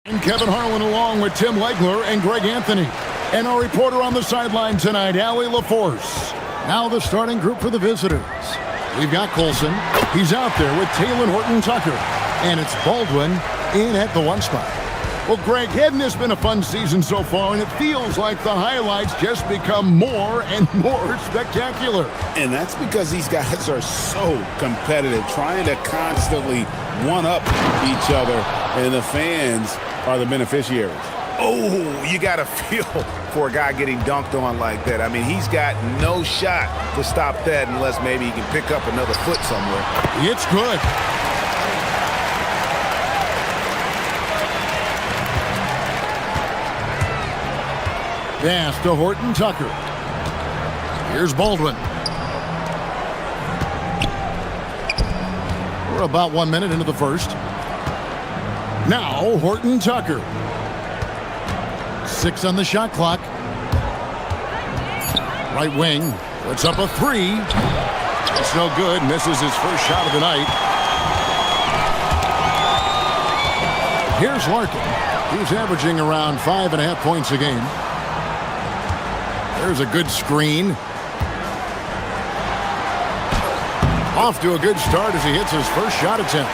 And Kevin Harlan along with Tim Legler and Greg Anthony. And our reporter on the sideline tonight, Allie LaForce. Now the starting group for the visitors. We've got Colson. He's out there with Taylor Horton-Tucker. And it's Baldwin in at the one spot. Well, Greg, hadn't this been a fun season so far? And it feels like the highlights just become more and more spectacular. And that's because these guys are so competitive, trying to constantly one-up each other. And the fans are the beneficiaries. Oh, you got to feel for a guy getting dunked on like that. I mean, he's got no shot to stop that unless maybe he can pick up another foot somewhere. It's good. Pass to Horton-Tucker. Here's Baldwin. We're about 1 minute into the first. Now Horton-Tucker. 6 on the shot clock. Right wing. Puts up a three. It's no good. Misses his first shot of the night. Here's Larkin. He's averaging around 5.5 points a game. There's a good screen. Off to a good start as he hits his first shot attempt.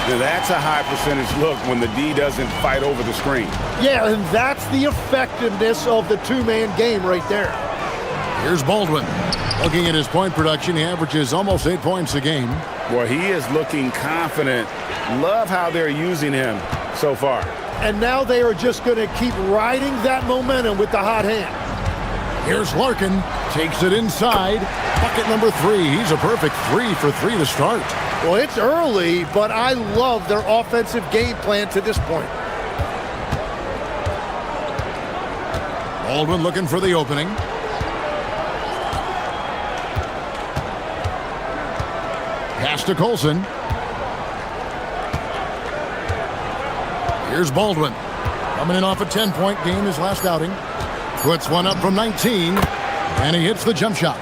Now that's a high percentage look when the D doesn't fight over the screen. Yeah, and that's the effectiveness of the two-man game right there. Here's Baldwin. Looking at his point production, he averages almost 8 points a game. Well, he is looking confident. Love how they're using him so far. And now they are just going to keep riding that momentum with the hot hand. Here's Larkin. Takes it inside. Bucket number 3. He's a perfect 3 for 3 to start. Well, it's early, but I love their offensive game plan to this point. Baldwin looking for the opening. Pass to Colson. Here's Baldwin. Coming in off a 10-point game his last outing. Puts one up from 19, and he hits the jump shot.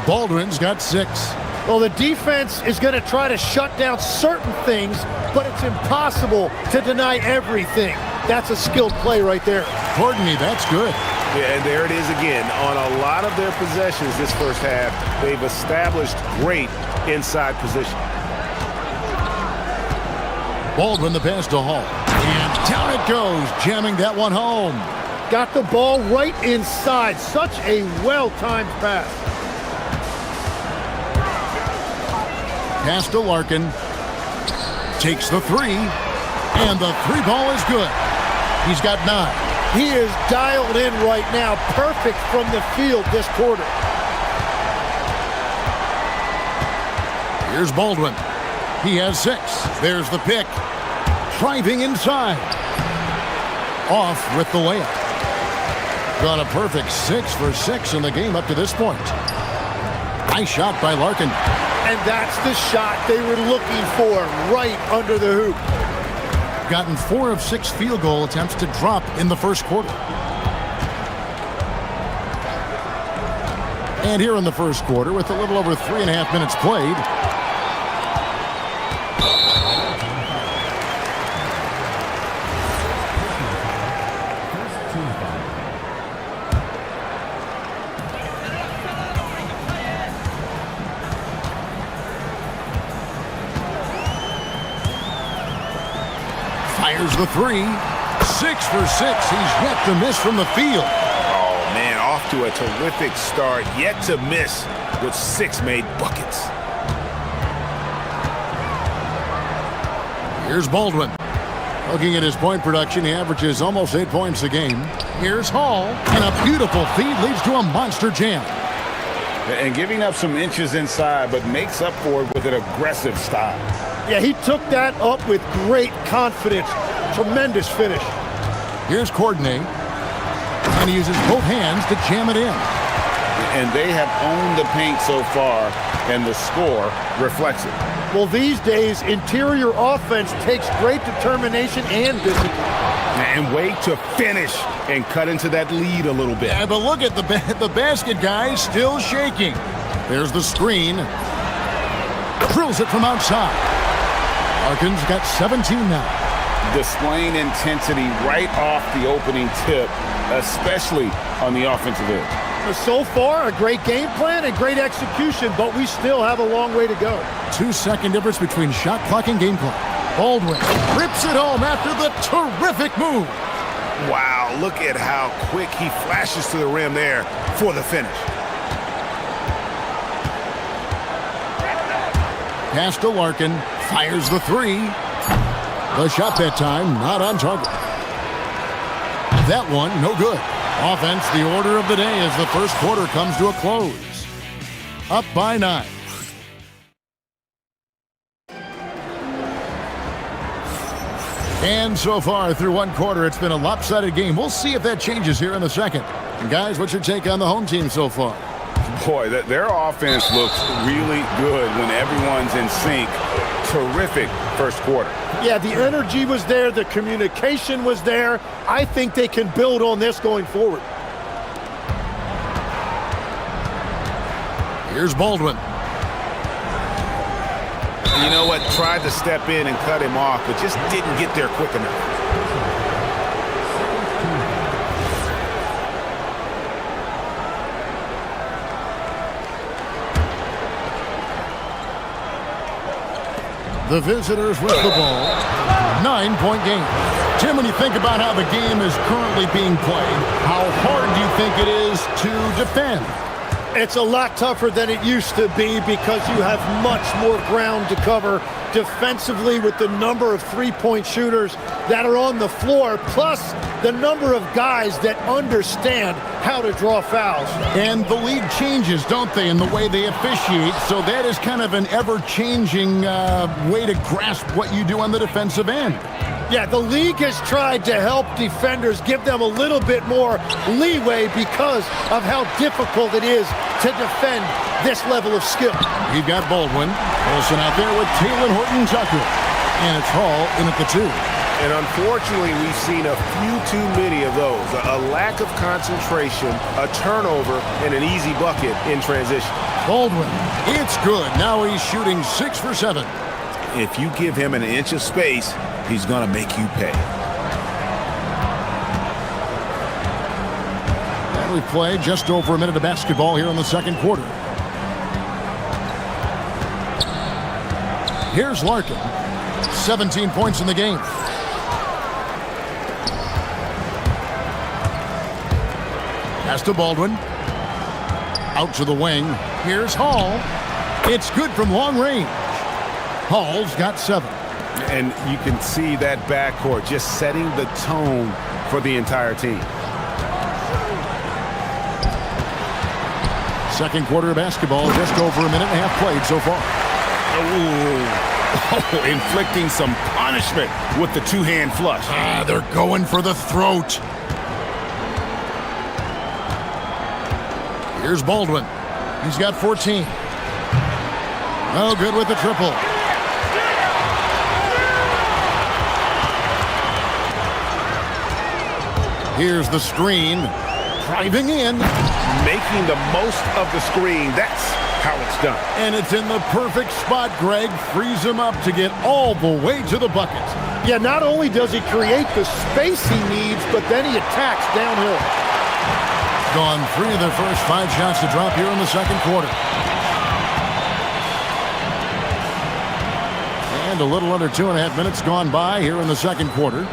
Baldwin's got 6. Well, the defense is going to try to shut down certain things, but it's impossible to deny everything. That's a skilled play right there. Courtney, that's good. Yeah, and there it is again. On a lot of their possessions this first half, they've established great inside position. Baldwin the pass to Hall. And down it goes, jamming that one home. Got the ball right inside. Such a well-timed pass. Pass to Larkin. Takes the 3. And the 3 ball is good. He's got 9. He is dialed in right now. Perfect from the field this quarter. Here's Baldwin. He has 6. There's the pick. Driving inside. Off with the layup. Got a perfect 6 for 6 in the game up to this point. Nice shot by Larkin. And that's the shot they were looking for, right under the hoop. Gotten 4 of 6 field goal attempts to drop in the first quarter. And here in the first quarter, with a little over 3.5 minutes played, fires the 3. 6 for 6. He's yet to miss from the field. Oh, man, off to a terrific start. Yet to miss with 6 made buckets. Here's Baldwin. Looking at his point production, he averages almost 8 points a game. Here's Hall. And a beautiful feed leads to a monster jam. And giving up some inches inside, but makes up for it with an aggressive style. Yeah, he took that up with great confidence. Tremendous finish. Here's Courtney. And he uses both hands to jam it in. And they have owned the paint so far, and the score reflects it. Well, these days, interior offense takes great determination and discipline. And wait to finish and cut into that lead a little bit. Yeah, but look at the basket guy still shaking. There's the screen. Drills it from outside. Larkin's got 17 now. displaying intensity right off the opening tip, especially on the offensive end. So far, a great game plan and great execution, but we still have a long way to go. 2-second difference between shot clock and game clock. Baldwin rips it home after the terrific move. Wow, look at how quick he flashes to the rim there for the finish. Pass to Larkin, fires the three. The shot that time, not on target. That one, no good. Offense, the order of the day as the first quarter comes to a close. Up by 9. And so far through one quarter, it's been a lopsided game. We'll see if that changes here in the second. And guys, what's your take on the home team so far? Boy, their offense looks really good when everyone's in sync. Terrific first quarter. Yeah, the energy was there. The communication was there. I think they can build on this going forward. Here's Baldwin. You know what? Tried to step in and cut him off, but just didn't get there quick enough. The visitors with the ball. 9-point game. Tim, when you think about how the game is currently being played, how hard do you think it is to defend? It's a lot tougher than it used to be because you have much more ground to cover defensively with the number of three-point shooters that are on the floor, plus the number of guys that understand how to draw fouls. And the league changes, don't they, in the way they officiate, so that is kind of an ever-changing way to grasp what you do on the defensive end. Yeah, the league has tried to help defenders, give them a little bit more leeway because of how difficult it is to defend this level of skill. You've got Baldwin. Olsen out there with Taylor Horton-Tucker. And it's Hall in at the 2. And unfortunately, we've seen a few too many of those. A lack of concentration, a turnover, and an easy bucket in transition. Baldwin, it's good. Now he's shooting 6 for 7. If you give him an inch of space, he's going to make you pay. And we've played just over a minute of basketball here in the second quarter. Here's Larkin. 17 points in the game. Pass to Baldwin. Out to the wing. Here's Hall. It's good from long range. Hall's got 7. And you can see that backcourt just setting the tone for the entire team. Second quarter of basketball, just over a minute and a half played so far. Oh, inflicting some punishment with the two-hand flush. They're going for the throat. Here's Baldwin. He's got 14. No good with the triple. Here's the screen. Driving in. Making the most of the screen. That's how it's done. And it's in the perfect spot, Greg. Frees him up to get all the way to the bucket. Yeah, not only does he create the space he needs, but then he attacks downhill. Gone 3 of their first 5 shots to drop here in the second quarter. And a little under 2.5 minutes gone by here in the second quarter.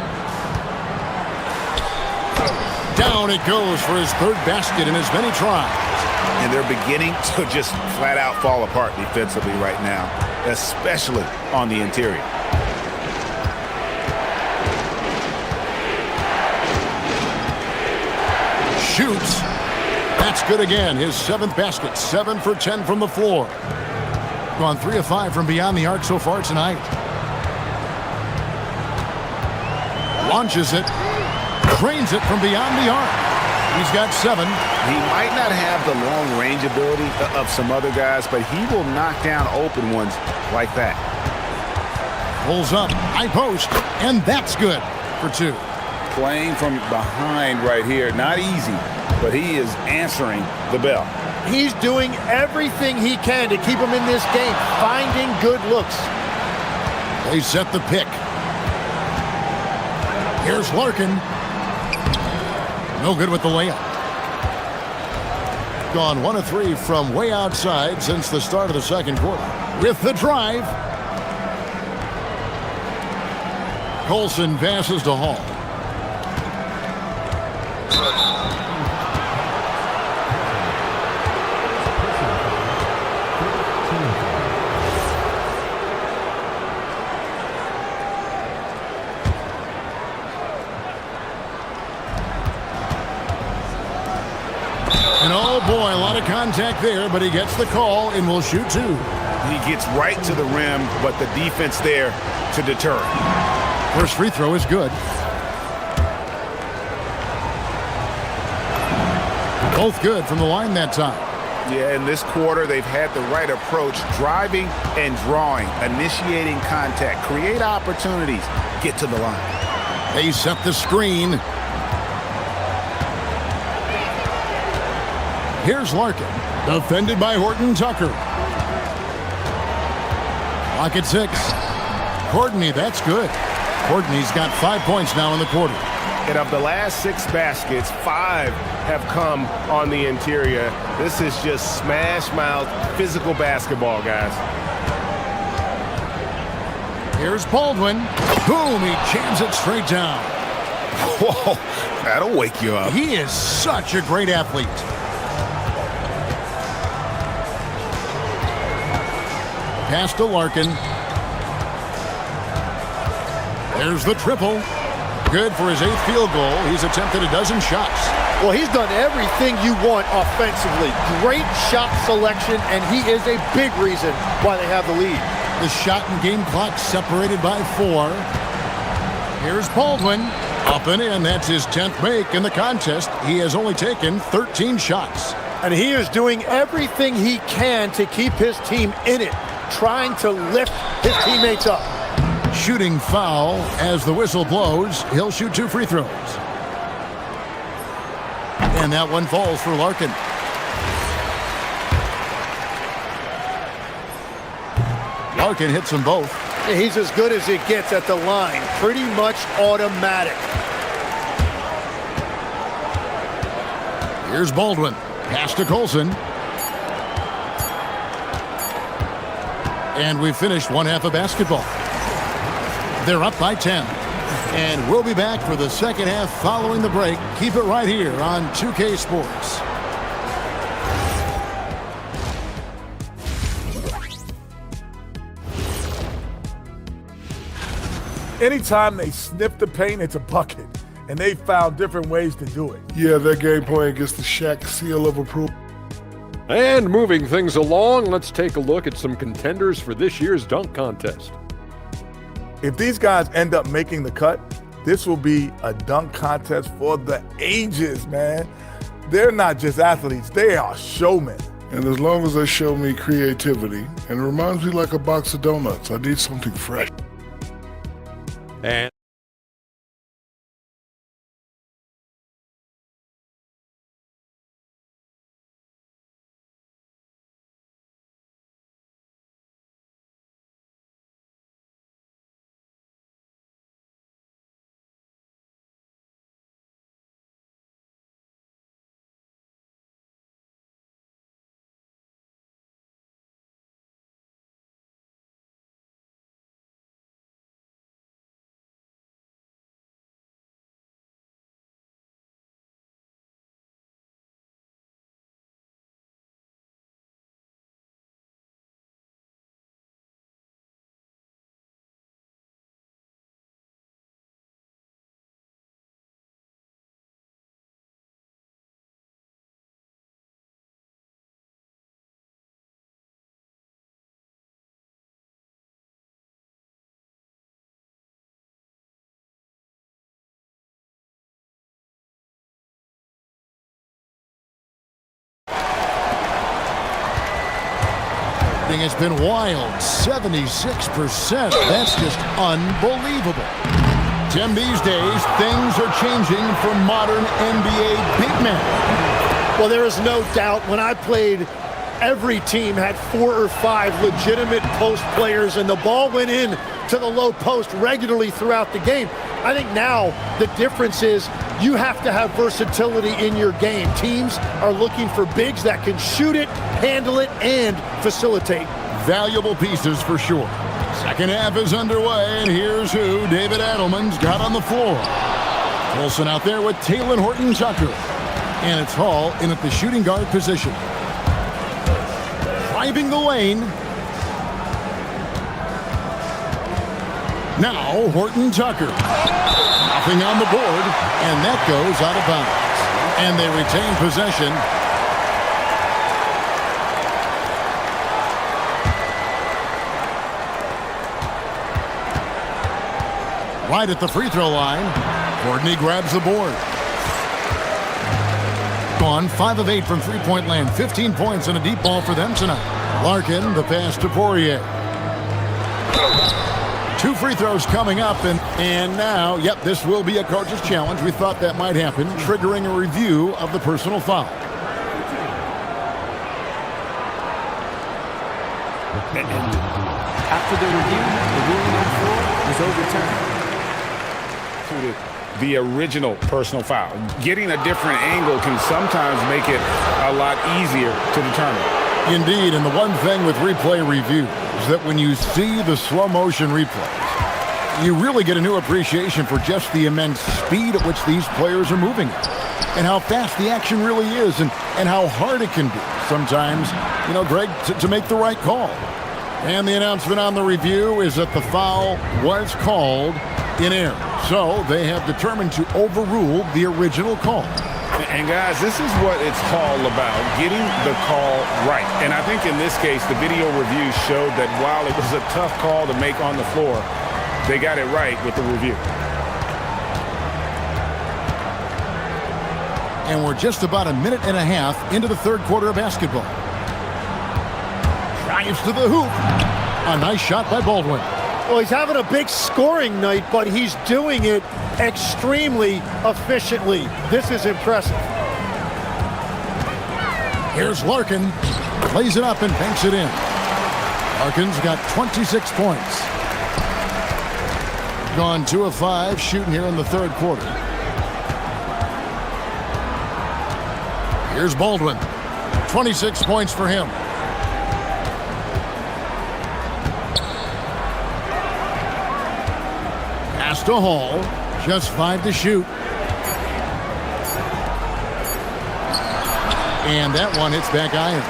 Down it goes for his third basket in as many tries. And they're beginning to just flat out fall apart defensively right now, especially on the interior. Shoots. That's good again. His 7th basket. 7 for 10 from the floor. Gone 3 of 5 from beyond the arc so far tonight. Launches it. Drains it from beyond the arc. He's got 7. He might not have the long range ability of some other guys, but he will knock down open ones like that. Pulls up. High post. And that's good for 2. Playing from behind right here. Not easy, but he is answering the bell. He's doing everything he can to keep him in this game, finding good looks. They set the pick. Here's Larkin. No good with the layup. Gone 1 of 3 from way outside since the start of the second quarter. With the drive. Colson passes to Hall. And oh boy, a lot of contact there, but he gets the call and will shoot 2. He gets right to the rim, but the defense there to deter him. First free throw is good. Both good from the line that time. Yeah, in this quarter, they've had the right approach, driving and drawing, initiating contact, create opportunities, get to the line. They set the screen. Here's Larkin, defended by Horton Tucker. Clock at 6. Courtney, that's good. Courtney's got 5 points now in the quarter. And of the last 6 baskets, 5 have come on the interior. This is just smash mouth, physical basketball, guys. Here's Baldwin. Boom, he jams it straight down. Whoa, that'll wake you up. He is such a great athlete. Pass to Larkin. There's the triple. Good for his 8th field goal. He's attempted a dozen shots. Well, he's done everything you want offensively. Great shot selection, and he is a big reason why they have the lead. The shot and game clock separated by 4. Here's Baldwin. Up and in. That's his 10th make in the contest. He has only taken 13 shots. And he is doing everything he can to keep his team in it, trying to lift his teammates up. Shooting foul as the whistle blows. He'll shoot 2 free throws. And that one falls for Larkin. Larkin hits them both. He's as good as it gets at the line. Pretty much automatic. Here's Baldwin. Pass to Colson. And we've finished one half of basketball. They're up by 10. And we'll be back for the second half following the break. Keep it right here on 2K Sports. Anytime they sniff the paint, it's a bucket. And they found different ways to do it. Yeah, their game plan gets the Shaq seal of approval. And moving things along, let's take a look at some contenders for this year's dunk contest. If these guys end up making the cut, this will be a dunk contest for the ages, man. They're not just athletes, they are showmen. And as long as they show me creativity, and it reminds me like a box of donuts, I need something fresh. And Has been wild. 76%. That's just unbelievable. Tim, these days, things are changing for modern NBA big men. Well, there is no doubt when I played, every team had 4 or 5 legitimate post players, and the ball went in to the low post regularly throughout the game. I think now the difference is you have to have versatility in your game. Teams are looking for bigs that can shoot it, handle it, and facilitate. Valuable pieces for sure. Second half is underway, and here's who David Adelman's got on the floor. Wilson out there with Taylor Horton-Tucker. And it's Hall in at the shooting guard position. Driving the lane. Now Horton-Tucker. Nothing on the board, and that goes out of bounds. And they retain possession. Right at the free throw line. Courtney grabs the board. Gone 5 of 8 from three-point land. 15 points and a deep ball for them tonight. Larkin, the pass to Poirier. 2 free throws coming up, and now, yep, this will be a coach's challenge. We thought that might happen, triggering a review of the personal foul. After the review, the ruling on the floor is overturned. The original personal foul. Getting a different angle can sometimes make it a lot easier to determine. Indeed, and the one thing with replay review is that when you see the slow motion replays, you really get a new appreciation for just the immense speed at which these players are moving and how fast the action really is and how hard it can be sometimes, you know, Greg, to make the right call. And the announcement on the review is that the foul was called in error. So they have determined to overrule the original call. And guys, this is what it's all about, getting the call right. And I think in this case, the video review showed that while it was a tough call to make on the floor, they got it right with the review. And we're just about a minute and a half into the third quarter of basketball. Drives to the hoop. A nice shot by Baldwin. Well, he's having a big scoring night, but he's doing it extremely efficiently. This is impressive. Here's Larkin. Plays it up and banks it in. Larkin's got 26 points. Gone 2 of 5 shooting here in the third quarter. Here's Baldwin. 26 points for him. Pass to Hall. Just 5 to shoot. And that one hits back iron.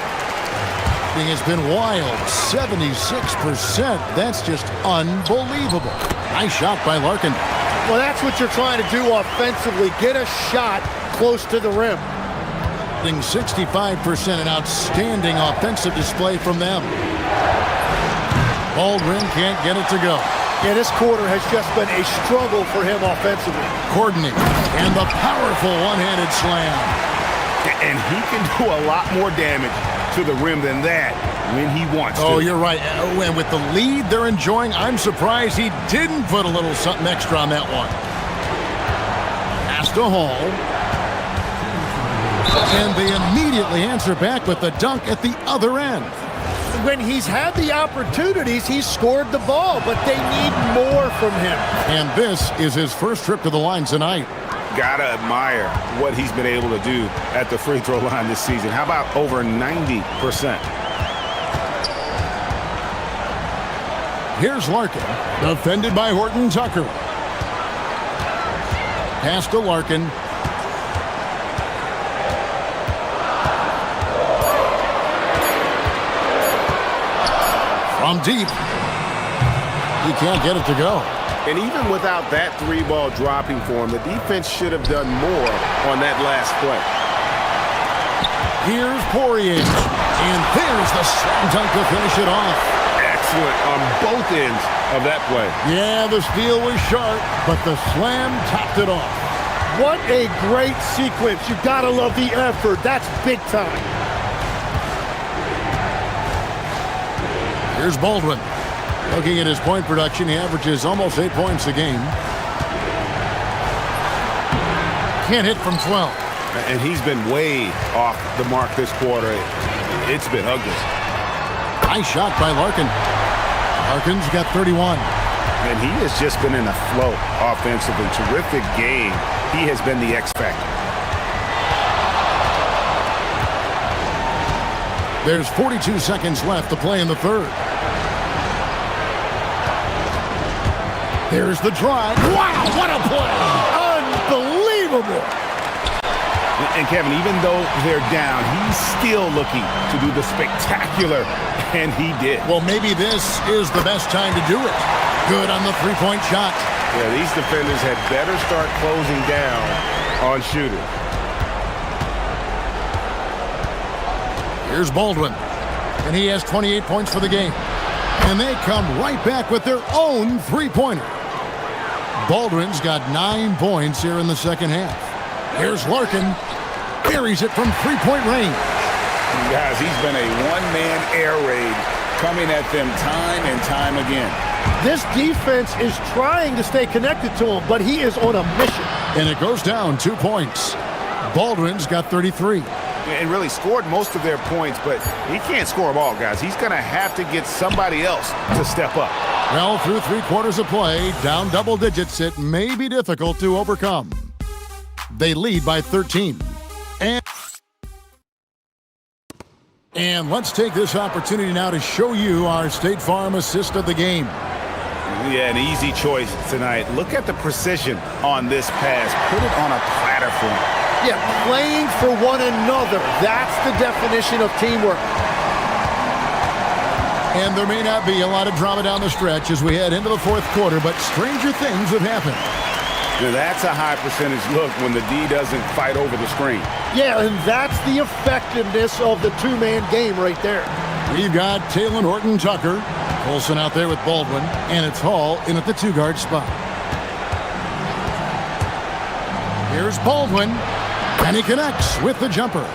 Thing has been wild. 76%. That's just unbelievable. Nice shot by Larkin. Well, that's what you're trying to do offensively. Get a shot close to the rim. 65%, an outstanding offensive display from them. Baldwin can't get it to go. Yeah, this quarter has just been a struggle for him offensively. Courtney, and the powerful one-handed slam. And he can do a lot more damage to the rim than that when he wants to. Oh, you're right. And with the lead they're enjoying, I'm surprised he didn't put a little something extra on that one. Pass to Hall. And they immediately answer back with the dunk at the other end. When he's had the opportunities, he's scored the ball, but they need more from him. And this is his first trip to the line tonight. Gotta admire what he's been able to do at the free throw line this season. How about over 90%? Here's Larkin, defended by Horton-Tucker. Pass to Larkin. From deep. He can't get it to go. And even without that 3-ball dropping for him, the defense should have done more on that last play. Here's Poirier. And there's the slam dunk to finish it off. Excellent on both ends of that play. Yeah, the steal was sharp, but the slam topped it off. What a great sequence. You gotta love the effort. That's big time. Here's Baldwin. Looking at his point production, he averages almost 8 points a game. Can't hit from 12. And he's been way off the mark this quarter. It's been ugly. Nice shot by Larkin. Larkin's got 31. And he has just been in a flow offensively. Terrific game. He has been the X factor. There's 42 seconds left to play in the third. There's the drive. Wow, what a play! Unbelievable! And Kevin, even though they're down, he's still looking to do the spectacular, and he did. Well, maybe this is the best time to do it. Good on the three-point shot. Yeah, these defenders had better start closing down on shooters. Here's Baldwin, and he has 28 points for the game. And they come right back with their own three-pointer. Baldwin's got 9 points here in the second half. Here's Larkin, buries it from three-point range. Guys, he's been a one-man air raid coming at them time and time again. This defense is trying to stay connected to him, but he is on a mission. And it goes down 2 points. Baldwin's got 33. And really scored most of their points, but he can't score them all, guys. He's going to have to get somebody else to step up. Well, through 3 quarters of play, down double digits, it may be difficult to overcome. They lead by 13. And let's take this opportunity now to show you our State Farm assist of the game. Yeah, an easy choice tonight. Look at the precision on this pass. Put it on a platter for him. Yeah, playing for one another. That's the definition of teamwork. And there may not be a lot of drama down the stretch as we head into the fourth quarter, but stranger things have happened. Now, that's a high percentage look when the D doesn't fight over the screen. Yeah, and that's the effectiveness of the two-man game right there. We've got Taylor Horton-Tucker. Colson out there with Baldwin, and it's Hall in at the 2-guard spot. Here's Baldwin, and he connects with the jumper.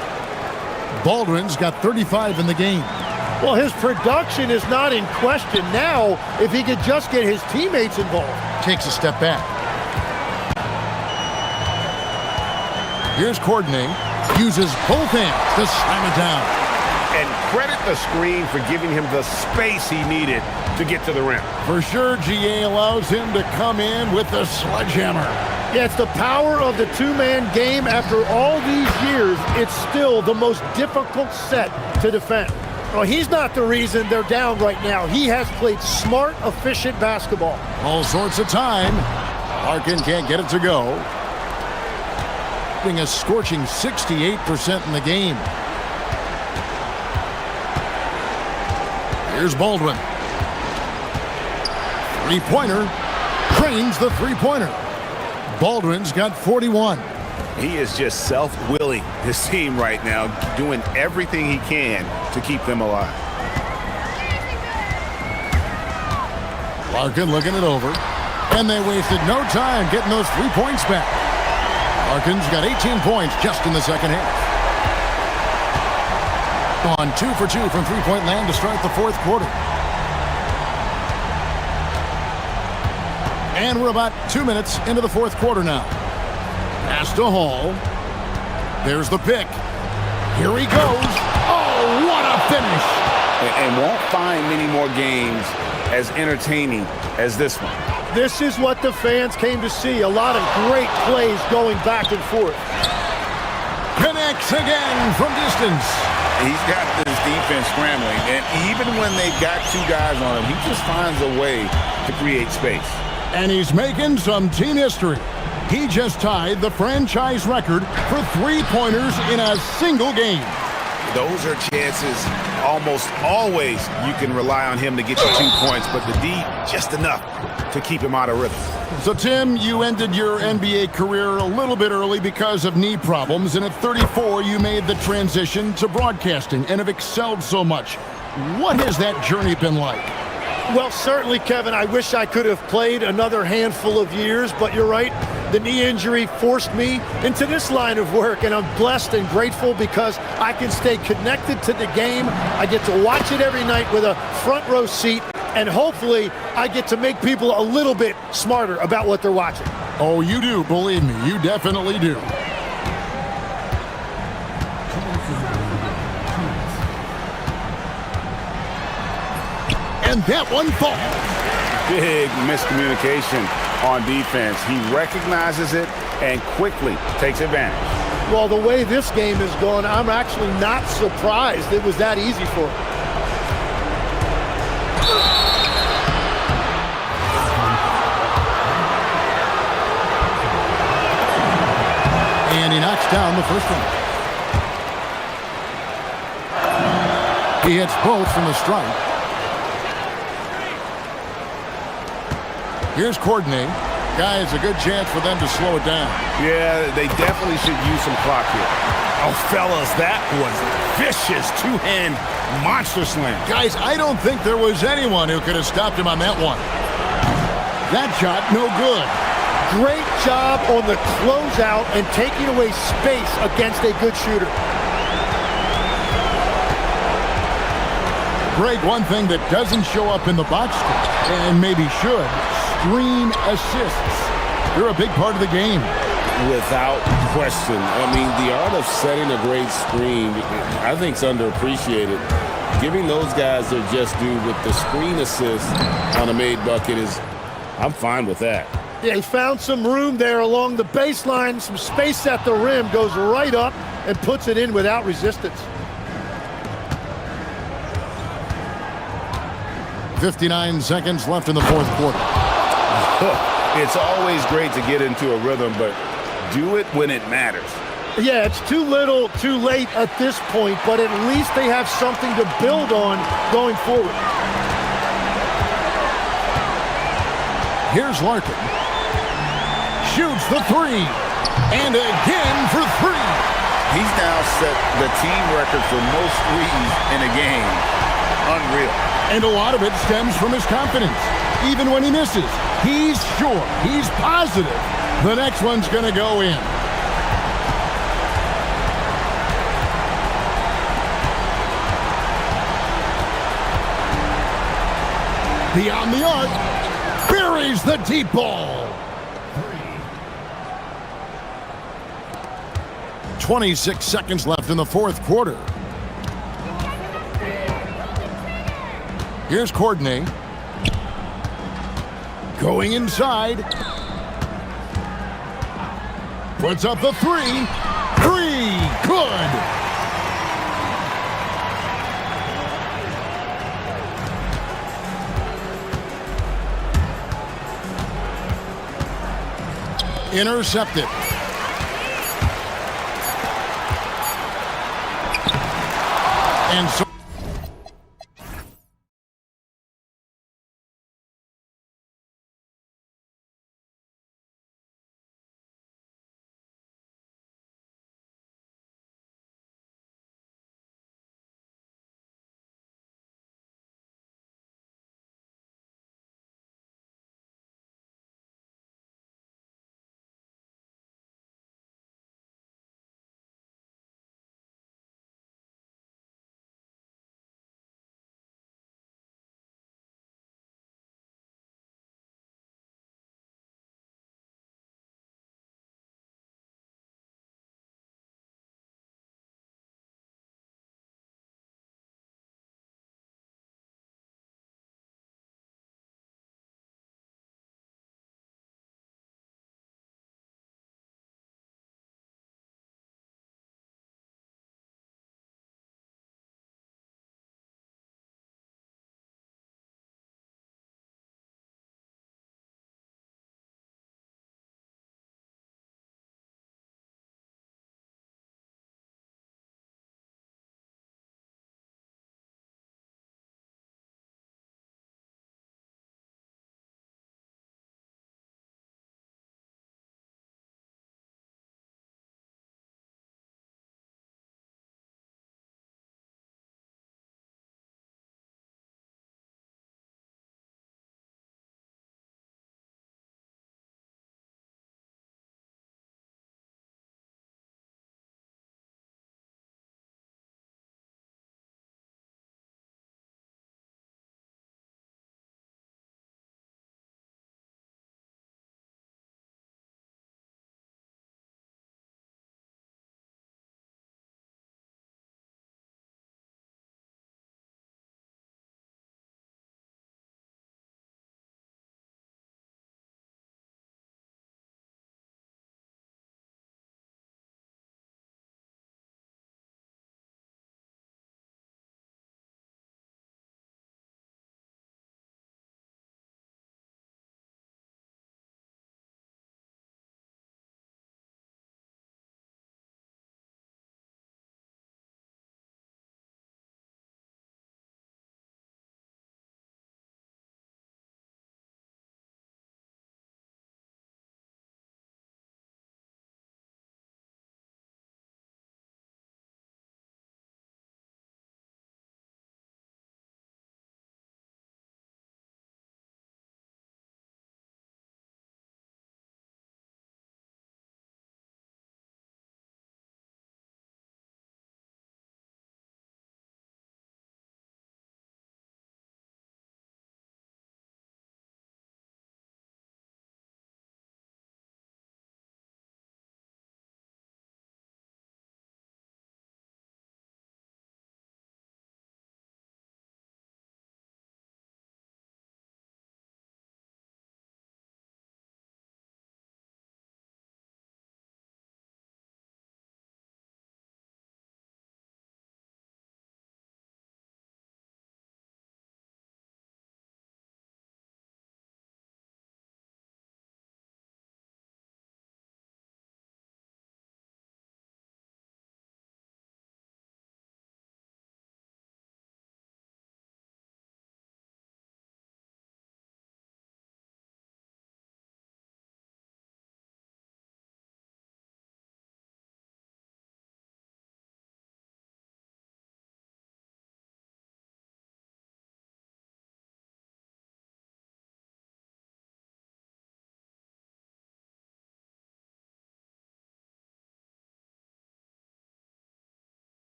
Baldwin's got 35 in the game. Well, his production is not in question now if he could just get his teammates involved. Takes a step back. Here's Courtney. Uses both hands to slam it down. And credit the screen for giving him the space he needed to get to the rim. For sure, GA allows him to come in with the sledgehammer. Yeah, it's the power of the two-man game. After all these years, it's still the most difficult set to defend. Well, he's not the reason they're down right now. He has played smart, efficient basketball. All sorts of time. Larkin can't get it to go. Being a scorching 68% in the game. Here's Baldwin. Three-pointer. Drains the three-pointer. Baldwin's got 41. He is just self-willing, his team right now, doing everything he can to keep them alive. Larkin looking it over. And they wasted no time getting those 3 points back. Larkin's got 18 points just in the second half. On 2 for 2 from three-point land to start the fourth quarter. And we're about 2 minutes into the fourth quarter now. Pass to Hall. There's the pick. Here he goes. Oh, what a finish. And won't find many more games as entertaining as this one. This is what the fans came to see. A lot of great plays going back and forth. Connects again from distance. He's got this defense scrambling, and even when they've got 2 guys on him, he just finds a way to create space. And he's making some team history. He just tied the franchise record for three-pointers in a single game. Those are chances almost always you can rely on him to get you 2 points, but the D just enough to keep him out of rhythm. So, Tim, you ended your NBA career a little bit early because of knee problems, and at 34, you made the transition to broadcasting and have excelled so much. What has that journey been like? Well, certainly, Kevin, I wish I could have played another handful of years, but you're right. The knee injury forced me into this line of work, and I'm blessed and grateful because I can stay connected to the game. I get to watch it every night with a front row seat, and hopefully I get to make people a little bit smarter about what they're watching. Oh, you do, believe me. You definitely do. And that one falls. big miscommunication on defense. He recognizes it and quickly takes advantage. Well, the way this game is going, I'm actually not surprised it was that easy for him. And he knocks down the first one. He hits both from the strike. Here's Courtney. Guys, a good chance for them to slow it down. Yeah, they definitely should use some clock here. Oh, fellas, that was vicious two-hand monster slam. Guys, I don't think there was anyone who could have stopped him on that one. That shot, no good. Great job on the closeout and taking away space against a good shooter. Greg, one thing that doesn't show up in the box score, and maybe should, screen assists. They're a big part of the game. Without question. I mean, the art of setting a great screen, I think, is underappreciated. Giving those guys their just due with the screen assist on a made bucket is, I'm fine with that. Yeah, he found some room there along the baseline, some space at the rim, goes right up and puts it in without resistance. 59 seconds left in the fourth quarter. It's always great to get into a rhythm, but do it when it matters. Yeah, it's too little, too late at this point, but at least they have something to build on going forward. Here's Larkin. Shoots the three. And again for three. He's now set the team record for most threes in a game. Unreal. And a lot of it stems from his confidence. Even when he misses, he's sure, he's positive the next one's going to go in. Beyond the arc, buries the deep ball. 26 seconds left in the fourth quarter. Here's Courtney. Going inside. Puts up the three. Three. Good. Intercepted. And so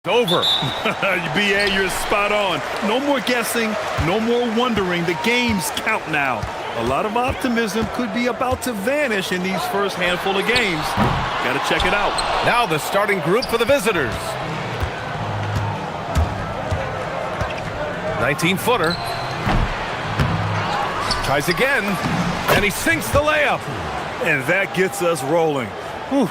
Over. BA, you're spot on. No more guessing, no more wondering. The games count now. A lot of optimism could be about to vanish in these first handful of games. Got to check it out. Now the starting group for the visitors. 19-footer. Tries again, and he sinks the layup. And that gets us rolling. Whew.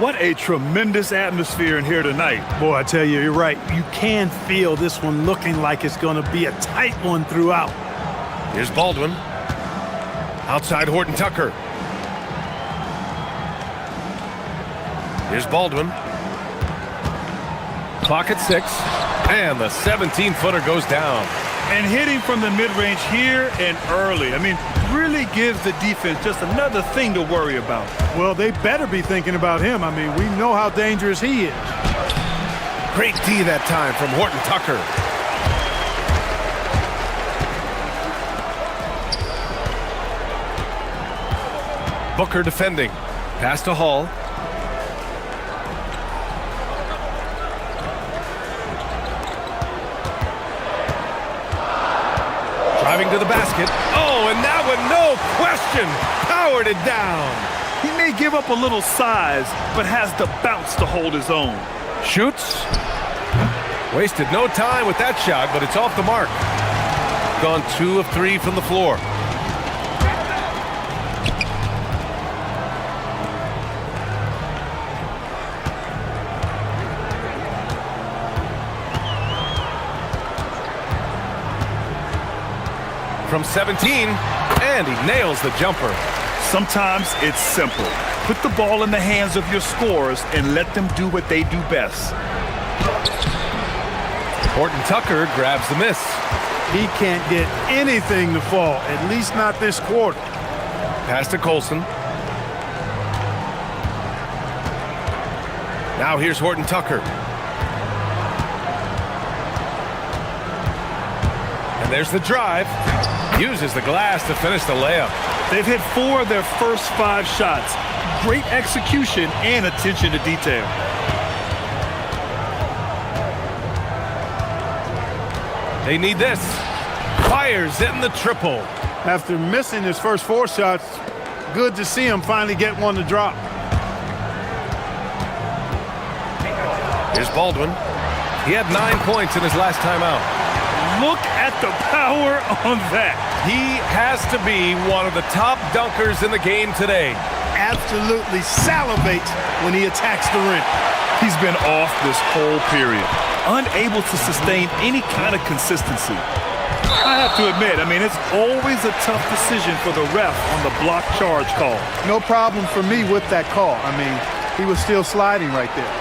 What a tremendous atmosphere in here tonight. Boy, I tell you, you're right. You can feel this one looking like it's going to be a tight one throughout. Here's Baldwin. Outside Horton Tucker. Here's Baldwin. Clock at 6. And the 17-footer goes down. And hitting from the mid-range here and early. I mean, really gives the defense just another thing to worry about. Well, they better be thinking about him. I mean, we know how dangerous he is. Great D that time from Horton Tucker. Booker defending. Pass to Hall. Driving to the basket. Oh, and that one, no question, powered it down. He may give up a little size, but has the bounce to hold his own. Shoots. Wasted no time with that shot, but it's off the mark. Gone 2 of 3 from the floor. From 17, and he nails the jumper. Sometimes it's simple. Put the ball in the hands of your scorers and let them do what they do best. Horton Tucker grabs the miss. He can't get anything to fall, at least not this quarter. Pass to Colson. Now here's Horton Tucker. And there's the drive. Uses the glass to finish the layup. They've hit 4 of their first 5 shots. Great execution and attention to detail. They need this. Fires in the triple. After missing his first 4 shots, good to see him finally get one to drop. Here's Baldwin. He had 9 points in his last time out. Look at the power on that. He has to be one of the top dunkers in the game today. Absolutely salivates when he attacks the rim. He's been off this whole period, unable to sustain any kind of consistency. I have to admit, I mean, it's always a tough decision for the ref on the block charge call. No problem for me with that call. I mean, he was still sliding right there.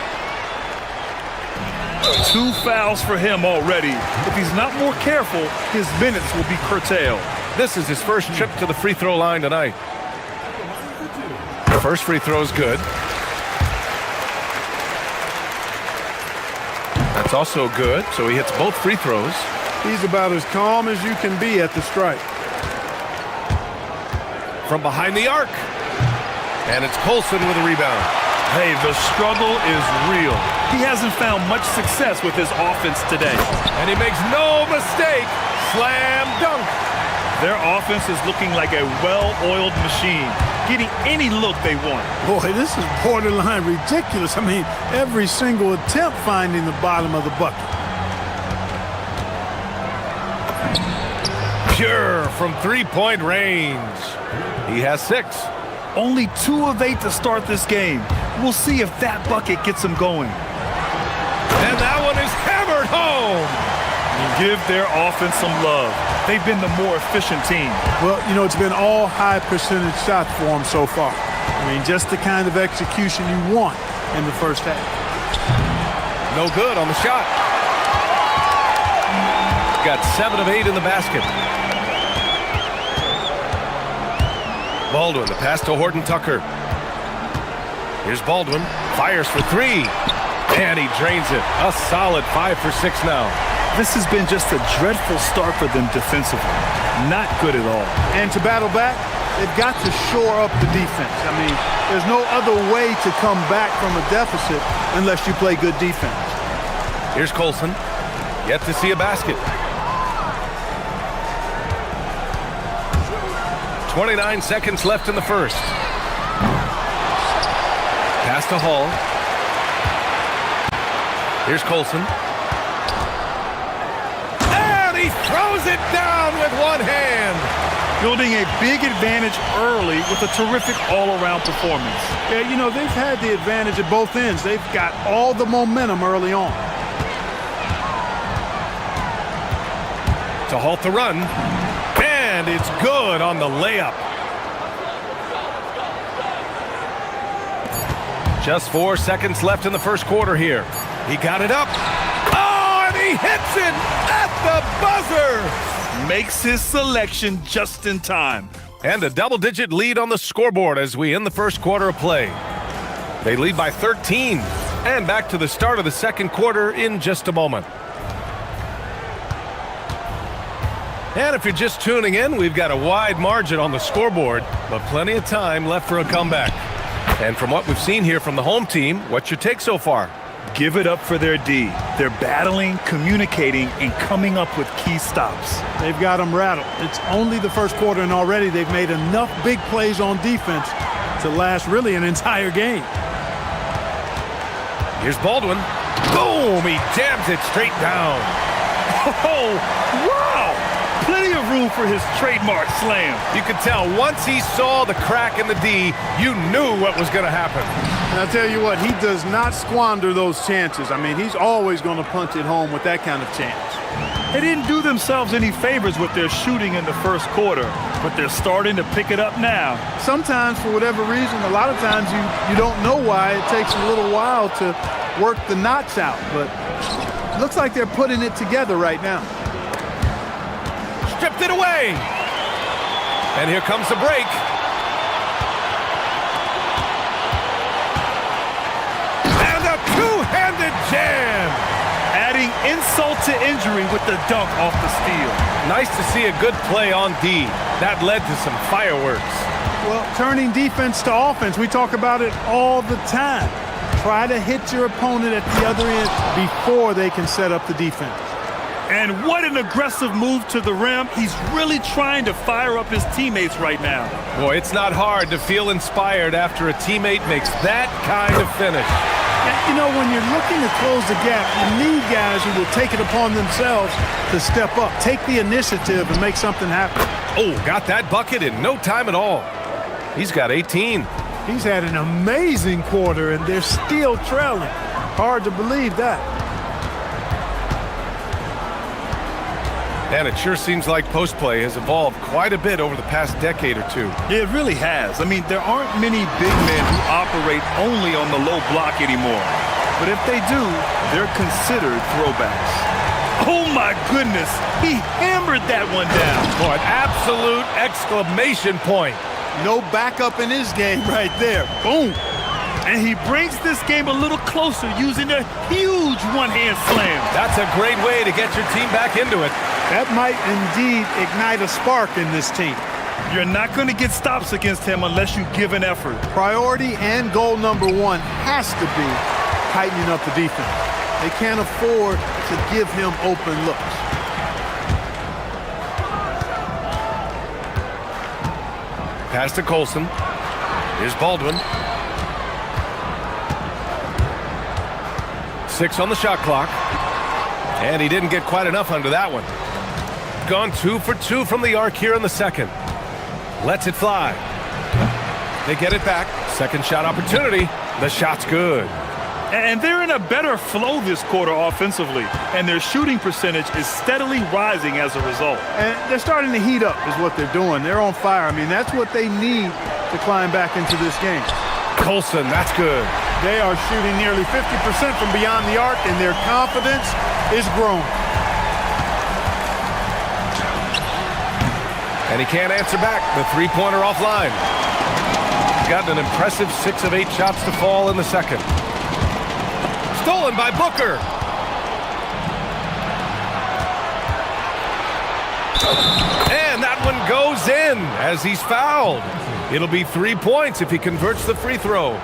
2 fouls for him already. If he's not more careful, his minutes will be curtailed. This is his first trip to the free throw line tonight. The first free throw is good. That's also good, so he hits both free throws. He's about as calm as you can be at the strike. From behind the arc. And it's Colson with a rebound. Hey, the struggle is real. He hasn't found much success with his offense today. And he makes no mistake. Slam dunk. Their offense is looking like a well-oiled machine, getting any look they want. Boy, this is borderline ridiculous. I mean, every single attempt finding the bottom of the bucket. Pure from three-point range. He has 6. Only 2 of 8 to start this game. We'll see if that bucket gets him going. And that one is hammered home. Give their offense some love. They've been the more efficient team. Well, you know, it's been all high percentage shots for them so far. I mean, just the kind of execution you want in the first half. No good on the shot. Got 7 of 8 in the basket. Baldwin, the pass to Horton Tucker. Here's Baldwin, fires for 3, and he drains it. A solid 5 for 6 now. This has been just a dreadful start for them defensively. Not good at all. And to battle back, they've got to shore up the defense. I mean, there's no other way to come back from a deficit unless you play good defense. Here's Colson. Yet to see a basket. 29 seconds left in the first. Pass to Hall. Here's Colson. And he throws it down with one hand. Building a big advantage early with a terrific all-around performance. Yeah, you know, they've had the advantage at both ends. They've got all the momentum early on. To halt the run. And it's good on the layup. Just 4 seconds left in the first quarter here. He got it up. Oh, and he hits it at the buzzer. Makes his selection just in time. And a double-digit lead on the scoreboard as we end the first quarter of play. They lead by 13. And back to the start of the second quarter in just a moment. And if you're just tuning in, we've got a wide margin on the scoreboard, but plenty of time left for a comeback. And from what we've seen here from the home team, what's your take so far? Give it up for their D. They're battling, communicating, and coming up with key stops. They've got them rattled. It's only the first quarter, and already they've made enough big plays on defense to last really an entire game. Here's Baldwin. Boom! He jams it straight down. Oh, wow! Plenty of room for his trademark slam. You could tell once he saw the crack in the D, you knew what was going to happen. And I'll tell you what, he does not squander those chances. I mean, he's always going to punch it home with that kind of chance. They didn't do themselves any favors with their shooting in the first quarter, but they're starting to pick it up now. Sometimes, for whatever reason, a lot of times you don't know why. It takes a little while to work the knots out, but it looks like they're putting it together right now. Stripped it away. And here comes the break. And a two-handed jam. Adding insult to injury with the dunk off the steal. Nice to see a good play on D. That led to some fireworks. Well, turning defense to offense, we talk about it all the time. Try to hit your opponent at the other end before they can set up the defense. And what an aggressive move to the rim. He's really trying to fire up his teammates right now. Boy, it's not hard to feel inspired after a teammate makes that kind of finish. And, you know, when you're looking to close the gap, you need guys who will take it upon themselves to step up, take the initiative, and make something happen. Oh, got that bucket in no time at all. He's got 18. He's had an amazing quarter, and they're still trailing. Hard to believe that. And it sure seems like post play has evolved quite a bit over the past decade or two. It really has. I mean, there aren't many big men who operate only on the low block anymore. But if they do, they're considered throwbacks. Oh my goodness, he hammered that one down. Boy, an absolute exclamation point. No backup in his game right there. Boom. And he brings this game a little closer using a huge one-hand slam. That's a great way to get your team back into it. That might indeed ignite a spark in this team. You're not going to get stops against him unless you give an effort. Priority and goal number one has to be tightening up the defense. They can't afford to give him open looks. Pass to Colson. Here's Baldwin. 6 on the shot clock. And he didn't get quite enough under that one. Gone 2 for 2 from the arc here in the second. Lets it fly. They get it back. Second shot opportunity. The shot's good. And they're in a better flow this quarter offensively. And their shooting percentage is steadily rising as a result. And they're starting to heat up is what they're doing. They're on fire. I mean, that's what they need to climb back into this game. Colson, that's good. They are shooting nearly 50% from beyond the arc, and their confidence is growing. And he can't answer back. The three-pointer offline. He's gotten an impressive 6 of 8 shots to fall in the second. Stolen by Booker. And that one goes in as he's fouled. It'll be 3 points if he converts the free throw.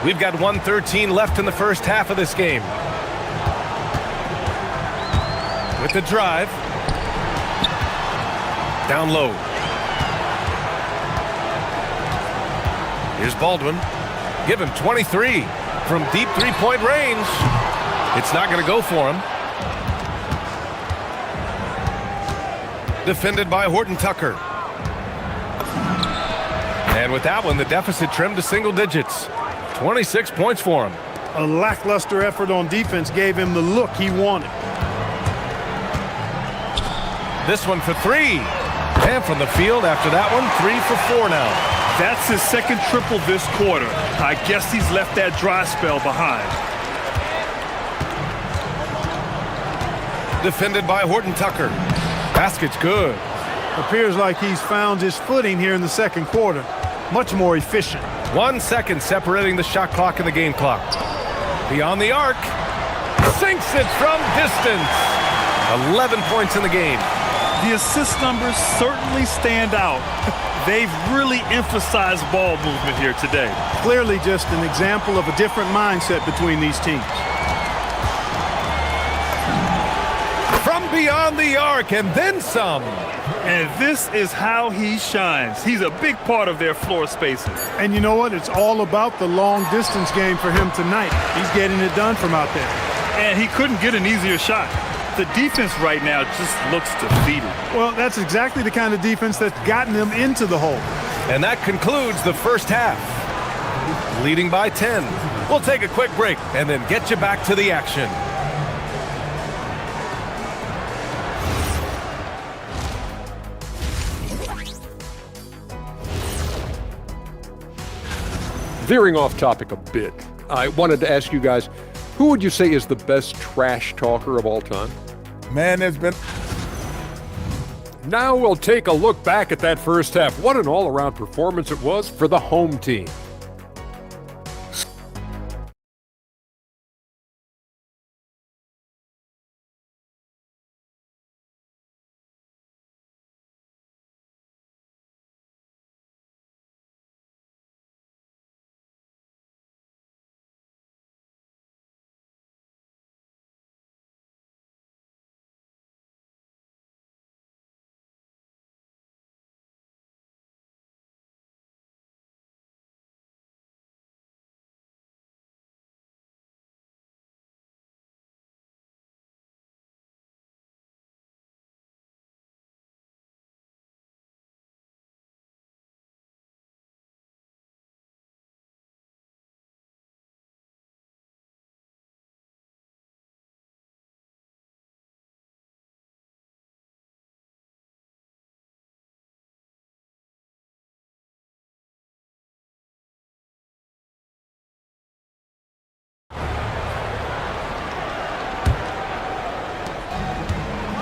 We've got 1:13 left in the first half of this game. With the drive. Down low. Here's Baldwin. Give him 23 from deep three-point range. It's not going to go for him. Defended by Horton Tucker. And with that one, the deficit trimmed to single digits. 26 points for him. A lackluster effort on defense gave him the look he wanted. This one for three. And from the field after that one, 3 for 4 now. That's his second triple this quarter. I guess he's left that dry spell behind. Defended by Horton Tucker. Basket's good. Appears like he's found his footing here in the second quarter. Much more efficient. 1 second separating the shot clock and the game clock. Beyond the arc. Sinks it from distance. 11 points in the game. The assist numbers certainly stand out. They've really emphasized ball movement here today. Clearly just an example of a different mindset between these teams. From beyond the arc and then some. And this is how he shines. He's a big part of their floor spacing. And you know what? It's all about the long distance game for him tonight. He's getting it done from out there. And he couldn't get an easier shot. The defense right now just looks defeated. Well, that's exactly the kind of defense that's gotten them into the hole. And that concludes the first half. Leading by 10. We'll take a quick break and then get you back to the action. Veering off topic a bit, I wanted to ask you guys, who would you say is the best trash talker of all time? Man, there's been... Now we'll take a look back at that first half. What an all-around performance it was for the home team.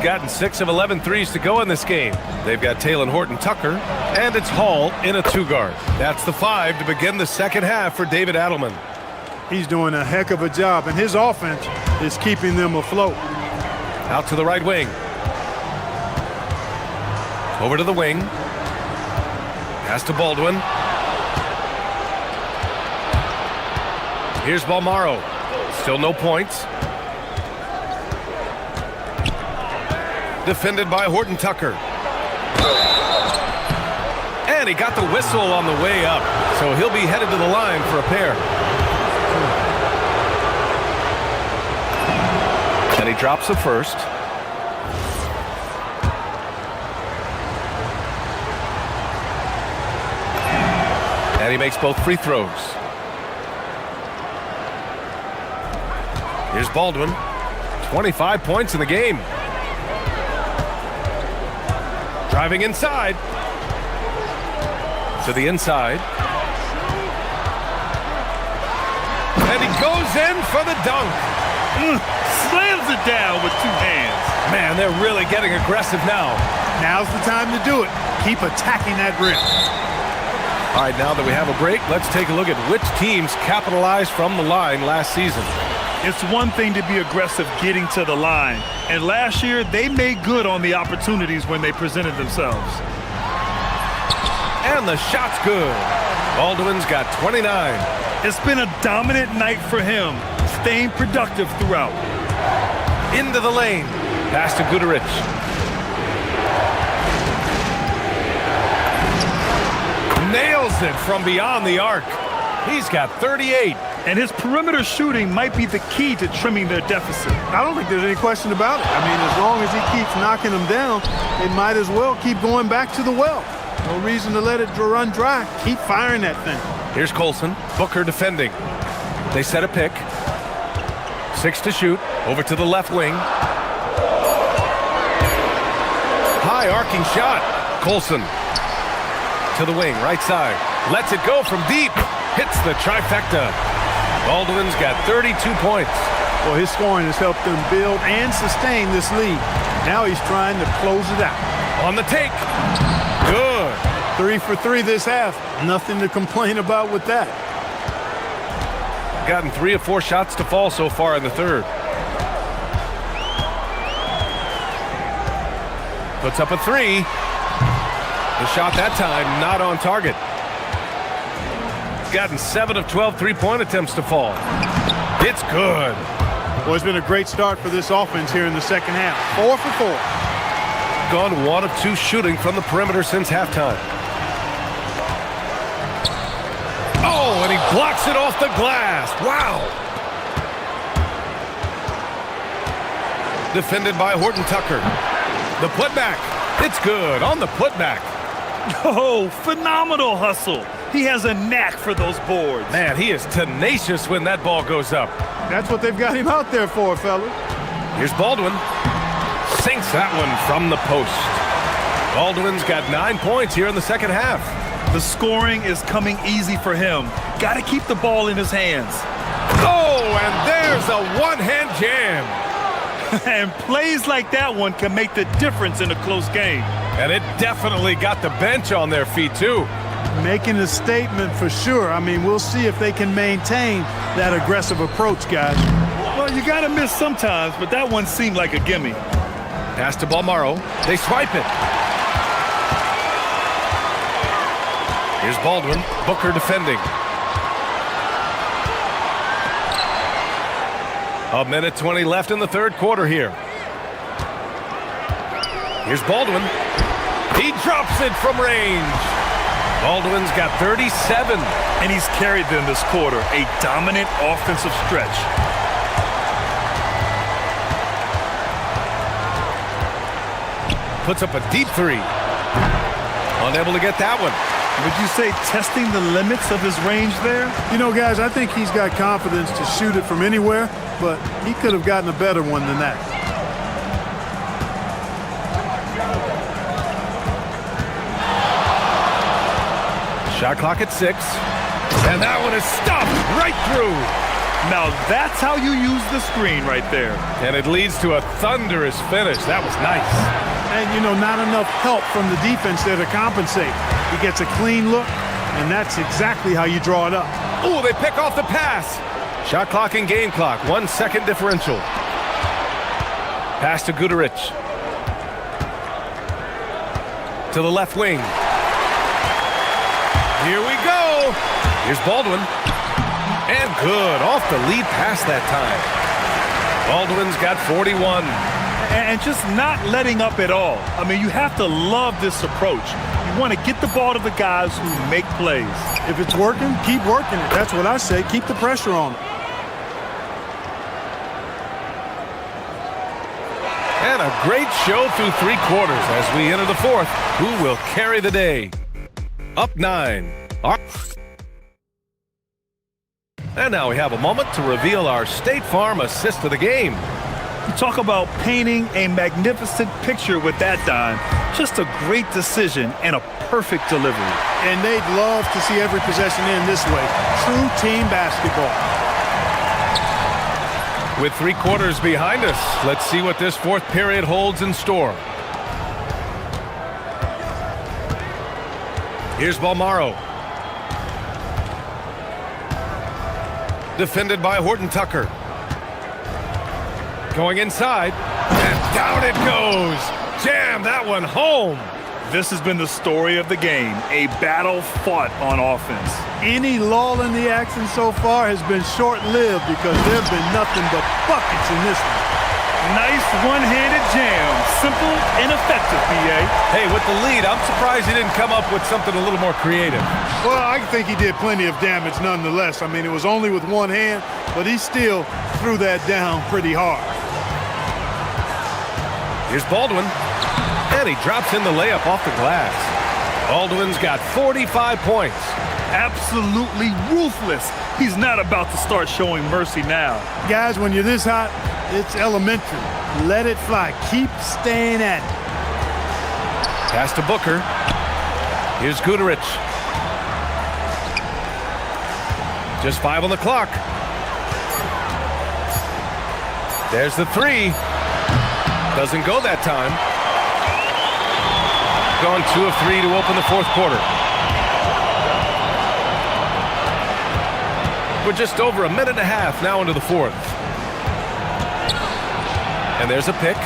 Gotten 6 of 11 threes to go in this game. They've got Taylor Horton Tucker, and it's Hall in a 2-guard. That's the 5 to begin the second half for David Adelman. He's doing a heck of a job, and his offense is keeping them afloat. Out to the right wing. Over to the wing. Pass to Baldwin. Here's Balmaro. Still no points. Defended by Horton Tucker. And he got the whistle on the way up, so he'll be headed to the line for a pair. And he drops the first. And he makes both free throws. Here's Baldwin. 25 points in the game. Driving inside. To the inside. And he goes in for the dunk. Slams it down with 2 hands. Man, they're really getting aggressive now. Now's the time to do it. Keep attacking that rim. All right, now that we have a break, let's take a look at which teams capitalized from the line last season. It's one thing to be aggressive getting to the line. And last year, they made good on the opportunities when they presented themselves. And the shot's good. Baldwin's got 29. It's been a dominant night for him, staying productive throughout. Into the lane. Pass to Guterich. Nails it from beyond the arc. He's got 38. And his perimeter shooting might be the key to trimming their deficit. I don't think there's any question about it. I mean, as long as he keeps knocking them down, they might as well keep going back to the well. No reason to let it run dry. Keep firing that thing. Here's Colson. Booker defending. They set a pick. 6 to shoot. Over to the left wing. High arcing shot. Colson. To the wing, right side. Lets it go from deep. Hits the trifecta. Baldwin's got 32 points. Well, his scoring has helped them build and sustain this lead. Now he's trying to close it out. On the take. Good. 3 for 3 this half. Nothing to complain about with that. Gotten 3 of 4 shots to fall so far in the third. Puts up a 3. The shot that time not on target. Gotten 7 of 12 three-point attempts to fall. It's good. Well, it's been a great start for this offense here in the second half. 4 for 4. Gone 1 of 2 shooting from the perimeter since halftime. Oh, and he blocks it off the glass. Wow. Defended by Horton Tucker. The putback. It's good on the putback. Oh, phenomenal hustle. He has a knack for those boards. Man, he is tenacious when that ball goes up. That's what they've got him out there for, fellas. Here's Baldwin. Sinks that one from the post. Baldwin's got 9 points here in the second half. The scoring is coming easy for him. Got to keep the ball in his hands. Oh, and there's a one-hand jam. And plays like that one can make the difference in a close game. And it definitely got the bench on their feet, too. Making a statement for sure. I mean, we'll see if they can maintain that aggressive approach, guys. Well, you got to miss sometimes, but that one seemed like a gimme. Pass to Balmaro. They swipe it. Here's Baldwin. Booker defending. A minute 20 left in the third quarter here. Here's Baldwin. He drops it from range. Baldwin's got 37. And he's carried them this quarter. A dominant offensive stretch. Puts up a deep 3. Unable to get that one. Would you say testing the limits of his range there? You know, guys, I think he's got confidence to shoot it from anywhere, but he could have gotten a better one than that. Shot clock at 6. And that one is stuffed right through. Now that's how you use the screen right there. And it leads to a thunderous finish. That was nice. And, you know, not enough help from the defense there to compensate. He gets a clean look, and that's exactly how you draw it up. Oh, they pick off the pass. Shot clock and game clock. 1 second differential. Pass to Guterich. To the left wing. Here we go. Here's Baldwin. And good. Off the lead pass that time. Baldwin's got 41. And just not letting up at all. I mean, you have to love this approach. You want to get the ball to the guys who make plays. If it's working, keep working it. That's what I say. Keep the pressure on it. And a great show through 3 quarters as we enter the fourth. Who will carry the day? Up 9. And now we have a moment to reveal our State Farm assist of the game. You talk about painting a magnificent picture with that dime. Just a great decision and a perfect delivery. And they'd love to see every possession end this way. True team basketball. With 3 quarters behind us, let's see what this fourth period holds in store. Here's Balmaro. Defended by Horton Tucker. Going inside, and down it goes. Jam that one home. This has been the story of the game, a battle fought on offense. Any lull in the action so far has been short-lived because there have been nothing but buckets in this one. Nice one-handed jam. Simple and effective, B.A. Hey, with the lead, I'm surprised he didn't come up with something a little more creative. Well, I think he did plenty of damage nonetheless. I mean, it was only with one hand, but he still threw that down pretty hard. Here's Baldwin, and he drops in the layup off the glass. Baldwin's got 45 points. Absolutely ruthless. He's not about to start showing mercy now. Guys, when you're this hot, it's elementary. Let it fly. Keep staying at it. Pass to Booker. Here's Guterich. Just 5 on the clock. There's the three. Doesn't go that time. Gone 2 of 3 to open the fourth quarter. We're just over a minute and a half now into the fourth. And there's a pick.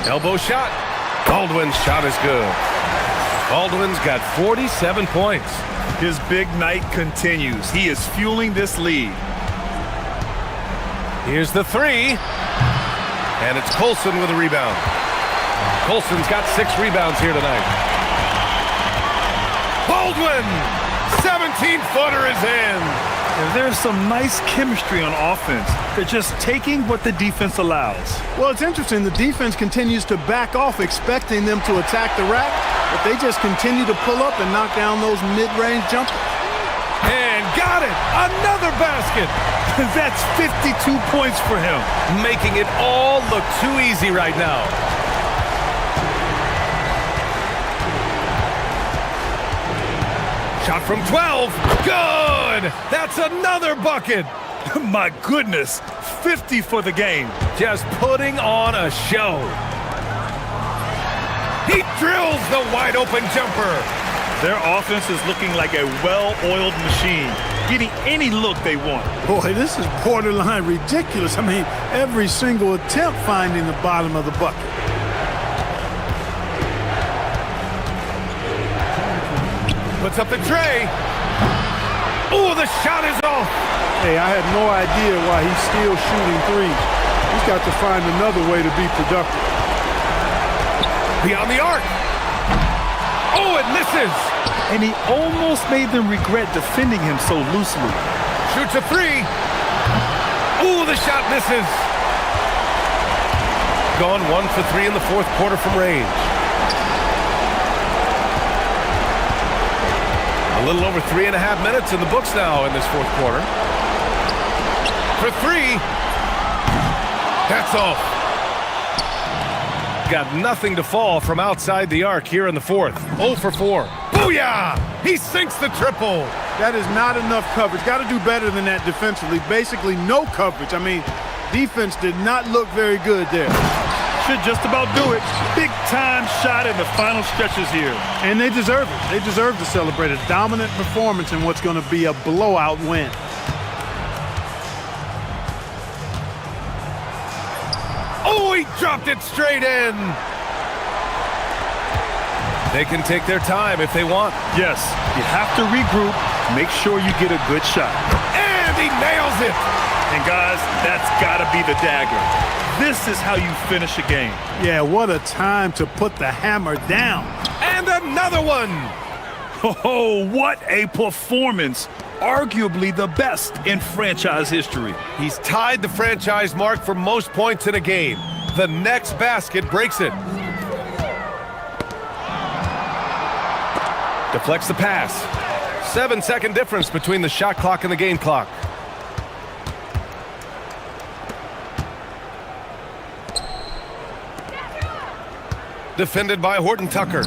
Elbow shot. Baldwin's shot is good. Baldwin's got 47 points. His big night continues. He is fueling this lead. Here's the three. And it's Colson with a rebound. Colson's got 6 rebounds here tonight. Baldwin! 17-footer is in. There's some nice chemistry on offense. They're just taking what the defense allows. Well, it's interesting. The defense continues to back off, expecting them to attack the rack, but they just continue to pull up and knock down those mid-range jumpers. And got it! Another basket! That's 52 points for him. Making it all look too easy right now. Shot from 12. Good! That's another bucket. My goodness, 50 for the game. Just putting on a show. He drills the wide open jumper. Their offense is looking like a well-oiled machine, getting any look they want. Boy, this is borderline ridiculous. I mean, every single attempt finding the bottom of the bucket. Puts up the tray. Oh, the shot is off. Hey, I had no idea why he's still shooting threes. He's got to find another way to be productive. Beyond the arc. Oh, it misses. And he almost made them regret defending him so loosely. Shoots a three. Oh, the shot misses. Gone 1 for 3 in the fourth quarter from range. A little over 3.5 minutes in the books now in this fourth quarter. For 3. That's off. Got nothing to fall from outside the arc here in the fourth. 0 for 4. Booyah! He sinks the triple. That is not enough coverage. Got to do better than that defensively. Basically no coverage. I mean, defense did not look very good there. Should just about do it. Big time shot in the final stretches here. And they deserve it. They deserve to celebrate a dominant performance in what's going to be a blowout win. Oh, he dropped it straight in. They can take their time if they want. Yes, you have to regroup, make sure you get a good shot. And he nails it. And guys, that's got to be the dagger. This is how you finish a game. Yeah, what a time to put the hammer down. And another one. Oh, what a performance. Arguably the best in franchise history. He's tied the franchise mark for most points in a game. The next basket breaks it. Deflects the pass. 7-second difference between the shot clock and the game clock. Defended by Horton Tucker.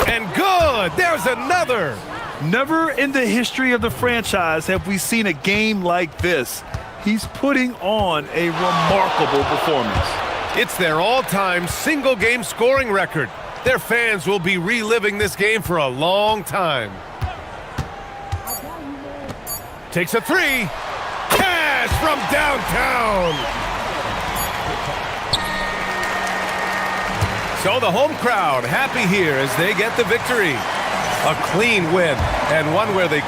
And good! There's another! Never in the history of the franchise have we seen a game like this. He's putting on a remarkable performance. It's their all-time single-game scoring record. Their fans will be reliving this game for a long time. Takes a three. Cash from downtown. So the home crowd happy here as they get the victory. A clean win, and one where they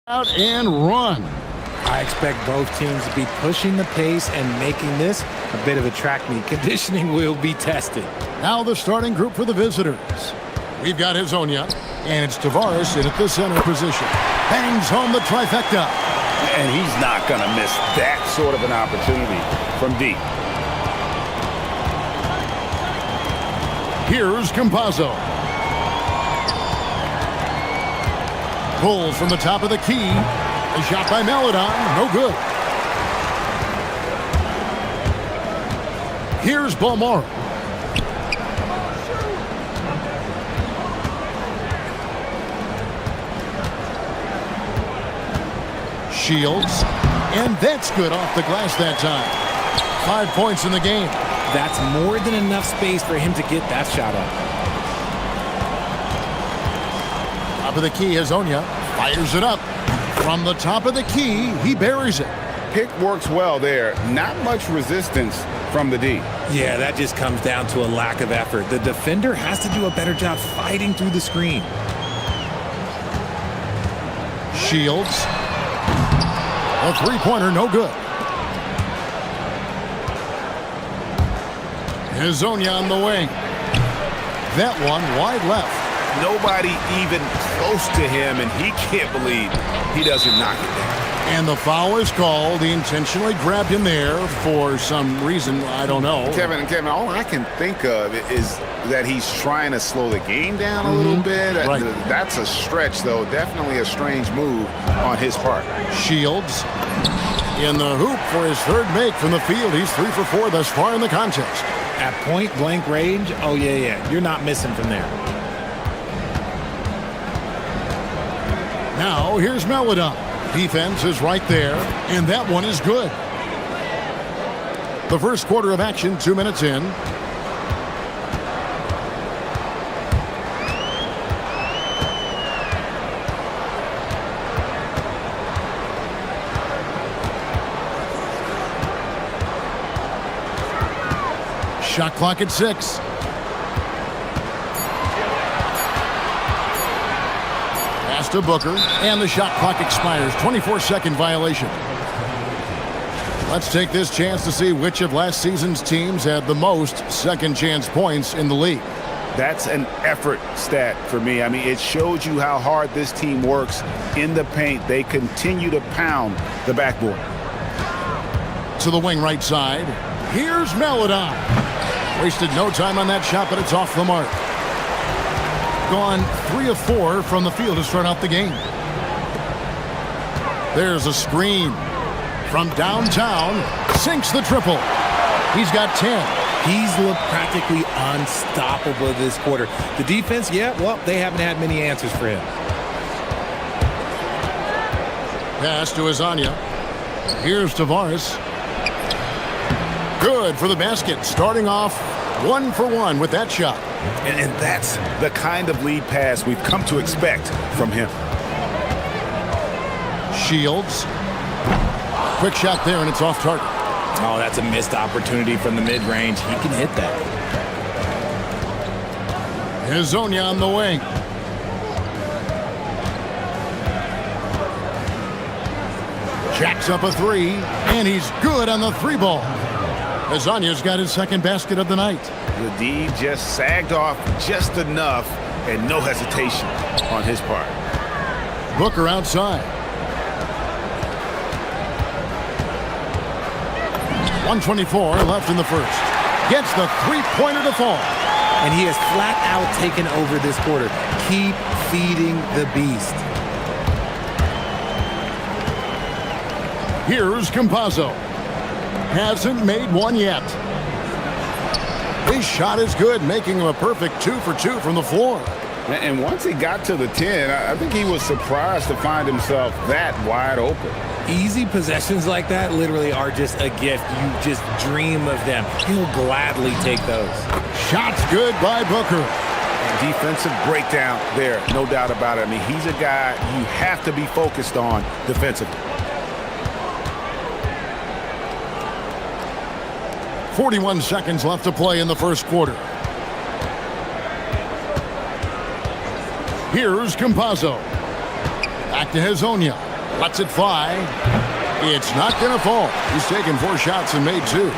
Out and run. I expect both teams to be pushing the pace and making this a bit of a track meet. Conditioning will be tested. Now the starting group for the visitors. We've got Hezonja, and it's Tavares in at the center position. Bangs home the trifecta. And he's not going to miss that sort of an opportunity from deep. Here's Campazzo. Pulls from the top of the key. A shot by Melodon, no good. Here's Balmora. Shields, and that's good off the glass that time. 5 points in the game. That's more than enough space for him to get that shot up. Top of the key, Hezonja fires it up. From the top of the key, he buries it. Pick works well there. Not much resistance from the D. Yeah, that just comes down to a lack of effort. The defender has to do a better job fighting through the screen. Shields. A three-pointer, no good. Hezonja on the wing. That one wide left. Nobody even close to him, and he can't believe he doesn't knock it down. And the foul is called. He intentionally grabbed him there for some reason, I don't know. Kevin, all I can think of is that he's trying to slow the game down a little bit. Right. That's a stretch, though. Definitely a strange move on his part. Shields in the hoop for his third make from the field. He's 3 for 4 thus far in the contest. At point-blank range, oh, yeah. You're not missing from there. Now, here's Melodon. Defense is right there, and that one is good. The first quarter of action, 2 minutes in. Shot clock at 6. Pass to Booker, and the shot clock expires. 24-second violation. Let's take this chance to see which of last season's teams had the most second chance points in the league. That's an effort stat for me. I mean, it shows you how hard this team works in the paint. They continue to pound the backboard. To the wing right side. Here's Melodon. Wasted no time on that shot, but it's off the mark. Gone 3 of 4 from the field to start out the game. There's a screen from downtown. Sinks the triple. He's got 10. He's looked practically unstoppable this quarter. The defense, yeah, well, they haven't had many answers for him. Pass to Hezonja. Here's Tavares. Good for the basket. Starting off 1 for 1 with that shot. And that's the kind of lead pass we've come to expect from him. Shields. Quick shot there, and it's off target. Oh, that's a missed opportunity from the mid-range. He can hit that. Hezonja on the wing. Jacks up a 3, and he's good on the 3-ball. Hezonja's got his second basket of the night. The D just sagged off just enough, and no hesitation on his part. Booker outside. 1:24 left in the first. Gets the three-pointer to fall. And he has flat out taken over this quarter. Keep feeding the beast. Here's Campazzo. Hasn't made one yet. His shot is good, making him a perfect 2 for 2 from the floor. And once he got to the 10, I think he was surprised to find himself that wide open. Easy possessions like that literally are just a gift. You just dream of them. He'll gladly take those. Shots good by Booker. And defensive breakdown there, no doubt about it. I mean, he's a guy you have to be focused on defensively. 41 seconds left to play in the first quarter. Here's Campazzo. Back to Hezonja. Lets it fly. It's not going to fall. He's taken 4 shots and made 2.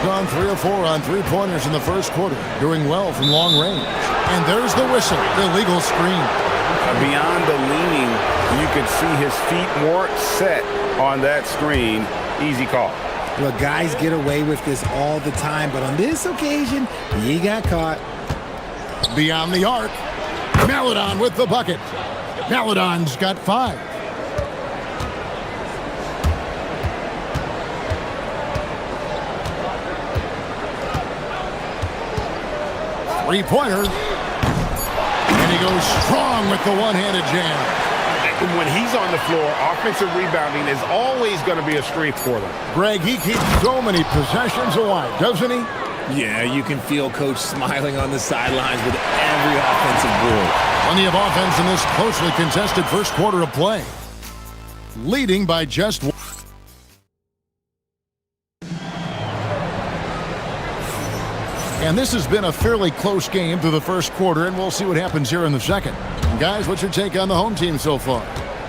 Gone 3 of 4 on 3-pointers in the first quarter. Doing well from long range. And there's the whistle. Illegal screen. Beyond the leaning, you can see his feet weren't set on that screen. Easy call. Look, guys get away with this all the time, but on this occasion, he got caught. Beyond the arc. Maledon with the bucket. Maledon's got 5. Three-pointer. And he goes strong with the one-handed jam. When he's on the floor, offensive rebounding is always going to be a strength for them. Greg, he keeps so many possessions alive, doesn't he? Yeah, you can feel Coach smiling on the sidelines with every offensive board. Plenty of offense in this closely contested first quarter of play. Leading by just 1. And this has been a fairly close game through the first quarter, and we'll see what happens here in the second. Guys, what's your take on the home team so far?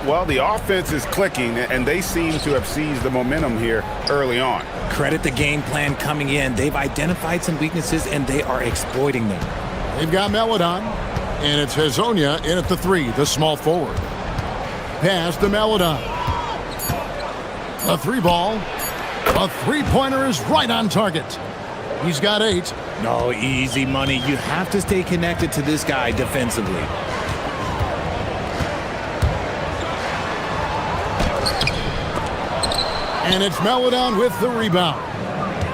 Well, the offense is clicking, and they seem to have seized the momentum here early on. Credit the game plan coming in. They've identified some weaknesses, and they are exploiting them. They've got Maledon, and it's Hezonja in at the 3, the small forward. Pass to Maledon. A 3-ball. A 3-pointer is right on target. He's got 8. No, easy money. You have to stay connected to this guy defensively. And it's Maledon with the rebound.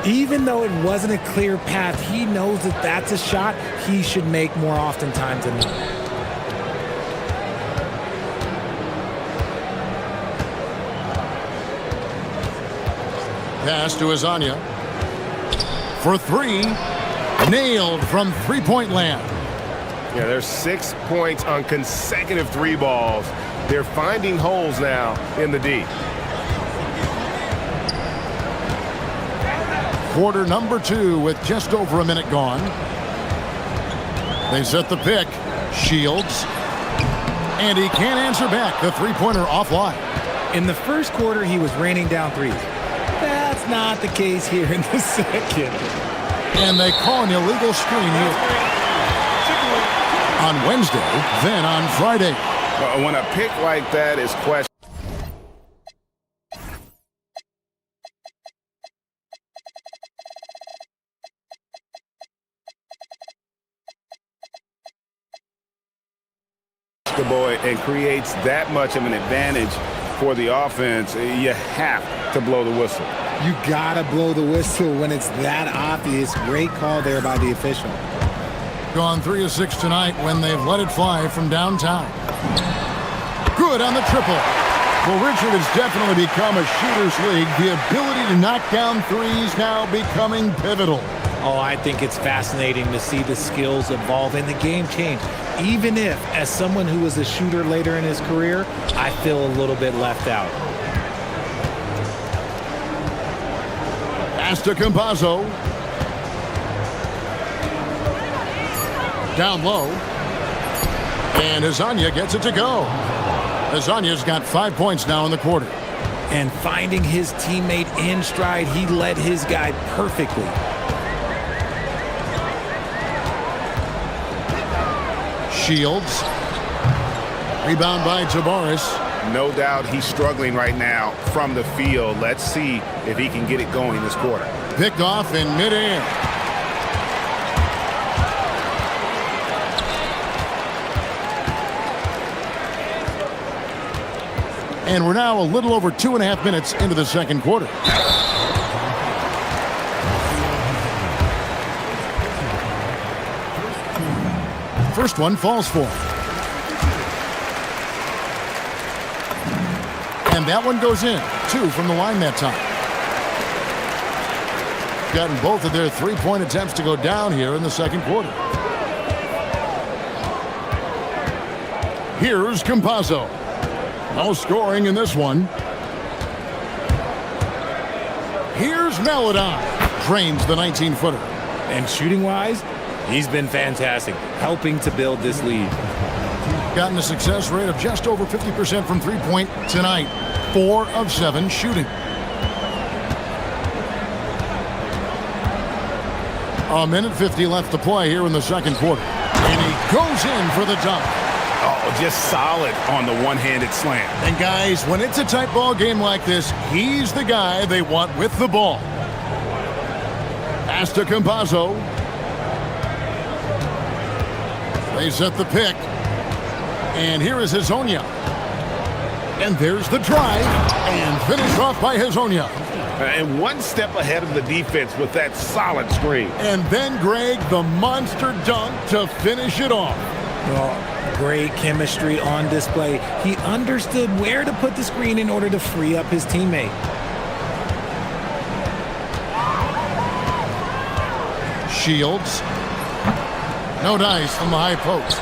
Even though it wasn't a clear path, he knows that that's a shot he should make more oftentimes than not. Pass to Hezonja. For 3. Nailed from three-point land. Yeah, there's 6 points on consecutive 3 balls. They're finding holes now in the D. Quarter number 2 with just over a minute gone. They set the pick. Shields. And he can't answer back. The 3-pointer offline. In the first quarter, he was raining down threes. That's not the case here in the second. And they call an illegal screen here. On Wednesday, then on Friday. When a pick like that is questioned. And creates that much of an advantage for the offense, you have to blow the whistle. You gotta blow the whistle when it's that obvious. Great call there by the official. Gone 3 of 6 tonight when they've let it fly from downtown. Good on the triple. Well, Richard has definitely become a shooter's league. The ability to knock down threes now becoming pivotal. Oh, I think it's fascinating to see the skills evolve and the game change. Even if, as someone who was a shooter later in his career, I feel a little bit left out. Pass to Campazzo. Down low. And Hezonja gets it to go. Hezonja's got 5 points now in the quarter. And finding his teammate in stride, he led his guy perfectly. Shields. Rebound by Tabares. No doubt he's struggling right now from the field. Let's see if he can get it going this quarter. Picked off in midair. And we're now a little over 2.5 minutes into the second quarter. First one falls for him. And that one goes in. 2 from the line that time. Gotten both of their 3-point attempts to go down here in the second quarter. Here's Campazzo. No scoring in this one. Here's Maledon. Drains the 19-footer. And shooting-wise, he's been fantastic, helping to build this lead. Gotten a success rate of just over 50% from three-point tonight. 4 of 7 shooting. A minute 50 left to play here in the second quarter. And he goes in for the dunk. Oh, just solid on the one-handed slam. And guys, when it's a tight ball game like this, he's the guy they want with the ball. Pass to Campazzo. They set the pick. And here is Hezonja. And there's the drive. And finished off by Hezonja. And one step ahead of the defense with that solid screen. And then, Greg, the monster dunk to finish it off. Well, great chemistry on display. He understood where to put the screen in order to free up his teammate. Shields. No dice from the high post.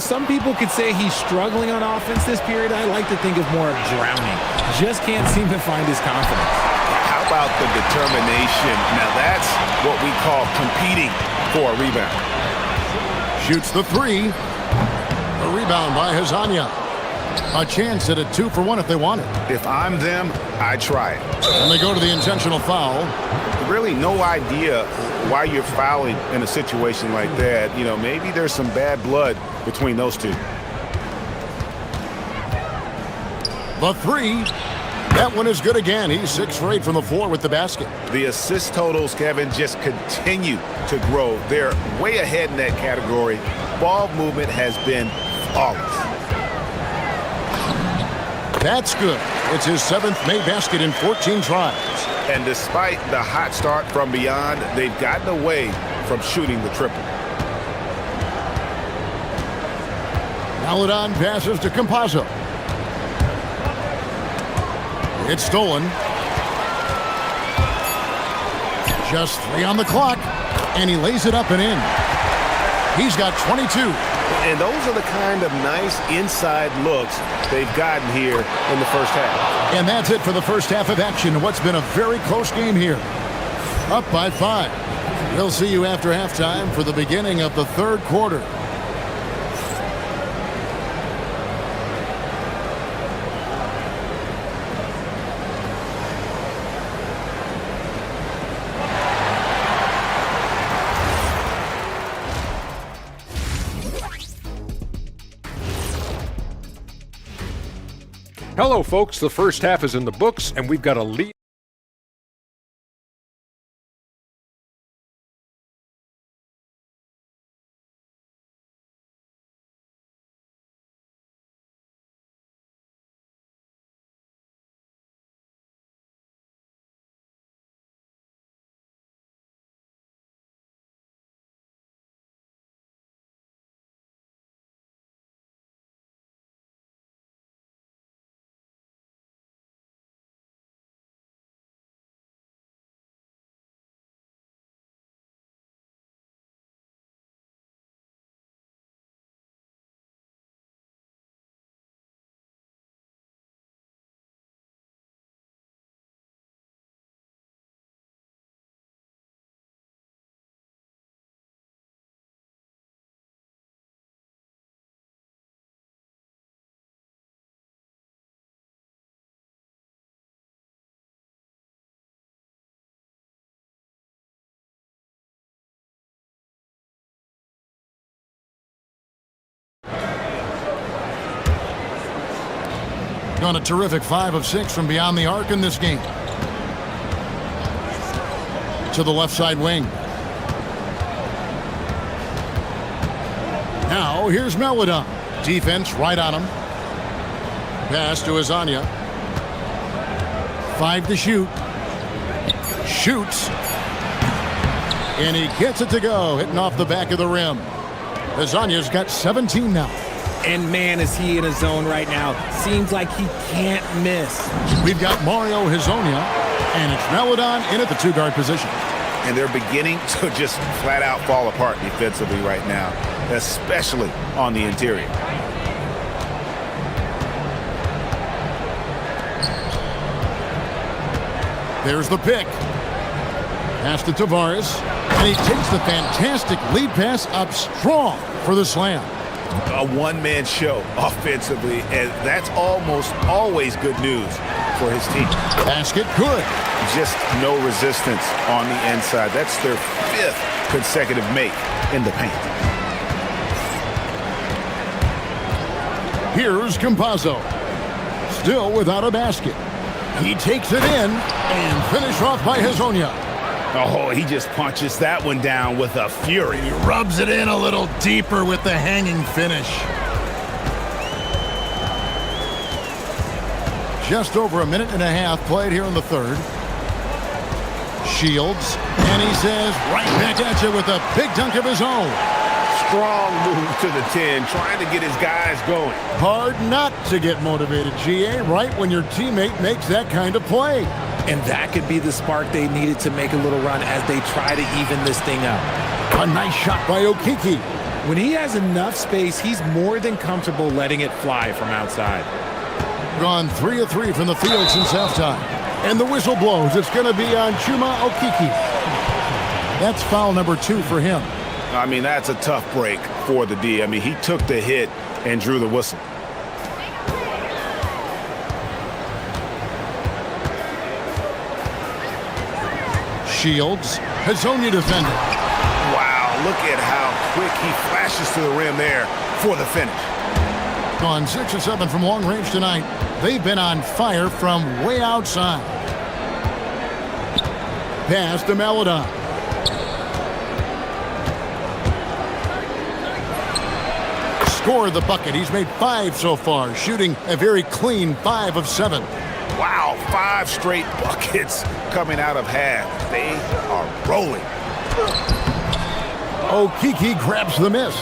Some people could say he's struggling on offense this period. I like to think of more of drowning. Just can't seem to find his confidence. How about the determination? Now that's what we call competing for a rebound. Shoots the three. A rebound by Hezonja. A chance at a 2-for-1 if they want it. If I'm them, I try it. And they go to the intentional foul. Really no idea why you're fouling in a situation like that. You know, maybe there's some bad blood between those two. The three. That one is good again. He's 6 for 8 from the floor with the basket. The assist totals, Kevin, just continue to grow. They're way ahead in that category. Ball movement has been flawless. That's good. It's his 7th made basket in 14 tries. And despite the hot start from beyond, they've gotten away from shooting the triple. Maledon passes to Campazzo. It's stolen. Just 3 on the clock, and he lays it up and in. He's got 22. And those are the kind of nice inside looks they've gotten here in the first half. And that's it for the first half of action. What's been a very close game here. Up by 5. We'll see you after halftime for the beginning of the third quarter. Hello, folks. The first half is in the books, and we've got a lead. On a terrific 5 of 6 from beyond the arc in this game. To the left side wing. Now here's Maledon. Defense right on him. Pass to Hezonja. 5 to shoot. Shoots. And he gets it to go, hitting off the back of the rim. Hezonja's got 17 now. And man, is he in a zone right now. Seems like he can't miss. We've got Mario Hezonja, and it's Maledon in at the 2-guard position. And they're beginning to just flat out fall apart defensively right now, especially on the interior. There's the pick. Pass to Tavares, and he takes the fantastic lead pass up strong for the slam. a one-man show offensively, and that's almost always good news for his team. Basket good. Just no resistance on the inside. That's their 5th consecutive make in the paint. Here's Campazzo. Still without a basket. He takes it in and finished off by Hezonja. Oh, he just punches that one down with a fury. He rubs it in a little deeper with the hanging finish. Just over a minute and a half played here in the third. Shields, and he says right back at you with a big dunk of his own. Strong move to the 10, trying to get his guys going. Hard not to get motivated, GA, right when your teammate makes that kind of play. And that could be the spark they needed to make a little run as they try to even this thing up. A nice shot by Okiki. When he has enough space, he's more than comfortable letting it fly from outside. Gone 3 of 3 from the field since halftime. And the whistle blows. It's going to be on Chuma Okiki. That's foul number 2 for him. I mean, that's a tough break for the D. I mean, he took the hit and drew the whistle. Shields, Hezonja defender. Wow, look at how quick he flashes to the rim there for the finish. Gone 6 of 7 from long range tonight. They've been on fire from way outside. Pass to Maladon. Scored the bucket. He's made 5 so far, shooting a very clean 5 of 7. Wow, 5 straight buckets coming out of half. They are rolling. Okiki grabs the miss.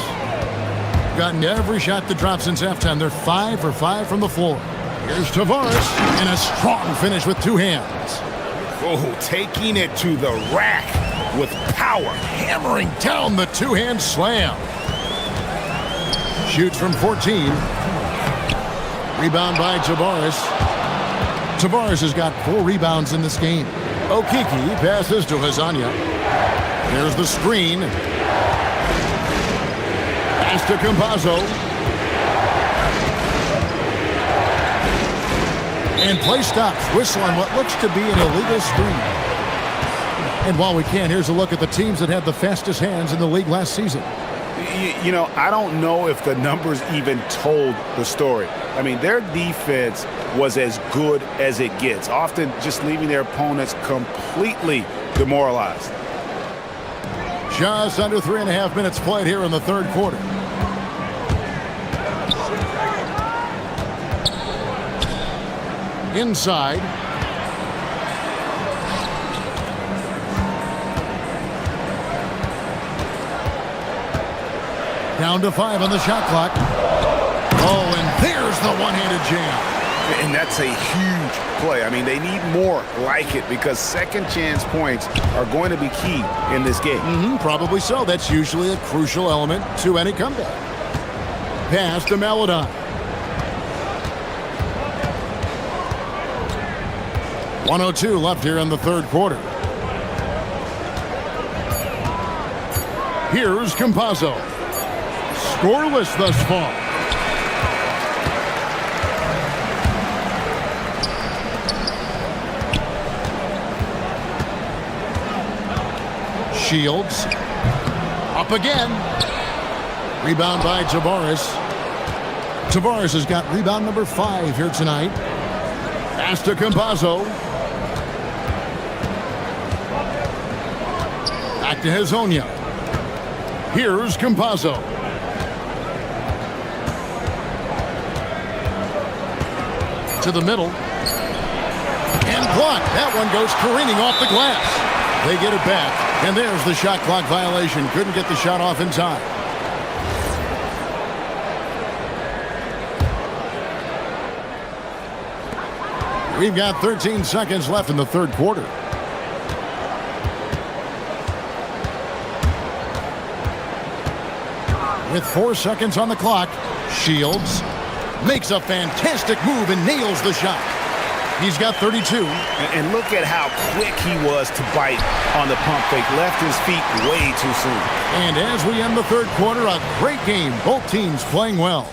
Gotten every shot that dropped since halftime. They're 5 for 5 from the floor. Here's Tavares, and a strong finish with 2 hands. Oh, taking it to the rack with power. Hammering down the 2-hand slam. Shoots from 14. Rebound by Tavares. Tavares has got 4 rebounds in this game. Okiki passes to Hezonja. There's the screen. Pass to Campazzo. And play stops. Whistle on what looks to be an illegal screen. And while we can, here's a look at the teams that had the fastest hands in the league last season. You know, I don't know if the numbers even told the story. I mean, their defense was as good as it gets, often just leaving their opponents completely demoralized. Just under 3.5 minutes played here in the third quarter. Inside. Down to 5 on the shot clock. Oh, and there's the one-handed jam. And that's a huge play. I mean, they need more like it because second chance points are going to be key in this game. Probably so. That's usually a crucial element to any comeback. Pass to Maladon. .102 left here in the third quarter. Here's Campazzo. Scoreless thus far. Shields. Up again. Rebound by Tavares. Tavares has got rebound number 5 here tonight. Pass to Campazzo. Back to Hezonja. Here's Campazzo. To the middle. And blocked. That one goes careening off the glass. They get it back. And there's the shot clock violation. Couldn't get the shot off in time. We've got 13 seconds left in the third quarter. With 4 seconds on the clock, Shields makes a fantastic move and nails the shot. He's got 32. And look at how quick he was to bite on the pump fake. Left his feet way too soon. And as we end the third quarter, a great game. Both teams playing well.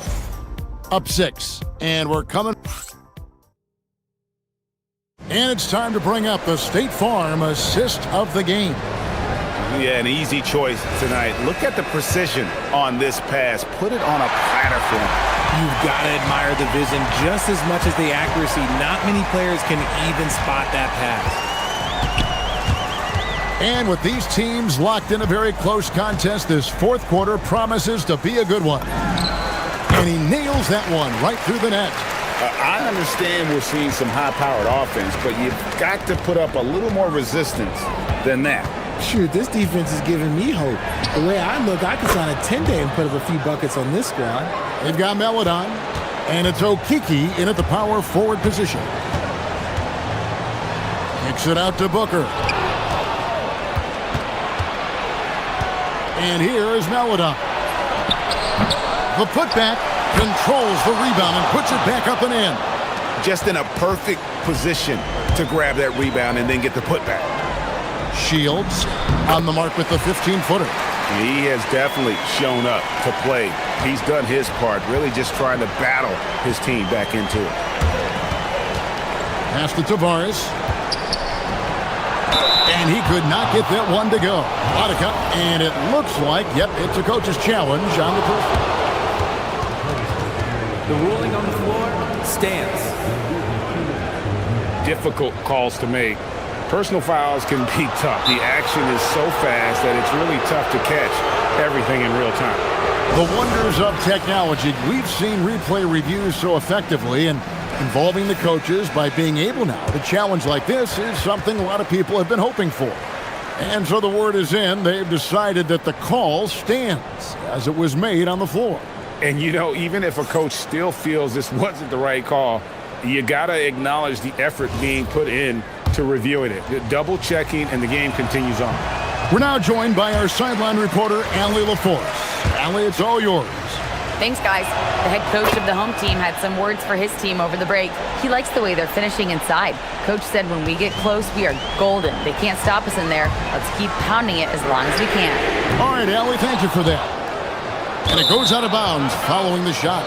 Up 6. And we're coming. And it's time to bring up the State Farm assist of the game. Yeah, an easy choice tonight. Look at the precision on this pass. Put it on a platter for him. You've got to admire the vision just as much as the accuracy. Not many players can even spot that pass. And with these teams locked in a very close contest, this fourth quarter promises to be a good one. And he nails that one right through the net. I understand we're seeing some high-powered offense, but you've got to put up a little more resistance than that. Shoot, this defense is giving me hope. The way I look, I could sign a 10-day and put up a few buckets on this squad. They've got Melodon, and it's Okiki in at the power forward position. Kicks it out to Booker. And here is Melodon. The putback controls the rebound and puts it back up and in. Just in a perfect position to grab that rebound and then get the putback. Shields on the mark with the 15-footer. He has definitely shown up to play. He's done his part, really just trying to battle his team back into it. Pass to Tavares. And he could not get that one to go. And it looks like, yep, it's a coach's challenge on the first. The ruling on the floor stands. Difficult calls to make. Personal fouls can be tough. The action is so fast that it's really tough to catch everything in real time. The wonders of technology. We've seen replay reviews so effectively, and involving the coaches by being able now to challenge like this is something a lot of people have been hoping for. And so the word is in. They've decided that the call stands as it was made on the floor. And, you know, even if a coach still feels this wasn't the right call, you got to acknowledge the effort being put in to reviewing it. Double checking, and the game continues on. We're now joined by our sideline reporter, Allie LaForce. Allie, it's all yours. Thanks, guys. The head coach of the home team had some words for his team over the break. He likes the way they're finishing inside. Coach said when we get close, we are golden. They can't stop us in there. Let's keep pounding it as long as we can. All right, Allie, thank you for that. And it goes out of bounds following the shot.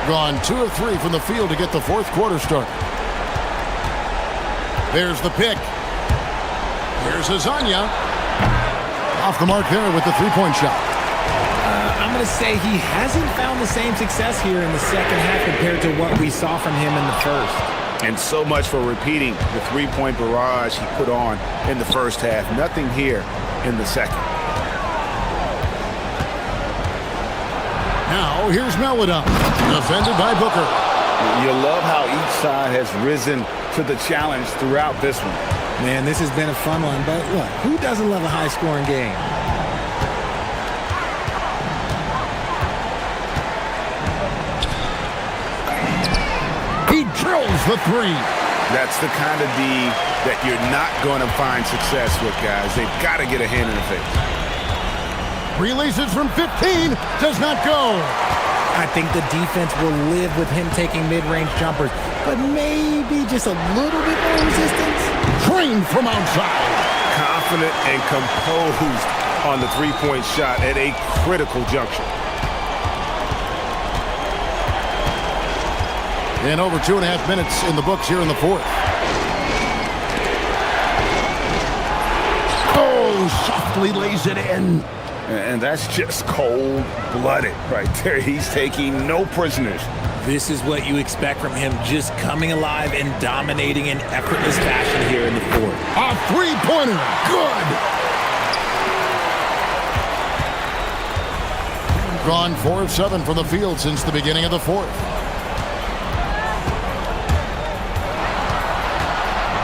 Gone 2 of 3 from the field to get the fourth quarter started. There's the pick. Here's Azania. Off the mark there with the three-point shot. I'm going to say he hasn't found the same success here in the second half compared to what we saw from him in the first. And so much for repeating the three-point barrage he put on in the first half. Nothing here in the second. Now, here's Melodon, defended by Booker. You love how each side has risen to the challenge throughout this one. Man, this has been a fun one, but look, who doesn't love a high-scoring game? He drills the three. That's the kind of D that you're not going to find success with, guys. They've got to get a hand in the face. Releases from 15, does not go. I think the defense will live with him taking mid-range jumpers, but maybe just a little bit more resistance. Trained from outside. Confident and composed on the three-point shot at a critical juncture. And over 2.5 minutes in the books here in the fourth. Oh, softly lays it in. And that's just cold-blooded right there. He's taking no prisoners. This is what you expect from him, just coming alive and dominating in effortless fashion here in the fourth. A three-pointer, good. Gone 4 of 7 from the field since the beginning of the fourth.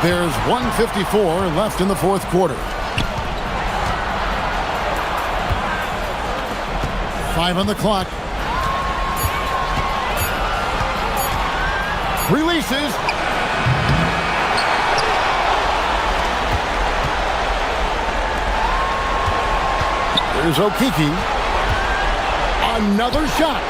There's 1:54 left in the fourth quarter. 5 on the clock. Releases. Here's Okiki. Another shot.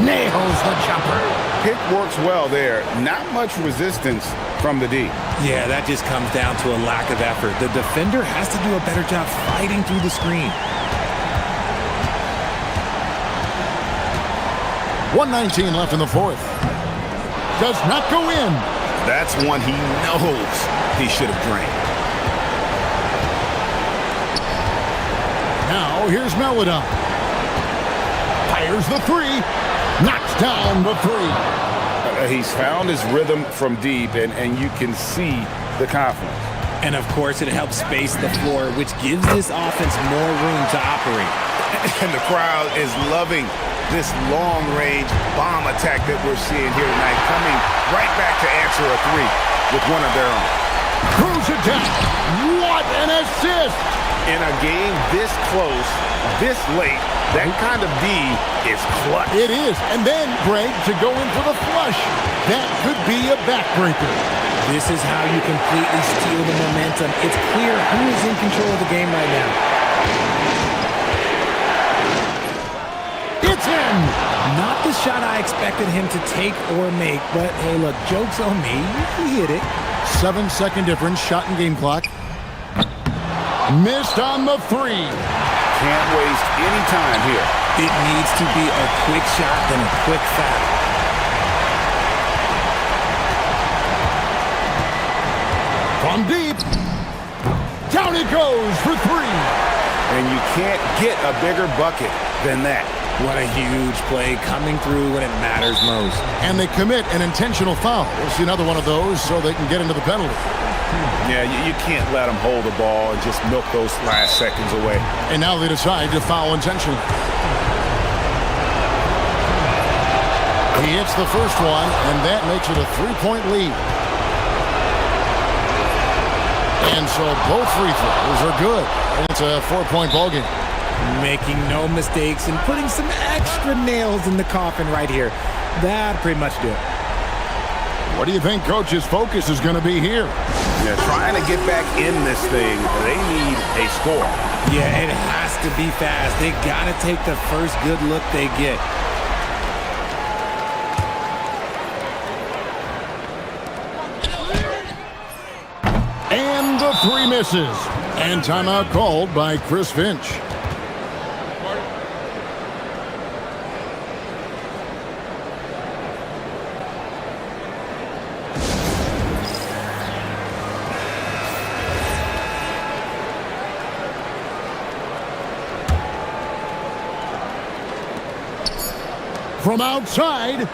Nails the jumper. Pick works well there. Not much resistance from the D. Yeah, that just comes down to a lack of effort. The defender has to do a better job fighting through the screen. 1:19 left in the fourth. Does not go in. That's one he knows he should have drained. Now here's Melodon. Fires the three. Knocks down the three. He's found his rhythm from deep, and you can see the confidence. And of course, it helps space the floor, which gives this offense more room to operate. And the crowd is loving this long-range bomb attack that we're seeing here tonight, coming right back to answer a three with one of their own. Throws it down. What an assist! In a game this close, this late, that kind of D is clutch. It is. And then, Greg, to go in for the flush. That could be a backbreaker. This is how you completely steal the momentum. It's clear who is in control of the game right now. It's in! Not the shot I expected him to take or make, but hey, look, joke's on me. He hit it. 7-second difference, shot and game clock. Missed on the three. Can't waste any time here. It needs to be a quick shot, then a quick foul. From deep. Down it goes for three. And you can't get a bigger bucket than that. What a huge play coming through when it matters most. And they commit an intentional foul. We'll see another one of those so they can get into the penalty. Yeah, you can't let them hold the ball and just milk those last seconds away. And now they decide to foul intentionally. He hits the first one, and that makes it a 3-point lead. And so both free throws are good. And it's a 4-point ballgame. Making no mistakes and putting some extra nails in the coffin right here. That pretty much do it. What do you think Coach's focus is going to be here? Yeah, trying to get back in this thing, they need a score. Yeah, it has to be fast. They got to take the first good look they get. And the three misses. And timeout called by Chris Finch. From outside,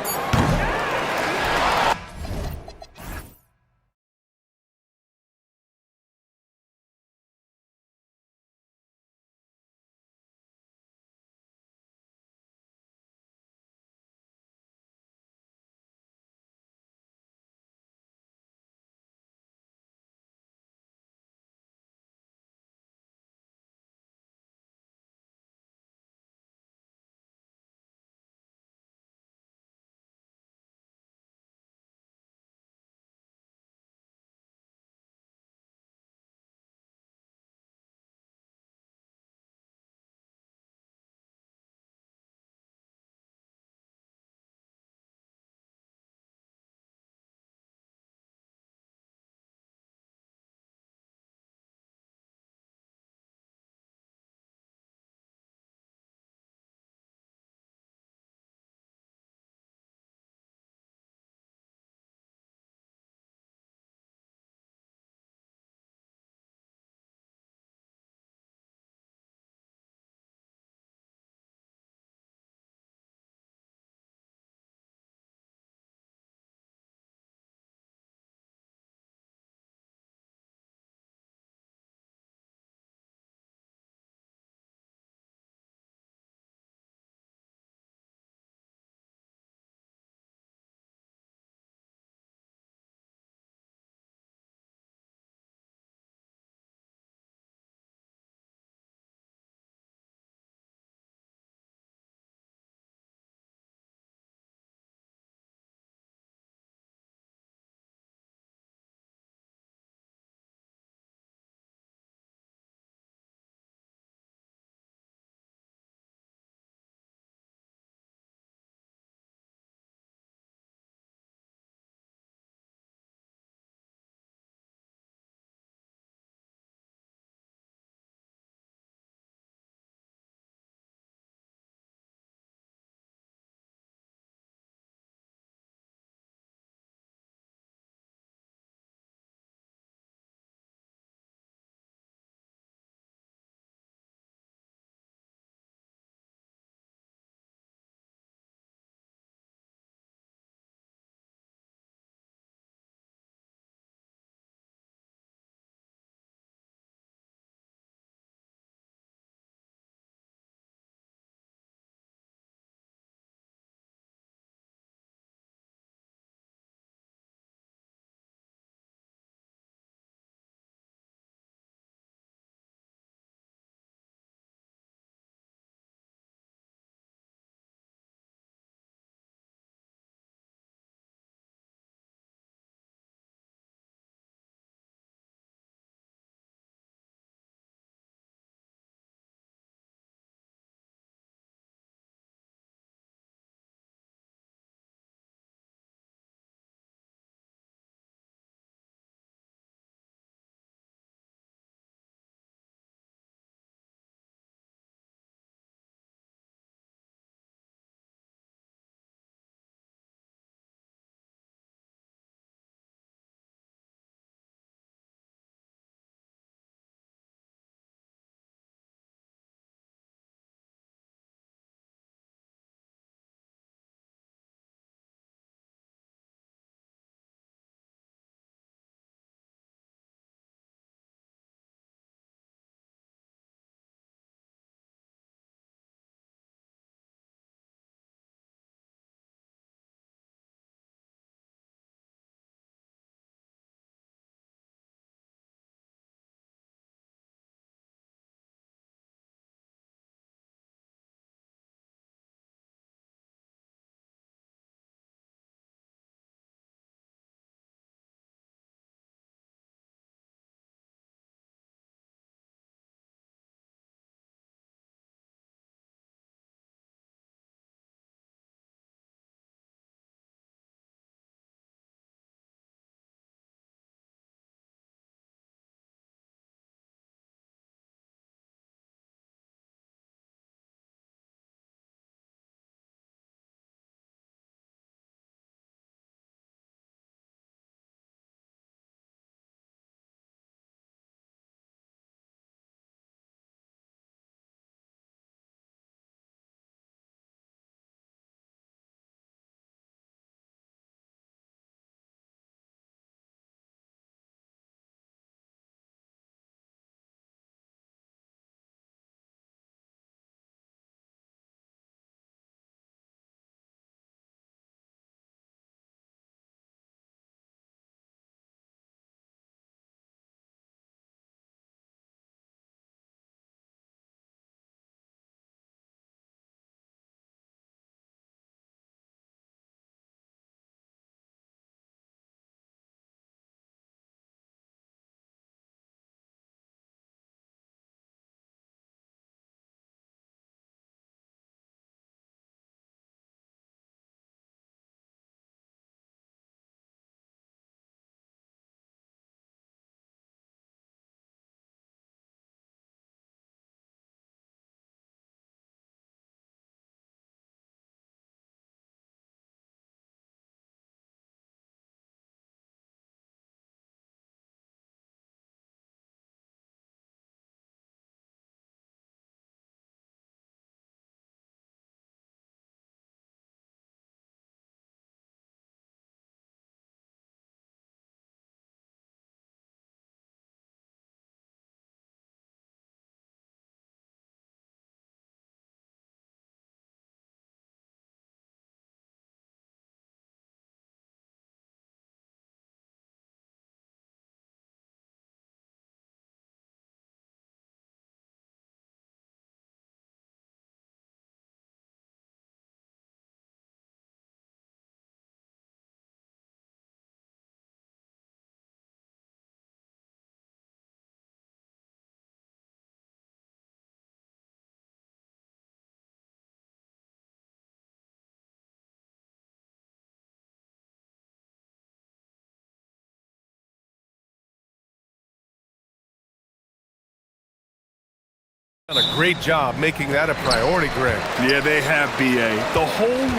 Done a great job making that a priority, Greg. Yeah, they have, B.A. The whole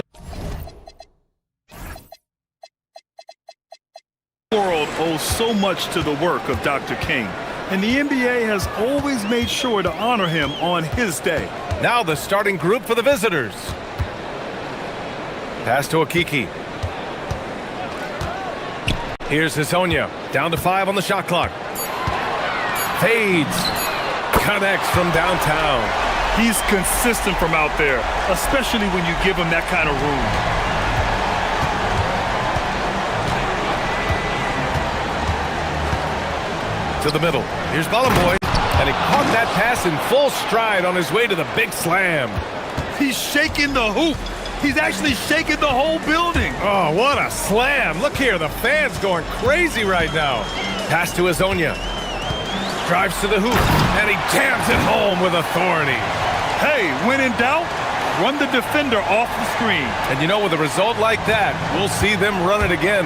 world owes so much to the work of Dr. King, and the NBA has always made sure to honor him on his day. Now the starting group for the visitors. Pass to Akiki. Here's Hazonia, down to 5 on the shot clock. Fades. Connects from downtown. He's consistent from out there, especially when you give him that kind of room. To the middle. Here's Ballamboy. And he caught that pass in full stride on his way to the big slam. He's shaking the hoop. He's actually shaking the whole building. Oh, what a slam. Look here, the fans going crazy right now. Pass to Hazonia. Drives to the hoop, and he jams it home with authority. Hey, when in doubt, run the defender off the screen. And you know, with a result like that, we'll see them run it again.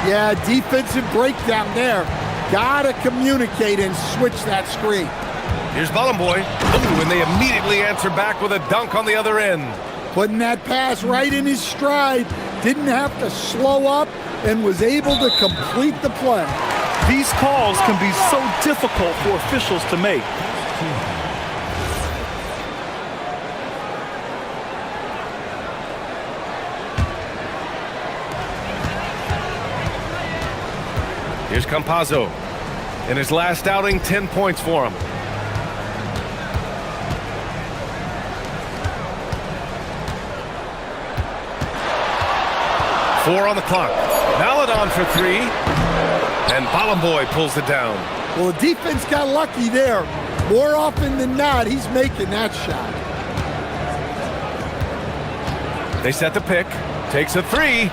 Yeah, defensive breakdown there. Gotta communicate and switch that screen. Here's Ballamboy. Ooh, and they immediately answer back with a dunk on the other end. Putting that pass right in his stride. Didn't have to slow up and was able to complete the play. These calls can be so difficult for officials to make. Here's Campazzo. In his last outing, 10 points for him. Four on the clock. Maladon for 3. And Ballamboy pulls it down. Well, the defense got lucky there. More often than not, he's making that shot. They set the pick. Takes a 3.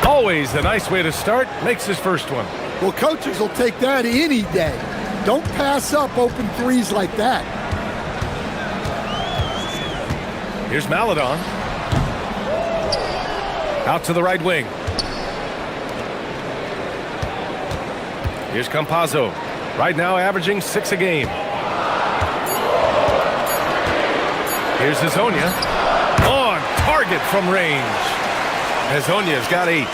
Always a nice way to start. Makes his first one. Well, coaches will take that any day. Don't pass up open threes like that. Here's Maladon. Out to the right wing. Here's Campazzo. Right now averaging 6 a game. Here's Hazonia. On target from range. Hazonia's got 8.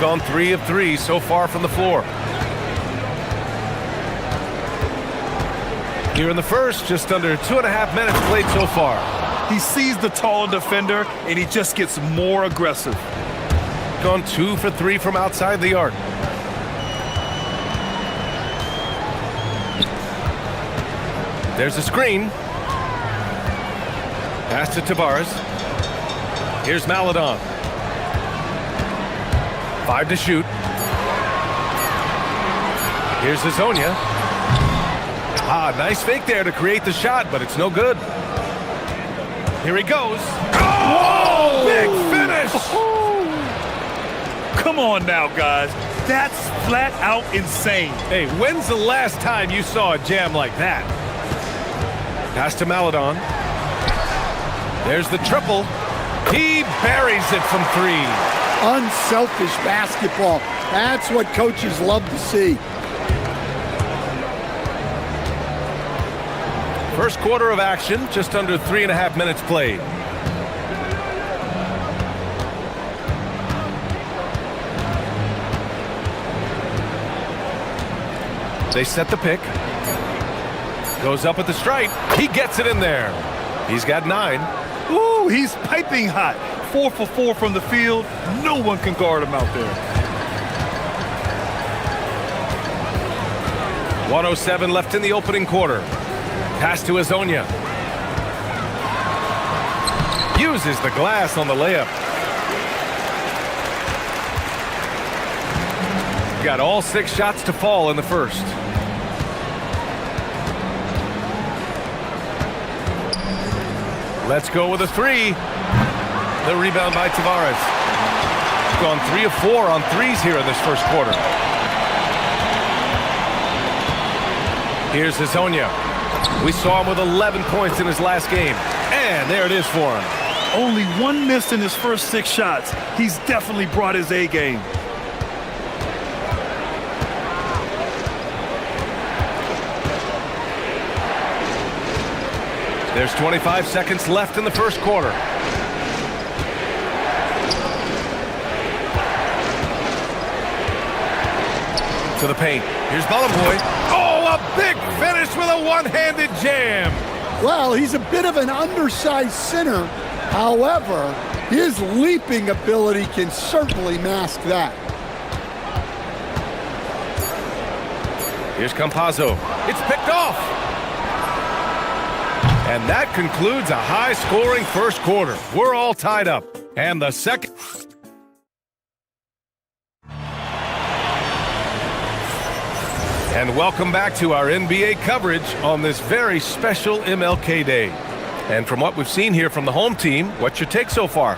Gone 3 of 3 so far from the floor. Here in the first, just under 2.5 minutes played so far. He sees the taller defender, and he just gets more aggressive. Gone 2 for 3 from outside the arc. There's a screen. Pass to Tavares. Here's Maladon. 5 to shoot. Here's Hazonia. Nice fake there to create the shot, but it's no good. Here he goes. Oh! Big finish! Come on now, guys. That's flat out insane. Hey, when's the last time you saw a jam like that? Pass to Maladon. There's the triple. He buries it from 3. Unselfish basketball. That's what coaches love to see. First quarter of action, just under 3.5 minutes played. They set the pick. Goes up at the stripe. He gets it in there. He's got 9. Ooh, he's piping hot. 4 for 4 from the field. No one can guard him out there. 1:07 left in the opening quarter. Pass to Hazonia. Uses the glass on the layup. Got all 6 shots to fall in the first. Let's go with a 3. The rebound by Tavares. Gone 3 of 4 on 3s here in this first quarter. Here's Hazonia. We saw him with 11 points in his last game. And there it is for him. Only 1 miss in his first 6 shots. He's definitely brought his A game. There's 25 seconds left in the first quarter. To the paint. Here's Boy. Oh, a big finish with a one-handed jam. Well, he's a bit of an undersized center. However, his leaping ability can certainly mask that. Here's Campazzo. It's picked off. And that concludes a high-scoring first quarter. We're all tied up. And the second... And welcome back to our NBA coverage on this very special MLK Day. And from what we've seen here from the home team, what's your take so far?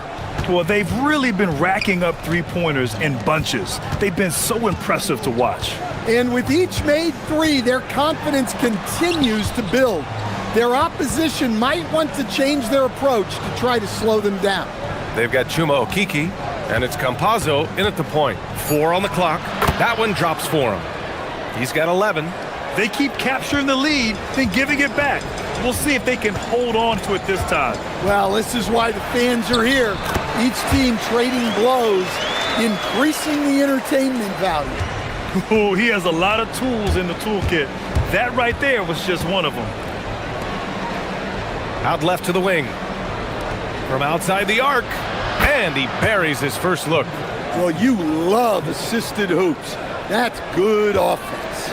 Well, they've really been racking up three-pointers in bunches. They've been so impressive to watch. And with each made three, their confidence continues to build. Their opposition might want to change their approach to try to slow them down. They've got Chuma Okeke, and it's Campazzo in at the point. 4 on the clock. That one drops for him. He's got 11. They keep capturing the lead, then giving it back. We'll see if they can hold on to it this time. Well, this is why the fans are here. Each team trading blows, increasing the entertainment value. Oh, he has a lot of tools in the toolkit. That right there was just one of them. Out left to the wing. From outside the arc. And he buries his first look. Well, you love assisted hoops. That's good offense.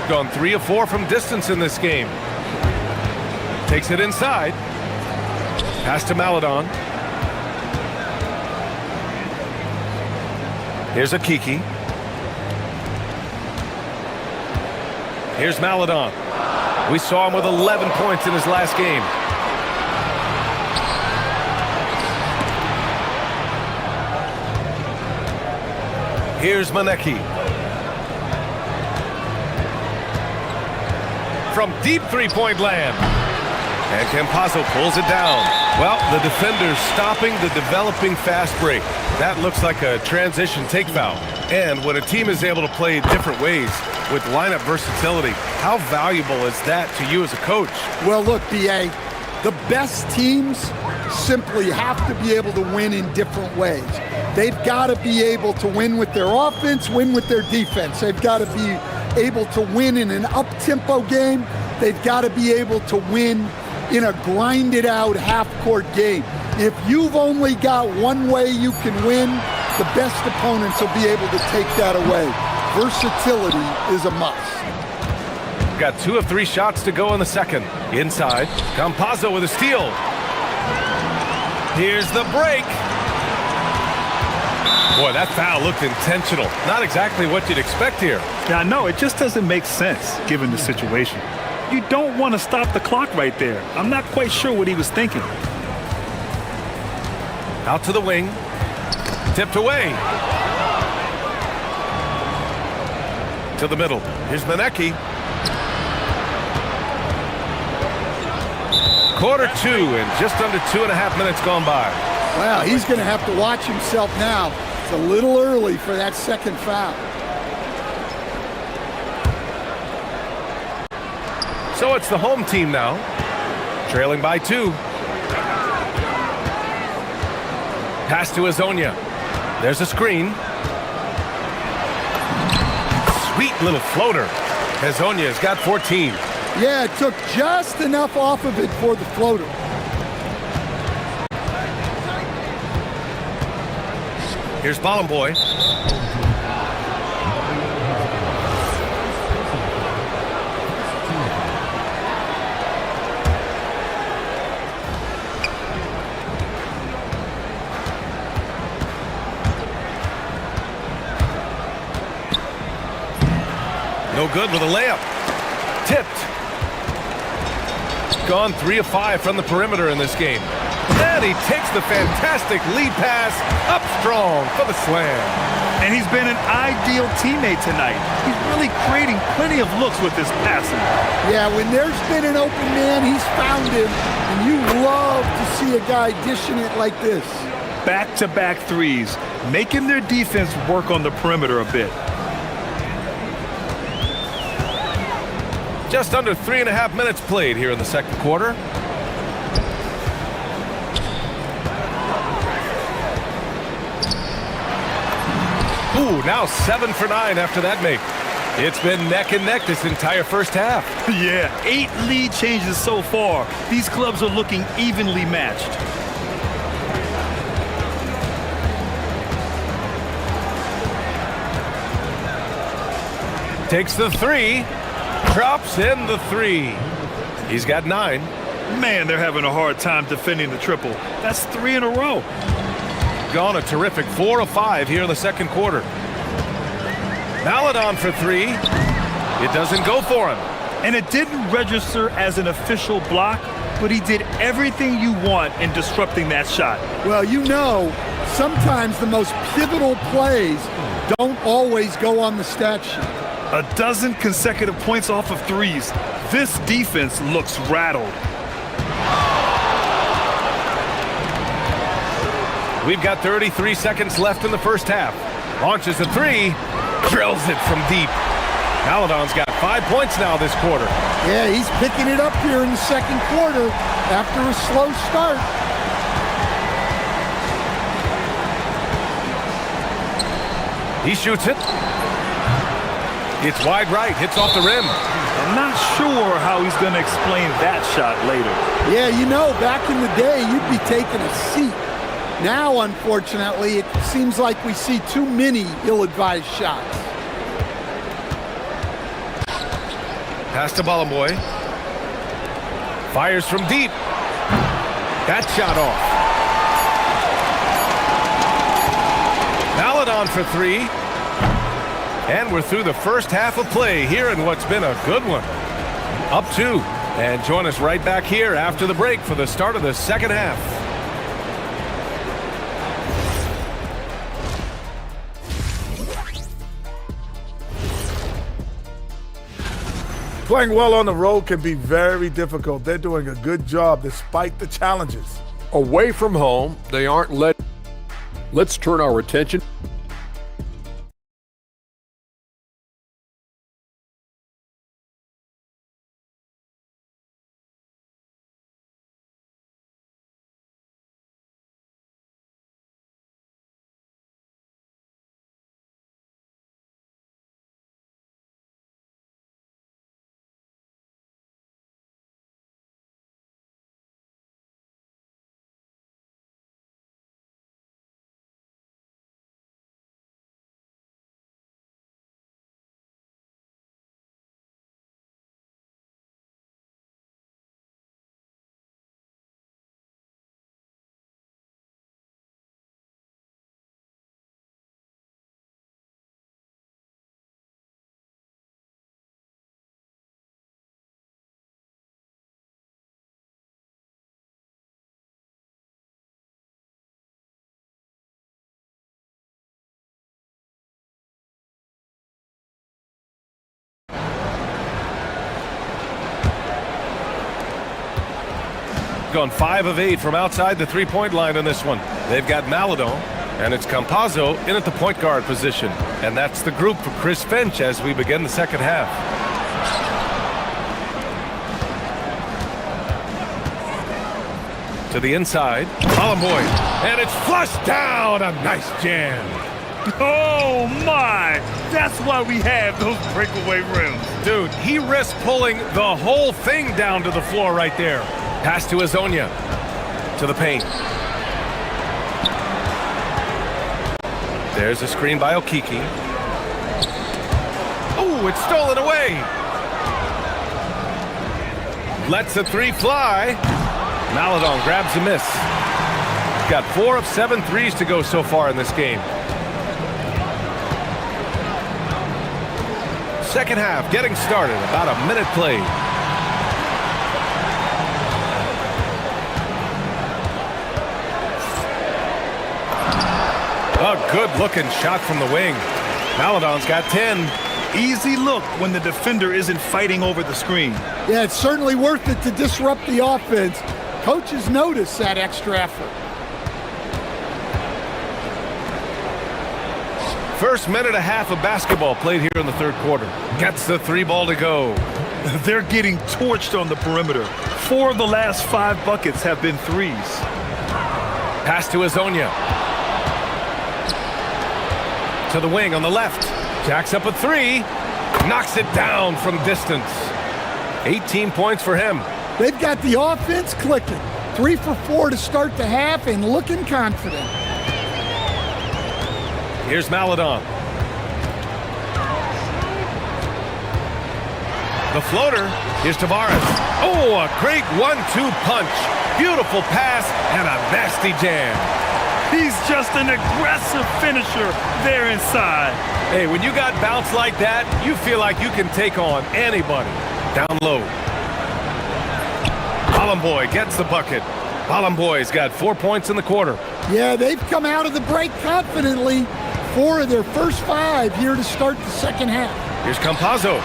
Gone 3 of 4 from distance in this game. Takes it inside. Pass to Maledon. Here's Okeke. Here's Maledon. We saw him with 11 points in his last game. Here's Maneki. From deep three-point land. And Campazzo pulls it down. Well, the defender's stopping the developing fast break. That looks like a transition take foul. And when a team is able to play different ways with lineup versatility, how valuable is that to you as a coach? Well, look, B.A., the best teams simply have to be able to win in different ways. They've got to be able to win with their offense, win with their defense. They've got to be able to win in an up-tempo game. They've got to be able to win in a grinded-out half-court game. If you've only got one way you can win, the best opponents will be able to take that away. Versatility is a must. Got 2 of 3 shots to go in the second. Inside, Campazzo with a steal. Here's the break. Boy, that foul looked intentional. Not exactly what you'd expect here. Yeah, no, it just doesn't make sense given the situation. You don't want to stop the clock right there. I'm not quite sure what he was thinking. Out to the wing. Tipped away. To the middle. Here's Maneki. Quarter 2 and just under 2.5 minutes gone by. Wow, he's going to have to watch himself now. It's a little early for that second foul. So it's the home team now, trailing by 2. Pass to Hezonja. There's a screen. Sweet little floater. Hezonja's got 14. Yeah, it took just enough off of it for the floater. Here's Boy. No good with a layup. Tipped. Gone 3 of 5 from the perimeter in this game. And he takes the fantastic lead pass up strong for the slam. And he's been an ideal teammate tonight. He's really creating plenty of looks with his passing. Yeah, when there's been an open man, he's found him. And you love to see a guy dishing it like this. Back-to-back threes, making their defense work on the perimeter a bit. Just under 3.5 minutes played here in the second quarter. Ooh, now 7 for 9 after that make. It's been neck and neck this entire first half. Yeah, 8 lead changes so far. These clubs are looking evenly matched. Takes the 3, drops in the 3. He's got 9. Man, they're having a hard time defending the triple. That's 3 in a row. Gone a terrific 4 of 5 here in the second quarter. Maladon for 3. It doesn't go for him. And it didn't register as an official block, but he did everything you want in disrupting that shot. Well, you know, sometimes the most pivotal plays don't always go on the stat sheet. A dozen consecutive points off of threes. This defense looks rattled. We've got 33 seconds left in the first half. Launches a 3, drills it from deep. Maladon's got 5 points now this quarter. Yeah, he's picking it up here in the second quarter after a slow start. He shoots it. It's wide right, hits off the rim. I'm not sure how he's going to explain that shot later. Yeah, you know, back in the day, you'd be taking a seat. Now, unfortunately, it seems like we see too many ill-advised shots. Pass to Balamoy. Fires from deep. That shot off. Maladon for 3. And we're through the first half of play here in what's been a good one. Up 2. And join us right back here after the break for the start of the second half. Playing well on the road can be very difficult. They're doing a good job despite the challenges. Away from home, they aren't let. Let's turn our attention. Gone 5 of 8 from outside the three-point line on this one. They've got Maladon, and it's Campazzo in at the point guard position. And that's the group for Chris Finch as we begin the second half. To the inside, Balamoy, and it's flushed down. A nice jam. Oh, my! That's why we have those breakaway rims. Dude, he risked pulling the whole thing down to the floor right there. Pass to Azonia. To the paint. There's a screen by Okiki. Oh, it's stolen away. Lets the 3 fly. Maladon grabs a miss. Got 4 of 7 threes to go so far in this game. Second half getting started. About a minute played. A good-looking shot from the wing. Maladon's got 10. Easy look when the defender isn't fighting over the screen. Yeah, it's certainly worth it to disrupt the offense. Coaches notice that extra effort. First minute and a half of basketball played here in the third quarter. Gets the 3 ball to go. They're getting torched on the perimeter. 4 of the last 5 buckets have been threes. Pass to Azonia. To the wing on the left. Jacks up a three. Knocks it down from distance. 18 points for him. They've got the offense clicking. 3 for 4 to start the half and looking confident. Here's Maladon. The floater. Here's Tavares. Oh, a great 1-2 punch. Beautiful pass and a nasty jam. He's just an aggressive finisher there inside. Hey, when you got bounce like that, you feel like you can take on anybody. Down low. Bolomboy gets the bucket. Bolomboy's got 4 points in the quarter. Yeah, they've come out of the break confidently. 4 of their first 5 here to start the second half. Here's Campazzo.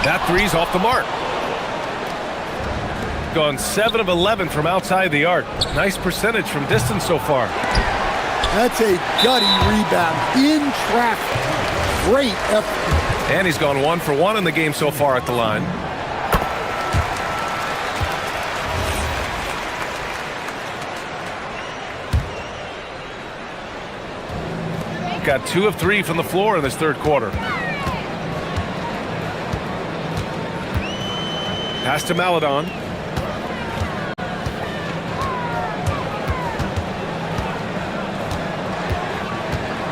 That three's off the mark. Gone 7 of 11 from outside the arc. Nice percentage from distance so far. That's a gutty rebound in traffic. Great effort. And he's gone 1 for 1 in the game so far at the line. Got 2 of 3 from the floor in this third quarter. Pass to Maladon.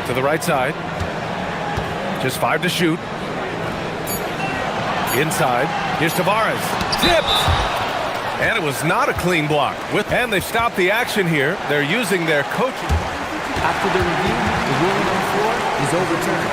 To the right side. Just 5 to shoot. Inside. Here's Tavares. Tipped! And it was not a clean block. And they've stopped the action here. They're using their coaching. After the review, the ruling on the floor is overturned.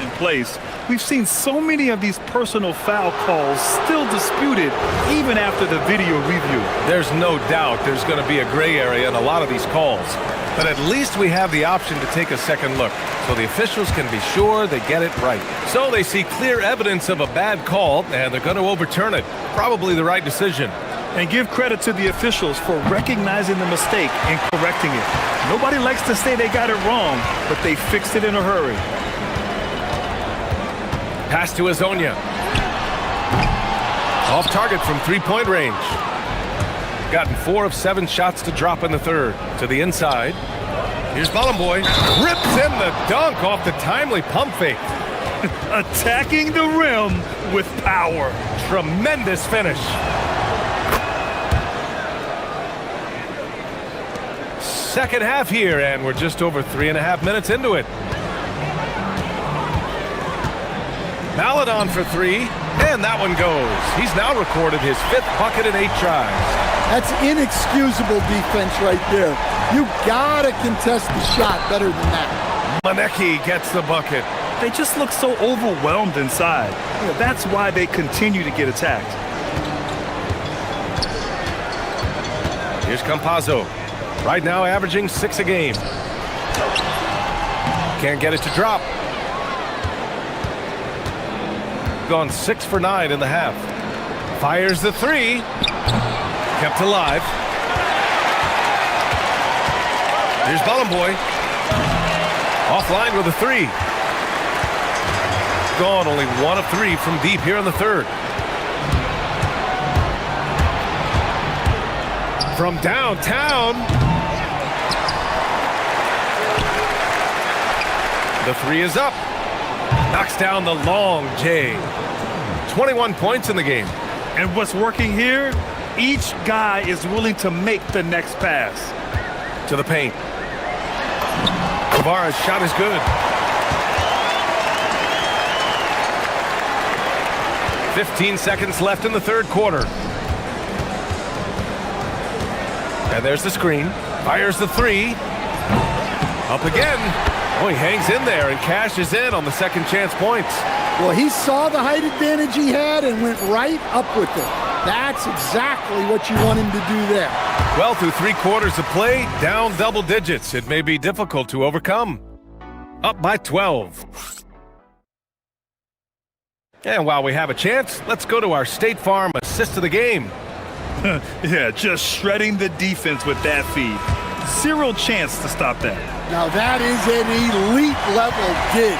In place, we've seen so many of these personal foul calls still disputed even after the video review. There's no doubt there's going to be a gray area in a lot of these calls. But at least we have the option to take a second look, so the officials can be sure they get it right. So they see clear evidence of a bad call, and they're going to overturn it. Probably the right decision. And give credit to the officials for recognizing the mistake and correcting it. Nobody likes to say they got it wrong, but they fixed it in a hurry. Pass to Azonia. Off target from three-point range. Gotten 4 of 7 shots to drop in the third. To the inside. Here's Bolomboy. Rips in the dunk off the timely pump fake. Attacking the rim with power. Tremendous finish. Second half here, and we're just over 3.5 minutes into it. Maladon for 3, and that one goes. He's now recorded his 5th bucket in 8 tries. That's inexcusable defense right there. You gotta contest the shot better than that. Manecki gets the bucket. They just look so overwhelmed inside. That's why they continue to get attacked. Here's Campazzo. Right now averaging 6 a game. Can't get it to drop. Gone 6 for 9 in the half. Fires the 3. Kept alive. Here's Bolomboy. Offline with a 3. Gone only 1 of 3 from deep here in the third. From downtown. The 3 is up. Knocks down the long J. 21 points in the game. And what's working here? Each guy is willing to make the next pass. To the paint. Tavares' shot is good. 15 seconds left in the third quarter. And there's the screen. Fires the 3. Up again. Oh, he hangs in there and cashes in on the second chance points. Well, he saw the height advantage he had and went right up with it. That's exactly what you want him to do there. Well, through 3 quarters of play, down double digits. It may be difficult to overcome. Up by 12. And while we have a chance, let's go to our State Farm assist of the game. Yeah, just shredding the defense with that feed. Zero chance to stop that. Now that is an elite level dig.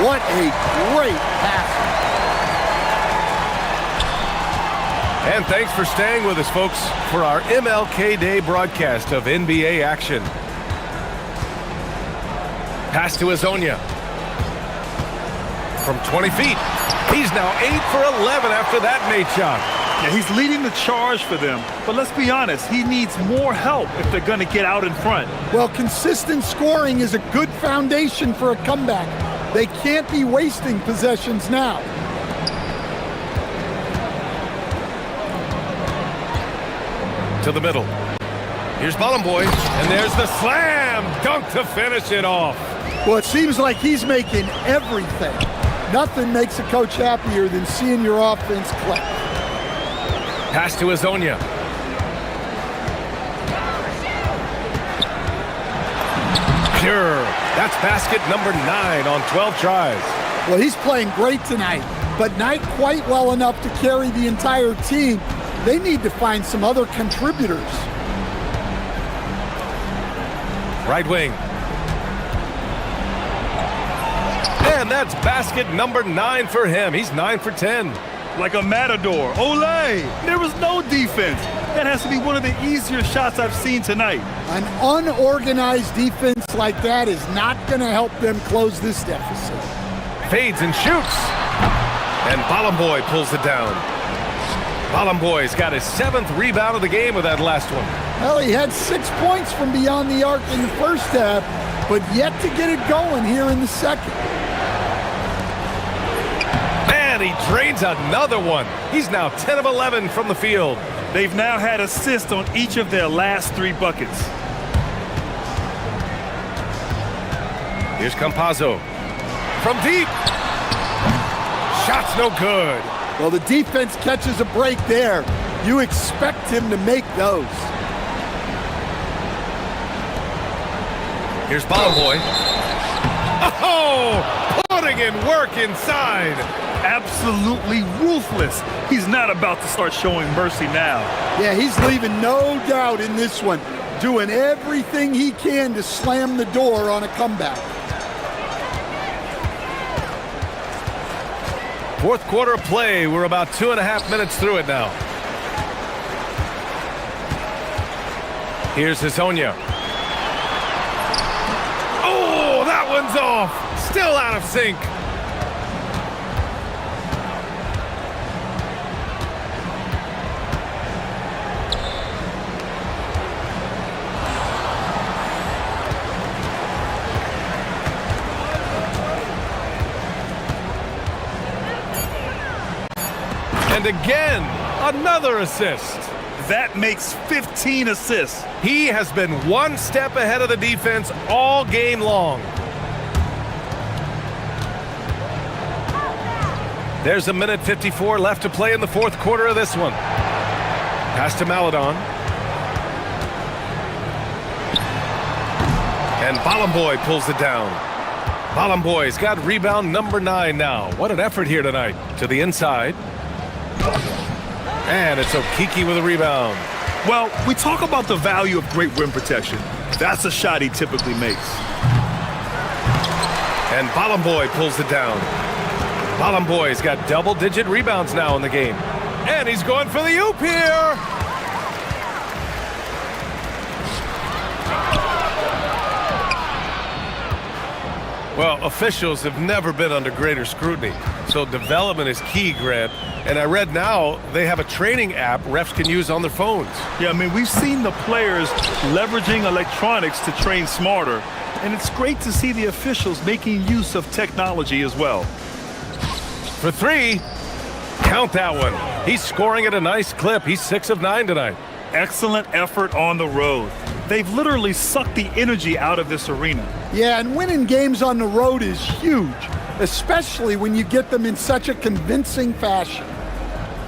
What a great pass. And thanks for staying with us, folks, for our MLK Day broadcast of NBA action. Pass to Azonia. From 20 feet. He's now 8 for 11 after that made shot. Yeah, he's leading the charge for them. But let's be honest, he needs more help if they're going to get out in front. Well, consistent scoring is a good foundation for a comeback. They can't be wasting possessions now. To the middle. Here's Boy, and there's the slam dunk to finish it off. Well, it seems like he's making everything. Nothing makes a coach happier than seeing your offense click. Pass to Azonia. Pure. That's basket number 9 on 12 tries. Well, he's playing great tonight, but not quite well enough to carry the entire team. They need to find some other contributors. Right wing. And that's basket number 9 for him. He's 9 for 10. Like a matador. Olé! There was no defense. That has to be one of the easier shots I've seen tonight. An unorganized defense like that is not going to help them close this deficit. Fades and shoots. And Boy pulls it down. Boy's got his 7th rebound of the game with that last one. Well, he had 6 points from beyond the arc in the first half, but yet to get it going here in the second. And he drains another one. He's now 10 of 11 from the field. They've now had assists on each of their last 3 buckets. Here's Campazzo. From deep. Shot's no good. Well, the defense catches a break there. You expect him to make those. Here's Boy. Oh! Putting in work inside. Absolutely ruthless. He's not about to start showing mercy now. Yeah, he's leaving no doubt in this one. Doing everything he can to slam the door on a comeback. Fourth quarter of play. We're about 2.5 minutes through it now. Here's Azonia. Oh, that one's off. Still out of sync. And again, another assist. That makes 15 assists. He has been one step ahead of the defense all game long. There's 1:54 left to play in the fourth quarter of this one. Pass to Maladon. And Boy pulls it down. Boy's got rebound number 9 now. What an effort here tonight. To the inside. And it's Okiki with a rebound. Well, we talk about the value of great rim protection. That's a shot he typically makes. And Boy pulls it down. Boy's got double-digit rebounds now in the game. And he's going for the oop here. Well, officials have never been under greater scrutiny, so development is key, Grant. And I read now they have a training app refs can use on their phones. Yeah, I mean, we've seen the players leveraging electronics to train smarter, and it's great to see the officials making use of technology as well. For 3, count that one. He's scoring at a nice clip. He's 6 of 9 tonight. Excellent effort on the road. They've literally sucked the energy out of this arena. Yeah, and winning games on the road is huge, especially when you get them in such a convincing fashion.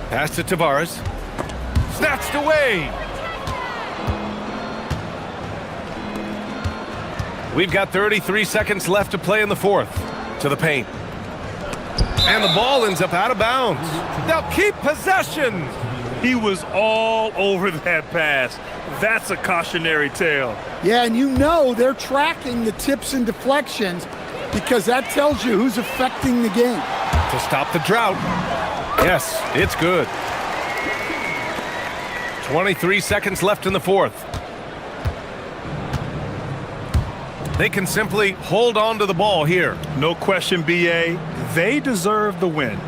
Pass to Tavares. Snatched away. We've got 33 seconds left to play in the fourth. To the paint. And the ball ends up out of bounds. They'll keep possession. He was all over that pass. That's a cautionary tale. Yeah, and you know they're tracking the tips and deflections because that tells you who's affecting the game. To stop the drought. Yes, it's good. 23 seconds left in the fourth. They can simply hold on to the ball here. No question, BA. They deserve the win.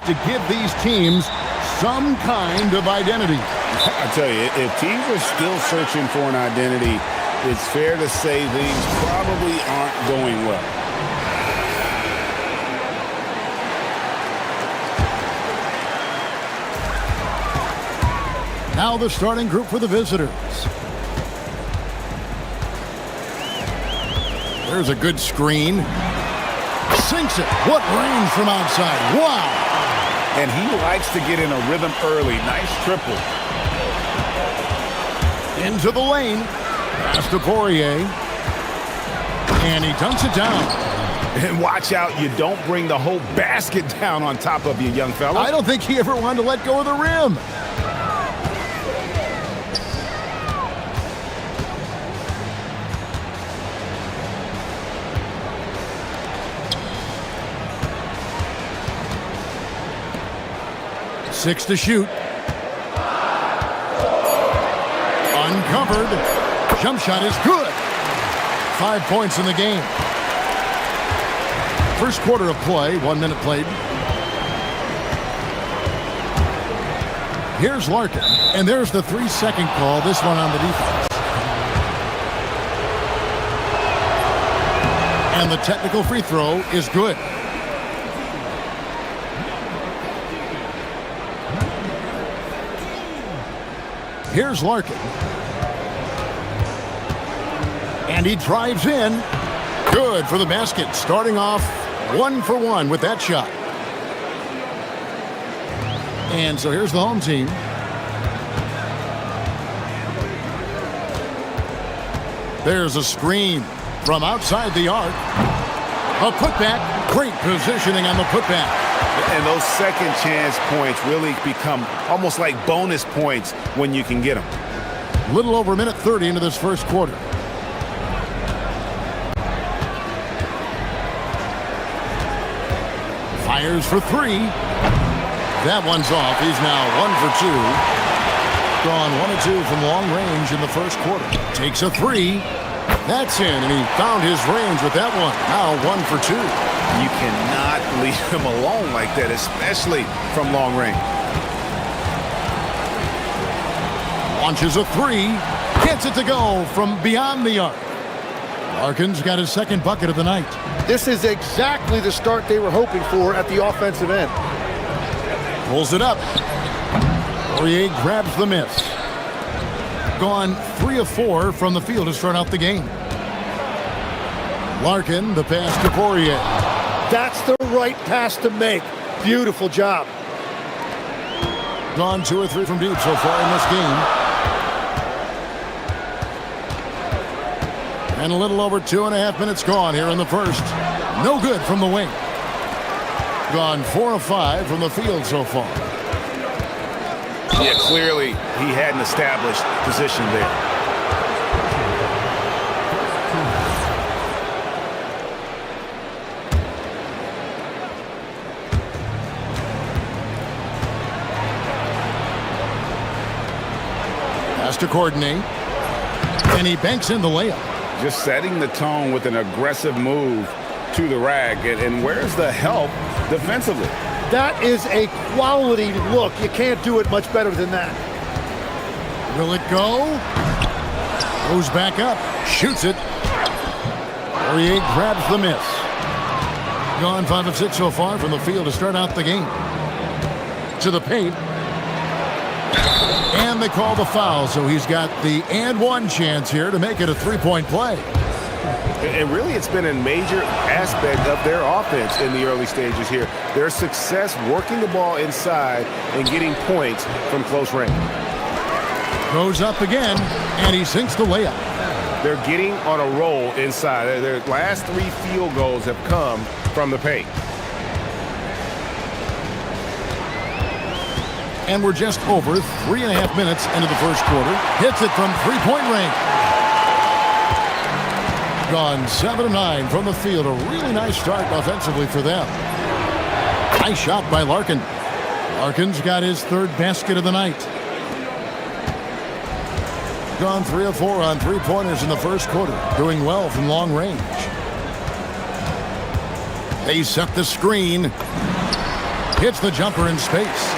to give these teams some kind of identity. I tell you, if teams are still searching for an identity, it's fair to say things probably aren't going well. Now the starting group for the visitors. There's a good screen. Sinks it. What range from outside. Wow. And he likes to get in a rhythm early. Nice triple. Into the lane. Pass to Poirier. And he dunks it down. And watch out, you don't bring the whole basket down on top of you, young fella. I don't think he ever wanted to let go of the rim. Six to shoot. Uncovered. Jump shot is good. 5 points in the game. First quarter of play, 1 minute played. Here's Larkin. And there's the 3-second call, this one on the defense. And the technical free throw is good. Here's Larkin. And he drives in. Good for the basket. Starting off 1 for 1 with that shot. And so here's the home team. There's a screen from outside the arc. A putback. Great positioning on the putback. And those second chance points really become almost like bonus points when you can get them. A little over a minute 30 into this first quarter. Fires for 3. That one's off. He's now 1 for 2. Gone 1 of 2 from long range in the first quarter. Takes a 3. That's in, and he found his range with that one. Now 1 for 2. You cannot leave him alone like that, especially from long range. Launches a 3. Gets it to go from beyond the arc. Larkin's got his second bucket of the night. This is exactly the start they were hoping for at the offensive end. Pulls it up. Poirier grabs the miss. Gone 3 of 4 from the field to start out the game. Larkin, the pass to Poirier. That's the right pass to make. Beautiful job. Gone 2 or 3 from deep so far in this game. And a little over 2.5 minutes gone here in the first. No good from the wing. Gone 4 of 5 from the field so far. Yeah, clearly he had an established position there. Has to coordinate. And he banks in the layup. Just setting the tone with an aggressive move to the rack. And where's the help defensively? That is a quality look. You can't do it much better than that. Will it go? Goes back up. Shoots it. Poirier grabs the miss. Gone 5 of 6 so far from the field to start out the game. To the paint. And they call the foul, so he's got the and one chance here to make it a 3-point play. And really, it's been a major aspect of their offense in the early stages here. Their success working the ball inside and getting points from close range. Goes up again, and he sinks the layup. They're getting on a roll inside. Their last 3 field goals have come from the paint. And we're just over 3.5 minutes into the first quarter. Hits it from 3-point range. Gone 7 of 9 from the field. A really nice start offensively for them. Nice shot by Larkin. Larkin's got his 3rd basket of the night. Gone 3 of 4 on 3-pointers in the first quarter. Doing well from long range. They set the screen. Hits the jumper in space.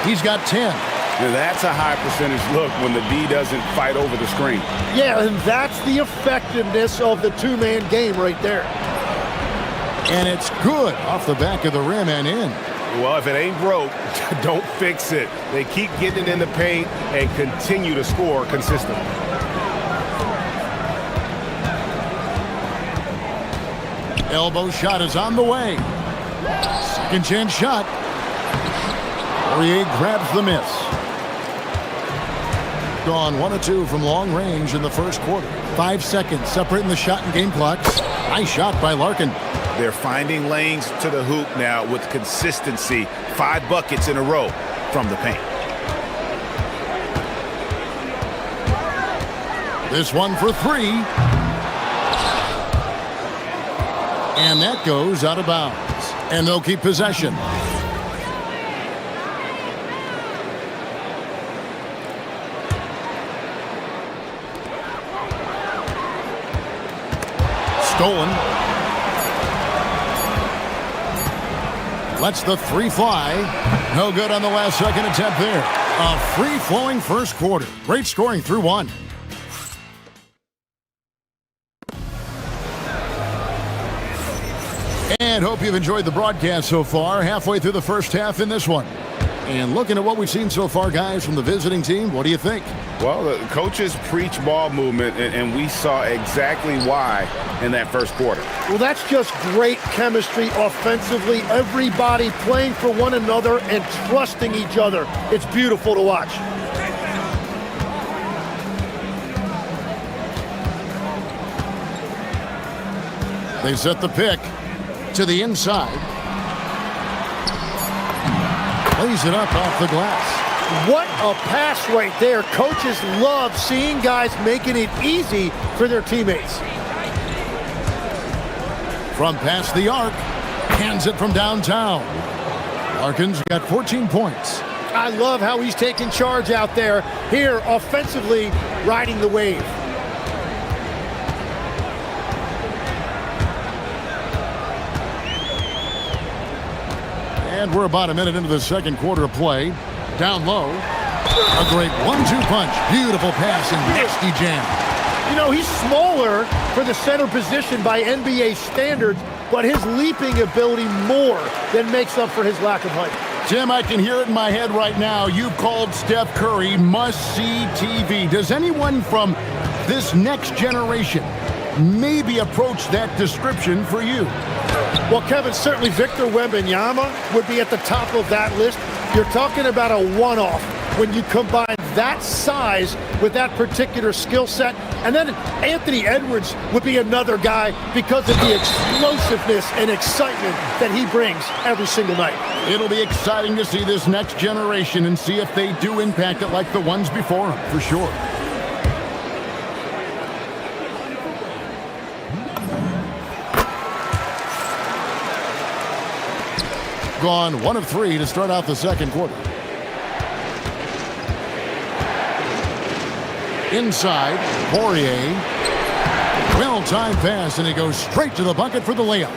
He's got 10. Now that's a high percentage look when the D doesn't fight over the screen. Yeah, and that's the effectiveness of the two-man game right there. And it's good off the back of the rim and in. Well, if it ain't broke, don't fix it. They keep getting it in the paint and continue to score consistently. Elbow shot is on the way. Second chance shot. Poirier grabs the miss. Gone 1 of 2 from long range in the first quarter. 5 seconds separating the shot and game clocks. Nice shot by Larkin. They're finding lanes to the hoop now with consistency. 5 buckets in a row from the paint. This one for 3. And that goes out of bounds. And they'll keep possession. Stolen. Lets the 3 fly. No good on the last second attempt there. A free-flowing first quarter. Great scoring through 1. And hope you've enjoyed the broadcast so far. Halfway through the first half in this one. And looking at what we've seen so far, guys, from the visiting team, what do you think? Well, the coaches preach ball movement, and we saw exactly why in that first quarter. Well, that's just great chemistry offensively. Everybody playing for one another and trusting each other. It's beautiful to watch. They set the pick to the inside. Plays it up off the glass. What a pass right there. Coaches love seeing guys making it easy for their teammates. From past the arc, hands it from downtown. Larkin's got 14 points. I love how he's taking charge out there. Here, offensively, riding the wave. And we're about a minute into the second quarter of play. Down low. A great 1-2 punch. Beautiful pass and nasty jam. You know, he's smaller for the center position by NBA standards, but his leaping ability more than makes up for his lack of height. Tim, I can hear it in my head right now. You called Steph Curry must-see TV. Does anyone from this next generation maybe approach that description for you? Well, Kevin, certainly Victor Wembanyama would be at the top of that list. You're talking about a one-off when you combine that size with that particular skill set. And then Anthony Edwards would be another guy because of the explosiveness and excitement that he brings every single night. It'll be exciting to see this next generation and see if they do impact it like the ones before them, for sure. Gone 1 of 3 to start out the second quarter. Inside, Poirier. Well-timed pass, and he goes straight to the bucket for the layup.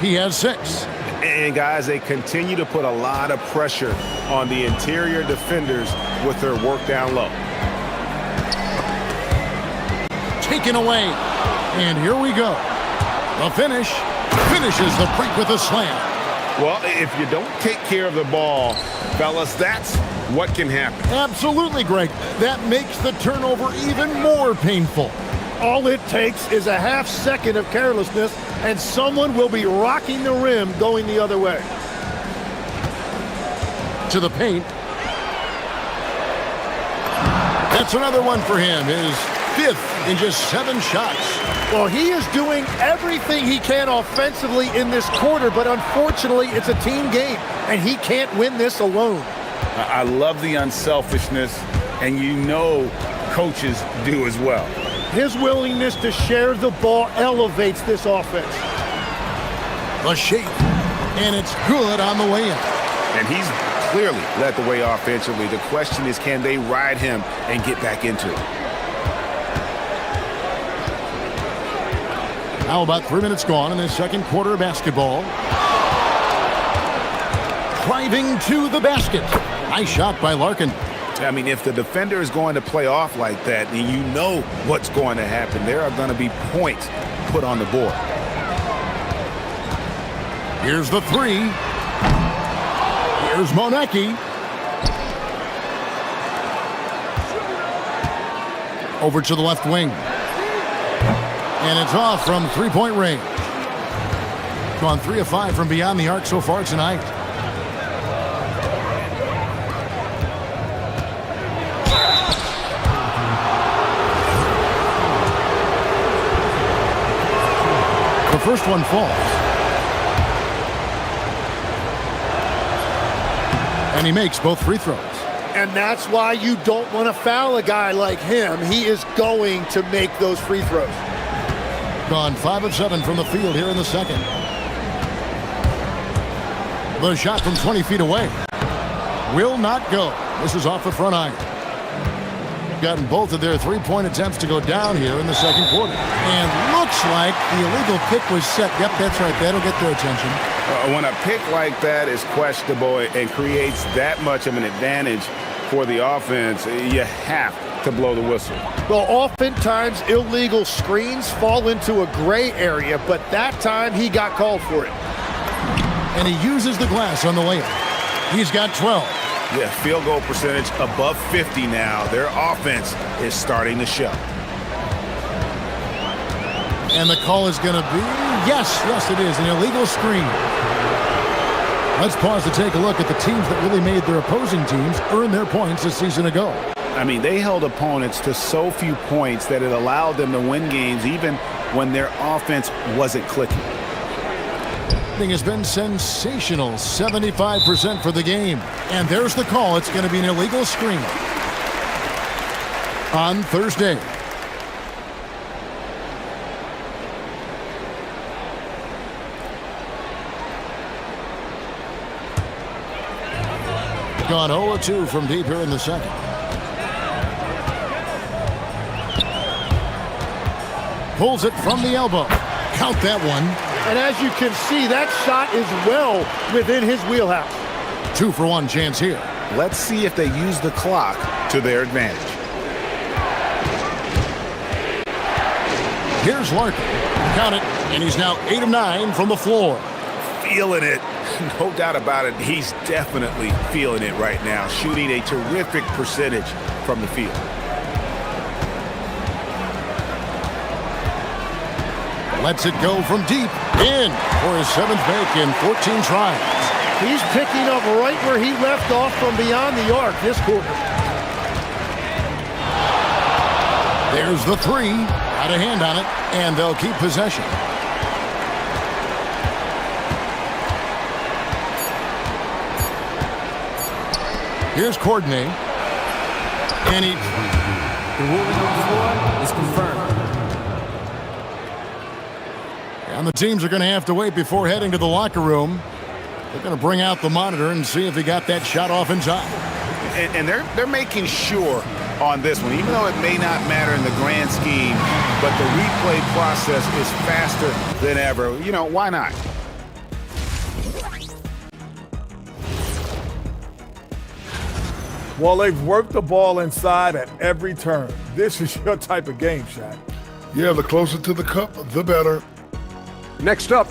He has 6. And guys, they continue to put a lot of pressure on the interior defenders with their work down low. Taken away. And here we go. The finish. Finishes the break with a slam. Well, if you don't take care of the ball, fellas, that's what can happen. Absolutely, Greg. That makes the turnover even more painful. All it takes is a half second of carelessness, and someone will be rocking the rim going the other way. To the paint. That's another one for him. His 5th in just 7 shots. Well, he is doing everything he can offensively in this quarter, but unfortunately, it's a team game, and he can't win this alone. I love the unselfishness, and you know coaches do as well. His willingness to share the ball elevates this offense. The shape, and it's good on the way in. And he's clearly led the way offensively. The question is, can they ride him and get back into it? Now about 3 minutes gone in the second quarter of basketball. driving to the basket. Nice shot by Larkin. I mean, if the defender is going to play off like that, then you know what's going to happen. There are going to be points put on the board. Here's the three. Here's Monecki. Over to the left wing. And it's off from three-point range. Gone 3 of 5 from beyond the arc so far tonight. The first one falls. And he makes both free throws. And that's why you don't want to foul a guy like him. He is going to make those free throws. Gone 5 of 7 from the field here in the second. The shot from 20 feet away will not go. This is off the front iron. Gotten both of their three-point attempts to go down here in the second quarter. And looks like the illegal pick was set. Yep, that's right. That'll get their attention. When a pick like that is questionable and creates that much of an advantage for the offense, you have to blow the whistle. Well, oftentimes illegal screens fall into a gray area, but that time he got called for it. And he uses the glass on the layup. He's got 12. Yeah, field goal percentage above 50 now. Their offense is starting to show. And the call is going to be, yes, it is, an illegal screen. Let's pause to take a look at the teams that really made their opposing teams earn their points a season ago. I mean, they held opponents to so few points that it allowed them to win games even when their offense wasn't clicking. Has been sensational. 75% for the game. And there's the call. It's going to be an illegal screen on Thursday. Gone 0-2 from deep here in the second. Pulls it from the elbow. Count that one. And as you can see, that shot is well within his wheelhouse. 2-for-1 chance here. Let's see if they use the clock to their advantage. Here's Larkin. Count it. And he's now 8 of 9 from the floor. Feeling it. No doubt about it. He's definitely feeling it right now. Shooting a terrific percentage from the field. Lets it go from deep in for his 7th make in 14 tries. He's picking up right where he left off from beyond the arc this quarter. There's the three. Got a hand on it, and they'll keep possession. Here's Courtney. And he... The ruling on the floor is confirmed. And the teams are going to have to wait before heading to the locker room. They're going to bring out the monitor and see if he got that shot off inside. And they're making sure on this one, even though it may not matter in the grand scheme, but the replay process is faster than ever. You know, why not? Well, they've worked the ball inside at every turn. This is your type of game, Shaq. Yeah, the closer to the cup, the better. Next up,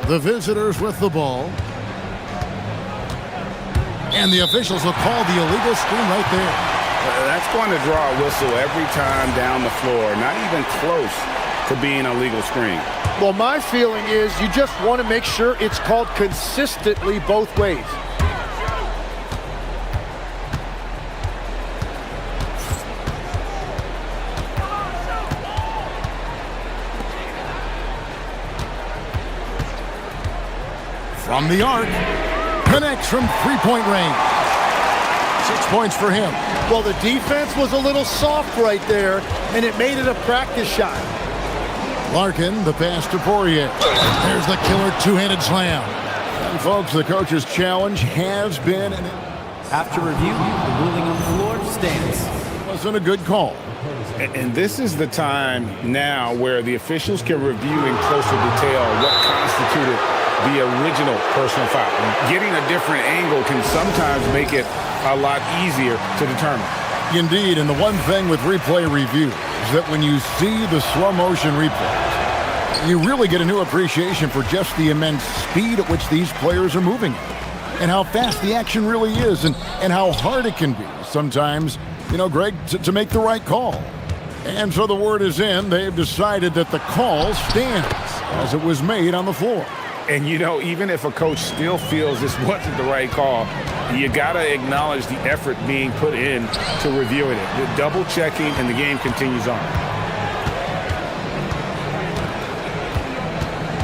The visitors with the ball. And the officials will call the illegal screen right there. That's going to draw a whistle every time down the floor. Not even close to being a legal screen. Well, my feeling is you just want to make sure it's called consistently both ways. From the arc, connects from three-point range. 6 points for him. Well, the defense was a little soft right there, and it made it a practice shot. Larkin, the pass to Poirier. There's the killer two-handed slam. And folks, the coach's challenge has been... After review, the ruling on the floor stands. Wasn't a good call. And this is the time now where the officials can review in closer detail what constituted the original personal foul. Getting a different angle can sometimes make it a lot easier to determine. Indeed, and the one thing with replay review is that when you see the slow motion replays, you really get a new appreciation for just the immense speed at which these players are moving and how fast the action really is and how hard it can be sometimes, Greg, to make the right call. And so the word is in. They've decided that the call stands as it was made on the floor. And, even if a coach still feels this wasn't the right call, you got to acknowledge the effort being put in to reviewing it. The double checking, and the game continues on.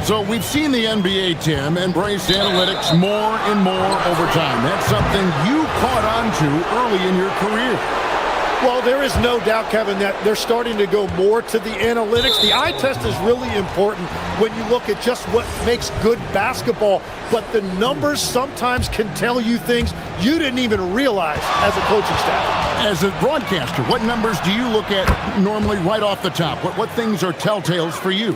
So we've seen the NBA, Tim, embrace analytics more and more over time. That's something you caught on to early in your career. Well, there is no doubt, Kevin, that they're starting to go more to the analytics. The eye test is really important when you look at just what makes good basketball, but the numbers sometimes can tell you things you didn't even realize as a coaching staff. As a broadcaster, what numbers do you look at normally right off the top? What things are telltales for you?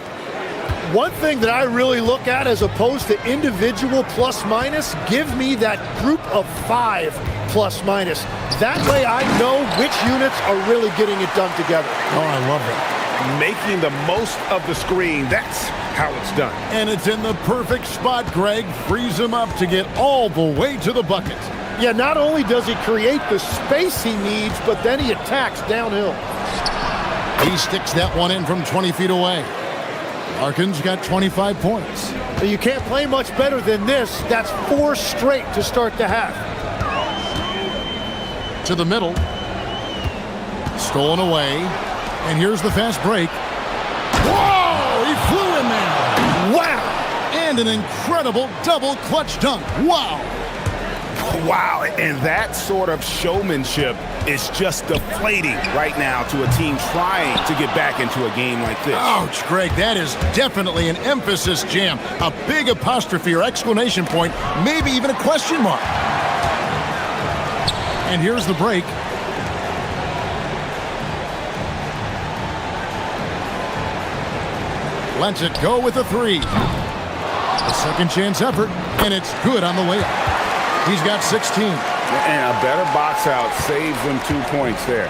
One thing that I really look at as opposed to individual plus minus, give me that group of 5 plus minus. That way I know which units are really getting it done together. Oh, I love it. Making the most of the screen, that's how it's done. And it's in the perfect spot, Greg. Frees him up to get all the way to the bucket. Yeah, not only does he create the space he needs, but then he attacks downhill. He sticks that one in from 20 feet away. Larkin's got 25 points. You can't play much better than this. That's 4 straight to start the half. To the middle. Stolen away. And here's the fast break. Whoa! He flew in there. Wow! And an incredible double clutch dunk. Wow! Wow, and that sort of showmanship is just deflating right now to a team trying to get back into a game like this. Ouch, Greg, that is definitely an emphasis jam. A big apostrophe or exclamation point, maybe even a question mark. And here's the break. Lets it go with a 3. A second chance effort, and it's good on the layup. He's got 16. And a better box out saves them 2 points there.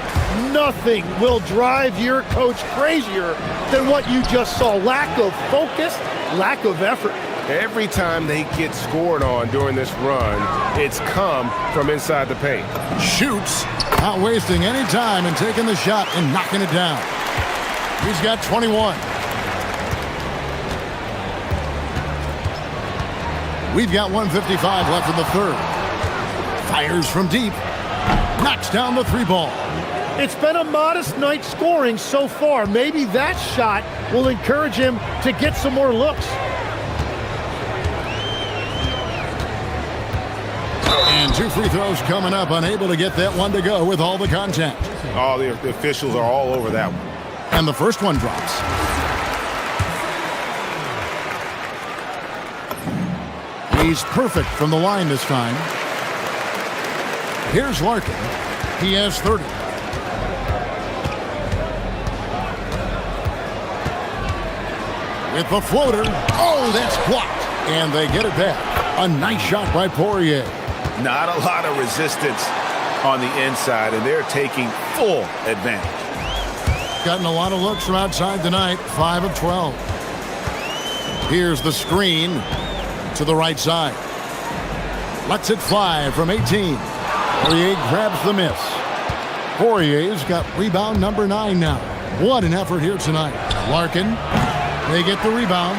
Nothing will drive your coach crazier than what you just saw. Lack of focus, lack of effort. Every time they get scored on during this run, it's come from inside the paint. Shoots, not wasting any time and taking the shot and knocking it down. He's got 21. We've got 1:55 left in the third. Fires from deep. Knocks down the 3 ball. It's been a modest night scoring so far. Maybe that shot will encourage him to get some more looks. And 2 free throws coming up. Unable to get that one to go with all the contact. Oh, the officials are all over that one. And the first one drops. He's perfect from the line this time. Here's Larkin. He has 30. With the floater. Oh, that's blocked. And they get it back. A nice shot by Poirier. Not a lot of resistance on the inside, and they're taking full advantage. Gotten a lot of looks from outside tonight. 5 of 12. Here's the screen. to the right side. Lets it fly from 18. Poirier grabs the miss. Poirier's got rebound number 9 now. What an effort here tonight. Larkin, they get the rebound.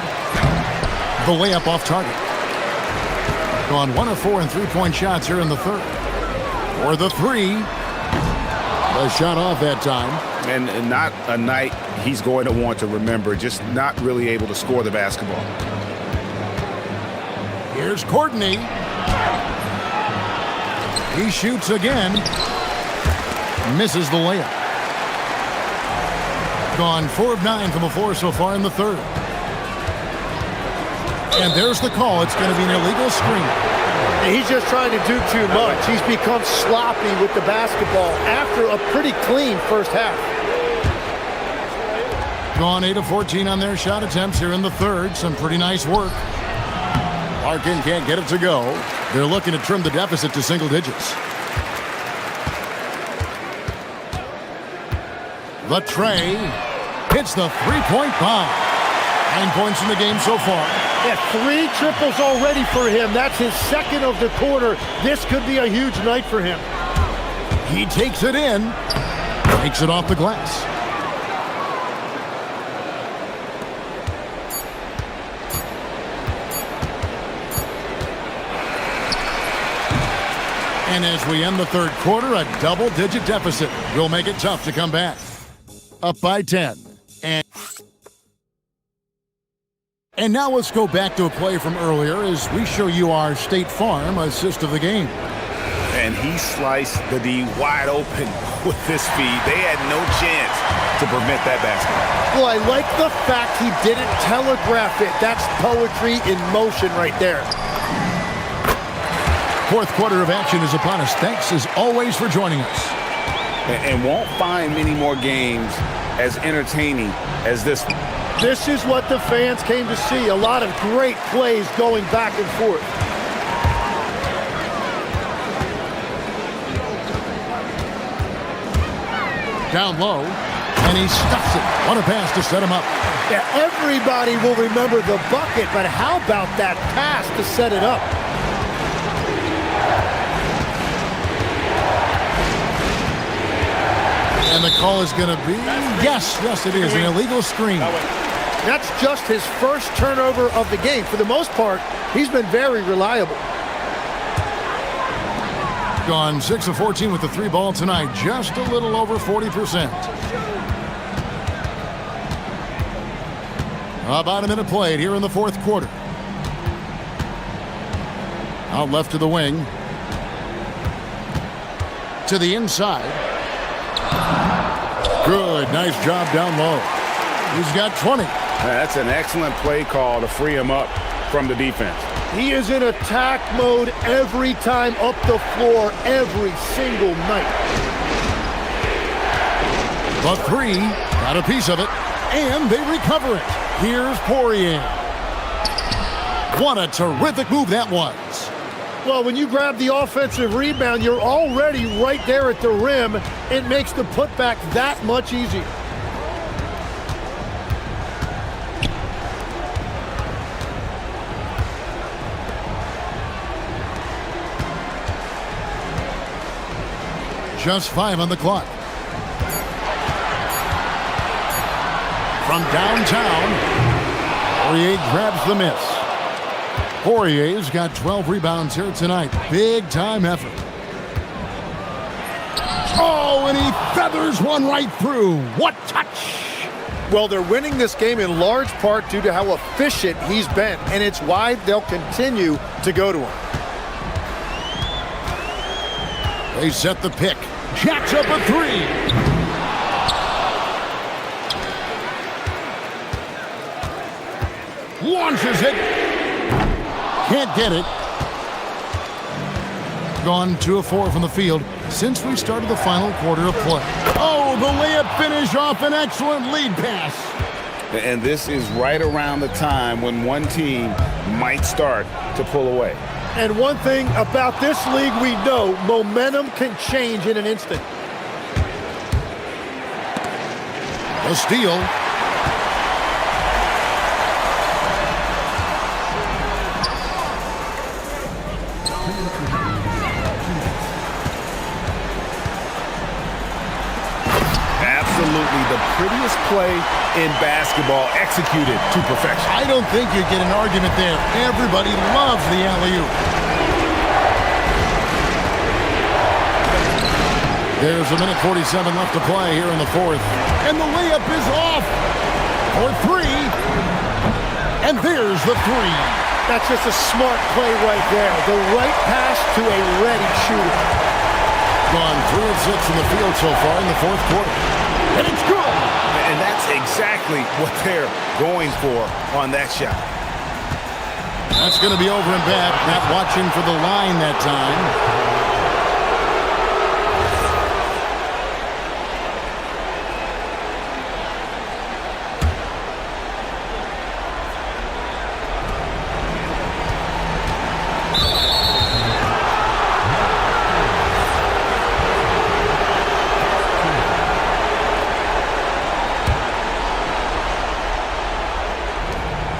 The layup off target. Gone 1 of 4 in three-point shots here in the third. For the three. The shot off that time. And not a night he's going to want to remember, just not really able to score the basketball. Here's Courtney. He shoots again. Misses the layup. Gone 4 of 9 from the floor so far in the third. And there's the call. It's going to be an illegal screen. He's just trying to do too much. He's become sloppy with the basketball after a pretty clean first half. Gone 8 of 14 on their shot attempts here in the third. Some pretty nice work. Larkin can't get it to go. They're looking to trim the deficit to single digits. The tray hits the three-point bomb. 9 points in the game so far. Yeah, 3 triples already for him. That's his second of the quarter. This could be a huge night for him. He takes it in. Takes it off the glass. And as we end the third quarter, a double-digit deficit will make it tough to come back. Up by 10. And now let's go back to a play from earlier as we show you our State Farm assist of the game. And he sliced the D wide open with his feed. They had no chance to prevent that basketball. Well, I like the fact he didn't telegraph it. That's poetry in motion right there. Fourth quarter of action is upon us. Thanks as always for joining us. And won't find many more games as entertaining as this one. This is what the fans came to see. A lot of great plays going back and forth. Down low, and he stuffs it. What a pass to set him up. Yeah, everybody will remember the bucket, but how about that pass to set it up? And the call is going to be, yes, it is, an illegal screen. That's just his first turnover of the game. For the most part, he's been very reliable. Gone 6 of 14 with the 3 ball tonight, just a little over 40%. About a minute played here in the fourth quarter. Out left to the wing. To the inside. Good, nice job down low. He's got 20. That's an excellent play call to free him up from the defense. He is in attack mode every time up the floor, every single night. The 3, got a piece of it, and they recover it. Here's Poirier. What a terrific move that was. Well, when you grab the offensive rebound, you're already right there at the rim. It makes the putback that much easier. Just 5 on the clock. From downtown, Poirier grabs the miss. Poirier's got 12 rebounds here tonight. Big time effort. Oh, and he feathers one right through. What touch! Well, they're winning this game in large part due to how efficient he's been, and it's why they'll continue to go to him. They set the pick. Jacks up a 3. Launches it. Can't get it. Gone 2 of 4 from the field since we started the final quarter of play. Oh, the layup finish off an excellent lead pass. And this is right around the time when one team might start to pull away. And one thing about this league we know, momentum can change in an instant. A steal. the prettiest play in basketball executed to perfection. I don't think you get an argument there. Everybody loves the alley-oop. There's a minute 47 left to play here in the fourth. And the layup is off for three. And there's the three. That's just a smart play right there. The right pass to a ready shooter. Gone 3 of 6 in the field so far in the fourth quarter. And it's good. And that's exactly what they're going for on that shot. That's going to be over and back. Not watching for the line that time.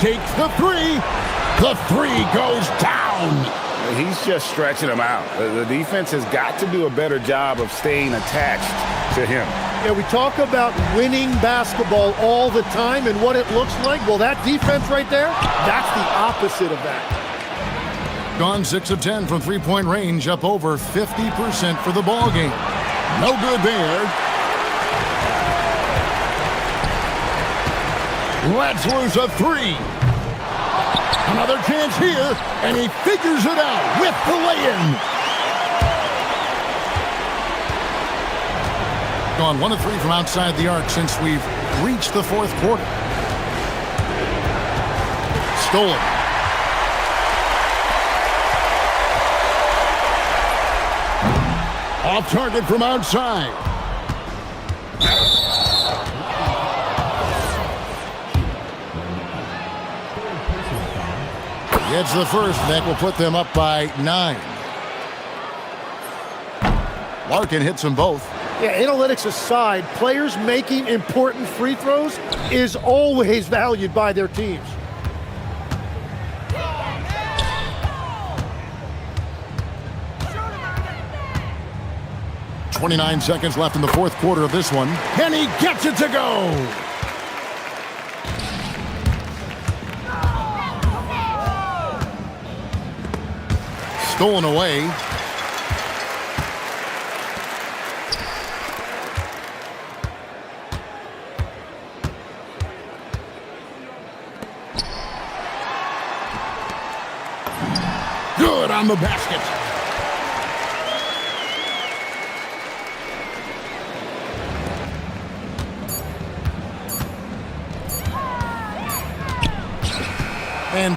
Takes the three. The three goes down. He's just stretching them out. The defense has got to do a better job of staying attached to him. Yeah, we talk about winning basketball all the time and what it looks like. Well, that defense right there, that's the opposite of that. Gone 6 of 10 from three-point range, up over 50% for the ball game. No good there. Let's lose a three. Another chance here, and he figures it out with the lay-in. Gone 1 of 3 from outside the arc since we've reached the fourth quarter. Stolen. Off target from outside. Gets the first, that will put them up by 9. Larkin hits them both. Yeah, analytics aside, players making important free throws is always valued by their teams. .29 seconds left in the fourth quarter of this one. And he gets it to go! Stolen away. Good on the basket. And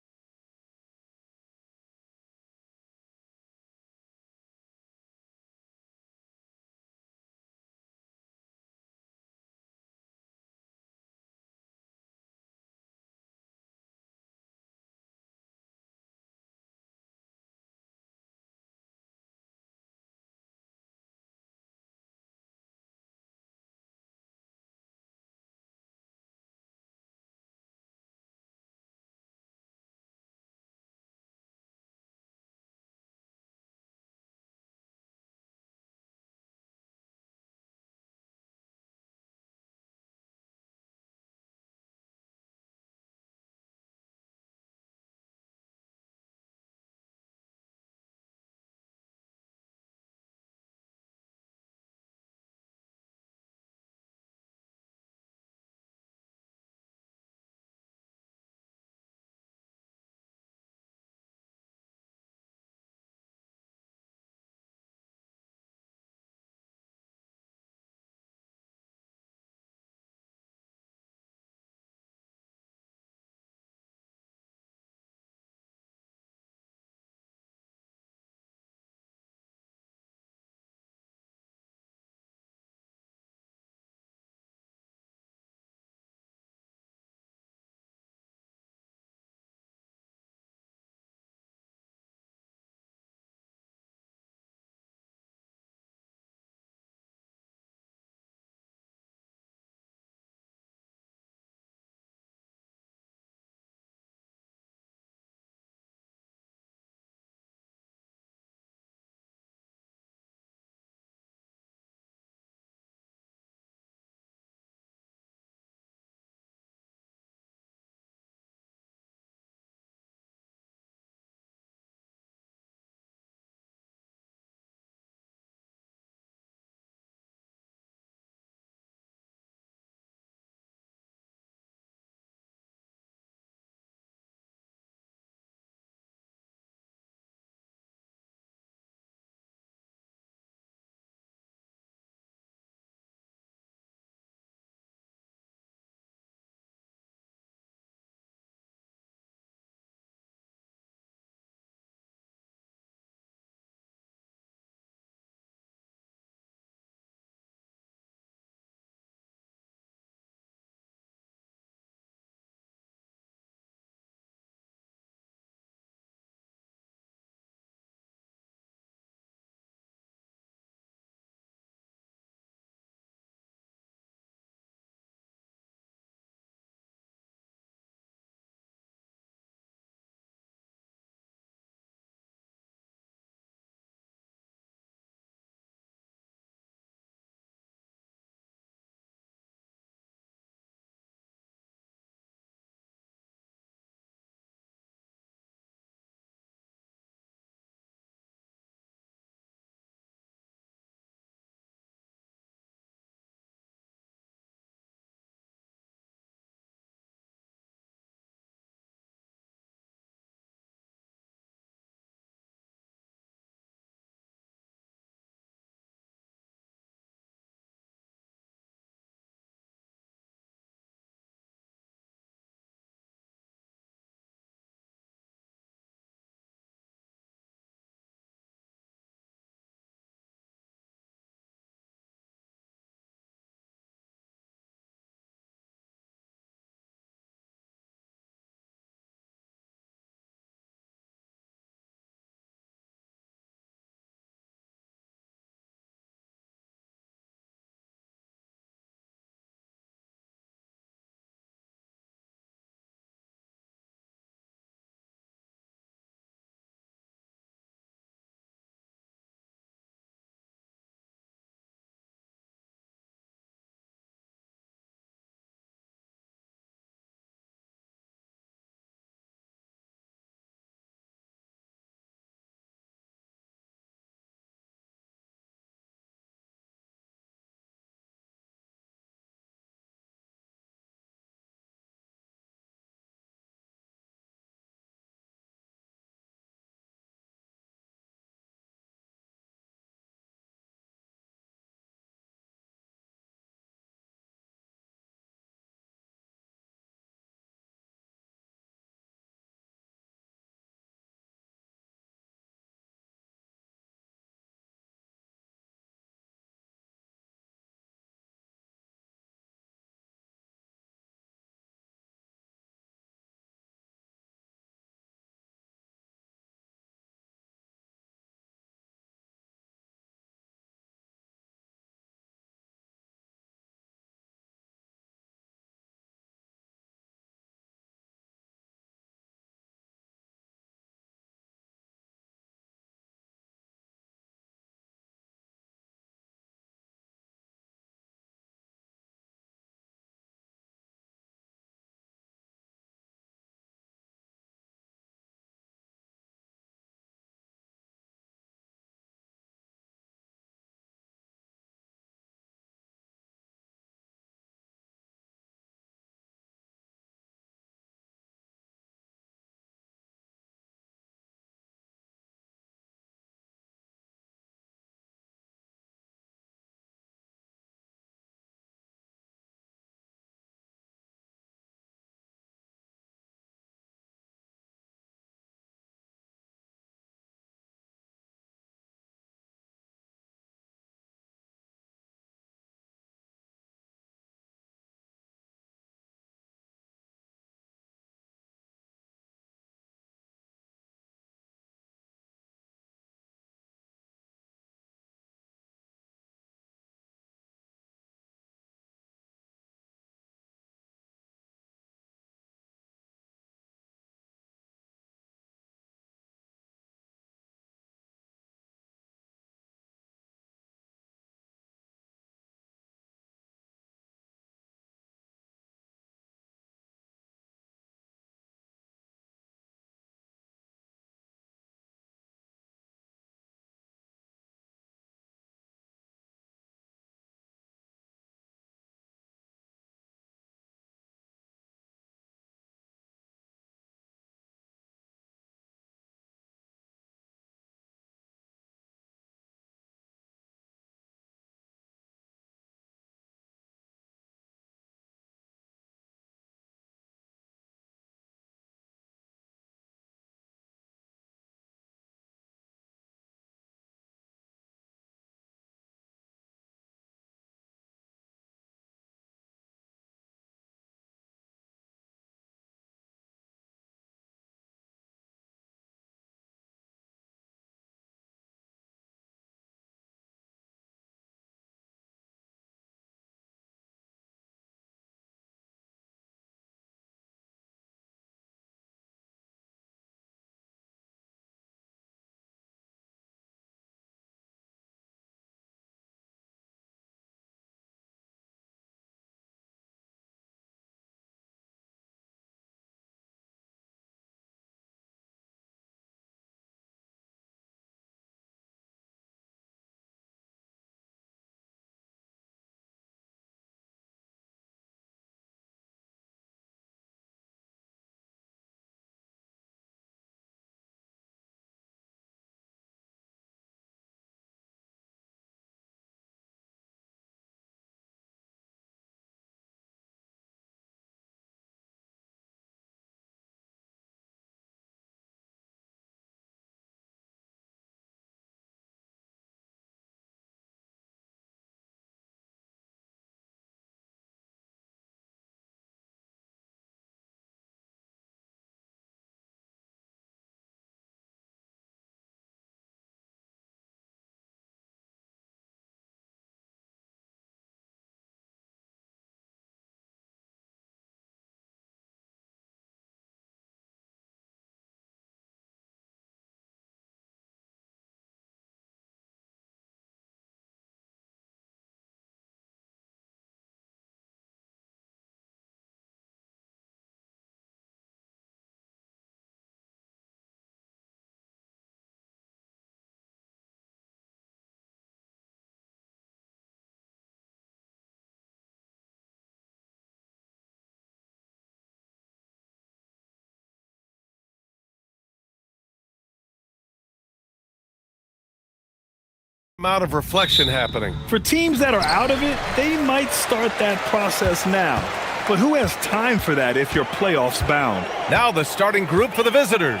amount of reflection happening. For teams that are out of it, they might start that process now. But who has time for that if you're playoffs bound? Now the starting group for the visitors.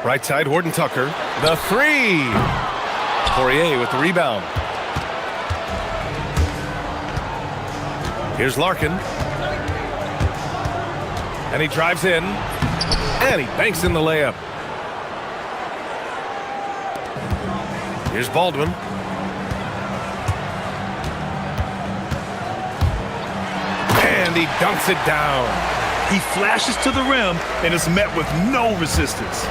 Right side, Horton Tucker. The three. Poirier with the rebound. Here's Larkin. And he drives in. And he banks in the layup. Here's Baldwin. And he dunks it down. He flashes to the rim and is met with no resistance.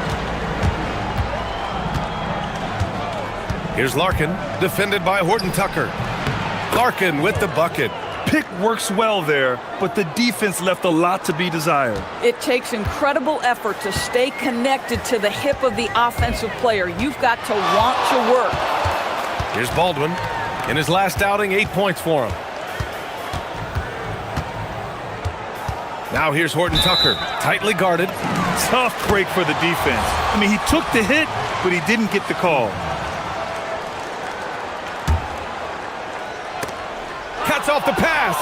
Here's Larkin, defended by Horton Tucker. Larkin with the bucket. Pick works well there, but the defense left a lot to be desired. It takes incredible effort to stay connected to the hip of the offensive player. You've got to want to work. Here's Baldwin. In his last outing, 8 points for him. Now here's Horton Tucker, tightly guarded. Tough break for the defense. I mean, he took the hit, but he didn't get the call. Cuts off the pass.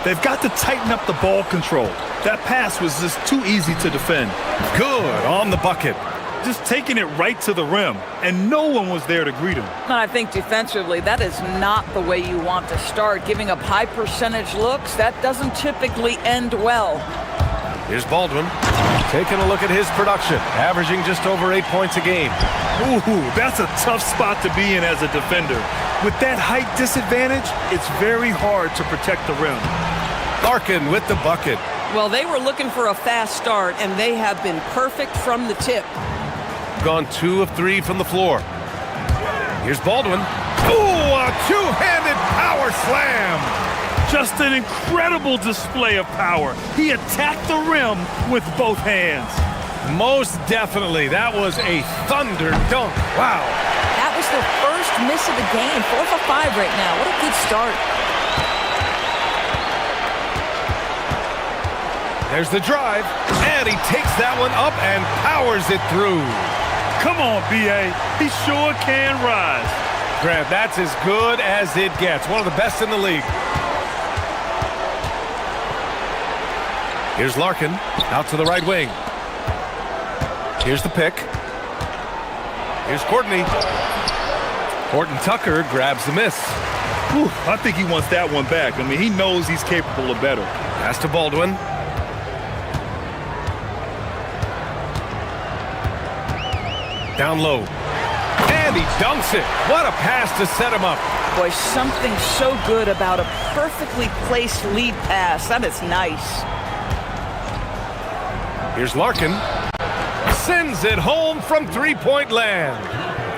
They've got to tighten up the ball control. That pass was just too easy to defend. Good on the bucket. Just taking it right to the rim, and no one was there to greet him. I think defensively, that is not the way you want to start. Giving up high percentage looks, that doesn't typically end well. Here's Baldwin, taking a look at his production, averaging just over 8 points a game. Ooh, that's a tough spot to be in as a defender. With that height disadvantage, it's very hard to protect the rim. Larkin with the bucket. Well, they were looking for a fast start, and they have been perfect from the tip. Gone 2 of 3 from the floor. Here's Baldwin. Ooh, a two-handed power slam. Just an incredible display of power. He attacked the rim with both hands. Most definitely. That was a thunder dunk. Wow. That was their first miss of the game. 4 for 5 right now. What a good start. There's the drive, and he takes that one up and powers it through. Come on, B.A. He sure can rise. Grant, that's as good as it gets. One of the best in the league. Here's Larkin, out to the right wing. Here's the pick. Here's Courtney. Horton Tucker grabs the miss. Whew, I think he wants that one back. I mean, he knows he's capable of better. Pass to Baldwin. Down low. And he dunks it. What a pass to set him up. Boy, something so good about a perfectly placed lead pass. That is nice. Here's Larkin. Sends it home from three-point land.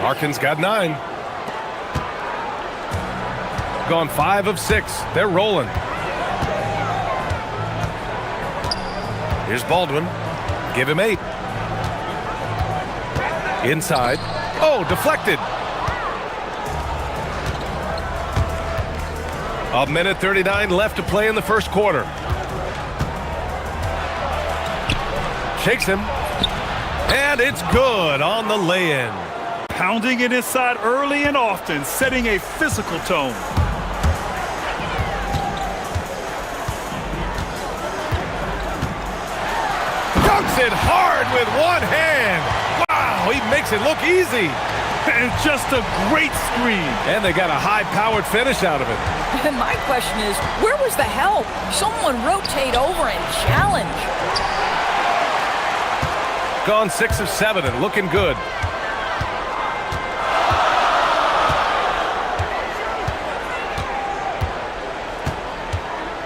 Larkin's got 9. Gone 5 of 6. They're rolling. Here's Baldwin. Give him 8. Inside. Oh, deflected. A minute 39 left to play in the first quarter. Shakes him. And it's good on the lay-in. Pounding it inside early and often, setting a physical tone. Dunks it hard with one hand. Wow, he makes it look easy. And just a great screen. And they got a high-powered finish out of it. And my question is, where was the help? Someone rotate over and challenge. Gone 6 of 7 and looking good.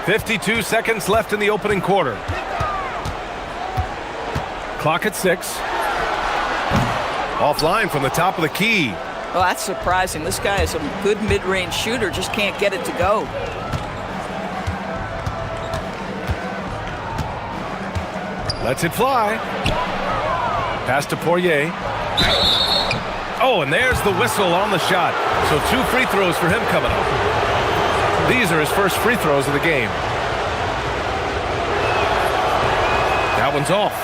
"52 seconds left in the opening quarter. Clock at 6. Offline from the top of the key. Well, that's surprising. This guy is a good mid-range shooter, just can't get it to go. Lets it fly. Pass to Poirier. Oh, and there's the whistle on the shot. So 2 free throws for him coming up. These are his first free throws of the game. That one's off.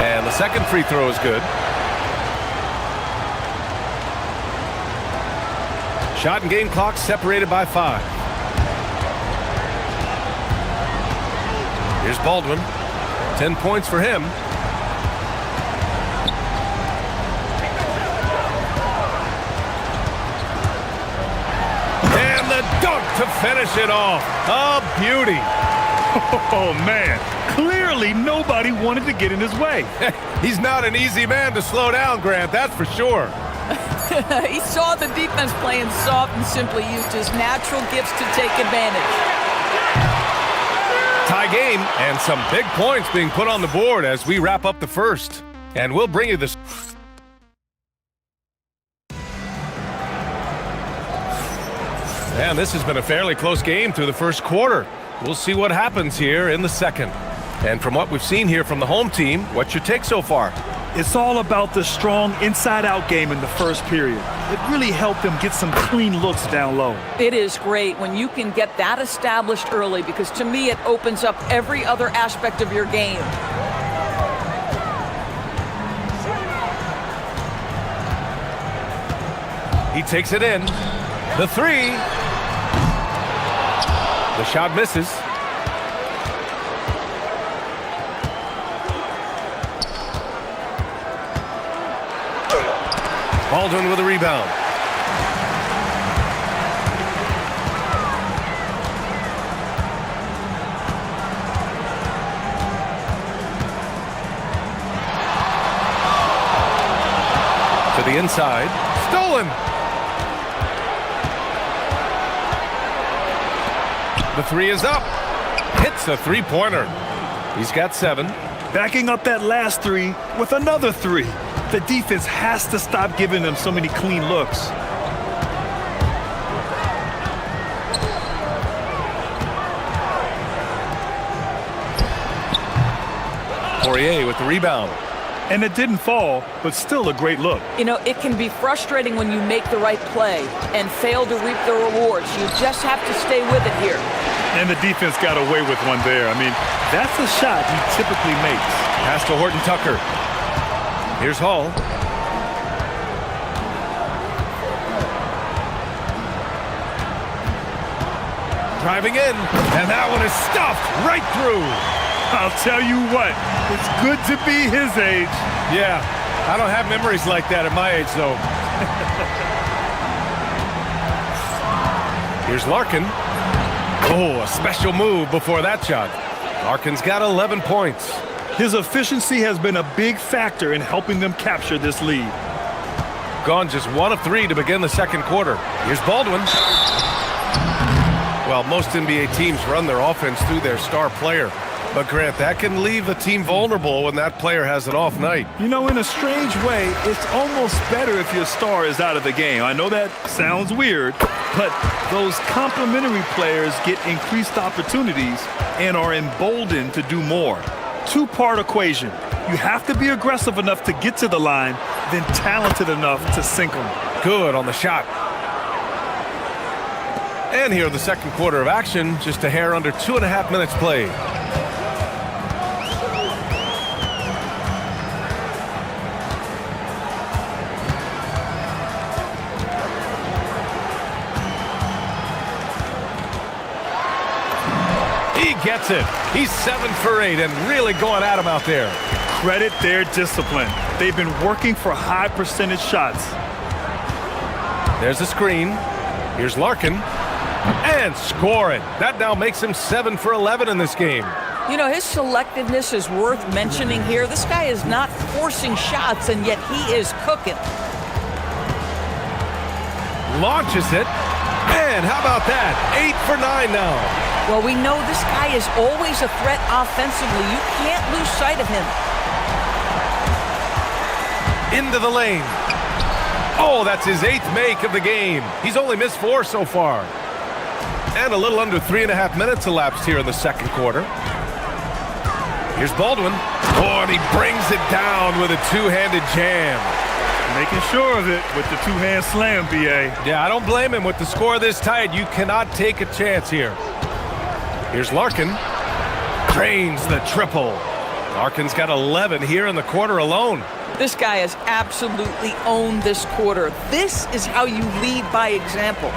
And the second free throw is good. Shot and game clock separated by 5. Here's Baldwin. 10 points for him. And the dunk to finish it off. A beauty. Oh, man. Clearly, nobody wanted to get in his way. He's not an easy man to slow down, Grant, that's for sure. He saw the defense playing soft and simply used his natural gifts to take advantage. Tie game and some big points being put on the board as we wrap up the first. And we'll bring you this. And this has been a fairly close game through the first quarter. We'll see what happens here in the second. And from what we've seen here from the home team, what's your take so far? It's all about the strong inside-out game in the first period. It really helped them get some clean looks down low. It is great when you can get that established early because to me it opens up every other aspect of your game. He takes it in. The three. The shot misses. Baldwin with a rebound. To the inside. Stolen. The three is up. Hits a three-pointer. He's got 7. Backing up that last three with another 3. The defense has to stop giving them so many clean looks. Poirier with the rebound. And it didn't fall, but still a great look. You know, it can be frustrating when you make the right play and fail to reap the rewards. You just have to stay with it here. And the defense got away with one there. I mean, that's a shot he typically makes. Pass to Horton Tucker. Here's Hall. Driving in, and that one is stuffed right through. I'll tell you what, it's good to be his age. Yeah, I don't have memories like that at my age, though. Here's Larkin. Oh, a special move before that shot. Larkin's got 11 points. His efficiency has been a big factor in helping them capture this lead. Gone just 1 of 3 to begin the second quarter. Here's Baldwin. Well, most NBA teams run their offense through their star player. But, Grant, that can leave the team vulnerable when that player has an off night. You know, in a strange way, it's almost better if your star is out of the game. I know that sounds weird, but those complementary players get increased opportunities and are emboldened to do more. Two-part equation. You have to be aggressive enough to get to the line, then talented enough to sink them. Good on the shot. And here in the second quarter of action, just a hair under 2.5 minutes played. He gets it. He's 7 for 8 and really going at him out there. Credit their discipline. They've been working for high percentage shots. There's a screen. Here's Larkin. And scoring. That now makes him 7 for 11 in this game. You know, his selectiveness is worth mentioning here. This guy is not forcing shots, and yet he is cooking. Launches it. And how about that? 8 for 9 now. Well, we know this guy is always a threat offensively. You can't lose sight of him. Into the lane. Oh, that's his 8th make of the game. He's only missed 4 so far. And a little under 3.5 minutes elapsed here in the second quarter. Here's Baldwin. Oh, and he brings it down with a two-handed jam. Making sure of it with the two-hand slam, B.A. Yeah, I don't blame him. With the score this tight, you cannot take a chance here. Here's Larkin. Drains the triple. Larkin's got 11 here in the quarter alone. This guy has absolutely owned this quarter. This is how you lead by example.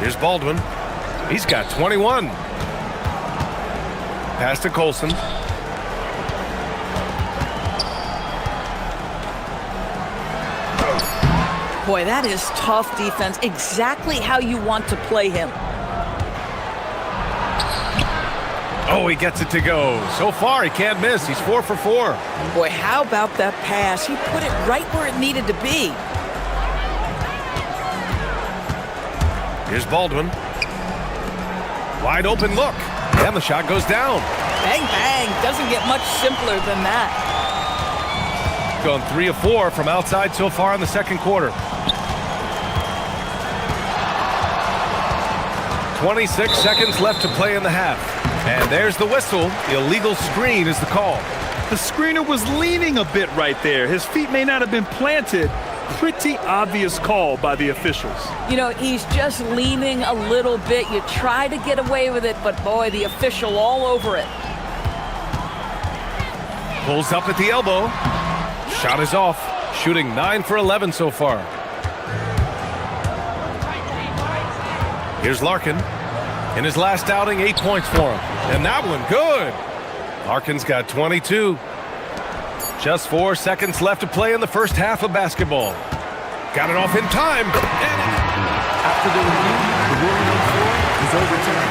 Here's Baldwin. He's got 21. Pass to Colson. Boy, that is tough defense. Exactly how you want to play him. Oh, he gets it to go. So far, he can't miss. He's 4 for 4. Boy, how about that pass? He put it right where it needed to be. Here's Baldwin. Wide open look. And the shot goes down. Bang, bang. Doesn't get much simpler than that. Gone 3 of 4 from outside so far in the second quarter. 26 seconds left to play in the half. And there's the whistle. Illegal screen is the call. The screener was leaning a bit right there. His feet may not have been planted. Pretty obvious call by the officials. You know, he's just leaning a little bit. You try to get away with it, but boy, the official all over it. Pulls up at the elbow. Shot is off. Shooting 9 for 11 so far. Here's Larkin. In his last outing, 8 points for him. And that one, good. Larkin's got 22. Just 4 seconds left to play in the first half of basketball. Got it off in time. After the review, the ruling on the floor is overturned.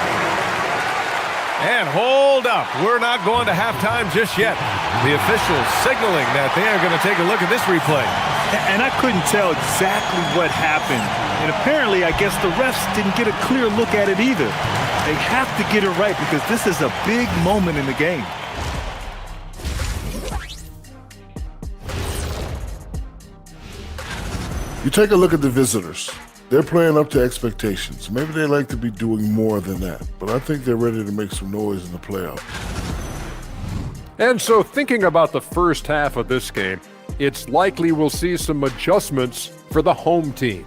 And hold up. We're not going to halftime just yet. The officials signaling that they are going to take a look at this replay. And I couldn't tell exactly what happened. And apparently, I guess the refs didn't get a clear look at it either. They have to get it right because this is a big moment in the game. You take a look at the visitors. They're playing up to expectations. Maybe they like to be doing more than that, but I think they're ready to make some noise in the playoff. And so thinking about the first half of this game, it's likely we'll see some adjustments for the home team.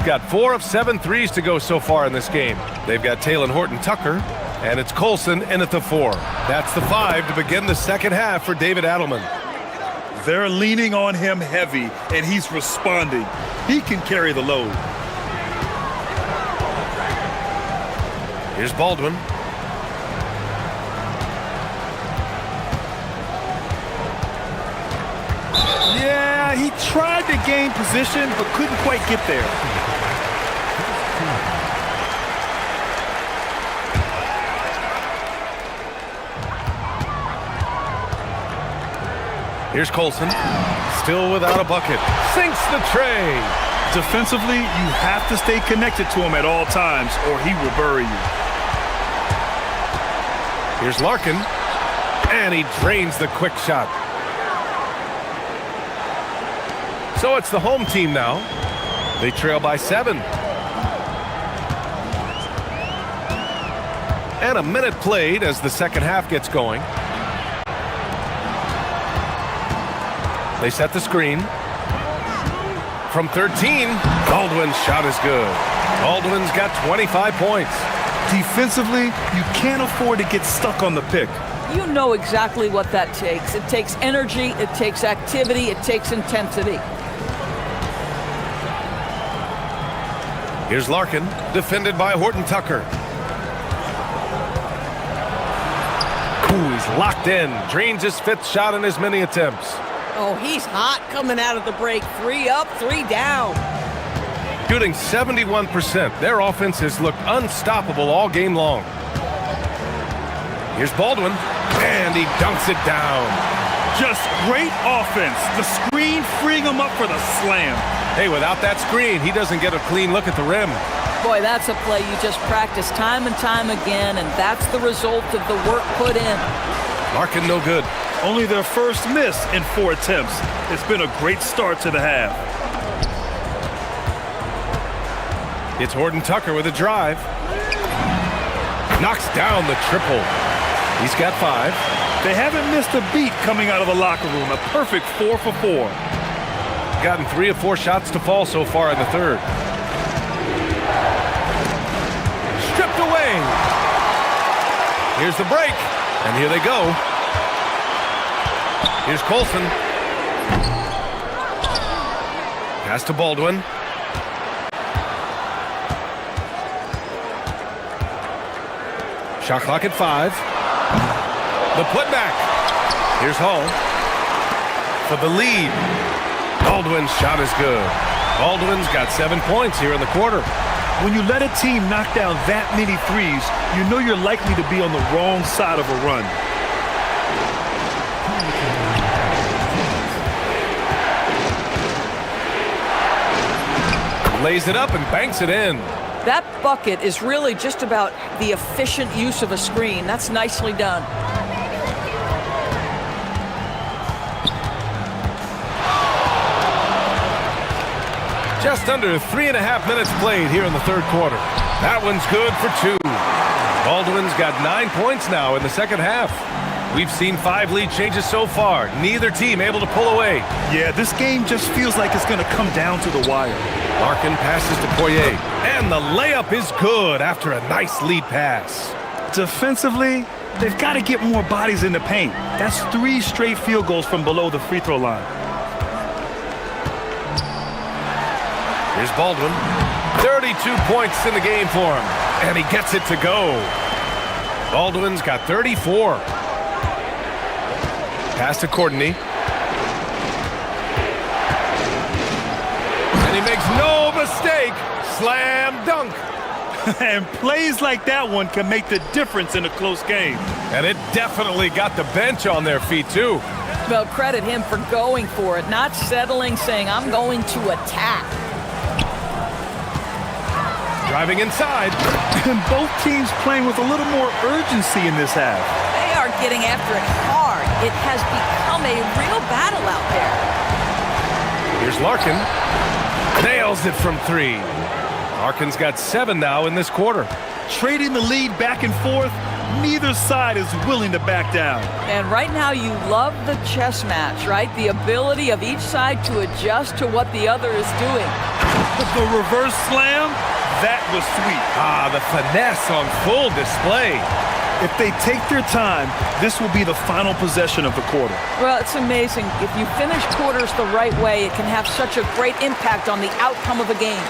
Got 4 of 7 threes to go so far in this game. They've got Taylor Horton-Tucker, and it's Colson in at the 4. That's the 5 to begin the second half for David Adelman. They're leaning on him heavy, and he's responding. He can carry the load. Here's Baldwin. Yeah, he tried to gain position, but couldn't quite get there. Here's Colson, still without a bucket. Sinks the tray. Defensively, you have to stay connected to him at all times, or he will bury you. Here's Larkin, and he drains the quick shot. So it's the home team now. They trail by 7. And a minute played as the second half gets going. They set the screen. From 13, Baldwin's shot is good. Baldwin's got 25 points. Defensively, you can't afford to get stuck on the pick. You know exactly what that takes. It takes energy, it takes activity, it takes intensity. Here's Larkin, defended by Horton Tucker. Ooh, he's locked in. Drains his 5th shot in as many attempts. Oh, he's hot coming out of the break. 3 up, 3 down. Shooting 71%. Their offense has looked unstoppable all game long. Here's Baldwin, and he dunks it down. Just great offense. The screen freeing him up for the slam. Hey, without that screen, he doesn't get a clean look at the rim. Boy, that's a play you just practice time and time again, and that's the result of the work put in. Larkin no good. Only their first miss in 4 attempts. It's been a great start to the half. It's Horton Tucker with a drive. Knocks down the triple. He's got 5. They haven't missed a beat coming out of the locker room. A perfect 4 for 4. Gotten 3 of 4 shots to fall so far in the third. Stripped away. Here's the break. And here they go. Here's Colson. Pass to Baldwin. Shot clock at 5. The putback. Here's Hall. For the lead. Baldwin's shot is good. Baldwin's got 7 points here in the quarter. When you let a team knock down that many threes, you know you're likely to be on the wrong side of a run. Lays it up and banks it in. That bucket is really just about the efficient use of a screen. That's nicely done. Just under 3.5 minutes played here in the third quarter. That one's good for 2. Baldwin's got 9 points now in the second half. We've seen 5 lead changes so far. Neither team able to pull away. Yeah, this game just feels like it's going to come down to the wire. Larkin passes to Poirier, and the layup is good after a nice lead pass. Defensively, they've got to get more bodies in the paint. That's 3 straight field goals from below the free throw line. Here's Baldwin. 32 points in the game for him, and he gets it to go. Baldwin's got 34. Pass to Courtney. And he makes no mistake. Slam dunk. And plays like that one can make the difference in a close game. And it definitely got the bench on their feet, too. Well, credit him for going for it, not settling, saying, I'm going to attack. Driving inside. And both teams playing with a little more urgency in this half. They are getting after it hard. It has become a real battle out there. Here's Larkin. Nails it from 3. Larkin's got 7 now in this quarter. Trading the lead back and forth, neither side is willing to back down. And right now you love the chess match, right? The ability of each side to adjust to what the other is doing. The reverse slam, that was sweet. Ah, the finesse on full display. If they take their time, this will be the final possession of the quarter. Well, it's amazing. If you finish quarters the right way, it can have such a great impact on the outcome of a game.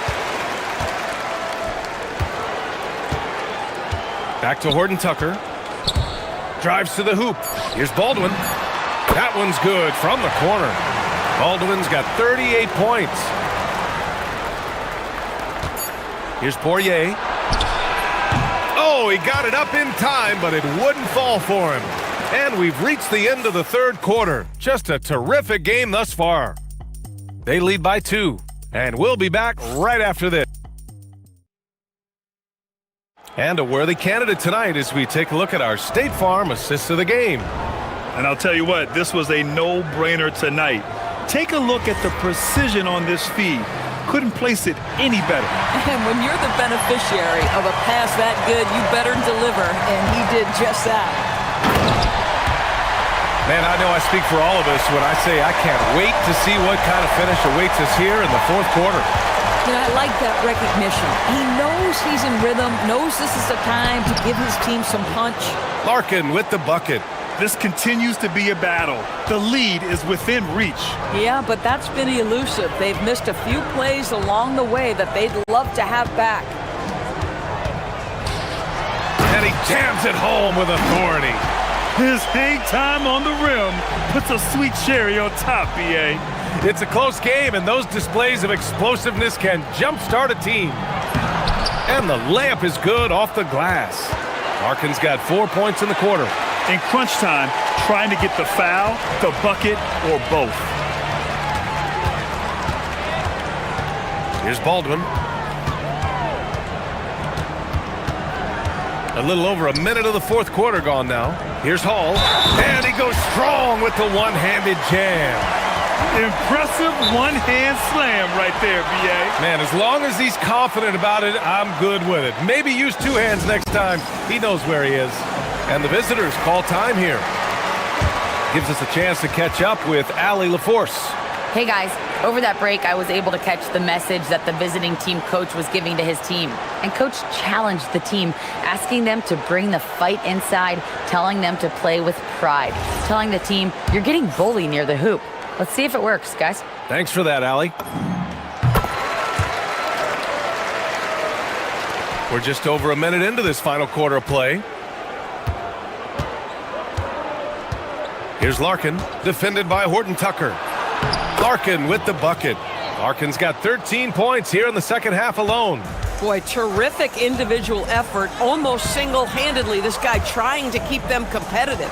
Back to Horton Tucker. Drives to the hoop. Here's Baldwin. That one's good from the corner. Baldwin's got 38 points. Here's Poirier. Oh, he got it up in time, but it wouldn't fall for him. And we've reached the end of the third quarter. Just a terrific game thus far. They lead by 2, and we'll be back right after this. And a worthy candidate tonight as we take a look at our State Farm assist of the game. And I'll tell you what, this was a no-brainer tonight. Take a look at the precision on this feed. Couldn't place it any better. And when you're the beneficiary of a pass that good, you better deliver, and he did just that. Man, I know I speak for all of us when I say I can't wait to see what kind of finish awaits us here in the fourth quarter. You know, I like that recognition. He knows he's in rhythm, knows this is the time to give his team some punch. Larkin with the bucket. This continues to be a battle. The lead is within reach. Yeah, but that's been elusive. They've missed a few plays along the way that they'd love to have back. And he jams it home with authority. His hang time on the rim puts a sweet cherry on top, BA. It's a close game, and those displays of explosiveness can jumpstart a team. And the layup is good off the glass. Larkin's got 4 points in the quarter. In crunch time, trying to get the foul, the bucket, or both. Here's Baldwin. A little over a minute of the fourth quarter gone now. Here's Hall. And he goes strong with the one-handed jam. Impressive one-hand slam right there, BA. Man, as long as he's confident about it, I'm good with it. Maybe use two hands next time. He knows where he is. And the visitors call time here. Gives us a chance to catch up with Allie LaForce. Hey guys, over that break, I was able to catch the message that the visiting team coach was giving to his team. And coach challenged the team, asking them to bring the fight inside, telling them to play with pride, telling the team, you're getting bullied near the hoop. Let's see if it works, guys. Thanks for that, Allie. We're just over a minute into this final quarter of play. Here's Larkin, defended by Horton Tucker. Larkin with the bucket. Larkin's got 13 points here in the second half alone. Boy, terrific individual effort, almost single-handedly. This guy trying to keep them competitive.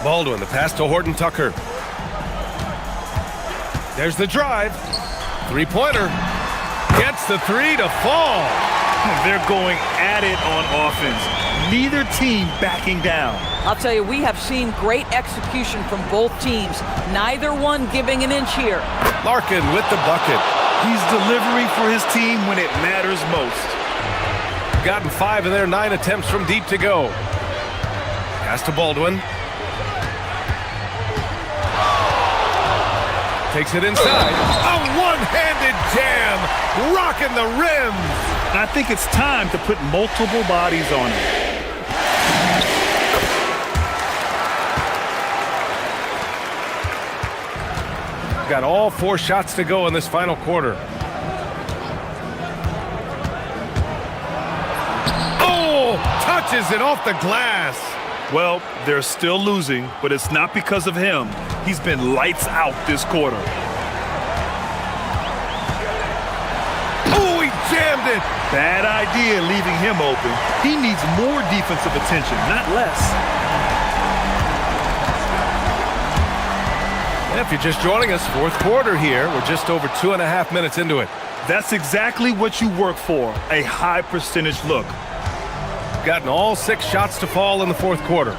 Baldwin, the pass to Horton Tucker. There's the drive. Three-pointer. Gets the three to fall. They're going at it on offense. Neither team backing down. I'll tell you, we have seen great execution from both teams. Neither one giving an inch here. Larkin with the bucket. He's delivering for his team when it matters most. Gotten 5 of their 9 attempts from deep to go. Pass to Baldwin. Takes it inside. A one-handed jam, rocking the rim. I think it's time to put multiple bodies on it. Got all 4 shots to go in this final quarter. Oh, touches it off the glass. Well, they're still losing, but it's not because of him. He's been lights out this quarter. Oh, he jammed it. Bad idea leaving him open. He needs more defensive attention, not less. If you're just joining us, fourth quarter here. We're just over 2.5 minutes into it. That's exactly what you work for, a high percentage look. Gotten all 6 shots to fall in the fourth quarter.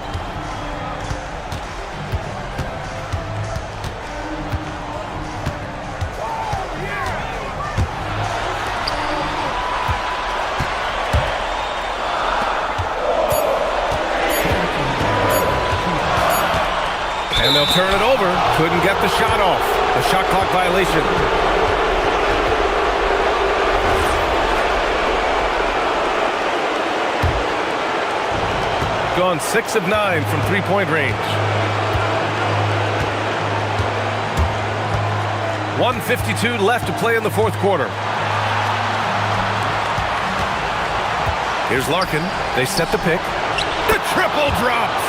And they'll turn it over. Couldn't get the shot off. The shot clock violation. Gone 6 of 9 from three-point range. 1:52 left to play in the fourth quarter. Here's Larkin. They set the pick. The triple drops.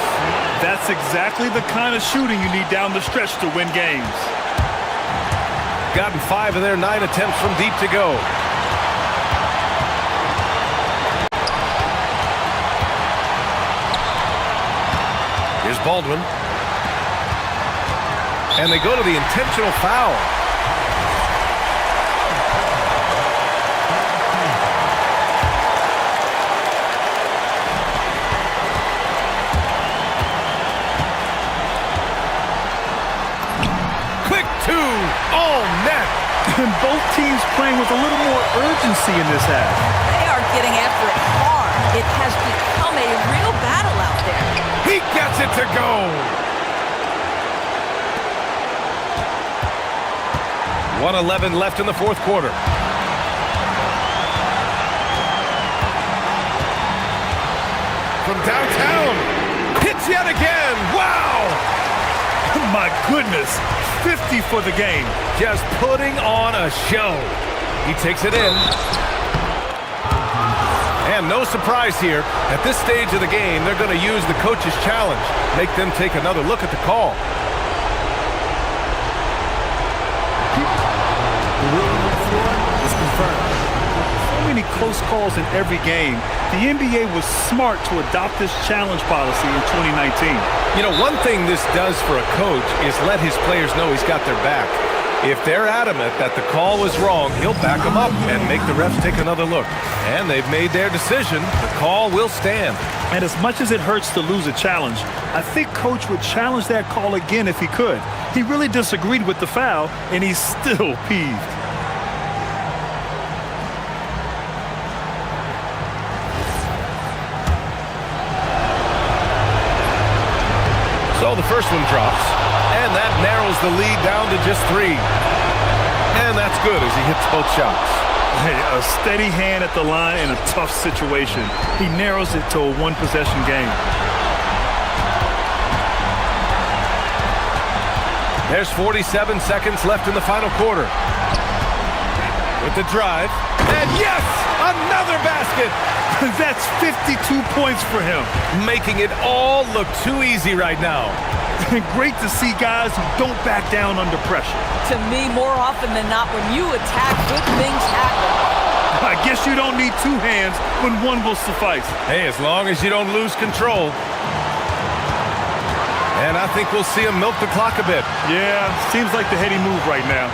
That's exactly the kind of shooting you need down the stretch to win games. Gotten 5 of their 9 attempts from deep to go. Here's Baldwin. And they go to the intentional foul. All net. And both teams playing with a little more urgency in this half. They are getting after it hard. It has become a real battle out there. He gets it to go. .111 left in the fourth quarter. From downtown. Hit Hits yet again. Wow! My goodness, 50 for the game. Just putting on a show. He takes it in. And no surprise here. At this stage of the game, they're going to use the coach's challenge. Make them take another look at the call. The ruling on the floor is confirmed. So many close calls in every game. The NBA was smart to adopt this challenge policy in 2019. You know, one thing this does for a coach is let his players know he's got their back. If they're adamant that the call was wrong, he'll back them up and make the refs take another look. And they've made their decision. The call will stand. And as much as it hurts to lose a challenge, I think Coach would challenge that call again if he could. He really disagreed with the foul, and he's still peeved. So the first one drops, and that narrows the lead down to just 3. And that's good as he hits both shots. Hey, a steady hand at the line in a tough situation. He narrows it to a one-possession game. There's 47 seconds left in the final quarter. With the drive, and yes, another basket! That's 52 points for him. Making it all look too easy right now. Great to see guys who don't back down under pressure. To me, more often than not, when you attack, good things happen. I guess you don't need 2 hands when one will suffice. Hey, as long as you don't lose control. And I think we'll see him milk the clock a bit. Yeah, seems like the heady move right now.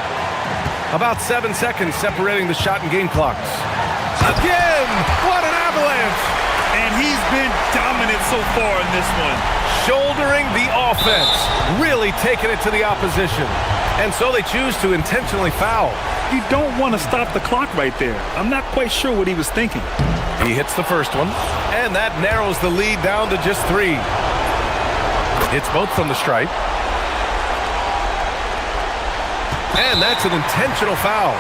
About 7 seconds separating the shot and game clocks. Again! What an avalanche! And he's been dominant so far in this one. Shouldering the offense. Really taking it to the opposition. And so they choose to intentionally foul. You don't want to stop the clock right there. I'm not quite sure what he was thinking. He hits the first one. And that narrows the lead down to just 3. Hits both from the stripe. And that's an intentional foul.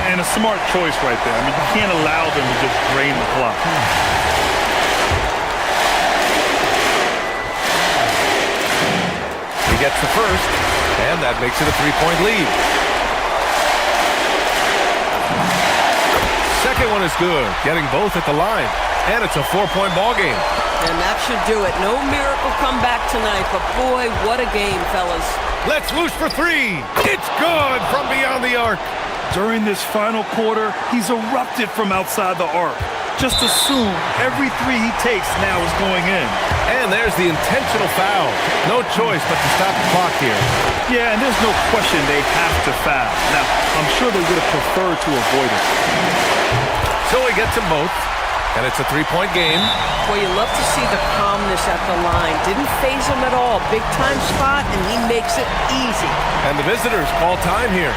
And a smart choice right there. I mean, you can't allow them to just drain the clock. He gets the first, and that makes it a 3-point lead. Second one is good, getting both at the line. And it's a 4-point ball game. And that should do it. No miracle comeback tonight, but boy, what a game, fellas. Let's whoosh for 3. It's good from beyond the arc. During this final quarter, he's erupted from outside the arc. Just assume every 3 he takes now is going in. And there's the intentional foul. No choice but to stop the clock here. Yeah, and there's no question they have to foul. Now, I'm sure they would have preferred to avoid it. So he gets them both, and it's a 3-point game. Well, you love to see the calmness at the line. Didn't faze him at all. Big time spot, and he makes it easy. And the visitors call time here.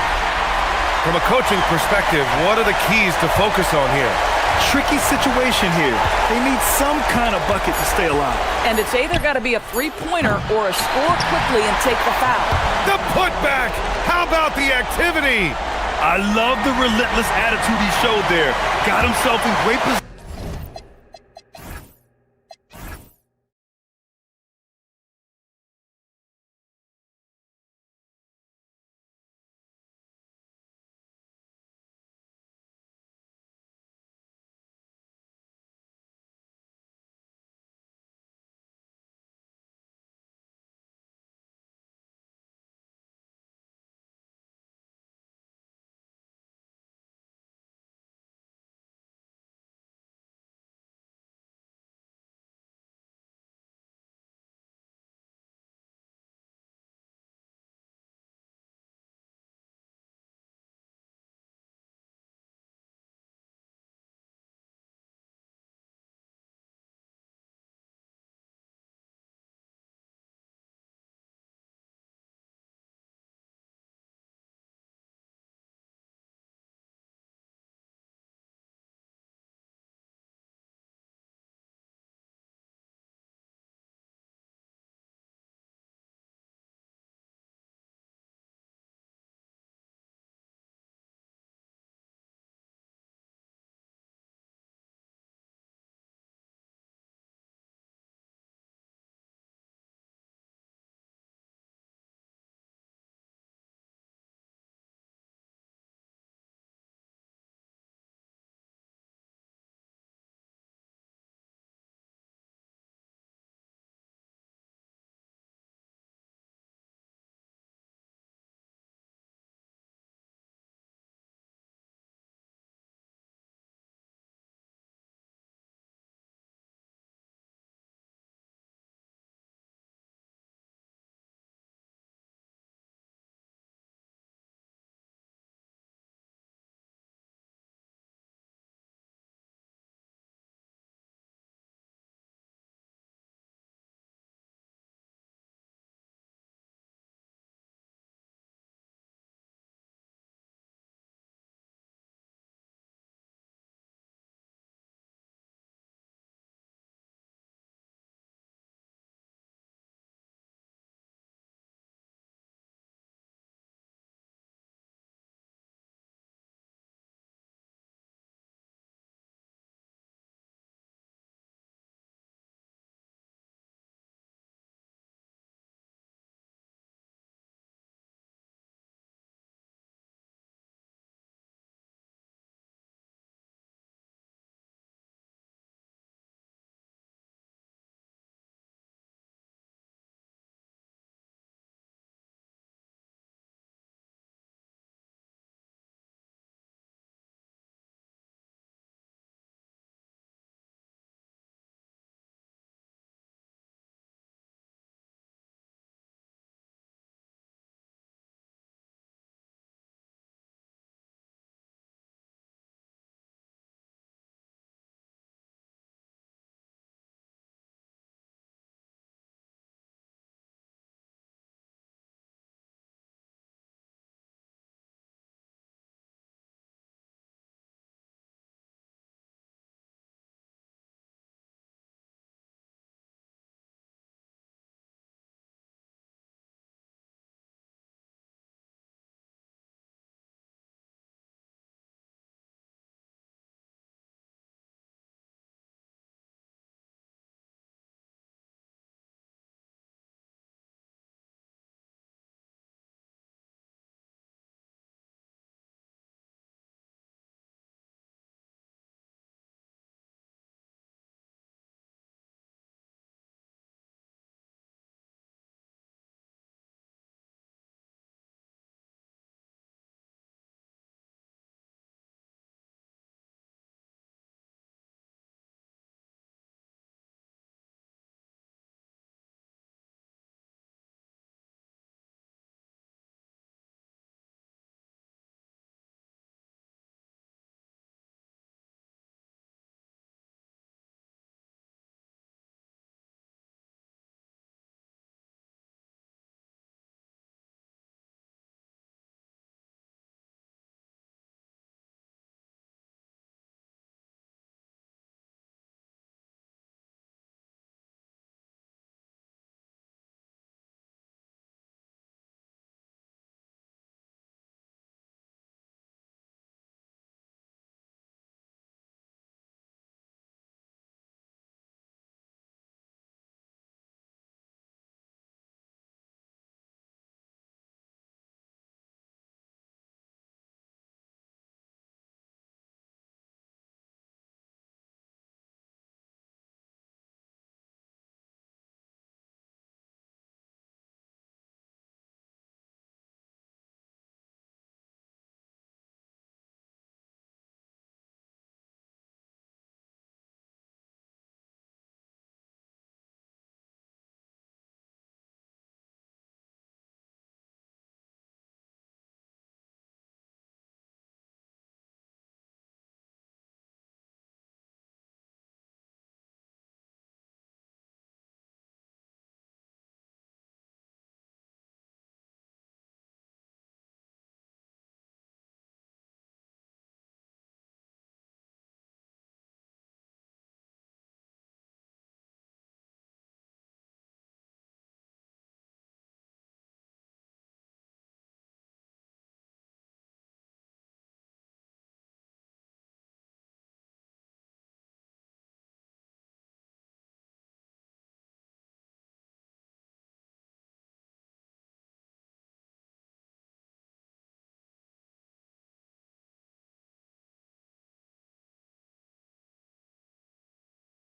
From a coaching perspective, what are the keys to focus on here? Tricky situation here. They need some kind of bucket to stay alive. And it's either got to be a 3-pointer or a score quickly and take the foul. The putback! How about the activity? I love the relentless attitude he showed there. Got himself in great position.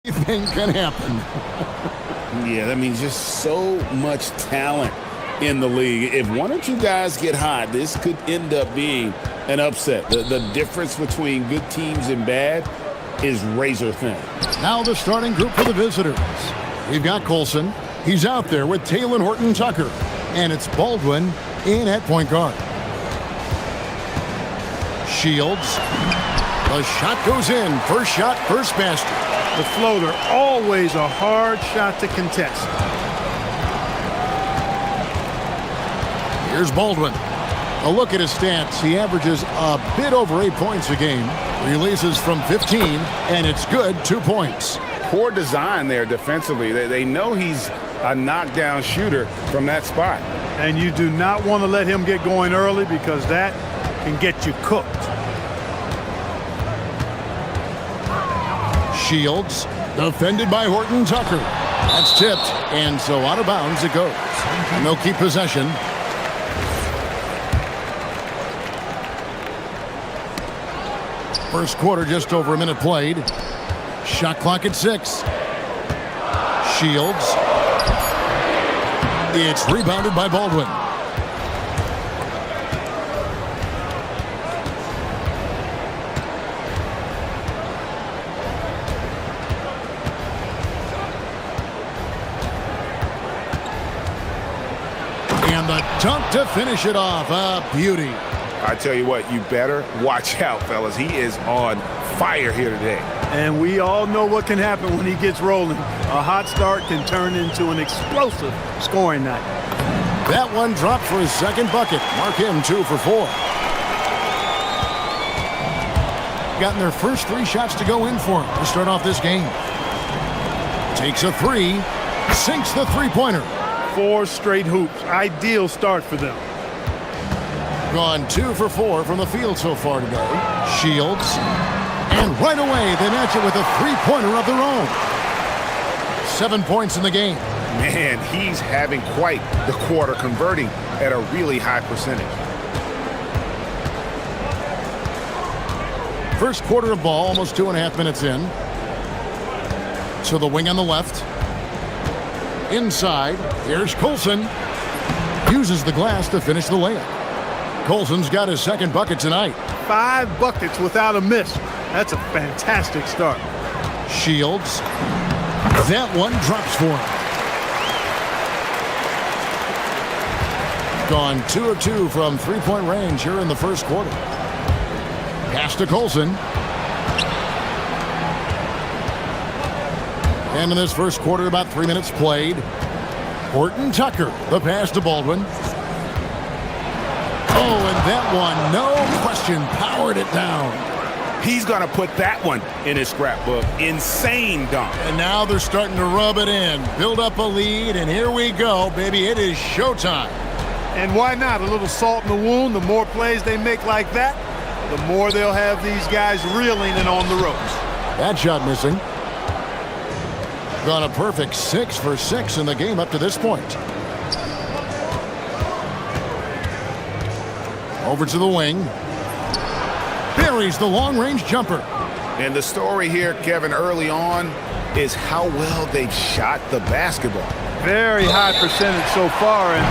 anything can happen. Yeah, I mean, just so much talent in the league. If one or two guys get hot, this could end up being an upset. The difference between good teams and bad is razor thin. Now the starting group for the visitors. We've got Colson. He's out there with Taylor Horton-Tucker. And it's Baldwin in at point guard. Shields. The shot goes in. First shot, first basket. The floater, always a hard shot to contest. Here's Baldwin. A look at his stats. He averages a bit over 8 points a game. Releases from 15, and it's good, 2 points. Poor design there defensively. They know he's a knockdown shooter from that spot. And you do not want to let him get going early because that can get you cooked. Shields, defended by Horton-Tucker. That's tipped, and so out of bounds it goes. And they'll keep possession. First quarter, just over a minute played. Shot clock at 6. Shields. It's rebounded by Baldwin. And the dunk to finish it off. A beauty. I tell you what, you better watch out, fellas. He is on fire here today. And we all know what can happen when he gets rolling. A hot start can turn into an explosive scoring night. That one dropped for his second bucket. Mark him 2 for 4. Gotten their first 3 shots to go in for him to start off this game. Takes a 3, sinks the three-pointer. 4 straight hoops. Ideal start for them. Gone 2 for 4 from the field so far today. Shields. And right away, they match it with a three-pointer of their own. 7 points in the game. Man, he's having quite the quarter, converting at a really high percentage. First quarter of ball, almost 2.5 minutes in. So the wing on the left. Inside, here's Colson. Uses the glass to finish the layup. Colson's got his second bucket tonight. 5 buckets without a miss. That's a fantastic start. Shields. That one drops for him. Gone 2 of 2 from three-point range here in the first quarter. Pass to Colson. And in this first quarter, about 3 minutes played. Horton-Tucker, the pass to Baldwin. Oh, and that one, no question, powered it down. He's going to put that one in his scrapbook. Insane dunk. And now they're starting to rub it in, build up a lead, and here we go, baby. It is showtime. And why not? A little salt in the wound. The more plays they make like that, the more they'll have these guys reeling and on the ropes. That shot missing. Gone a perfect 6 for 6 in the game up to this point. Over to the wing. Buries the long-range jumper. And the story here, Kevin, early on is how well they've shot the basketball. Very high percentage so far, and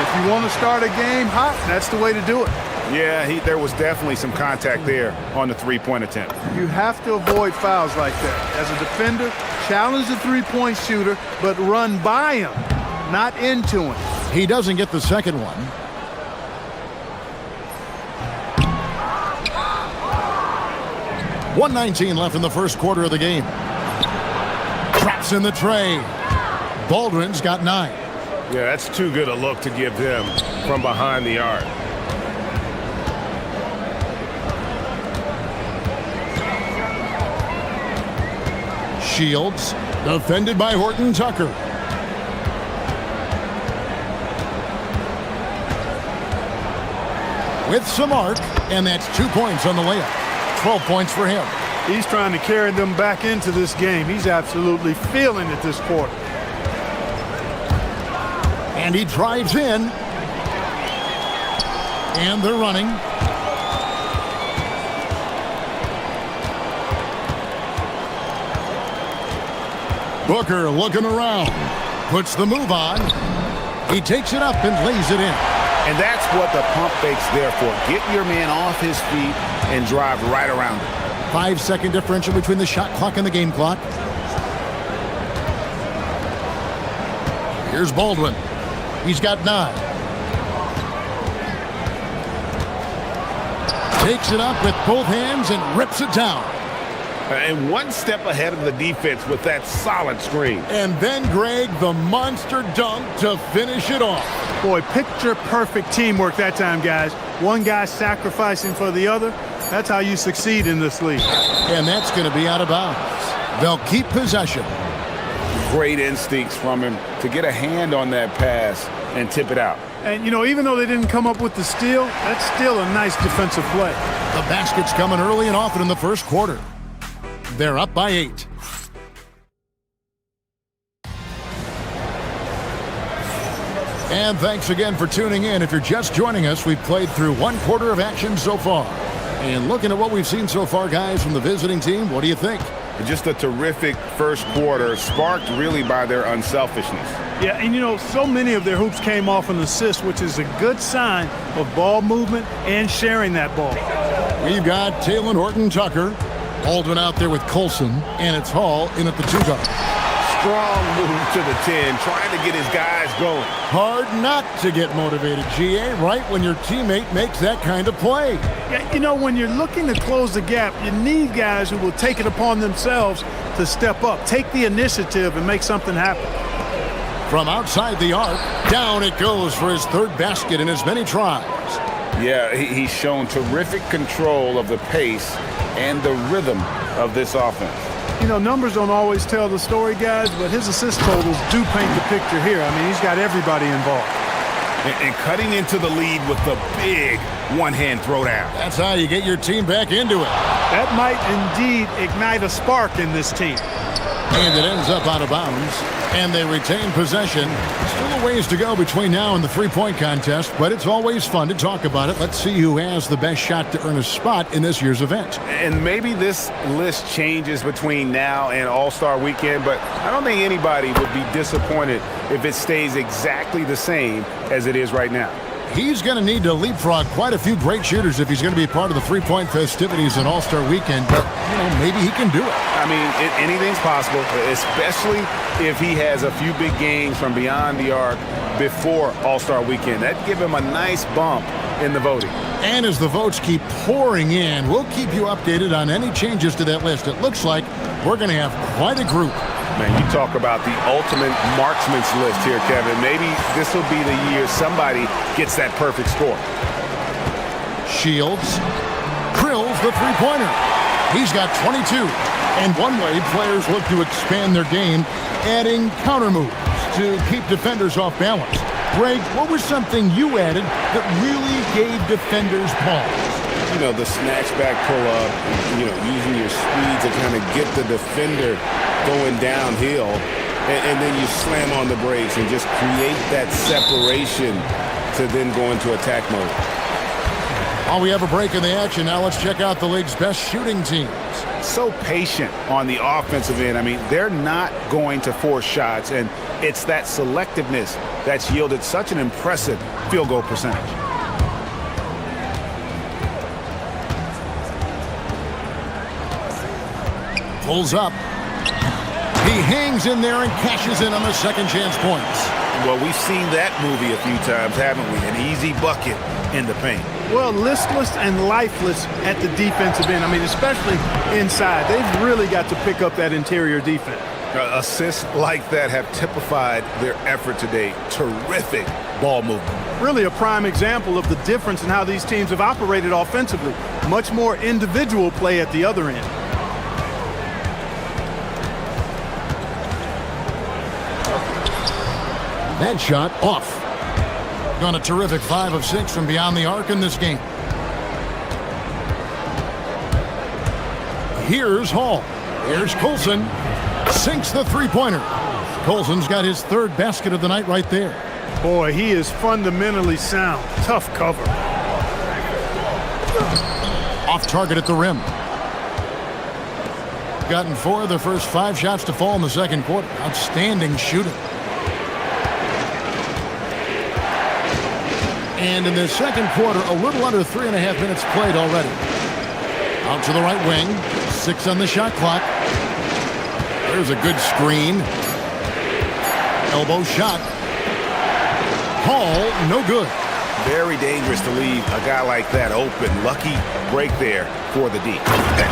if you want to start a game hot, that's the way to do it. Yeah, there was definitely some contact there on the three-point attempt. You have to avoid fouls like that. As a defender, challenge the three-point shooter, but run by him, not into him. He doesn't get the second one. .119 left in the first quarter of the game. Traps in the tray. Baldwin's got 9. Yeah, that's too good a look to give them from behind the arc. Shields, defended by Horton-Tucker. With some arc, and that's 2 points on the layup. 12 points for him. He's trying to carry them back into this game. He's absolutely feeling it this quarter. And he drives in. And they're running. Booker looking around. Puts the move on. He takes it up and lays it in. And that's what the pump fake's there for. Get your man off his feet and drive right around him. 5-second differential between the shot clock and the game clock. Here's Baldwin. He's got 9. Takes it up with both hands and rips it down. And one step ahead of the defense with that solid screen. And then, Greg, the monster dunk to finish it off. Boy, picture-perfect teamwork that time, guys. One guy sacrificing for the other. That's how you succeed in this league. And that's going to be out of bounds. They'll keep possession. Great instincts from him to get a hand on that pass and tip it out. And, you know, even though they didn't come up with the steal, that's still a nice defensive play. The basket's coming early and often in the first quarter. They're up by 8. And thanks again for tuning in. If you're just joining us, we've played through 1 quarter of action so far. And looking at what we've seen so far, guys, from the visiting team, what do you think? Just a terrific first quarter, sparked really by their unselfishness. Yeah, and you know, so many of their hoops came off an assist, which is a good sign of ball movement and sharing that ball. We've got Taylor Horton-Tucker. Baldwin out there with Colson, and it's Hall in at the 2 guard. Strong move to the 10, trying to get his guys going. Hard not to get motivated, GA, right when your teammate makes that kind of play. Yeah, you know, when you're looking to close the gap, you need guys who will take it upon themselves to step up, take the initiative, and make something happen. From outside the arc, down it goes for his 3rd basket in as many tries. Yeah, he's shown terrific control of the pace and the rhythm of this offense. You know, numbers don't always tell the story, guys, but his assist totals do paint the picture here. I mean, he's got everybody involved. And cutting into the lead with the big one-hand throwdown. That's how you get your team back into it. That might indeed ignite a spark in this team. And it ends up out of bounds, and they retain possession. Still a ways to go between now and the 3-point contest, but it's always fun to talk about it. Let's see who has the best shot to earn a spot in this year's event. And maybe this list changes between now and All-Star Weekend, but I don't think anybody would be disappointed if it stays exactly the same as it is right now. He's going to need to leapfrog quite a few great shooters if he's going to be part of the 3-point festivities in All-Star Weekend, but, you know, maybe he can do it. I mean, anything's possible, especially if he has a few big games from beyond the arc before All-Star Weekend. That'd give him a nice bump in the voting. And as the votes keep pouring in, we'll keep you updated on any changes to that list. It looks like we're going to have quite a group. Man, you talk about the ultimate marksman's list here, Kevin. Maybe this will be the year somebody gets that perfect score. Shields drills the 3-pointer. He's got 22. And one way players look to expand their game, adding counter moves to keep defenders off balance. Greg, what was something you added that really gave defenders pause? You know, the snatch back pull-up, you know, using your speed to kind of get the defender going downhill, and then you slam on the brakes and just create that separation to then go into attack mode. While we have a break in the action, now let's check out the league's best shooting teams. So patient on the offensive end. I mean, they're not going to force shots, and it's that selectiveness that's yielded such an impressive field goal percentage. Pulls up. He hangs in there and cashes in on the second chance points. Well, we've seen that movie a few times, haven't we? An easy bucket in the paint. Well, listless and lifeless at the defensive end. I mean, especially inside. They've really got to pick up that interior defense. Assists like that have typified their effort today. Terrific ball movement. Really a prime example of the difference in how these teams have operated offensively. Much more individual play at the other end. That shot off. Gone a terrific 5 of 6 from beyond the arc in this game. Here's Hall. Here's Colson. Sinks the 3-pointer. Colson's got his 3rd basket of the night right there. Boy, he is fundamentally sound. Tough cover. Off target at the rim. Gotten 4 of the first 5 shots to fall in the second quarter. Outstanding shooting. And in the second quarter, a little under 3.5 minutes played already. Out to the right wing. 6 on the shot clock. There's a good screen. Elbow shot. Hall, no good. Very dangerous to leave a guy like that open. Lucky break there for the D.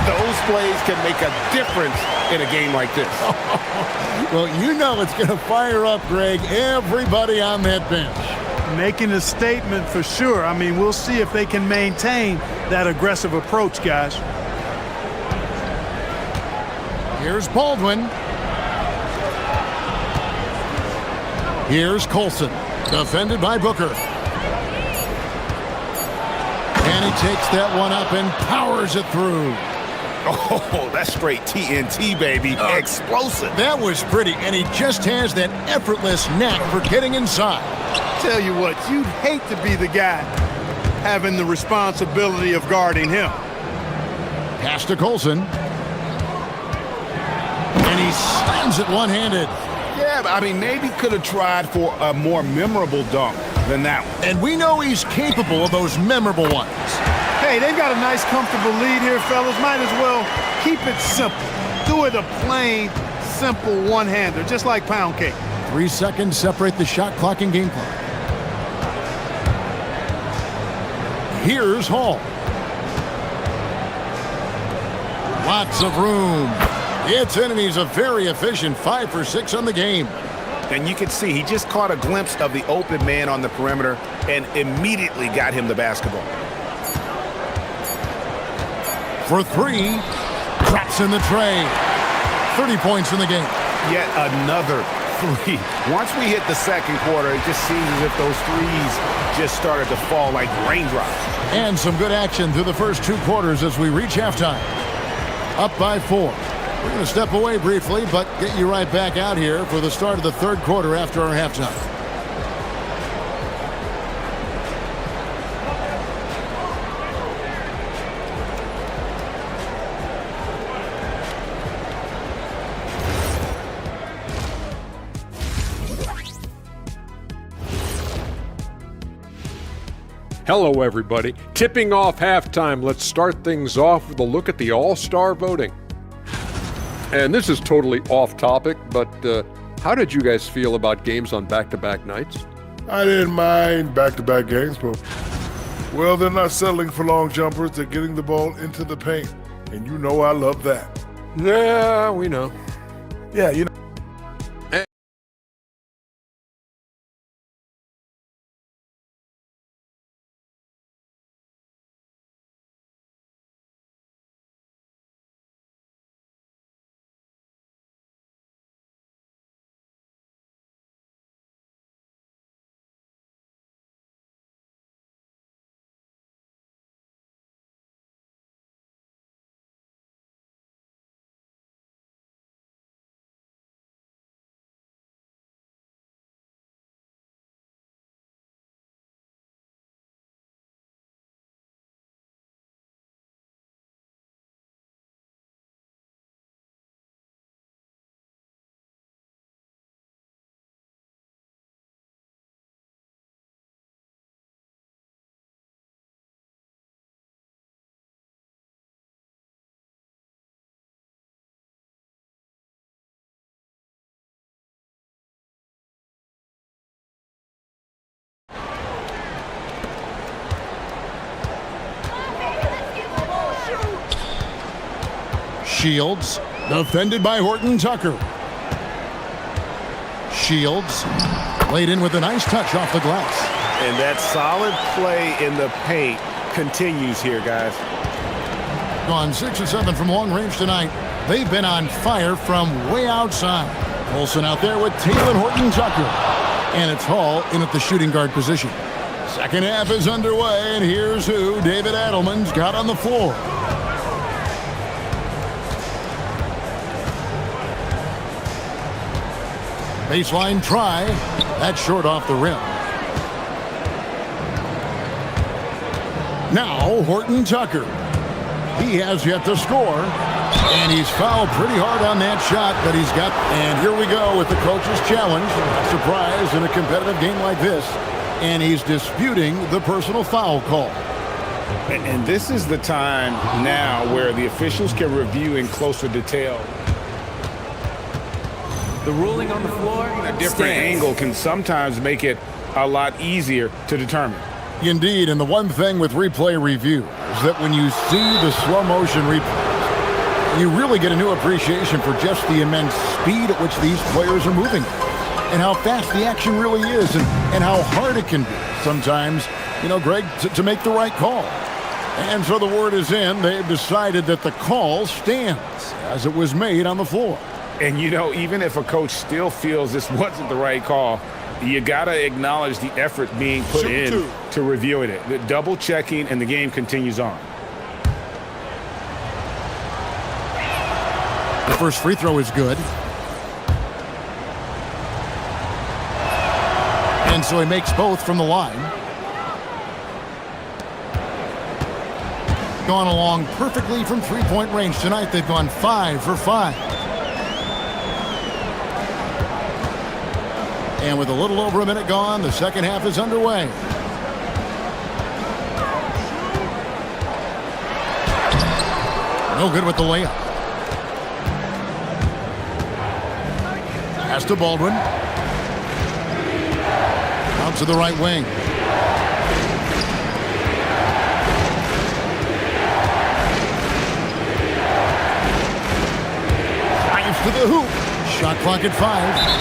Those plays can make a difference in a game like this. Well, you know it's going to fire up, Greg, everybody on that bench. Making a statement for sure. I mean, we'll see if they can maintain that aggressive approach, guys. Here's Baldwin. Here's Colson. Defended by Booker. And he takes that one up and powers it through. Oh, that's straight TNT, baby. Explosive. That was pretty, and he just has that effortless knack for getting inside. Tell you what, you'd hate to be the guy having the responsibility of guarding him. Pass to Colson. And he slams it one-handed. Yeah, I mean, maybe could have tried for a more memorable dunk than that one. And we know he's capable of those memorable ones. Hey, they've got a nice, comfortable lead here, fellas. Might as well keep it simple. Do it a plain, simple one-hander, just like pound cake. 3 seconds separate the shot clock and game clock. Here's Hall. Lots of room. It's in, and he's a very efficient 5 for 6 on the game. And you can see he just caught a glimpse of the open man on the perimeter and immediately got him the basketball. For 3, drops in the tray. 30 points in the game. Yet another 3. Once we hit the second quarter, it just seems as if those threes just started to fall like raindrops. And some good action through the first 2 quarters as we reach halftime. Up by 4. We're going to step away briefly, but get you right back out here for the start of the third quarter after our halftime. Hello, everybody. Tipping off halftime, let's start things off with a look at the All-Star voting. And this is totally off topic, but how did you guys feel about games on back-to-back nights? I didn't mind back-to-back games, but, well, they're not settling for long jumpers. They're getting the ball into the paint, and you know I love that. Yeah, we know. Yeah, you know. Shields, defended by Horton Tucker. Shields, laid in with a nice touch off the glass. And that solid play in the paint continues here, guys. Gone 6 of 7 from long range tonight. They've been on fire from way outside. Olsen out there with Taylor Horton Tucker. And it's Hall in at the shooting guard position. Second half is underway, and here's who David Adelman's got on the floor. Baseline try. That's short off the rim. Now Horton Tucker. He has yet to score. And he's fouled pretty hard on that shot, but he's got... And here we go with the coach's challenge. Surprise in a competitive game like this. And he's disputing the personal foul call. And this is the time now where the officials can review in closer detail. The ruling on the floor. A different angle can sometimes make it a lot easier to determine. Indeed, and the one thing with replay review is that when you see the slow motion replays, you really get a new appreciation for just the immense speed at which these players are moving and how fast the action really is and how hard it can be sometimes, you know, Greg, to make the right call. And so the word is in. They've decided that the call stands as it was made on the floor. And, you know, even if a coach still feels this wasn't the right call, you got to acknowledge the effort being put in to reviewing it. The double checking, and the game continues on. The first free throw is good. And so he makes both from the line. Gone along perfectly from three-point range tonight. They've gone 5 for 5. And with a little over a minute gone, the second half is underway. No good with the layup. Pass to Baldwin. Out to the right wing. Drives to the hoop. Shot clock at 5,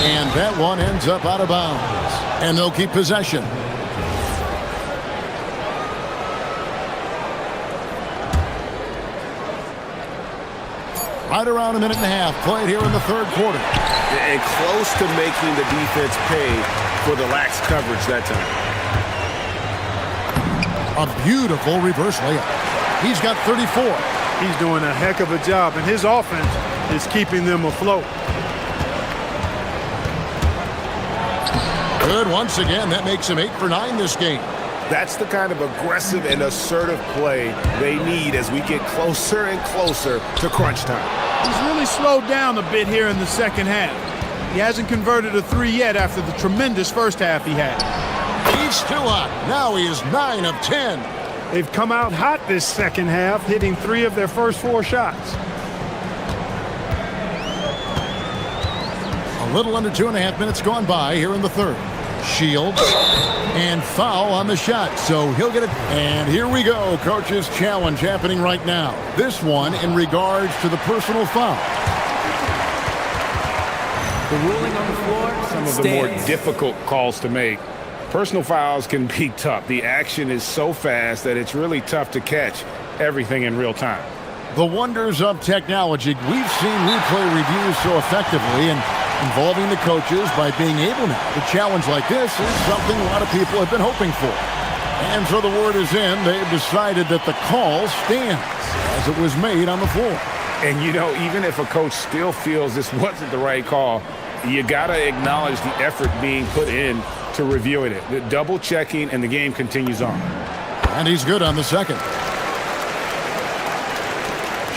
and that one ends up out of bounds. And they'll keep possession. Right around a minute and a half played here in the third quarter. And close to making the defense pay for the lax coverage that time. A beautiful reverse layup. He's got 34. He's doing a heck of a job, and his offense is keeping them afloat. Good once again. That makes him 8 for 9 this game. That's the kind of aggressive and assertive play they need as we get closer and closer to crunch time. He's really slowed down a bit here in the second half. He hasn't converted a 3 yet after the tremendous first half he had. He's still hot. Now he is 9 of 10. They've come out hot this second half, hitting 3 of their first 4 shots. A little under 2.5 minutes gone by here in the third. Shields and foul on the shot, so he'll get it. And here we go, coach's challenge happening right now. This one in regards to the personal foul. The ruling on the floor Some of the more difficult calls to make. Personal fouls can be tough. The action is so fast that it's really tough to catch everything in real time. The wonders of technology. We've seen replay reviews so effectively, and involving the coaches by being able now to challenge like this is something a lot of people have been hoping for. And so the word is in. They've decided that the call stands as it was made on the floor. And, you know, even if a coach still feels this wasn't the right call, you got to acknowledge the effort being put in to reviewing it. The double checking, and the game continues on. And he's good on the second.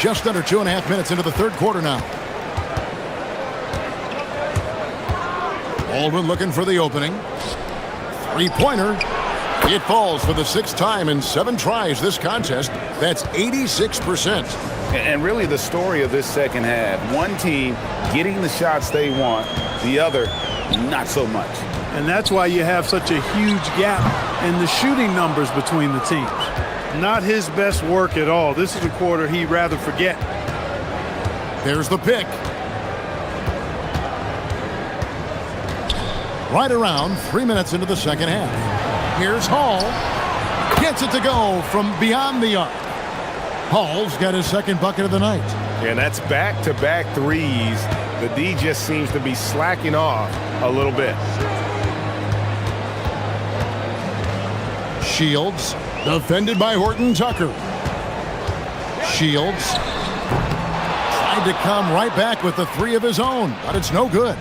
Just under 2.5 minutes into the third quarter now. Baldwin looking for the opening. Three-pointer. It falls for the 6th time in 7 tries this contest. That's 86%. And really the story of this second half, one team getting the shots they want, the other not so much. And that's why you have such a huge gap in the shooting numbers between the teams. Not his best work at all. This is a quarter he'd rather forget. There's the pick. Right around 3 minutes into the second half. Here's Hall. Gets it to go from beyond the arc. Hall's got his second bucket of the night. And that's back-to-back threes. The D just seems to be slacking off a little bit. Shields, defended by Horton Tucker. Shields tried to come right back with the 3 of his own, but it's no good.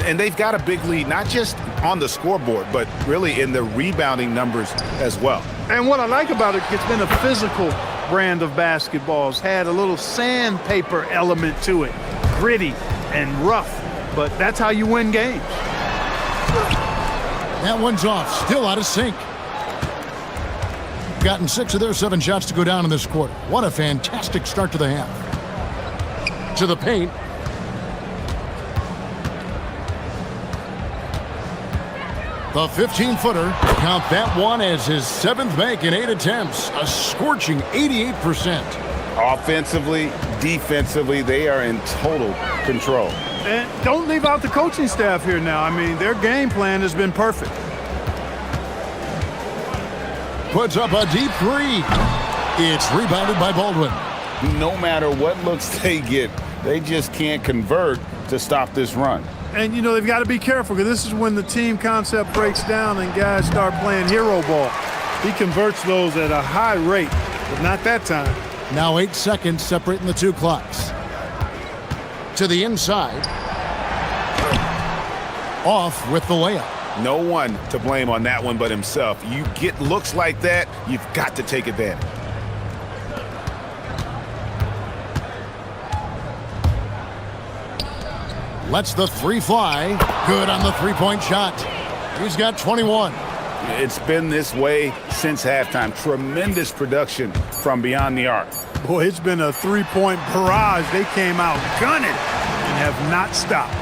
And they've got a big lead, not just on the scoreboard, but really in the rebounding numbers as well. And what I like about it, it's been a physical brand of basketballs had a little sandpaper element to it, gritty and rough, but that's how you win games. That one's off, still out of sync. Gotten 6 of their 7 shots to go down in this quarter. What a fantastic start to the half. To the paint. The 15-footer, count that one as his 7th make in 8 attempts. A scorching 88%. Offensively, defensively, they are in total control. And don't leave out the coaching staff here now. I mean, their game plan has been perfect. Puts up a deep 3. It's rebounded by Baldwin. No matter what looks they get, they just can't convert to stop this run. And, you know, they've got to be careful because this is when the team concept breaks down and guys start playing hero ball. He converts those at a high rate, but not that time. Now 8 seconds separating the 2 clocks. To the inside. Off with the layup. No one to blame on that one but himself. You get looks like that, you've got to take advantage. Lets the 3 fly. Good on the 3-point shot. He's got 21. It's been this way since halftime. Tremendous production from beyond the arc. Boy, it's been a 3-point barrage. They came out gunning and have not stopped.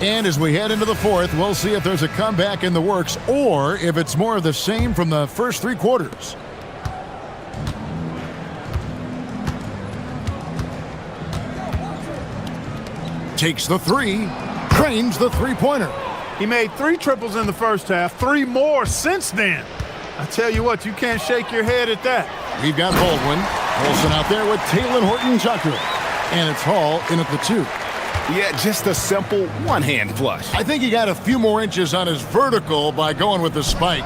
And as we head into the 4th, we'll see if there's a comeback in the works or if it's more of the same from the first 3 quarters. Takes the 3, trains the 3-pointer. He made 3 triples in the first half, 3 more since then. I tell you what, you can't shake your head at that. We've got Baldwin. Olsen out there with Taylor Horton-Tucker. And it's Hall in at the 2. Yeah, just a simple one-hand flush. I think he got a few more inches on his vertical by going with the spike.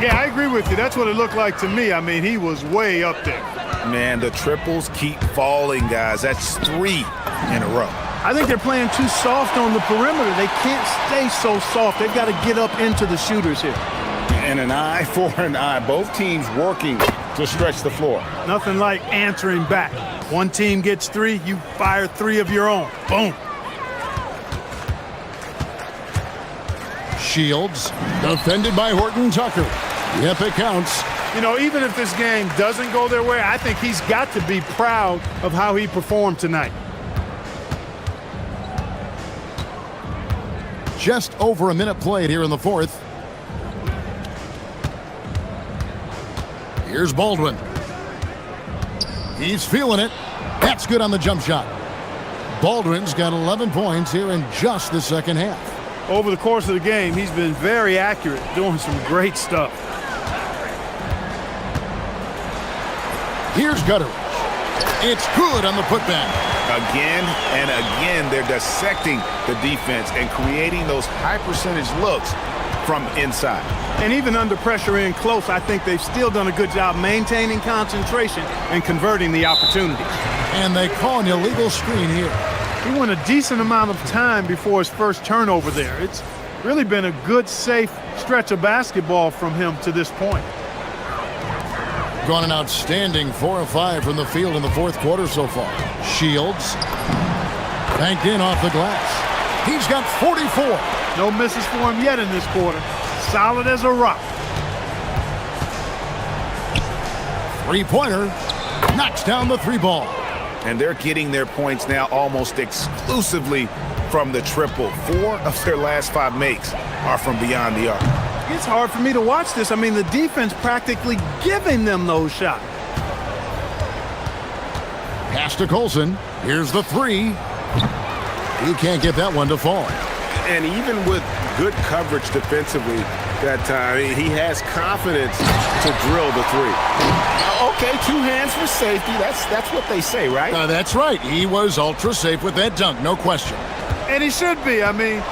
Yeah, I agree with you. That's what it looked like to me. I mean, he was way up there. Man, the triples keep falling, guys. That's 3 in a row. I think they're playing too soft on the perimeter. They can't stay so soft. They've got to get up into the shooters here. And an eye for an eye. Both teams working to stretch the floor. Nothing like answering back. One team gets 3, you fire 3 of your own. Boom. Shields, defended by Horton-Tucker. Yep, it counts. You know, even if this game doesn't go their way, I think he's got to be proud of how he performed tonight. Just over a minute played here in the 4th. Here's Baldwin. He's feeling it. That's good on the jump shot. Baldwin's got 11 points here in just the second half. Over the course of the game, he's been very accurate, doing some great stuff. Here's Gutteridge. It's good on the putback. Again and again, they're dissecting the defense and creating those high-percentage looks from inside. And even under pressure in close, I think they've still done a good job maintaining concentration and converting the opportunities. And they call an illegal screen here. He went a decent amount of time before his first turnover there. It's really been a good, safe stretch of basketball from him to this point. Gone an outstanding 4 of 5 from the field in the 4th quarter so far. Shields banked in off the glass. He's got 44. No misses for him yet in this quarter. Solid as a rock. 3-pointer knocks down the 3 ball. And they're getting their points now almost exclusively from the triple. 4 of their last 5 makes are from beyond the arc. It's hard for me to watch this. I mean, the defense practically giving them those shots. Pass to Colson. Here's the 3. He can't get that one to fall. And even with good coverage defensively that time, he has confidence to drill the 3. Okay, 2 hands for safety. That's what they say, right? That's right. He was ultra safe with that dunk, no question. And he should be. I mean,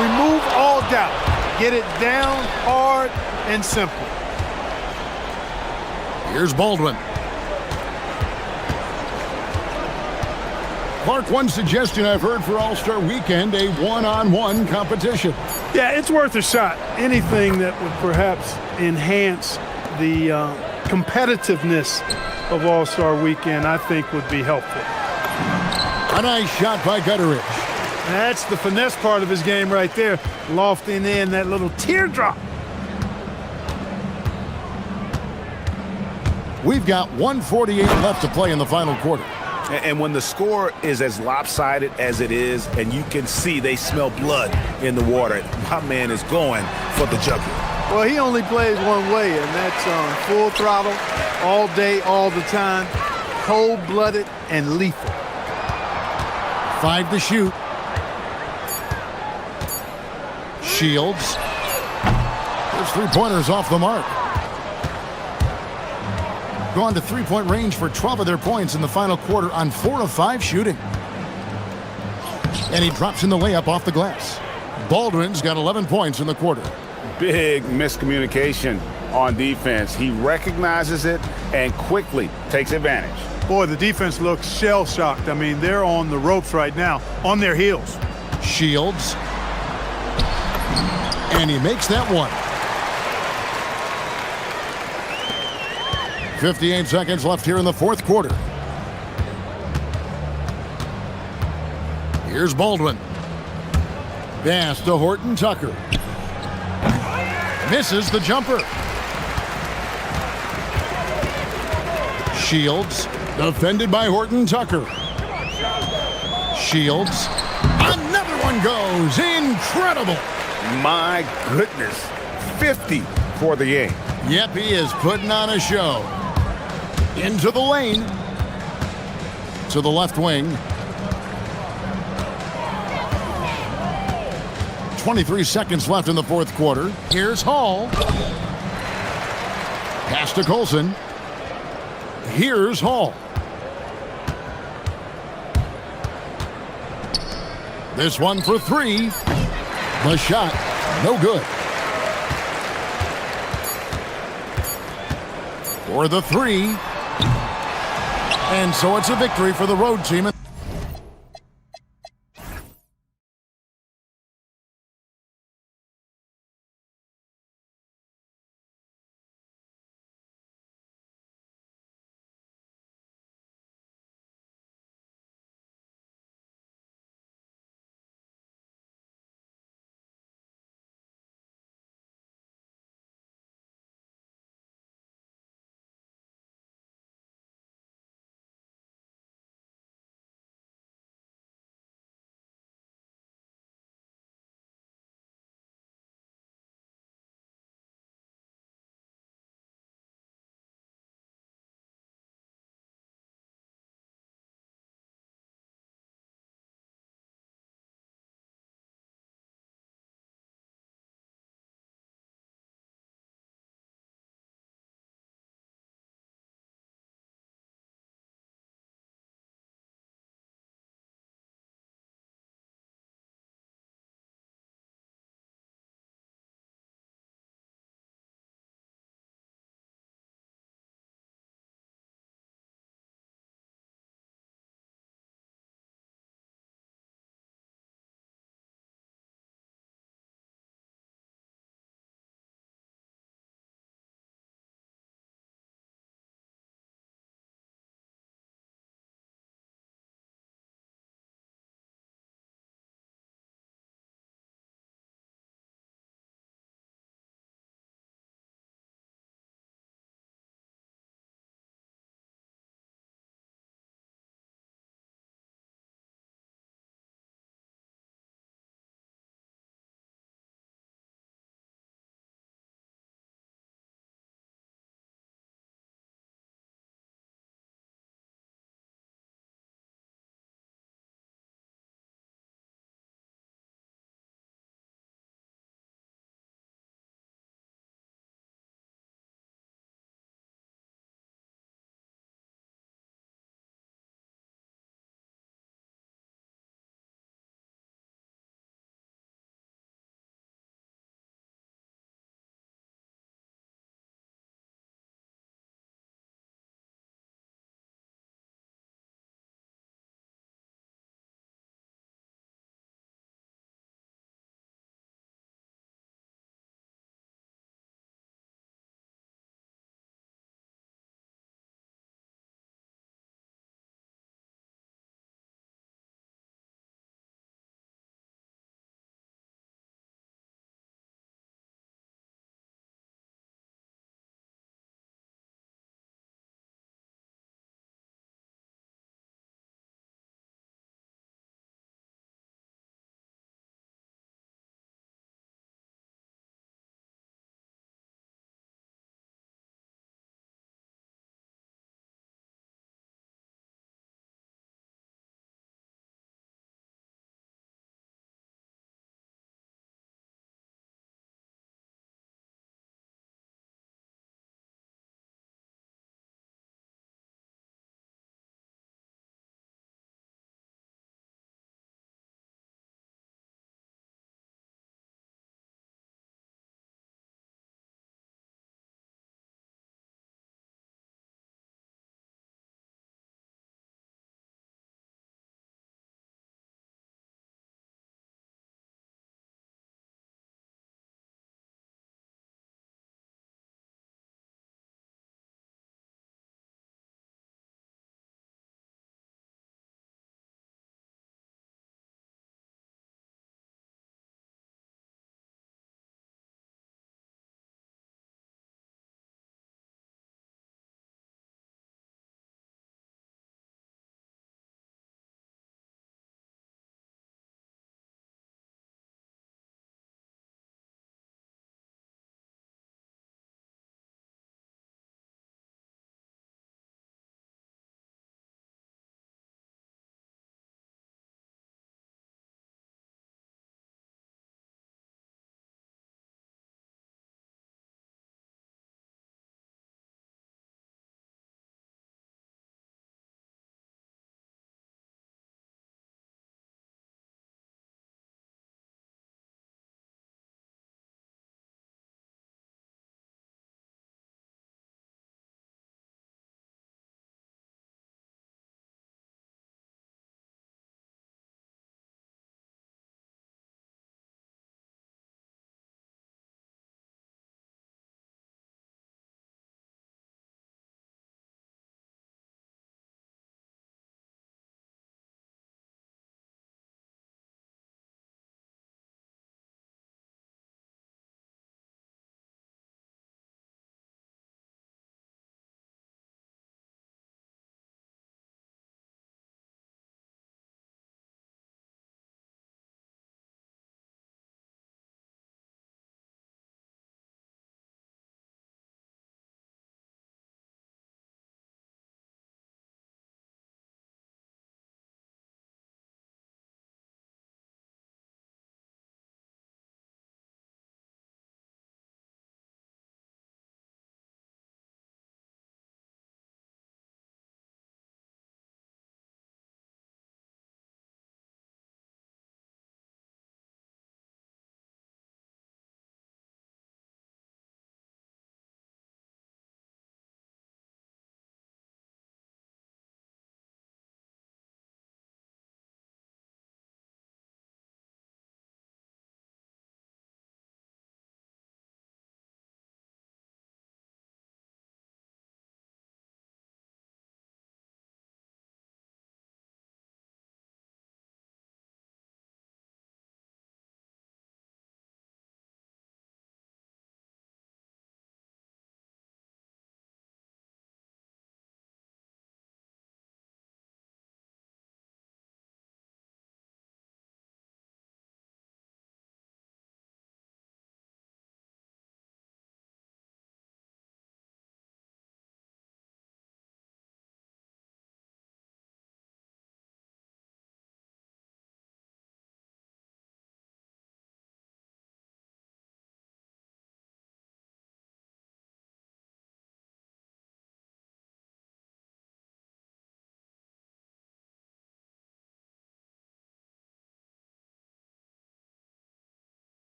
remove all doubt. Get it down hard and simple. Here's Baldwin. Clark, one suggestion I've heard for All-Star Weekend, a one-on-one competition. Yeah, it's worth a shot. Anything that would perhaps enhance the competitiveness of All-Star Weekend, I think, would be helpful. A nice shot by Gutteridge. That's the finesse part of his game right there, lofting in that little teardrop. We've got 1:48 left to play in the final quarter. And when the score is as lopsided as it is, and you can see they smell blood in the water, my man is going for the jugular. Well, he only plays one way, and that's on full throttle, all day, all the time, cold-blooded and lethal. 5 to shoot. Shields. Those three-pointers off the mark. Gone to three-point range for 12 of their points in the final quarter on 4 of 5 shooting. And he drops in the layup off the glass. Baldwin's got 11 points in the quarter. Big miscommunication on defense. He recognizes it and quickly takes advantage. Boy, the defense looks shell-shocked. I mean, they're on the ropes right now, on their heels. Shields. And he makes that one. 58 seconds left here in the fourth quarter. Here's Baldwin. Pass to Horton Tucker. Misses the jumper. Shields, defended by Horton Tucker. Shields. Another one goes. Incredible. My goodness. 50 for the game. Yep, he is putting on a show. Into the lane. To the left wing. 23 seconds left in the fourth quarter. Here's Hall. Pass to Colson. Here's Hall. This one for 3. The shot, no good. For the 3. And so it's a victory for the road team.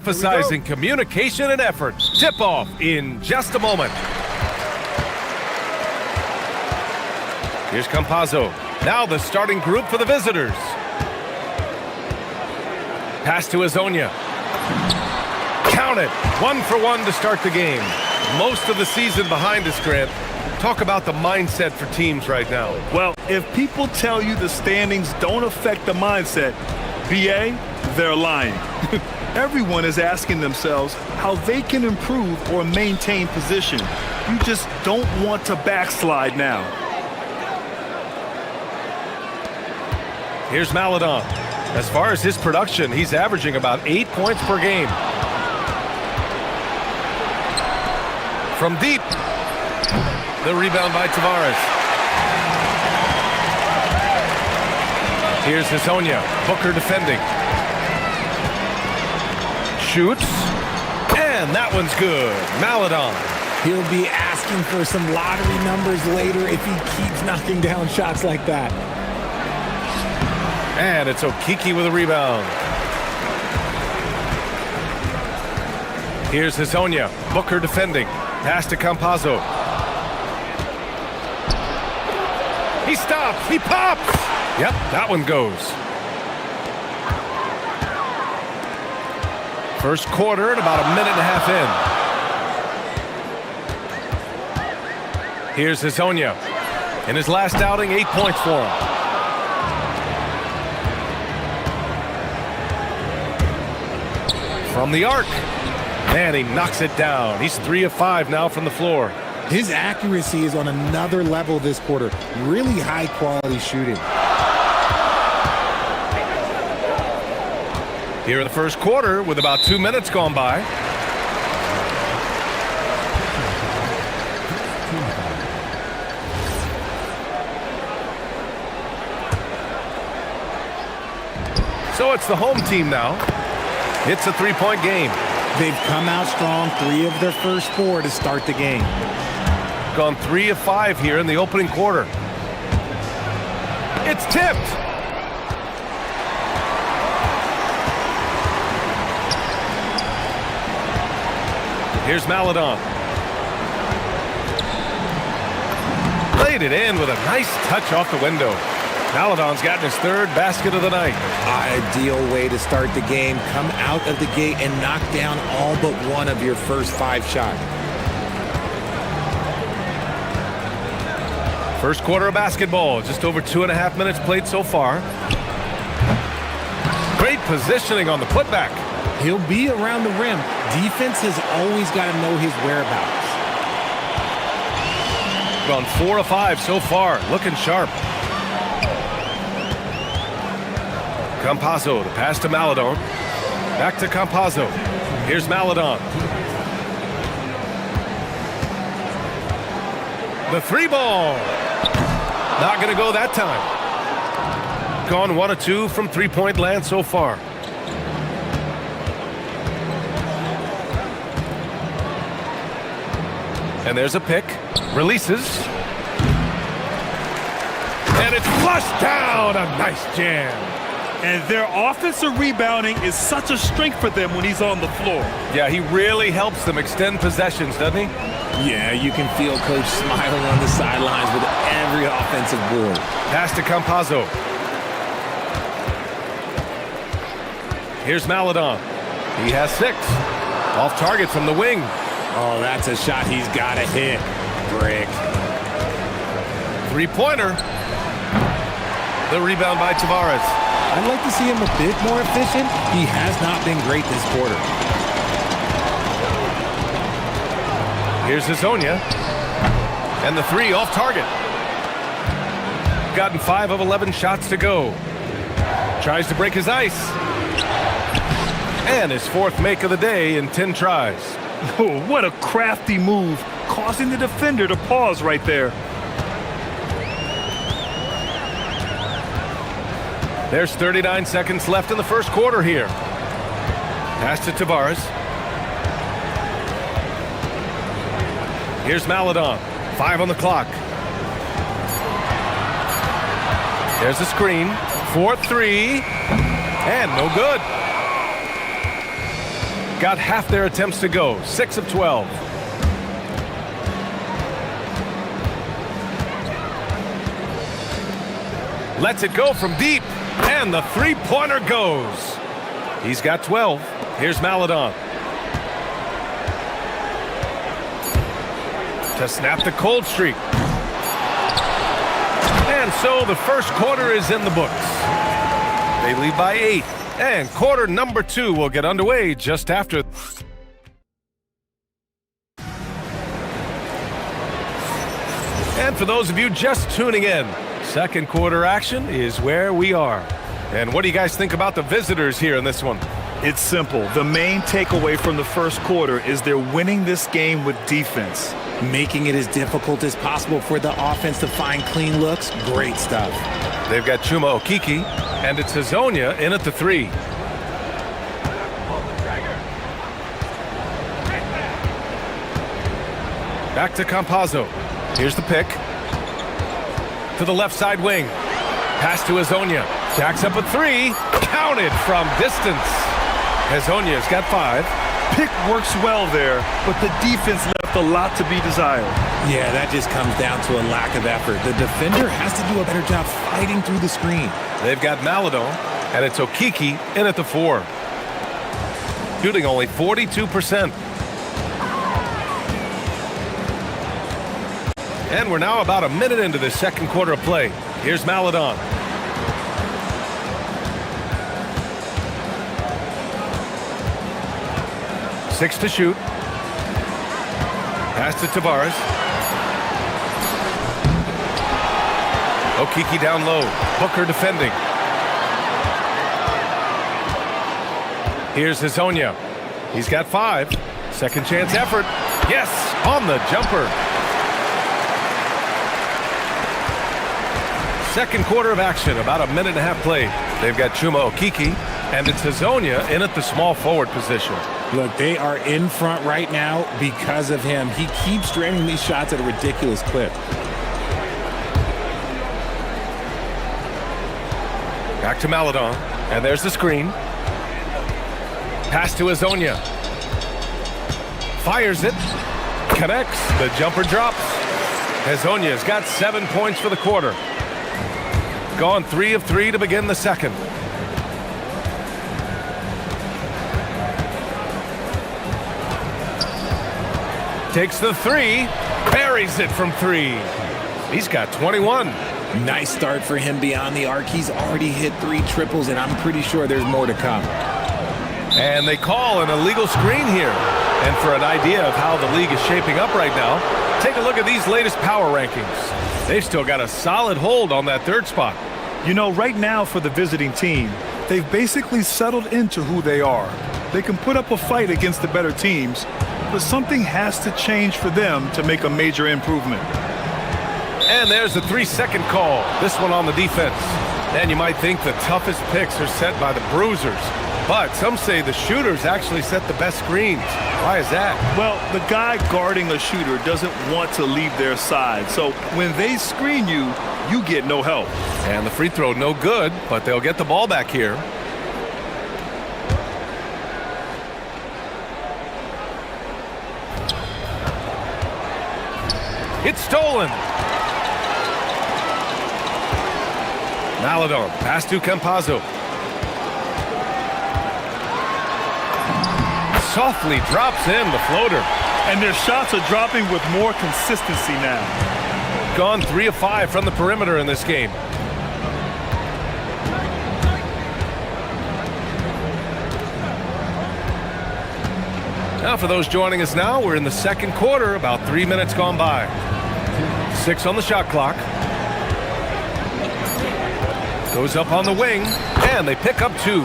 Emphasizing communication and effort. Tip-off in just a moment. Here's Campazzo. Now the starting group for the visitors. Pass to Azonia. Count it. 1 for 1 to start the game. Most of the season behind us, Grant. Talk about the mindset for teams right now. Well, if people tell you the standings don't affect the mindset, BA, they're lying. Everyone is asking themselves how they can improve or maintain position. You just don't want to backslide now. Here's Maledon. As far as his production, he's averaging about 8 points per game. From deep. The rebound by Tavares. Here's Hazonia. Booker defending. Shoots. And that one's good. Maledon. He'll be asking for some lottery numbers later if he keeps knocking down shots like that. And it's Okiki with a rebound. Here's Hazonia. Booker defending. Pass to Campazzo. He stops. He pops. Yep, that one goes. First quarter and about a minute and a half in. Here's Hazonia. In his last outing, 8 points for him. From the arc. And he knocks it down. He's 3 of 5 now from the floor. His accuracy is on another level this quarter. Really high quality shooting. Here in the first quarter with about 2 minutes gone by. So it's the home team now. It's a 3-point game. They've come out strong, 3 of their first 4 to start the game. Gone 3 of 5 here in the opening quarter. It's tipped. Here's Maledon. Played it in with a nice touch off the window. Maledon's gotten his 3rd basket of the night. Ideal way to start the game. Come out of the gate and knock down all but one of your first 5 shots. First quarter of basketball. Just over 2.5 minutes played so far. Great positioning on the putback. He'll be around the rim. Defense has always got to know his whereabouts. Gone 4 of 5 so far. Looking sharp. Campazzo, the pass to Maledon. Back to Campazzo. Here's Maledon. The 3 ball. Not going to go that time. Gone 1 of 2 from 3-point land so far. And there's a pick. Releases. And it's flushed down. A nice jam. And their offensive rebounding is such a strength for them when he's on the floor. Yeah, he really helps them extend possessions, doesn't he? Yeah, you can feel Coach smiling on the sidelines with every offensive board. Pass to Campazzo. Here's Maledon. He has 6. Off target from the wing. Oh, that's a shot he's got to hit. Brick. 3-pointer. The rebound by Tavares. I'd like to see him a bit more efficient. He has not been great this quarter. Here's Hazonia. And the 3 off target. Gotten 5 of 11 shots to go. Tries to break his ice. And his 4th make of the day in 10 tries. Oh, what a crafty move, causing the defender to pause right there. There's 39 seconds left in the first quarter here. Pass to Tavares. Here's Maledon. 5 on the clock. There's a screen. 4-3. And no good. got half their attempts to go, 6 of 12. Lets it go from deep, and the three-pointer goes. He's got 12. Here's Maladon. To snap the cold streak. And so the first quarter is in the books. They lead by 8, and quarter number 2 will get underway just after. And for those of you just tuning in, second quarter action is where we are. And what do you guys think about the visitors here in this one? It's simple. The main takeaway from the first quarter is they're winning this game with defense. Making it as difficult as possible for the offense to find clean looks. Great stuff. They've got Chuma Okiki, and it's Hazonia in at the 3. Back to Campazzo. Here's the pick. To the left side wing. Pass to Hazonia. Jacks up a 3. Counted from distance. Hazonia's got 5. Pick works well there, but the defense left a lot to be desired. Yeah, that just comes down to a lack of effort. The defender has to do a better job fighting through the screen. They've got Maladon, and it's Okiki in at the 4. Shooting only 42%. And we're now about a minute into the second quarter of play. Here's Maladon. Six to shoot. Pass to Tavares. Okiki down low. Booker defending. Here's Hazonia. He's got 5. Second chance effort. Yes, on the jumper. Second quarter of action, about a minute and a half played. They've got Chuma Okiki, and it's Hazonia in at the small forward position. Look, they are in front right now because of him. He keeps draining these shots at a ridiculous clip. Back to Maladon, and there's the screen. Pass to Hazonia. Fires it. Connects. The jumper drops. Hazonia's got 7 points for the quarter. Gone 3 of 3 to begin the second. Takes the 3, buries it from 3. He's got 21. Nice start for him beyond the arc. He's already hit 3 triples, and I'm pretty sure there's more to come. And they call an illegal screen here. And for an idea of how the league is shaping up right now, take a look at these latest power rankings. They've still got a solid hold on that 3rd spot. You know, right now for the visiting team, they've basically settled into who they are. They can put up a fight against the better teams, but something has to change for them to make a major improvement. And there's the 3-second call. This one on the defense. And you might think the toughest picks are set by the bruisers, but some say the shooters actually set the best screens. Why is that? Well, the guy guarding a shooter doesn't want to leave their side, so when they screen you, you get no help. And the free throw no good, but they'll get the ball back here. It's stolen. Maladon, pass to Campazzo. Softly drops in the floater. And their shots are dropping with more consistency now. Gone 3 of 5 from the perimeter in this game. Now for those joining us now, we're in the second quarter, about 3 minutes gone by. 6 on the shot clock. Goes up on the wing, and they pick up 2.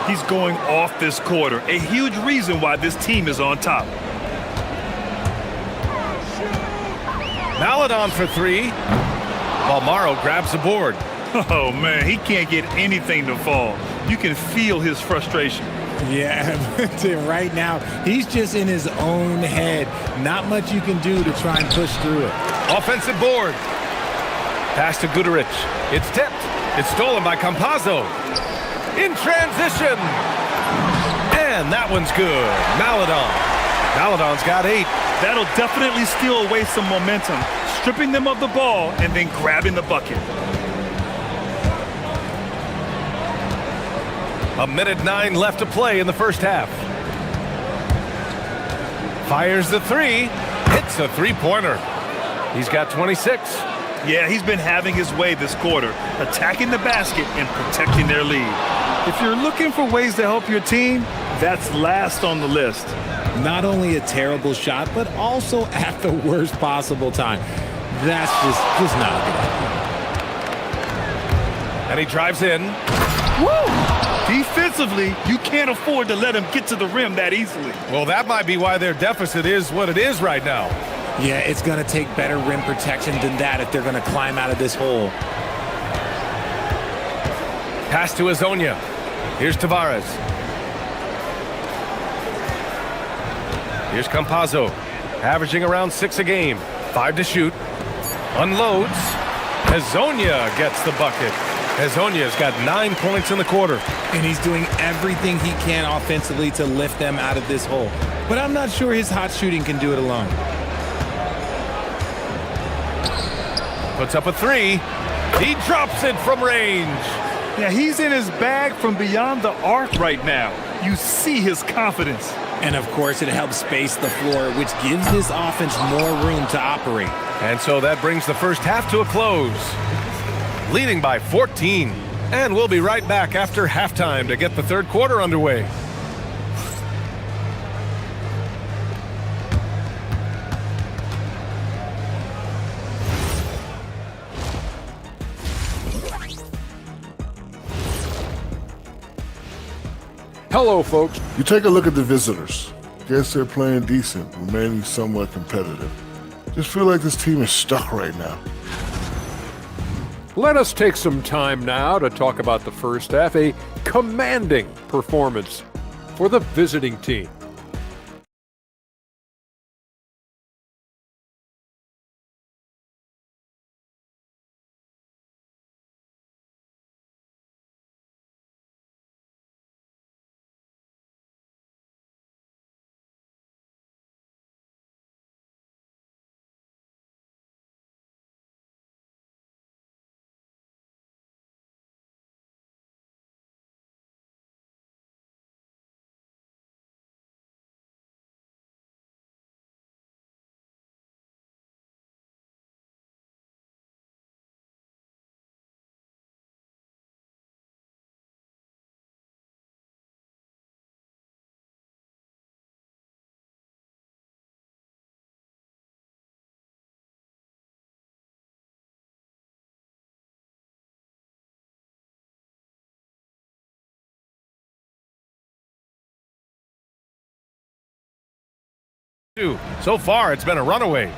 He's going off this quarter, a huge reason why this team is on top. Maladon for 3, while Morrow grabs the board. Oh, man, he can't get anything to fall. You can feel his frustration. Yeah, right now, he's just in his own head. Not much you can do to try and push through it. Offensive board. Pass to Guduric. It's tipped. It's stolen by Campazzo. In transition. And And that one's good. Maladon's got 8. That'll definitely steal away some momentum, stripping them of the ball and then grabbing the bucket. 1:09 left to play in the first half. Fires the 3. Hits a three-pointer. He's got 26. Yeah, he's been having his way this quarter, attacking the basket and protecting their lead. If you're looking for ways to help your team, that's last on the list. Not only a terrible shot, but also at the worst possible time. That's just not a good idea. And he drives in. Woo! Defensively, you can't afford to let him get to the rim that easily. Well, that might be why their deficit is what it is right now. Yeah, it's going to take better rim protection than that if they're going to climb out of this hole. Pass to Hezonja. Here's Tavares. Here's Campazzo, averaging around 6 a game. 5 to shoot. Unloads. Hezonja gets the bucket. Hezonja's got 9 points in the quarter. And he's doing everything he can offensively to lift them out of this hole. But I'm not sure his hot shooting can do it alone. Puts up a 3. He drops it from range. Yeah, he's in his bag from beyond the arc right now. You see his confidence. And of course, it helps space the floor, which gives this offense more room to operate. And so that brings the first half to a close. Leading by 14. And we'll be right back after halftime to get the third quarter underway. Hello, folks. You take a look at the visitors. Guess they're playing decent, remaining somewhat competitive. Just feel like this team is stuck right now. Let us take some time now to talk about the first half, a commanding performance for the visiting team. So far, it's been a runaway.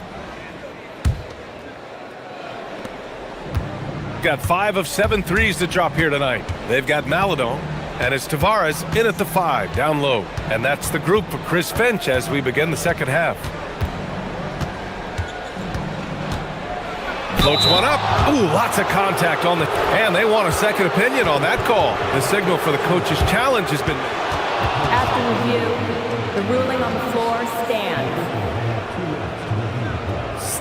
Got 5 of 7 threes to drop here tonight. They've got Maladon, and it's Tavares in at the 5, down low. And that's the group for Chris Finch as we begin the second half. Floats one up. Ooh, lots of contact on the... And they want a second opinion on that call. The signal for the coach's challenge has been... After review, the ruling on the floor stands.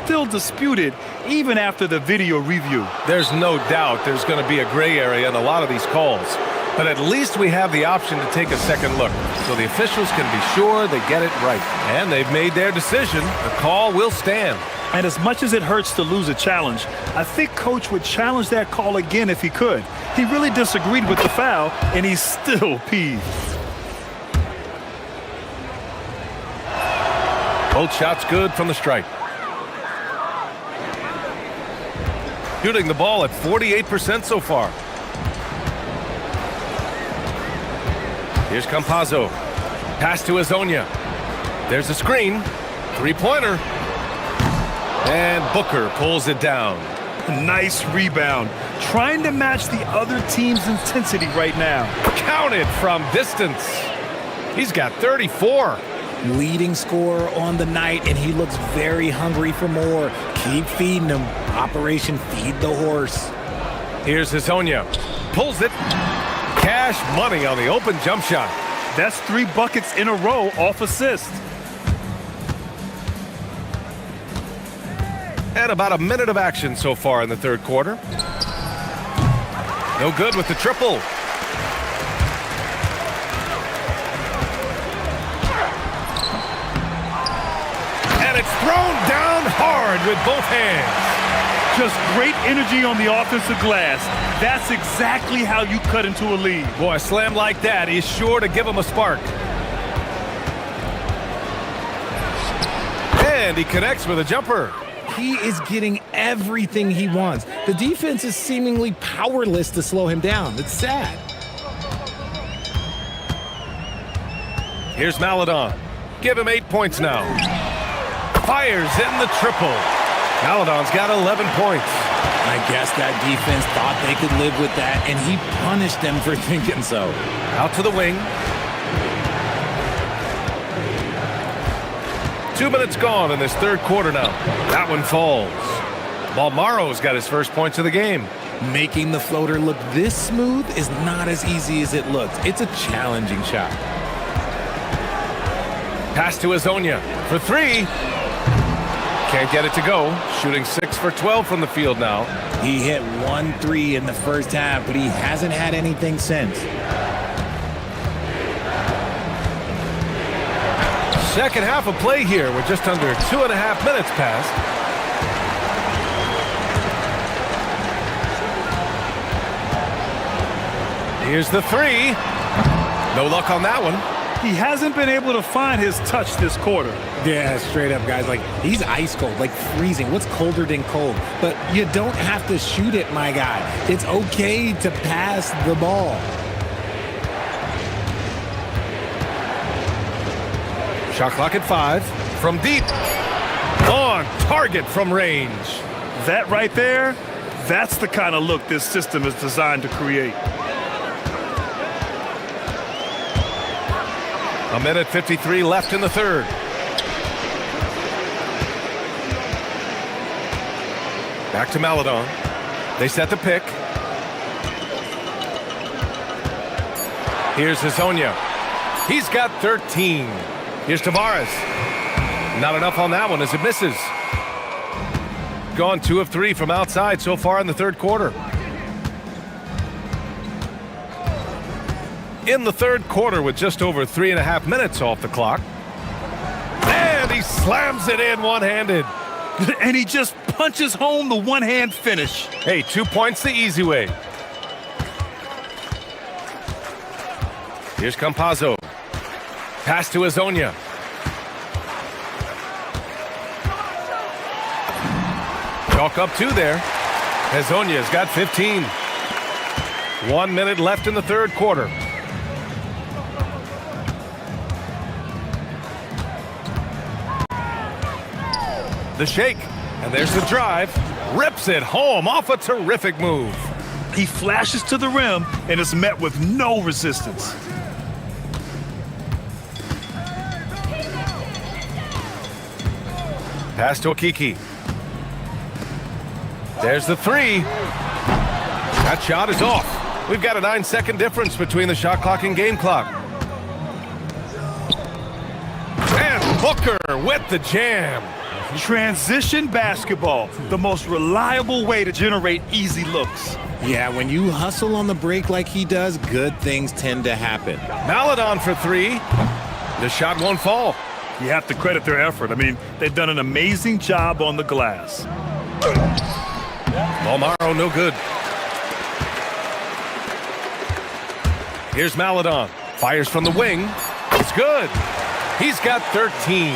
Still disputed even after the video review. There's no doubt there's going to be a gray area in a lot of these calls. But at least we have the option to take a second look, so the officials can be sure they get it right. And they've made their decision. The call will stand. And as much as it hurts to lose a challenge, I think Coach would challenge that call again if he could. He really disagreed with the foul, and he's still peeved. Both shots good from the stripe. Shooting the ball at 48% so far. Here's Campazzo. Pass to Hezonja. There's a screen. Three-pointer. And Booker pulls it down. Nice rebound. Trying to match the other team's intensity right now. Counted from distance. He's got 34. Leading scorer on the night, and he looks very hungry for more. Keep feeding him. Operation Feed the Horse. Here's Hezonja. Pulls it. Cash money on the open jump shot. That's 3 buckets in a row off assist. And about a minute of action so far in the third quarter. No good with the triple. And it's thrown down hard with both hands. Just great energy on the offensive glass. That's exactly how you cut into a lead. Boy, a slam like that is sure to give him a spark. And he connects with a jumper. He is getting everything he wants. The defense is seemingly powerless to slow him down. It's sad. Here's Maladon. Give him 8 points now. Fires in the triple. Maladon's got 11 points. I guess that defense thought they could live with that, and he punished them for thinking so. Out to the wing. 2 minutes gone in this third quarter now. That one falls. Balmaro's got his first points of the game. Making the floater look this smooth is not as easy as it looks. It's a challenging shot. Pass to Azonia for 3. Can't get it to go. Shooting 6 for 12 from the field now. He hit 1 3 in the first half, but he hasn't had anything since. Second half of play here with just under 2.5 minutes passed. Here's the 3. No luck on that one. He hasn't been able to find his touch this quarter. Yeah, straight up, guys. Like, he's ice cold, like freezing. What's colder than cold? But you don't have to shoot it, my guy. It's okay to pass the ball. Shot clock at 5. From deep. On target from range. That right there, that's the kind of look this system is designed to create. A minute 53 left in the third. Back to Maladon. They set the pick. Here's Azonia. He's got 13. Here's Tavares. Not enough on that one as it misses. Gone 2 of 3 from outside so far in the third quarter. In the third quarter with just over 3.5 minutes off the clock. And he slams it in one-handed. And he just punches home the one-hand finish. Hey, 2 points the easy way. Here's Campazzo. Pass to Azonia. Chalk up 2 there. Azonia's got 15. 1 minute left in the third quarter. The shake, and there's the drive. Rips it home off a terrific move. He flashes to the rim and is met with no resistance. Pass to Okiki. There's the 3. That shot is off. We've got a 9-second difference between the shot clock and game clock. And Booker with the jam. Transition basketball, the most reliable way to generate easy looks. Yeah, when you hustle on the break like he does, good things tend to happen. Maladon for 3. The shot won't fall. You have to credit their effort. I mean, they've done an amazing job on the glass. Balmaro no good. Here's Maladon. Fires from the wing. It's good. He's got 13.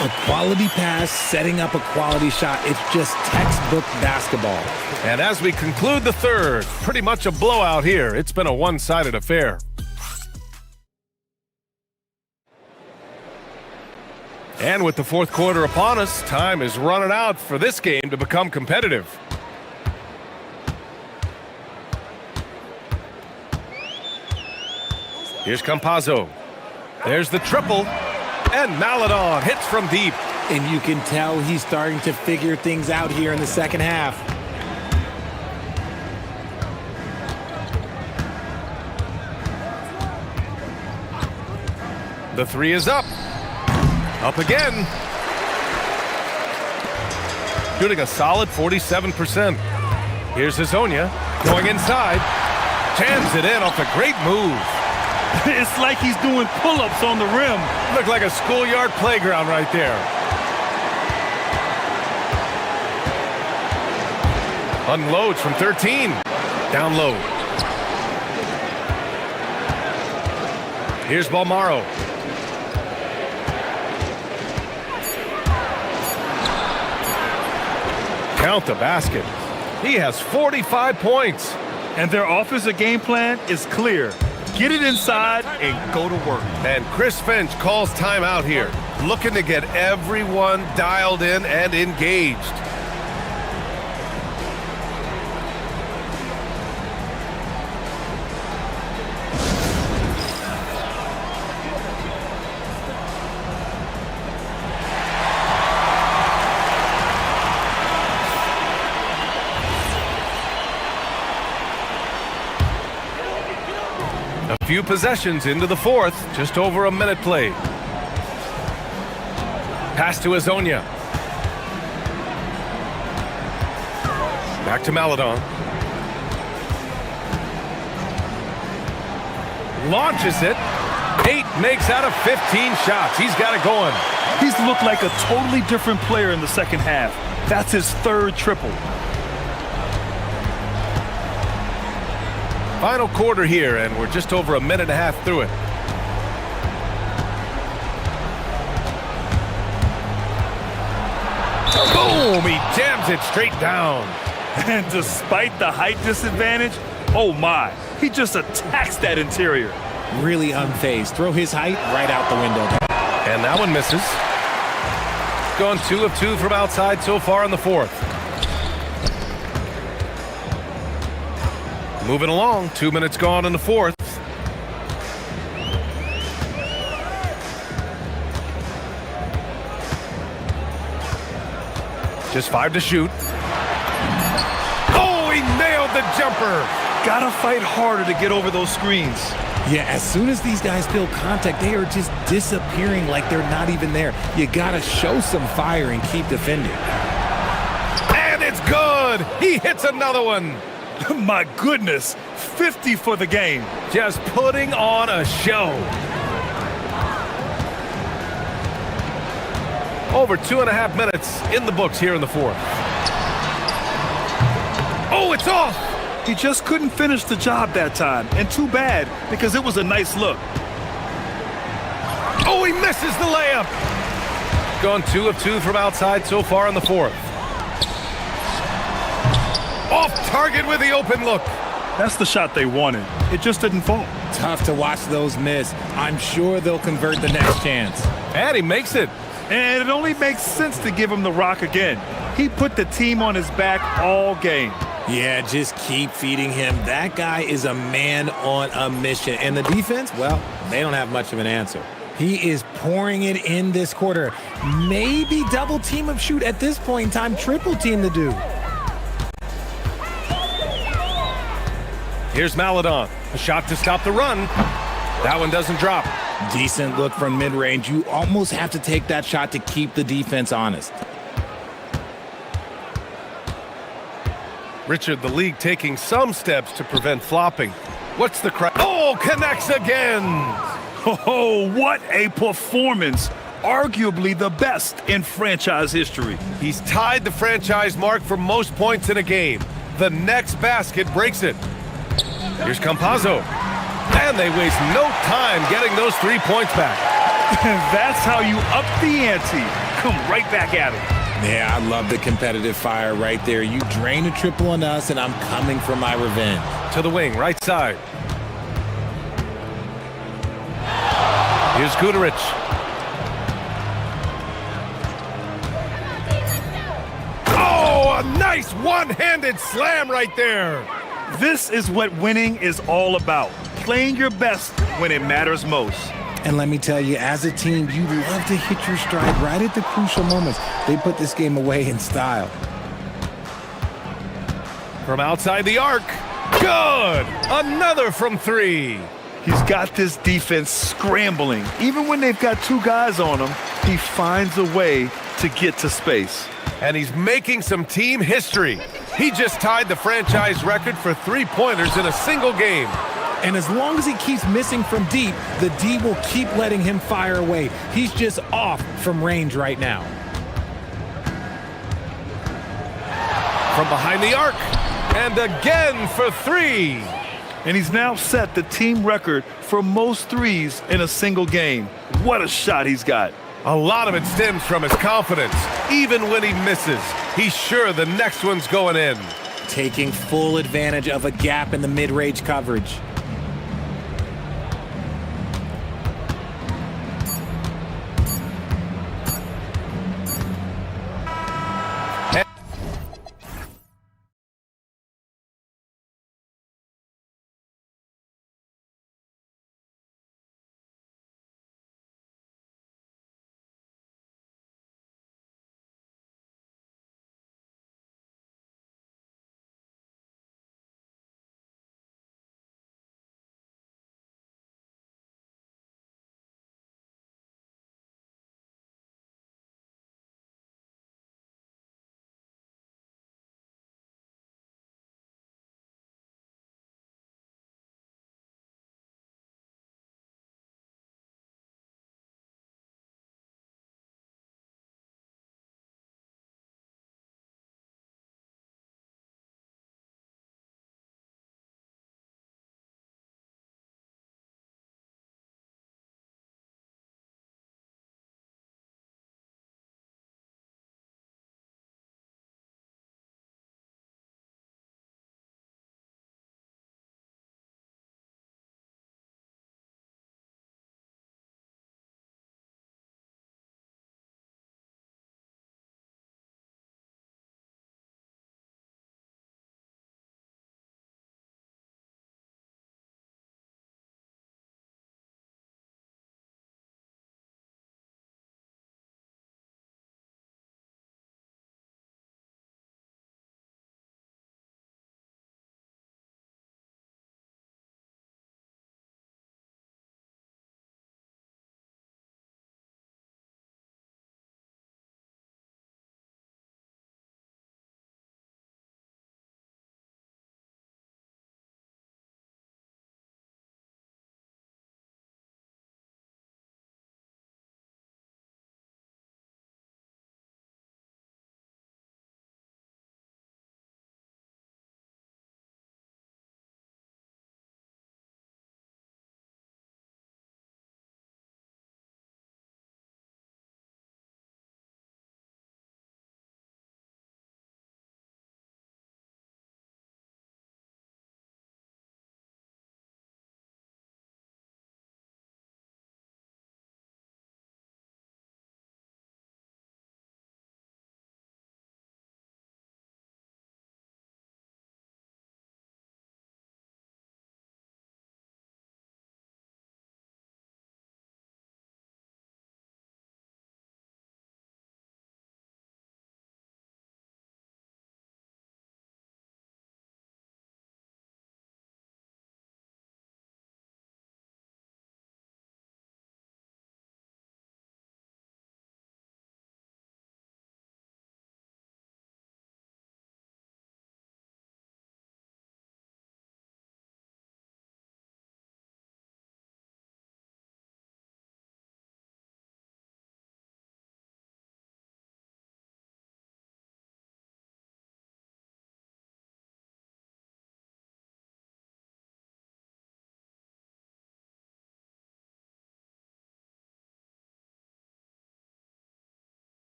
A quality pass, setting up a quality shot. It's just textbook basketball. And as we conclude the third, pretty much a blowout here. It's been a one-sided affair. And with the fourth quarter upon us, time is running out for this game to become competitive. Here's Campazzo. There's the triple. And Maladon hits from deep. And you can tell he's starting to figure things out here in the second half. The three is up. Up again. Shooting a solid 47%. Here's Hazonia going inside. Jams it in off a great move. It's like he's doing pull-ups on the rim. Looked like a schoolyard playground right there. Unloads from 13. Down low. Here's Balmaro. Count the basket. He has 45 points. And their offensive game plan is clear. Get it inside and go to work. And Chris Finch calls timeout here, looking to get everyone dialed in and engaged. A few possessions into the fourth, just over a minute played. Pass to Hazonia. Back to Maledon. Launches it. 8 makes out of 15 shots. He's got it going. He's looked like a totally different player in the second half. That's his third triple. Final quarter here, and we're just over a minute and a half through it. Boom! He jams it straight down. And despite the height disadvantage, oh my, he just attacks that interior. Really unfazed. Throw his height right out the window. And that one misses. Gone 2 of 2 from outside so far in the fourth. Moving along, 2 minutes gone in the fourth. Just 5 to shoot. Oh, he nailed the jumper. Gotta fight harder to get over those screens. Yeah, as soon as these guys feel contact, they are just disappearing like they're not even there. You gotta show some fire and keep defending. And it's good. He hits another one. My goodness, 50 for the game. Just putting on a show. Over 2.5 minutes in the books here in the fourth. Oh, it's off. He just couldn't finish the job that time, and too bad, because it was a nice look. Oh, he misses the layup. Gone 2 of 2 from outside so far in the fourth. Off target with the open look. That's the shot they wanted. It just didn't fall. Tough to watch those miss. I'm sure they'll convert the next chance. And he makes it. And it only makes sense to give him the rock again. He put the team on his back all game. Yeah, just keep feeding him. That guy is a man on a mission. And the defense, well, they don't have much of an answer. He is pouring it in this quarter. Maybe double team him shoot at this point in time, triple team the dude. Here's Maledon. A shot to stop the run. That one doesn't drop. Decent look from mid-range. You almost have to take that shot to keep the defense honest. Richard, the league taking some steps to prevent flopping. What's the cry? Oh, connects again. Oh, what a performance. Arguably the best in franchise history. He's tied the franchise mark for most points in a game. The next basket breaks it. Here's Campazzo. And they waste no time getting those 3 points back. That's how you up the ante. Come right back at it. Yeah, I love the competitive fire right there. You drain a triple on us, and I'm coming for my revenge. To the wing, right side. Here's Gudarich. Oh, a nice one-handed slam right there. This is what winning is all about. Playing your best when it matters most. And let me tell you, as a team, you love to hit your stride right at the crucial moments. They put this game away in style. From outside the arc. Good! Another from 3. He's got this defense scrambling. Even when they've got two guys on him, he finds a way to get to space. And he's making some team history. He just tied the franchise record for three-pointers in a single game. And as long as he keeps missing from deep, the D will keep letting him fire away. He's just off from range right now. From behind the arc, and again for three. And he's now set the team record for most threes in a single game. What a shot he's got. A lot of it stems from his confidence. Even when he misses, he's sure the next one's going in. Taking full advantage of a gap in the mid-range coverage.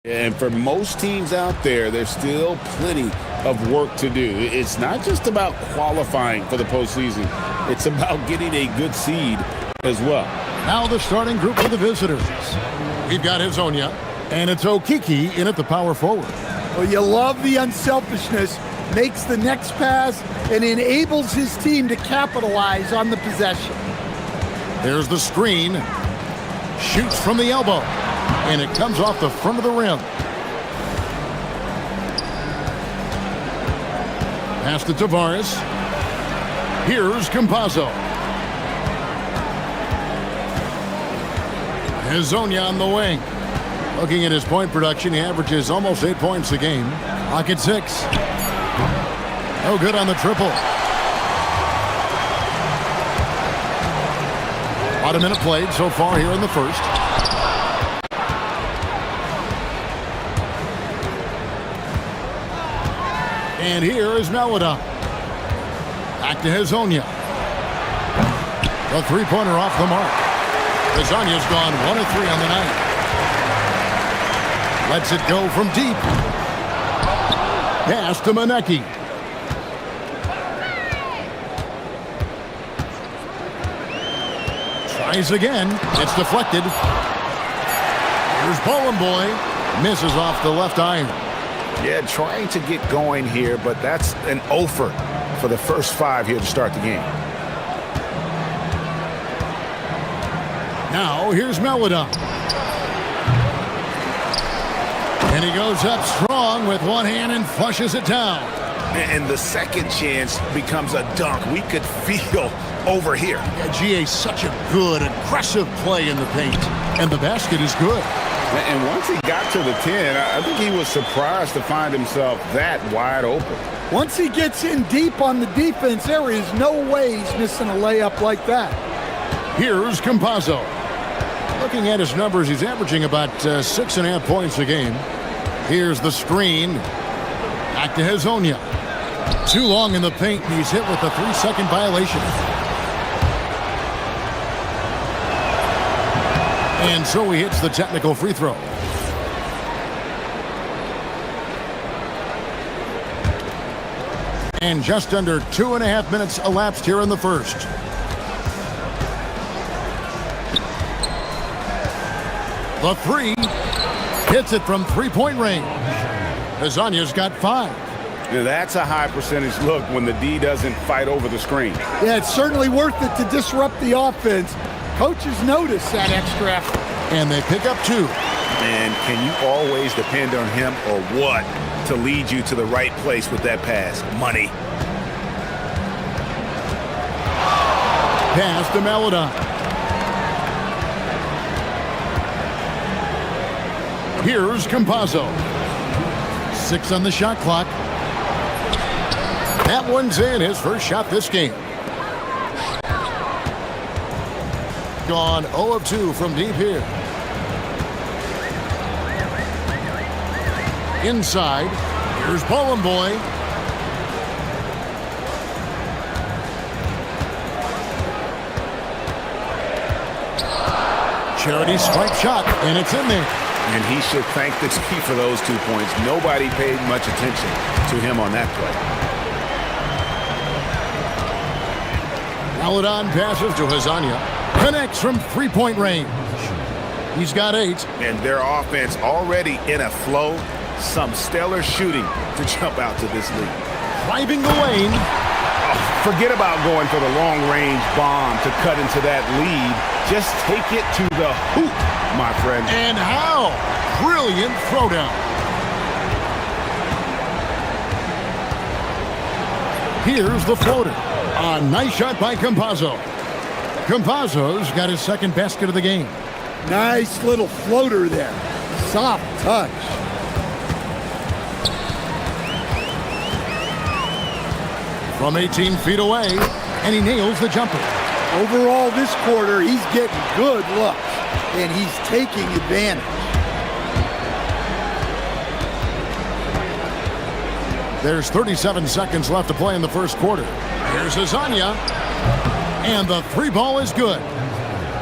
And for most teams out there, there's still plenty of work to do. It's not just about qualifying for the postseason. It's about getting a good seed as well. Now the starting group for the visitors. We've got Hazonia, and it's Okiki in at the power forward. Well, you love the unselfishness, makes the next pass, and enables his team to capitalize on the possession. There's the screen. Shoots from the elbow, and it comes off the front of the rim. Pass to Tavares. Here's Campazzo. Hazonia on the wing. Looking at his point production, he averages almost 8 points a game. Pocket 6. No good on the triple. About a minute played so far here in the first. And here is Melodon. Back to Hazonia. The three-pointer off the mark. Hazonia's gone 1 of 3 on the night. Lets it go from deep. Pass to Manecki. Tries again. It's deflected. Here's Bowling Boy. Misses off the left iron. Yeah, trying to get going here, but that's an offer for the first 5 here to start the game. Now here's Melodon. And he goes up strong with one hand and flushes it down. And the second chance becomes a dunk. We could feel over here. Yeah, GA, such a good, aggressive play in the paint. And the basket is good. And once he got to the 10, I think he was surprised to find himself that wide open. Once he gets in deep on the defense, there is no way he's missing a layup like that. Here's Campazzo. Looking at his numbers, he's averaging about 6.5 points a game. Here's the screen. Back to Hazonia. Too long in the paint, and he's hit with a 3-second violation. And so he hits the technical free throw. And just under 2.5 minutes elapsed here in the first. The three. Hits it from three-point range. Hazonia's got 5. Now that's a high percentage look when the D doesn't fight over the screen. Yeah, it's certainly worth it to disrupt the offense. Coaches notice that extra effort. And they pick up 2. And can you always depend on him or what to lead you to the right place with that pass? Money. Pass to Melodon. Here's Campazzo. 6 on the shot clock. That one's in, his first shot this game. Gone 0 of 2 from deep here. Inside, here's Bowling Boy. Charity stripe shot, and it's in there. And he should thank the team for those 2 points. Nobody paid much attention to him on that play. Melodon passes to Hazonia. Connects from three-point range. He's got 8. And their offense already in a flow. Some stellar shooting to jump out to this lead. Driving the lane. Forget about going for the long-range bomb to cut into that lead. Just take it to the hoop, my friend. And how? Brilliant throwdown. Here's the floater. A nice shot by Campazzo. Campazzo's got his second basket of the game. Nice little floater there. Soft touch. From 18 feet away, and he nails the jumper. Overall, this quarter, he's getting good looks, and he's taking advantage. There's 37 seconds left to play in the first quarter. Here's Hazonia, and the 3 ball is good.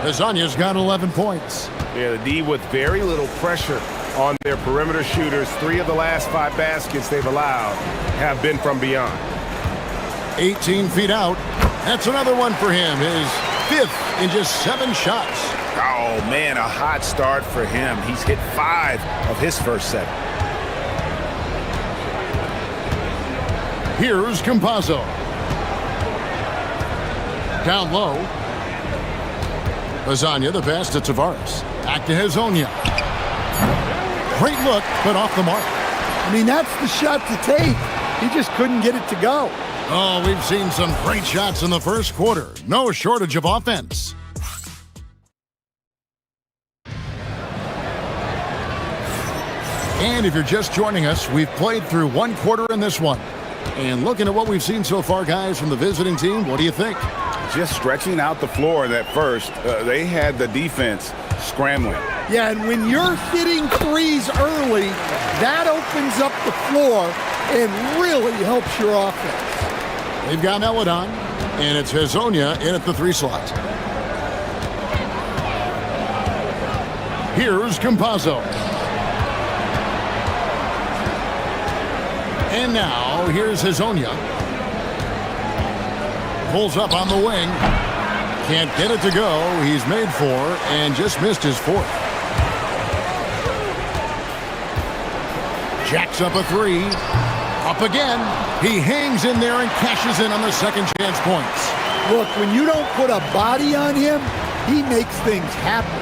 Hazonia's got 11 points. Yeah, the D with very little pressure on their perimeter shooters. 3 of the last 5 baskets they've allowed have been from beyond. 18 feet out. That's another one for him. His 5th in just 7 shots. Oh, man, a hot start for him. He's hit 5 of his first 7. Here's Campazzo. Down low. Lasagna, the pass to Tavares. Back to Hezonja. Great look, but off the mark. I mean, that's the shot to take. He just couldn't get it to go. Oh, we've seen some great shots in the first quarter. No shortage of offense. And if you're just joining us, we've played through 1 quarter in this one. And looking at what we've seen so far, guys, from the visiting team, what do you think? Just stretching out the floor that first. They had the defense scrambling. Yeah, and when you're hitting threes early, that opens up the floor and really helps your offense. They've got Eladon, and it's Hezonja in at the 3 slot. Here's Campazzo. And now, here's Hezonja. Pulls up on the wing. Can't get it to go. He's made 4 and just missed his 4th. Jacks up a 3. Up again. He hangs in there and cashes in on the second chance points. Look, when you don't put a body on him, he makes things happen.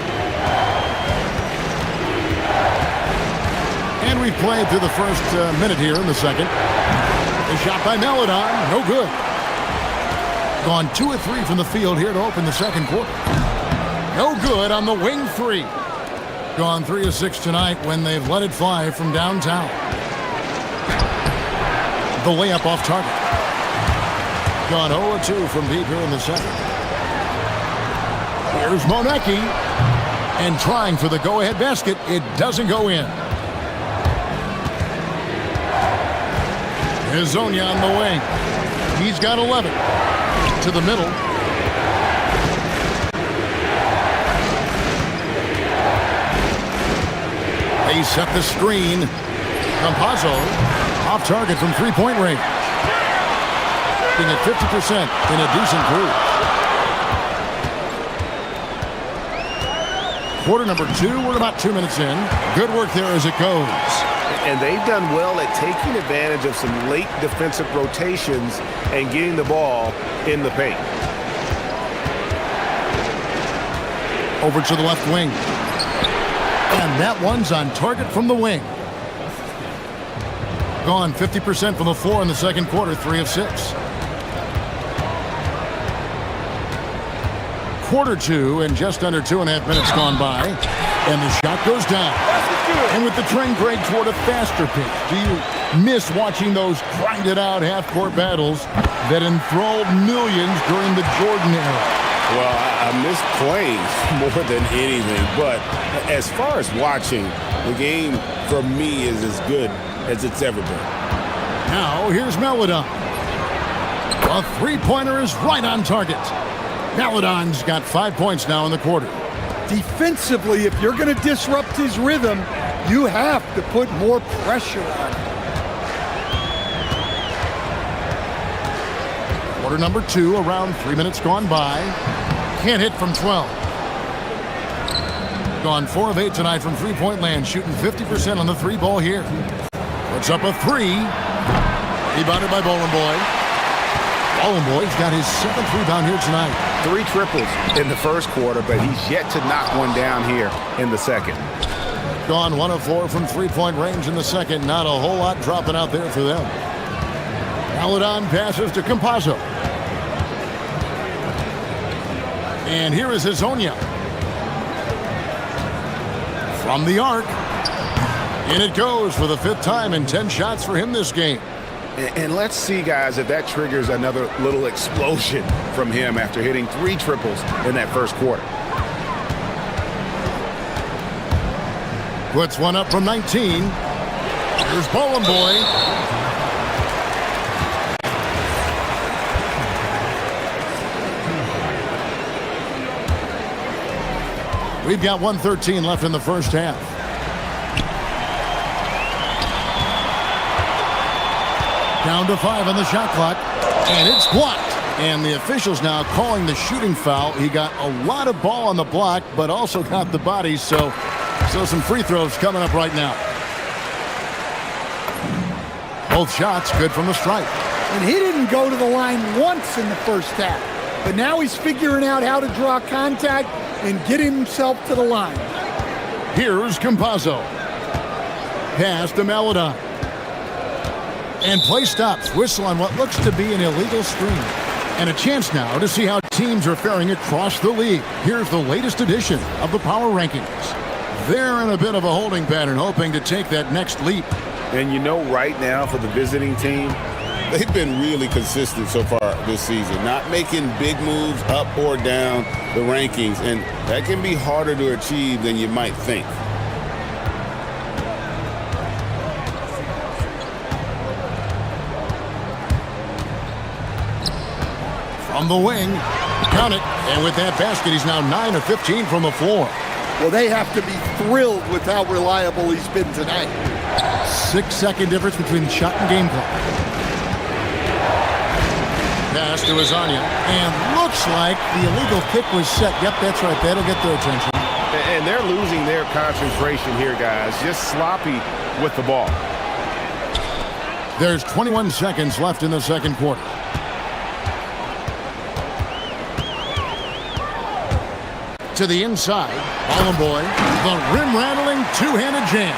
And we've played through the first minute here in the second. A shot by Eladon. No good. Gone 2 of 3 from the field here to open the second quarter. No good on the wing 3. Gone 3 of 6 tonight when they've let it fly from downtown. The layup off target. Gone 0 of 2 from deep here in the second. Here's Monecki. And trying for the go-ahead basket. It doesn't go in. Hezonja on the wing. He's got 11. To the middle. They set the screen. Campazzo off target from 3-point range. Being at 50% in a decent group. Quarter number 2. We're about 2 minutes in. Good work there as it goes. And they've done well at taking advantage of some late defensive rotations and getting the ball in the paint. Over to the left wing. And that one's on target from the wing. Gone 50% from the floor in the second quarter, 3 of 6. Quarter 2 and just under 2.5 minutes gone by. And the shot goes down. And with the trend break toward a faster pitch, do you miss watching those grinded-out half-court battles that enthralled millions during the Jordan era? Well, I miss playing more than anything, but as far as watching, the game for me is as good as it's ever been. Now, here's Eladon. A 3-pointer is right on target. Eladon's got 5 points now in the quarter. Defensively, if you're going to disrupt his rhythm, you have to put more pressure on him. Quarter number 2, around 3 minutes gone by. Can't hit from 12. Gone 4 of 8 tonight from 3-point land, shooting 50% on the 3 ball here. Puts up a 3. Rebounded by Boy. Boy's got his 7th rebound here tonight. 3 triples in the first quarter, but he's yet to knock one down here in the second. Gone 1 of 4 from 3-point range in the second. Not a whole lot dropping out there for them. Eladon passes to Campazzo. And here is Hezonja. From the arc. In it goes for the 5th time and 10 shots for him this game. And let's see, guys, if that triggers another little explosion from him after hitting 3 triples in that first quarter. Puts one up from 19. Here's Boy. We've got 1:13 left in the first half. Down to 5 on the shot clock, and it's blocked. And the officials now calling the shooting foul. He got a lot of ball on the block, but also got the body, so some free throws coming up right now. Both shots good from the stripe. And he didn't go to the line once in the first half, but now he's figuring out how to draw contact and get himself to the line. Here's Campazzo. Pass to Maladon. And play stops. Whistle on what looks to be an illegal screen. And a chance now to see how teams are faring across the league. Here's the latest edition of the power rankings. They're in a bit of a holding pattern, hoping to take that next leap. And you know, right now for the visiting team, they've been really consistent so far this season, not making big moves up or down the rankings, and that can be harder to achieve than you might think. From the wing, count it, and with that basket, he's now 9 of 15 from the floor. Well, they have to be thrilled with how reliable he's been tonight. 6-second difference between shot and game clock. Pass to Azania, and looks like the illegal kick was set. Yep, that's right. That'll get their attention. And they're losing their concentration here, guys. Just sloppy with the ball. There's 21 seconds left in the second quarter. To the inside, Boy, the rim-rattling two-handed jam.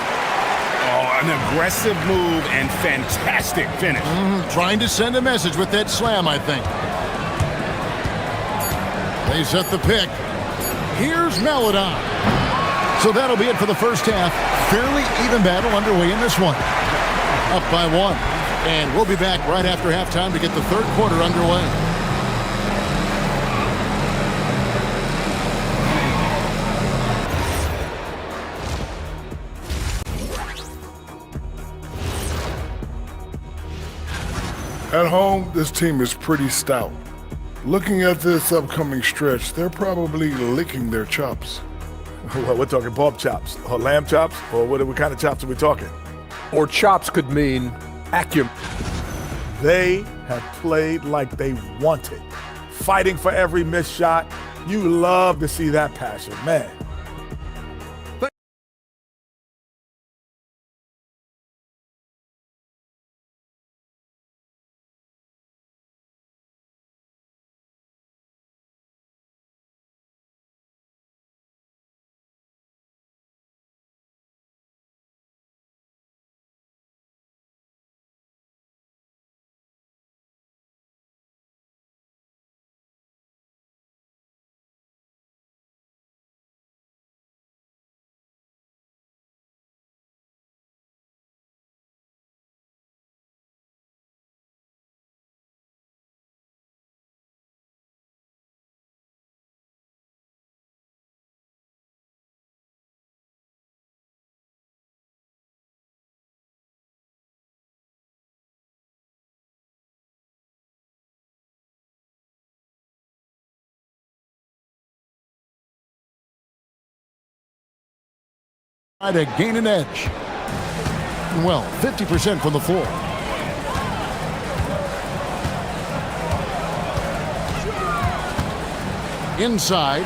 Oh, an aggressive move and fantastic finish. Trying to send a message with that slam, I think. They set the pick. Here's Maladon. So that'll be it for the first half. Fairly even battle underway in this one. Up by 1. And we'll be back right after halftime to get the third quarter underway. At home, this team is pretty stout. Looking at this upcoming stretch, they're probably licking their chops. Well, we're talking pork chops, or lamb chops, or what kind of chops are we talking? Or chops could mean acumen. They have played like they want it. Fighting for every missed shot. You love to see that passion, man. To gain an edge. Well, 50% from the floor. Inside.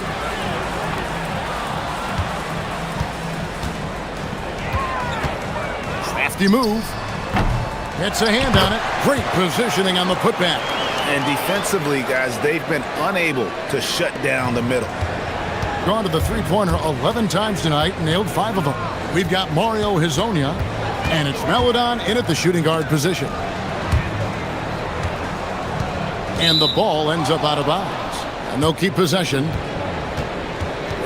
Crafty move. Gets a hand on it. Great positioning on the putback. And defensively, guys, they've been unable to shut down the middle. Gone to the three-pointer 11 times tonight, nailed 5 of them. We've got Mario Hezonja, and it's Maladon in at the shooting guard position. And the ball ends up out of bounds. And they'll keep possession.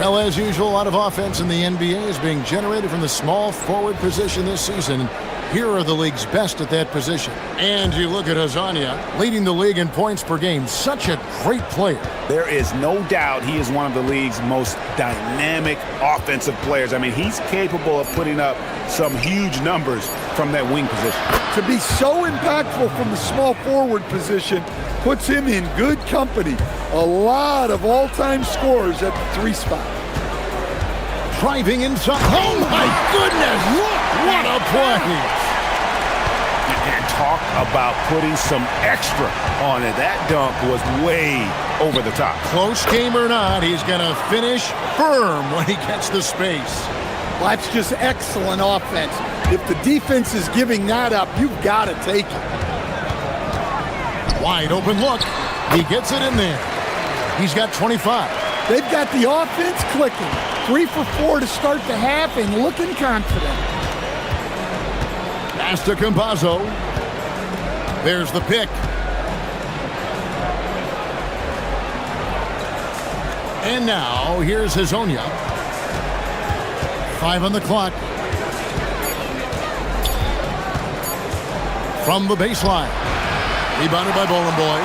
Well, as usual, a lot of offense in the NBA is being generated from the small forward position this season. Here are the league's best at that position. And you look at Hezonja, leading the league in points per game. Such a great player. There is no doubt he is one of the league's most dynamic offensive players. I mean, he's capable of putting up some huge numbers from that wing position. To be so impactful from the small forward position puts him in good company. A lot of all-time scorers at the 3 spot. Driving inside. Oh, my goodness! What a play! And talk about putting some extra on it. That dunk was way over the top. Close game or not, he's going to finish firm when he gets the space. Well, that's just excellent offense. If the defense is giving that up, you've got to take it. Wide open look. He gets it in there. He's got 25. They've got the offense clicking. 3 for 4 to start the half and looking confident. Pass to Campazzo. There's the pick. And now, here's Hazonia. 5 on the clock. From the baseline. Rebounded by Boy.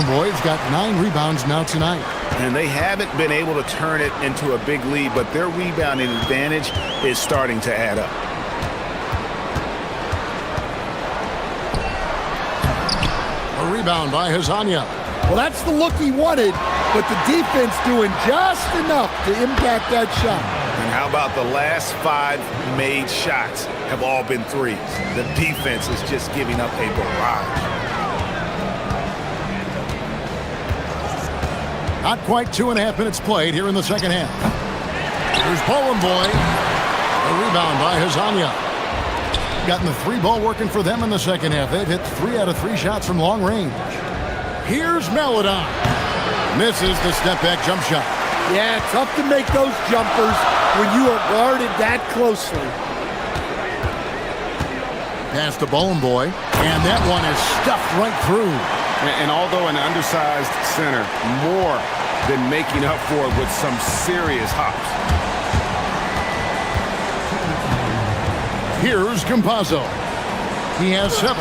Boy's got 9 rebounds now tonight. And they haven't been able to turn it into a big lead, but their rebounding advantage is starting to add up. A rebound by Hazonia. Well, that's the look he wanted, but the defense doing just enough to impact that shot. And how about the last 5 made shots have all been threes? The defense is just giving up a barrage. Not quite 2.5 minutes played here in the second half. Here's Boy. A rebound by Hazonia. Gotten the 3-ball working for them in the second half. They've hit 3 out of 3 shots from long range. Here's Melodon. Misses the step-back jump shot. Yeah, tough to make those jumpers when you are guarded that closely. Pass to Boy, and that one is stuffed right through. And although an undersized center, more than making up for it with some serious hops. Here's Campazzo. He has 7.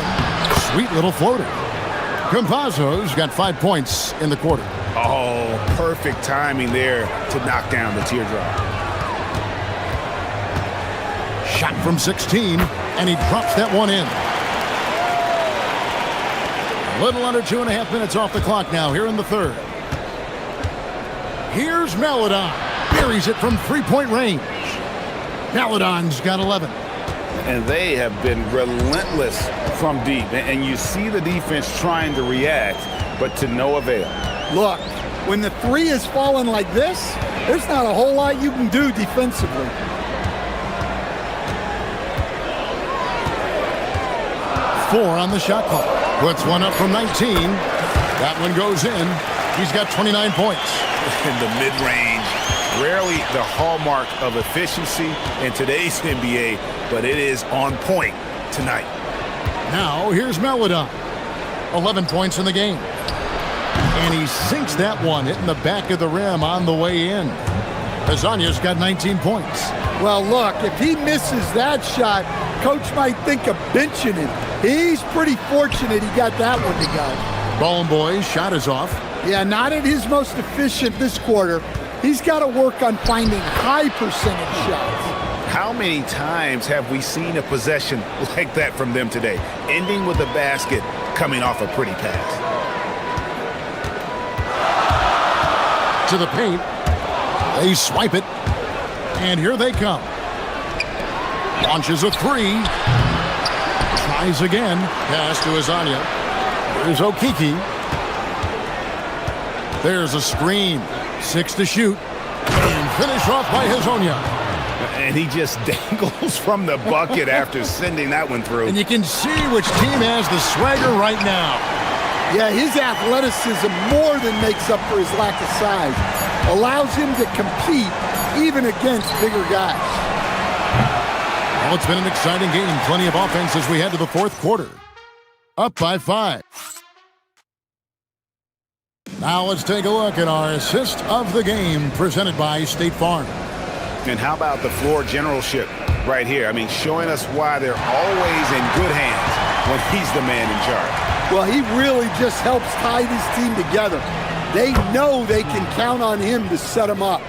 Sweet little floater. Campazzo's got 5 points in the quarter. Oh, perfect timing there to knock down the teardrop. Shot from 16, and he drops that one in. A little under 2.5 minutes off the clock now here in the third. Here's Melodon. Buries it from 3-point range. Melodon's got 11. And they have been relentless from deep. And you see the defense trying to react, but to no avail. Look, when the 3 is falling like this, there's not a whole lot you can do defensively. Four on the shot clock. Puts one up from 19. That one goes in. He's got 29 points. In the mid-range, rarely the hallmark of efficiency in today's NBA, but it is on point tonight. Now, here's Melodon. 11 points in the game. And he sinks that one, hitting the back of the rim on the way in. Hazonia's got 19 points. Well, look, if he misses that shot, coach might think of benching him. He's pretty fortunate he got that one to go. Boy's shot is off. Yeah, not at his most efficient this quarter. He's got to work on finding high percentage shots. How many times have we seen a possession like that from them today, ending with a basket coming off a pretty pass? To the paint. They swipe it. And here they come. Launches a 3. Tries again. Pass to Hazonia. There's Okiki. There's a screen. 6 to shoot. And finish off by Hazonia. And he just dangles from the bucket after sending that one through. And you can see which team has the swagger right now. Yeah, his athleticism more than makes up for his lack of size. Allows him to compete even against bigger guys. Well, it's been an exciting game. Plenty of offense as we head to the fourth quarter. Up by 5. Now let's take a look at our assist of the game presented by State Farm. And how about the floor generalship right here? I mean, showing us why they're always in good hands when he's the man in charge. Well, he really just helps tie this team together. They know they can count on him to set them up.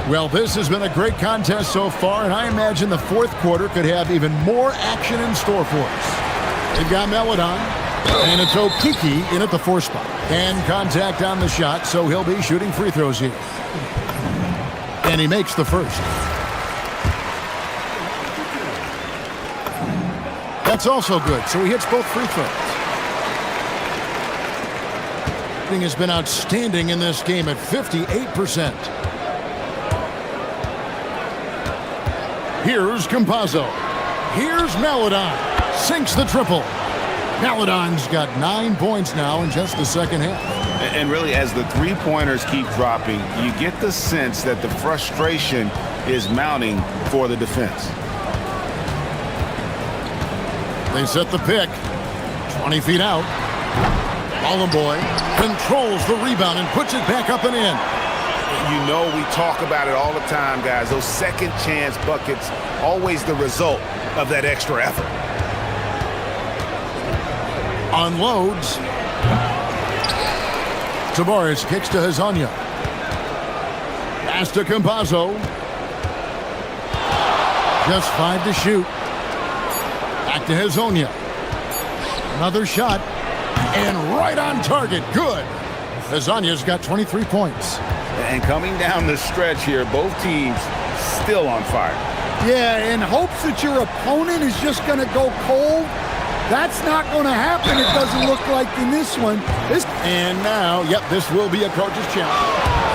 Well, this has been a great contest so far, and I imagine the fourth quarter could have even more action in store for us. They've got Melodon, and it's Okiki in at the 4 spot. And contact on the shot, so he'll be shooting free throws here. And he makes the first. That's also good, so he hits both free throws. Shooting has been outstanding in this game at 58%. Here's Campazzo. Here's Maladon. Sinks the triple. Maladon's got 9 points now in just the second half. And really, as the three-pointers keep dropping, you get the sense that the frustration is mounting for the defense. They set the pick. 20 feet out. Boy controls the rebound and puts it back up and in. You know, we talk about it all the time, guys. Those second chance buckets, always the result of that extra effort. Unloads. Tavares kicks to Hezonja. Pass to Campazzo. Just 5 to shoot. Back to Hezonja. Another shot. And right on target. Good. Hezonja's got 23 points. And coming down the stretch here, both teams still on fire. Yeah, in hopes that your opponent is just going to go cold. That's not going to happen, it doesn't look like in this one. And now, yep, this will be a coach's challenge.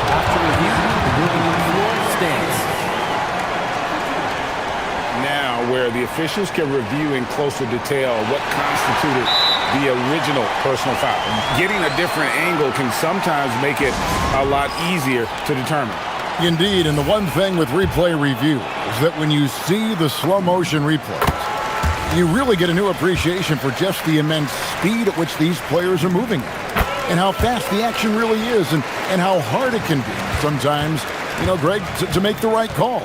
After review, the ruling on the floor stands. Now, where the officials can review in closer detail what constituted the original personal foul. Getting a different angle can sometimes make it a lot easier to determine. Indeed, and the one thing with replay review is that when you see the slow motion replays, you really get a new appreciation for just the immense speed at which these players are moving and how fast the action really is and how hard it can be sometimes, Greg, to make the right call.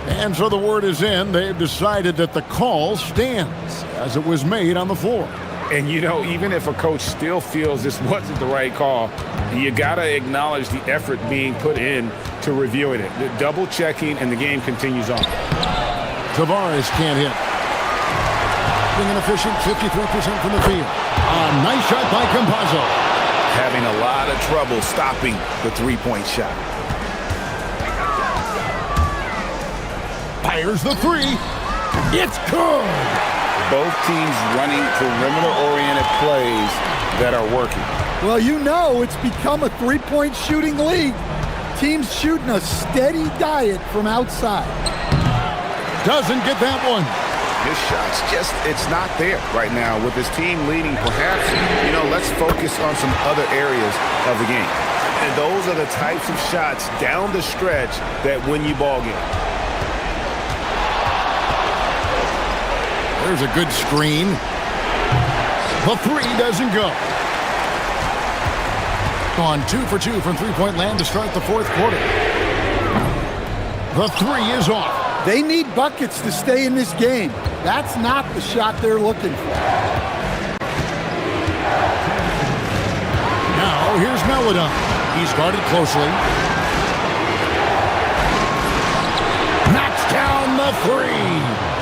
And so the word is in. They've decided that the call stands as it was made on the floor. And, even if a coach still feels this wasn't the right call, you got to acknowledge the effort being put in to reviewing it. The double checking, and the game continues on. Tavares can't hit. Being an efficient 53% from the field. A nice shot by Campazzo. Having a lot of trouble stopping the three-point shot. Fires the three. It's good. Both teams running perimeter-oriented plays that are working. Well, it's become a three-point shooting league. Teams shooting a steady diet from outside. Doesn't get that one. His shot's it's not there right now. With his team leading, perhaps, let's focus on some other areas of the game. And those are the types of shots down the stretch that win you ball games. There's a good screen. The three doesn't go. On 2 for 2 from three-point land to start the fourth quarter. The three is off. They need buckets to stay in this game. That's not the shot they're looking for. Now, here's Maladon. He's guarded closely. Knocks down the three.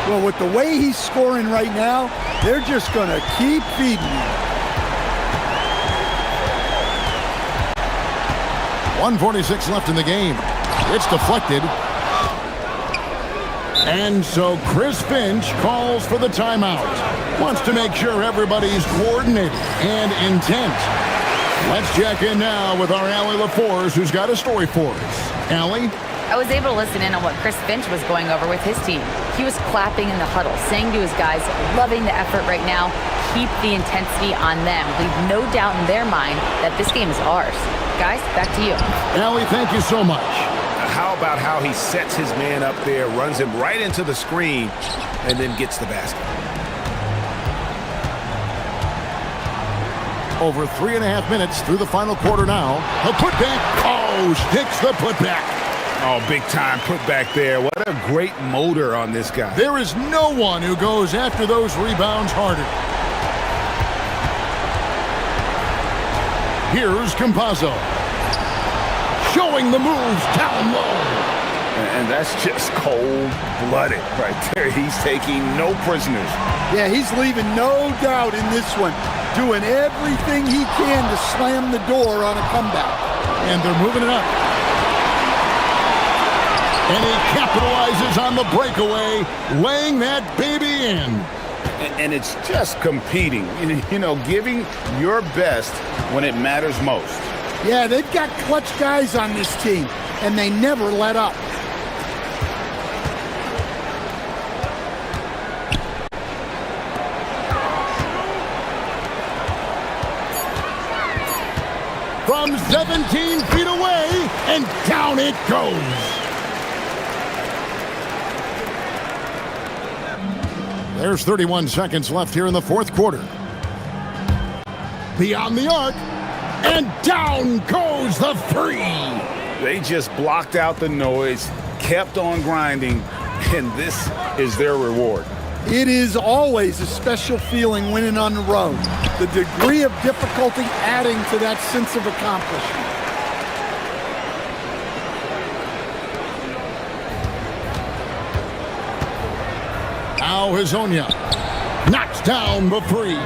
Well, with the way he's scoring right now, they're just going to keep feeding him. 1:46 left in the game. It's deflected. And so Chris Finch calls for the timeout. Wants to make sure everybody's coordinated and intent. Let's check in now with our Allie LaForce, who's got a story for us. Allie? I was able to listen in on what Chris Finch was going over with his team. He was clapping in the huddle, saying to his guys, loving the effort right now, keep the intensity on them. Leave no doubt in their mind that this game is ours. Guys, back to you. Allie, thank you so much. How about how he sets his man up there, runs him right into the screen, and then gets the basket? Over 3.5 minutes through the final quarter now. The putback. Oh, sticks the putback. Oh, big time putback there. What a great motor on this guy. There is no one who goes after those rebounds harder. Here's Campazzo. Showing the moves down low. And that's just cold-blooded right there. He's taking no prisoners. Yeah, he's leaving no doubt in this one. Doing everything he can to slam the door on a comeback. And they're moving it up. And he capitalizes on the breakaway, laying that baby in. And it's just competing, you know, giving your best when it matters most. Yeah, they've got clutch guys on this team, and they never let up. From 17 feet away, and down it goes. There's 31 seconds left here in the fourth quarter. Beyond the arc, and down goes the three. They just blocked out the noise, kept on grinding, and this is their reward. It is always a special feeling winning on the road. The degree of difficulty adding to that sense of accomplishment. Now Hazonia knocks down the three.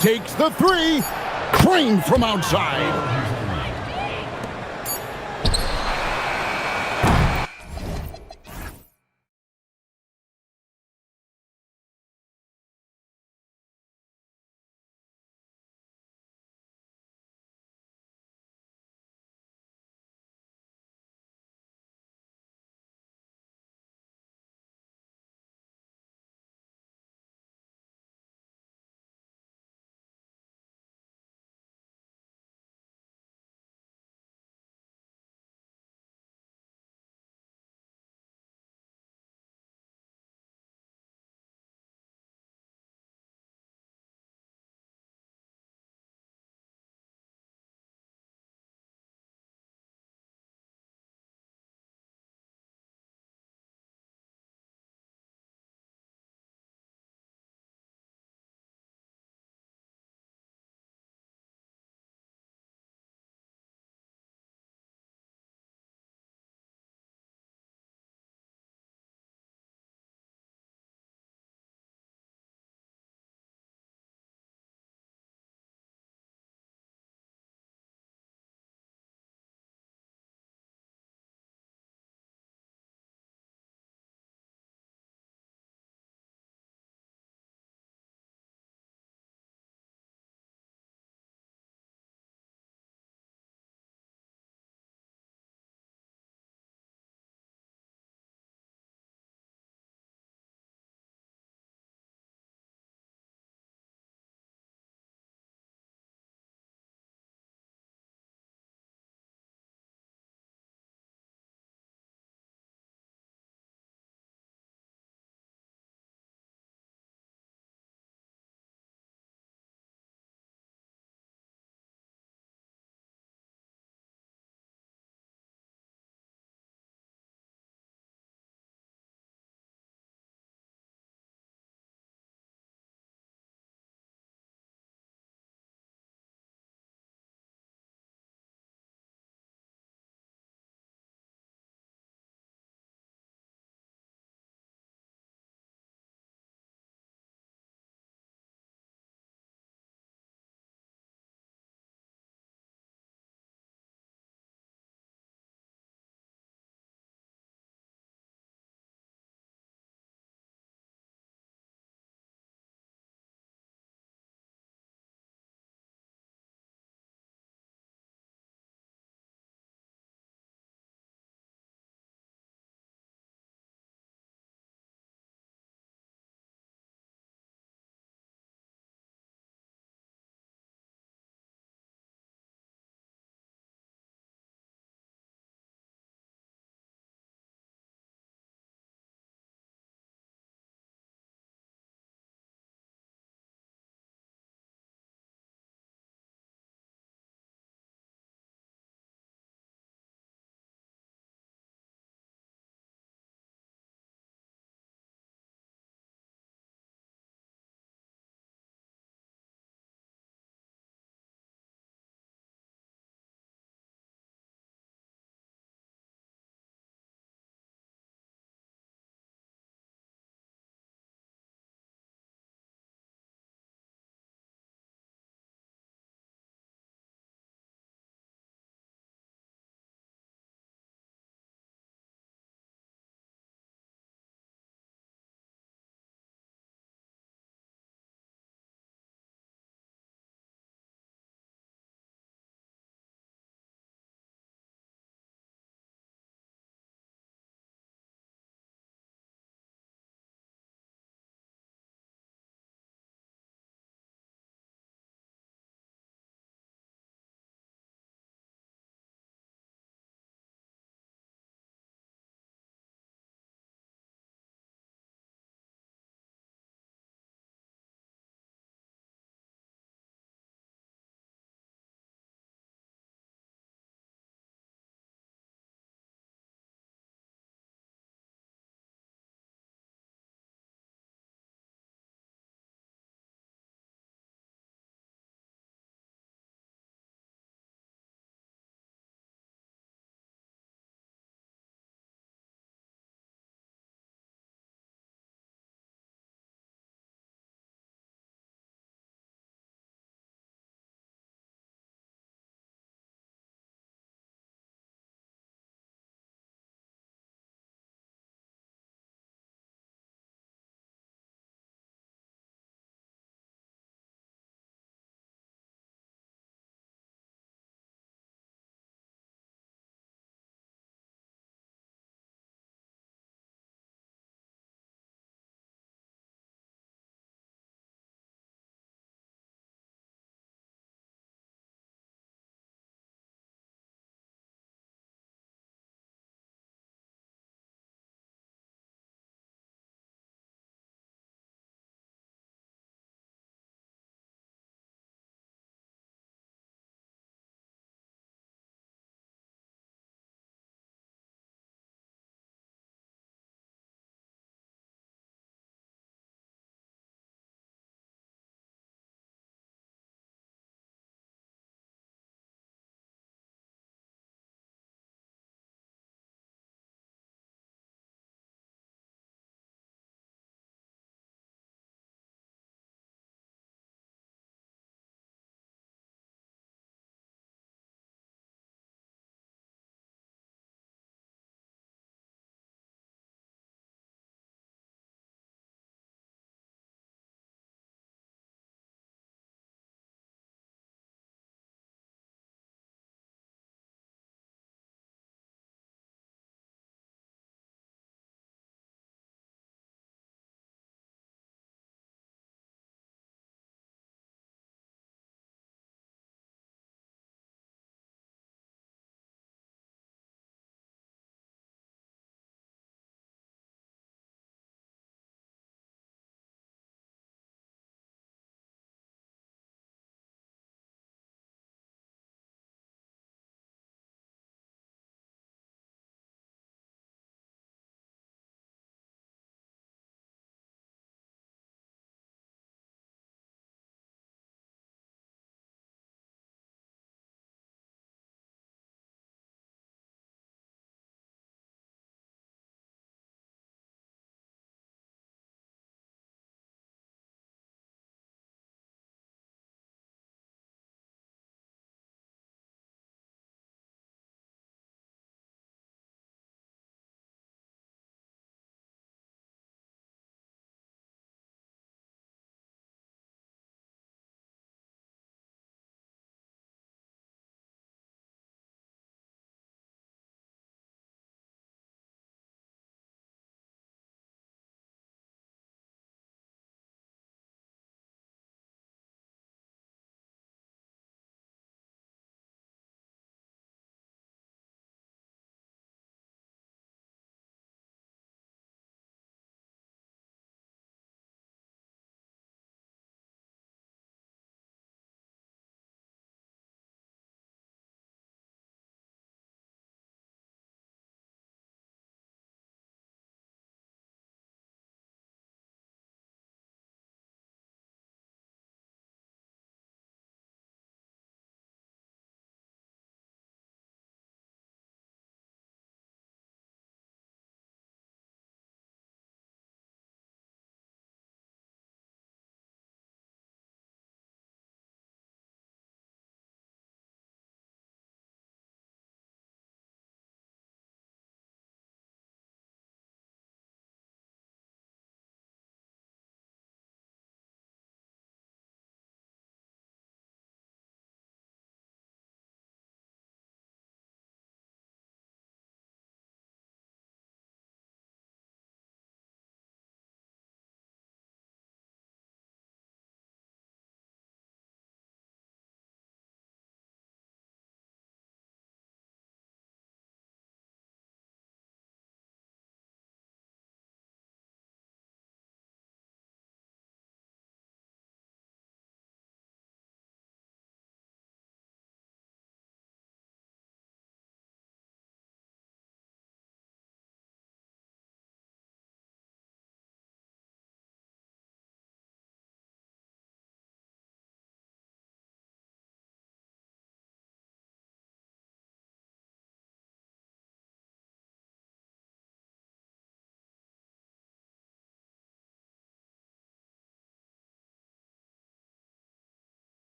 Takes the three, trained from outside.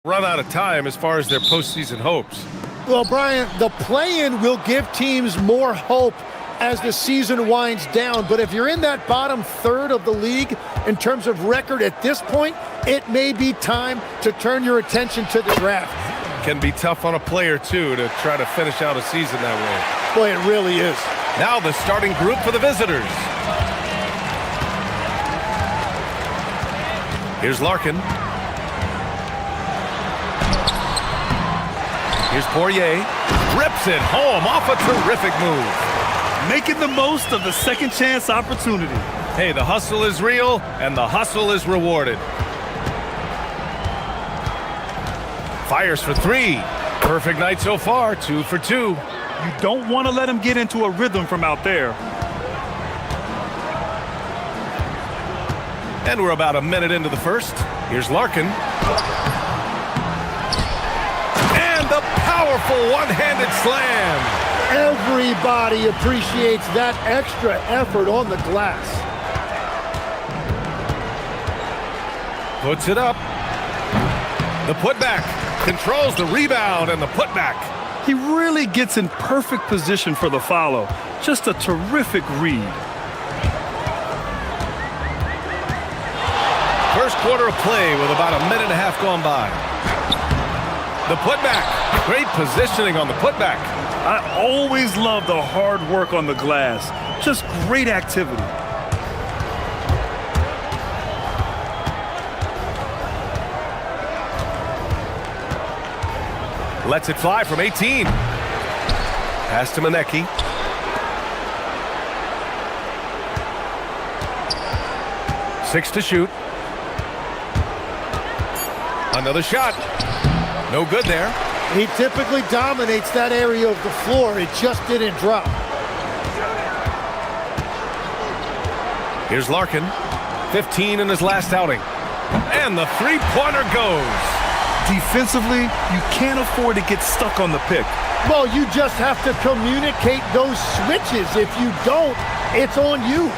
run out of time as far as their postseason hopes. Well, Brian, the play-in will give teams more hope as the season winds down. But if you're in that bottom third of the league in terms of record at this point, it may be time to turn your attention to the draft. Can be tough on a player, too, to try to finish out a season that way. Boy, it really is. Now the starting group for the visitors. Here's Larkin. Here's Poirier. Rips it home off a terrific move. Making the most of the second chance opportunity. Hey, the hustle is real, and the hustle is rewarded. Fires for three. Perfect night so far, 2 for 2. You don't want to let him get into a rhythm from out there. And we're about a minute into the first. Here's Larkin. And the powerful one-handed slam. Everybody appreciates that extra effort on the glass. Puts it up. The putback. Controls the rebound and the putback. He really gets in perfect position for the follow. Just a terrific read. First quarter of play with about a minute and a half gone by. The putback. Great positioning on the putback. I always love the hard work on the glass. Just great activity. Lets it fly from 18. Pass to Manecki. Six to shoot. Another shot. No good there. He typically dominates that area of the floor. It just didn't drop. Here's Larkin. 15 in his last outing. And the three-pointer goes. Defensively, you can't afford to get stuck on the pick. Well, you just have to communicate those switches. If you don't, it's on you.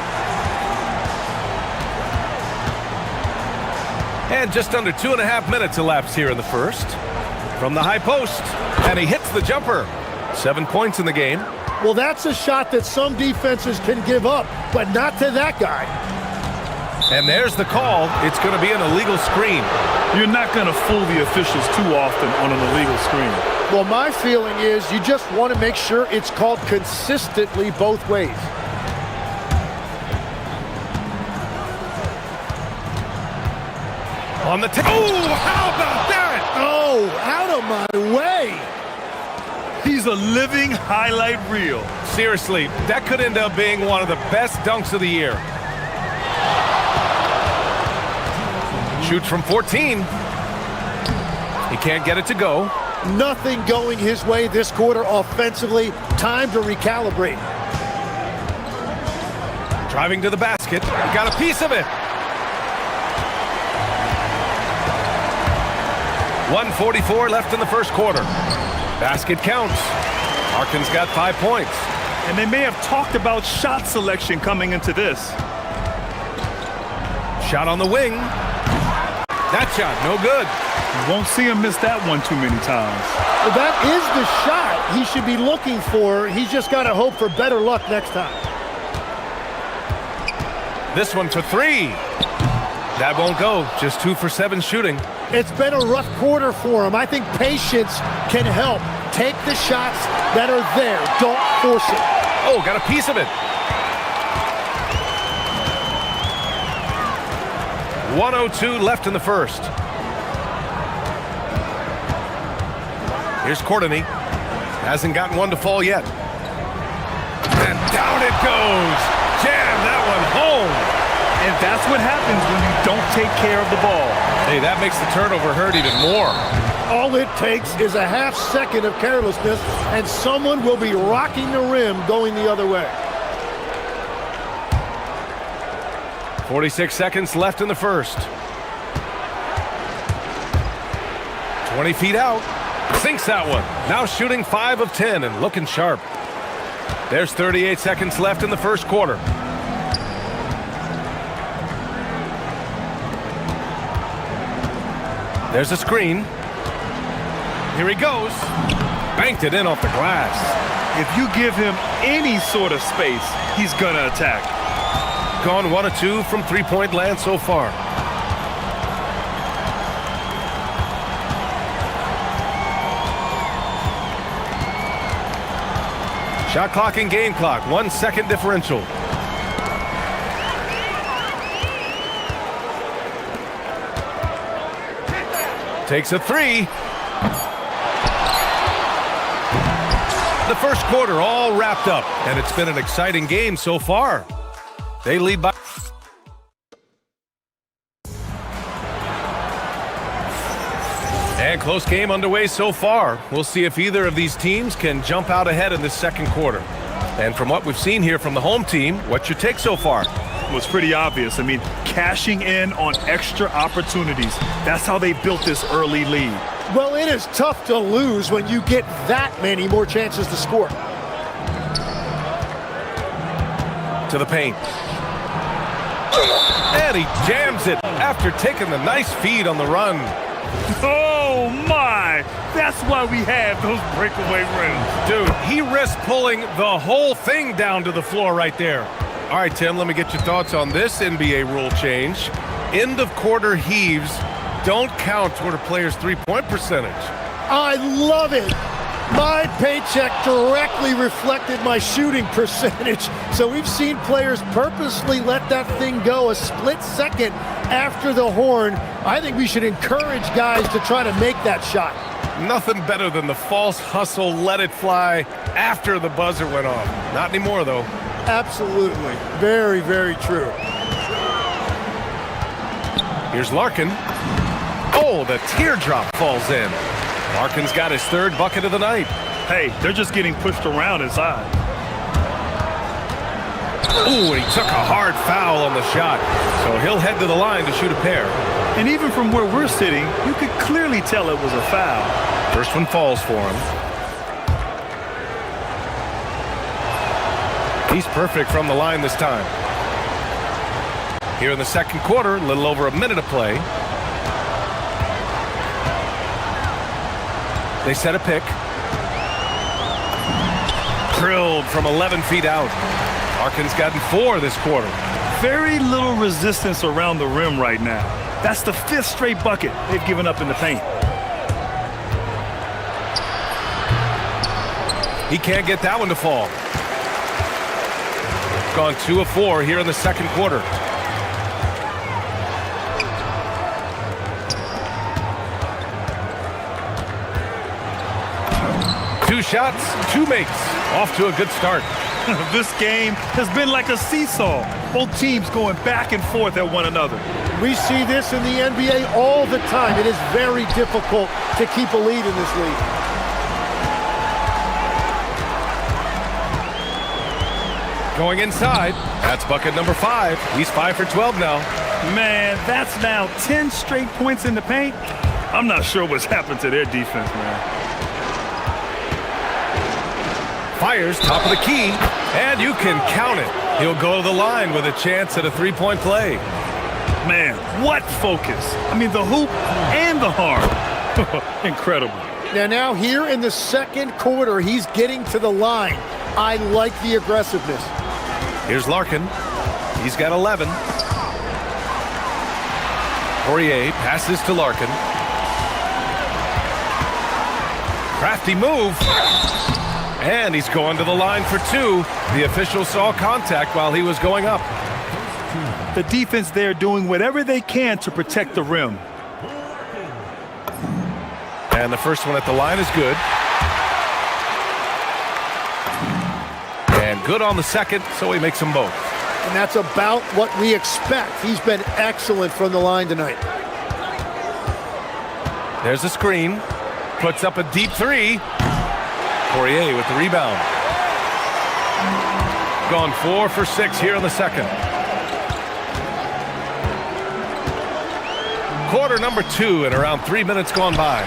And just under 2.5 minutes elapsed here in the first. From the high post, and he hits the jumper. 7 points in the game. Well, that's a shot that some defenses can give up, but not to that guy. And there's the call. It's going to be an illegal screen. You're not going to fool the officials too often on an illegal screen. Well, my feeling is you just want to make sure it's called consistently both ways. On the oh, how about that? Oh, out of my way. He's a living highlight reel. Seriously, that could end up being one of the best dunks of the year. Shoots from 14. He can't get it to go. Nothing going his way this quarter offensively. Time to recalibrate. Driving to the basket. He got a piece of it. 1:44 left in the first quarter. Basket counts. Harkin's got 5 points. And they may have talked about shot selection coming into this. Shot on the wing. That shot, no good. You won't see him miss that one too many times. Well, that is the shot he should be looking for. He's just got to hope for better luck next time. This one to three. That won't go. Just 2 for 7 shooting. It's been a rough quarter for him. I think patience can help. Take the shots that are there. Don't force it. Oh, got a piece of it. 1:02 left in the first. Here's Courtney. Hasn't gotten one to fall yet. And down it goes. Jam that one home. And that's what happens when you don't take care of the ball. Hey, that makes the turnover hurt even more. All it takes is a half second of carelessness, and someone will be rocking the rim going the other way. 46 seconds left in the first. 20 feet out. Sinks that one. Now shooting 5 of 10 and looking sharp. There's 38 seconds left in the first quarter. There's a screen. Here he goes. Banked it in off the glass. If you give him any sort of space, he's gonna attack. Gone 1 of 2 from three-point land so far. Shot clock and game clock, 1 second differential. Takes a three. The first quarter all wrapped up, and it's been an exciting game so far. They lead by... And close game underway so far. We'll see if either of these teams can jump out ahead in this second quarter. And from what we've seen here from the home team, what's your take so far? It was pretty obvious. I mean, cashing in on extra opportunities. That's how they built this early lead. Well, it is tough to lose when you get that many more chances to score. To the paint. And he jams it after taking the nice feed on the run. Oh my! That's why we have those breakaway rims. Dude, he risked pulling the whole thing down to the floor right there. All right, Tim, let me get your thoughts on this NBA rule change. End of quarter heaves don't count toward a player's three-point percentage. I love it. My paycheck directly reflected my shooting percentage. So we've seen players purposely let that thing go a split second after the horn. I think we should encourage guys to try to make that shot. Nothing better than the false hustle, let it fly after the buzzer went off. Not anymore, though. Absolutely. Very, very true. Here's Larkin. Oh, the teardrop falls in. Larkin's got his third bucket of the night. Hey, they're just getting pushed around inside. Ooh, and he took a hard foul on the shot. So he'll head to the line to shoot a pair. And even from where we're sitting, you could clearly tell it was a foul. First one falls for him. He's perfect from the line this time. Here in the second quarter, a little over a minute of play. They set a pick. Drilled from 11 feet out. Larkin's gotten 4 this quarter. Very little resistance around the rim right now. That's the 5th straight bucket they've given up in the paint. He can't get that one to fall. Gone 2 of 4 here in the second quarter. Two shots, 2 makes. Off to a good start. This game has been like a seesaw. Both teams going back and forth at one another. We see this in the NBA all the time. It is very difficult to keep a lead in this league. Going inside. That's bucket number 5. He's 5 for 12 now. Man, that's now 10 straight points in the paint. I'm not sure what's happened to their defense, man. Fires top of the key, and you can count it. He'll go to the line with a chance at a three-point play. Man, what focus. I mean, the hoop and the harm. Incredible. Now here in the second quarter, he's getting to the line. I like the aggressiveness. Here's Larkin. He's got 11. Poirier passes to Larkin. Crafty move. And he's going to the line for 2. The official saw contact while he was going up. The defense there doing whatever they can to protect the rim. And the first one at the line is good. And good on the second, so he makes them both. And that's about what we expect. He's been excellent from the line tonight. There's a screen. Puts up a deep 3. Poirier with the rebound. Gone 4 for 6 here in the second. Quarter number 2 and around 3 minutes gone by.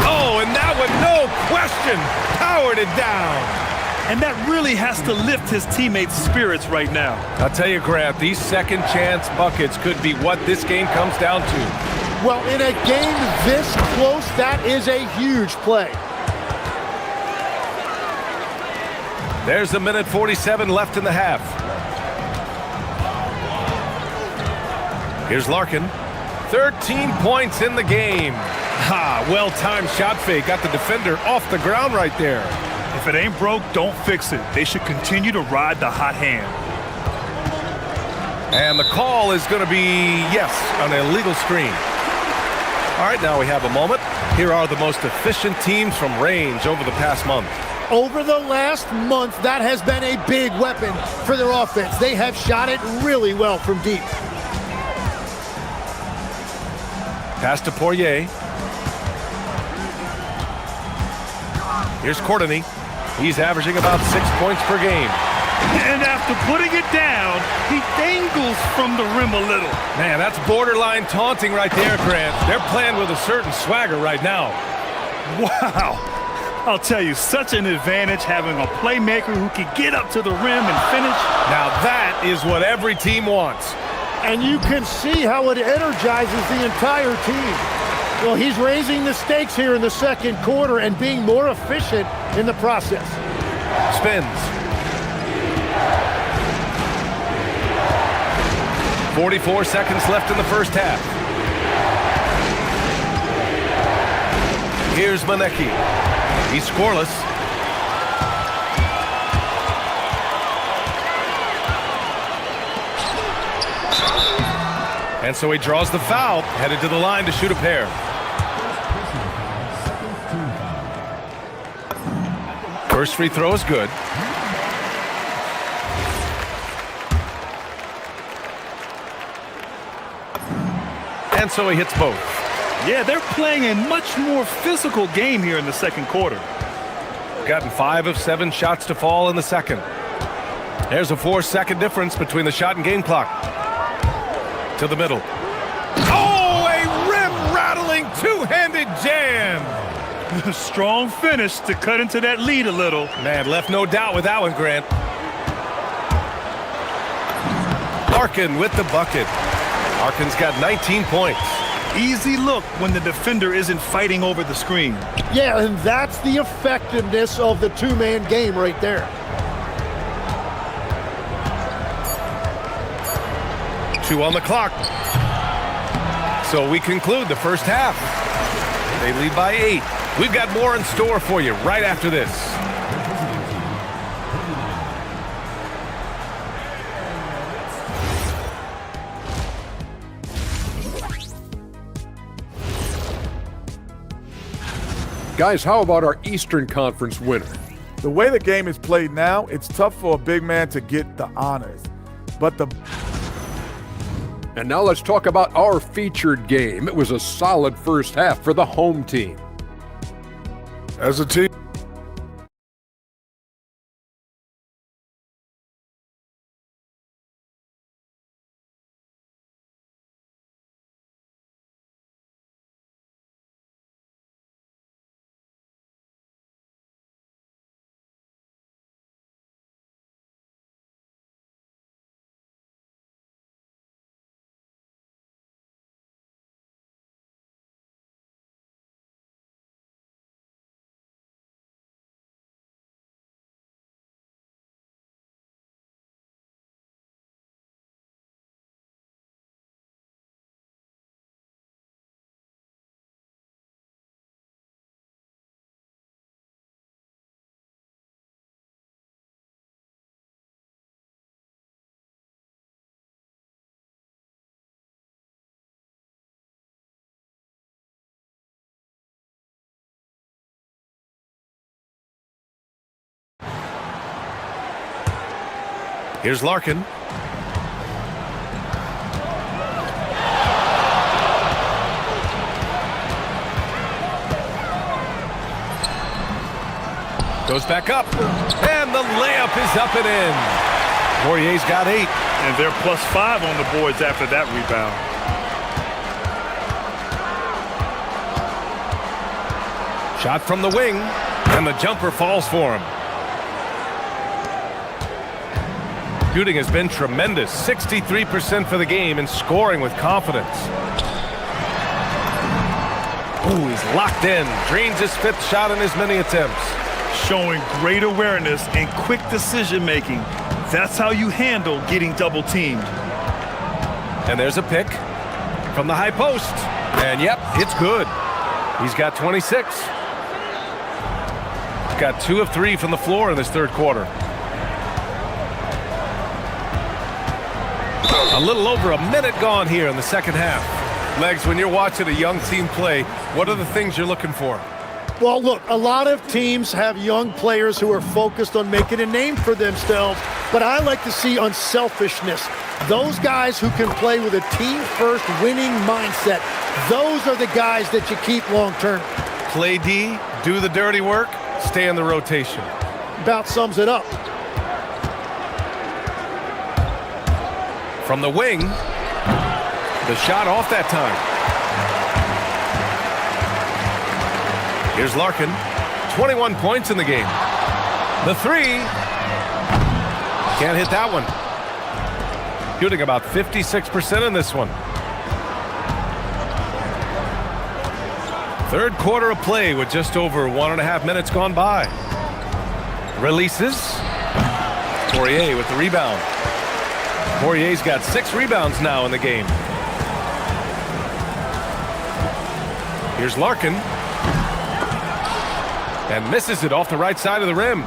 Oh, and that one, no question, powered it down. And that really has to lift his teammates' spirits right now. I'll tell you, Grant, these second chance buckets could be what this game comes down to. Well, in a game this close, that is a huge play. There's 1:47 left in the half. Here's Larkin. 13 points in the game. Well-timed shot fake. Got the defender off the ground right there. If it ain't broke, don't fix it. They should continue to ride the hot hand. And the call is going to be, yes, an illegal screen. All right, now we have a moment. Here are the most efficient teams from range over the past month. Over the last month, that has been a big weapon for their offense. They have shot it really well from deep. Pass to Poirier. Here's Courtney. He's averaging about 6 points per game. And after putting it down, he dangles from the rim a little. Man, that's borderline taunting right there, Grant. They're playing with a certain swagger right now. Wow. I'll tell you, such an advantage having a playmaker who can get up to the rim and finish. Now that is what every team wants. And you can see how it energizes the entire team. Well, he's raising the stakes here in the second quarter and being more efficient in the process. Spins. 44 seconds left in the first half. Here's Manecki. He's scoreless. And so he draws the foul, headed to the line to shoot a pair. First free throw is good. And so he hits both. Yeah, they're playing a much more physical game here in the second quarter. Gotten 5 of 7 shots to fall in the second. There's a 4-second difference between the shot and game clock. To the middle. Oh, a rim-rattling two-handed jam. Strong finish to cut into that lead a little. Man, left no doubt with that one, Grant. Larkin with the bucket. Larkin's got 19 points. Easy look when the defender isn't fighting over the screen. Yeah, and that's the effectiveness of the two-man game right there. Two on the clock. So we conclude the first half. They lead by 8. We've got more in store for you right after this. Guys, how about our Eastern Conference winner? The way the game is played now, it's tough for a big man to get the honors. And now let's talk about our featured game. It was a solid first half for the home team. As a team, Here's Larkin. Goes back up. And the layup is up and in. Poirier's got 8. And they're +5 on the boards after that rebound. Shot from the wing. And the jumper falls for him. Shooting has been tremendous. 63% for the game and scoring with confidence. Ooh, he's locked in. Drains his fifth shot in his many attempts. Showing great awareness and quick decision-making. That's how you handle getting double-teamed. And there's a pick from the high post. And yep, it's good. He's got 26. Got 2 of 3 from the floor in this third quarter. A little over a minute gone here in the second half. Legs, when you're watching a young team play, what are the things you're looking for? Well, look, a lot of teams have young players who are focused on making a name for themselves, but I like to see unselfishness. Those guys who can play with a team-first winning mindset, those are the guys that you keep long-term. Play D, do the dirty work, stay in the rotation. About sums it up. From the wing, the shot off that time. Here's Larkin, 21 points in the game. The three, can't hit that one. Shooting about 56% in this one. Third quarter of play with just over 1.5 minutes gone by. Releases. Poirier with the rebound. Poirier's got 6 rebounds now in the game. Here's Larkin. And misses it off the right side of the rim.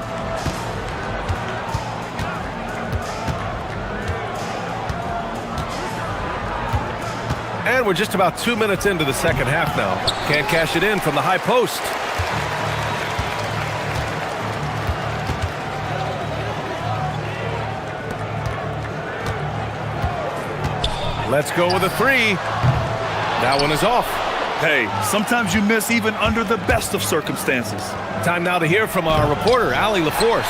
And we're just about 2 minutes into the second half now. Can't cash it in from the high post. Let's go with a three. That one is off. Hey, sometimes you miss even under the best of circumstances. Time now to hear from our reporter, Allie LaForce.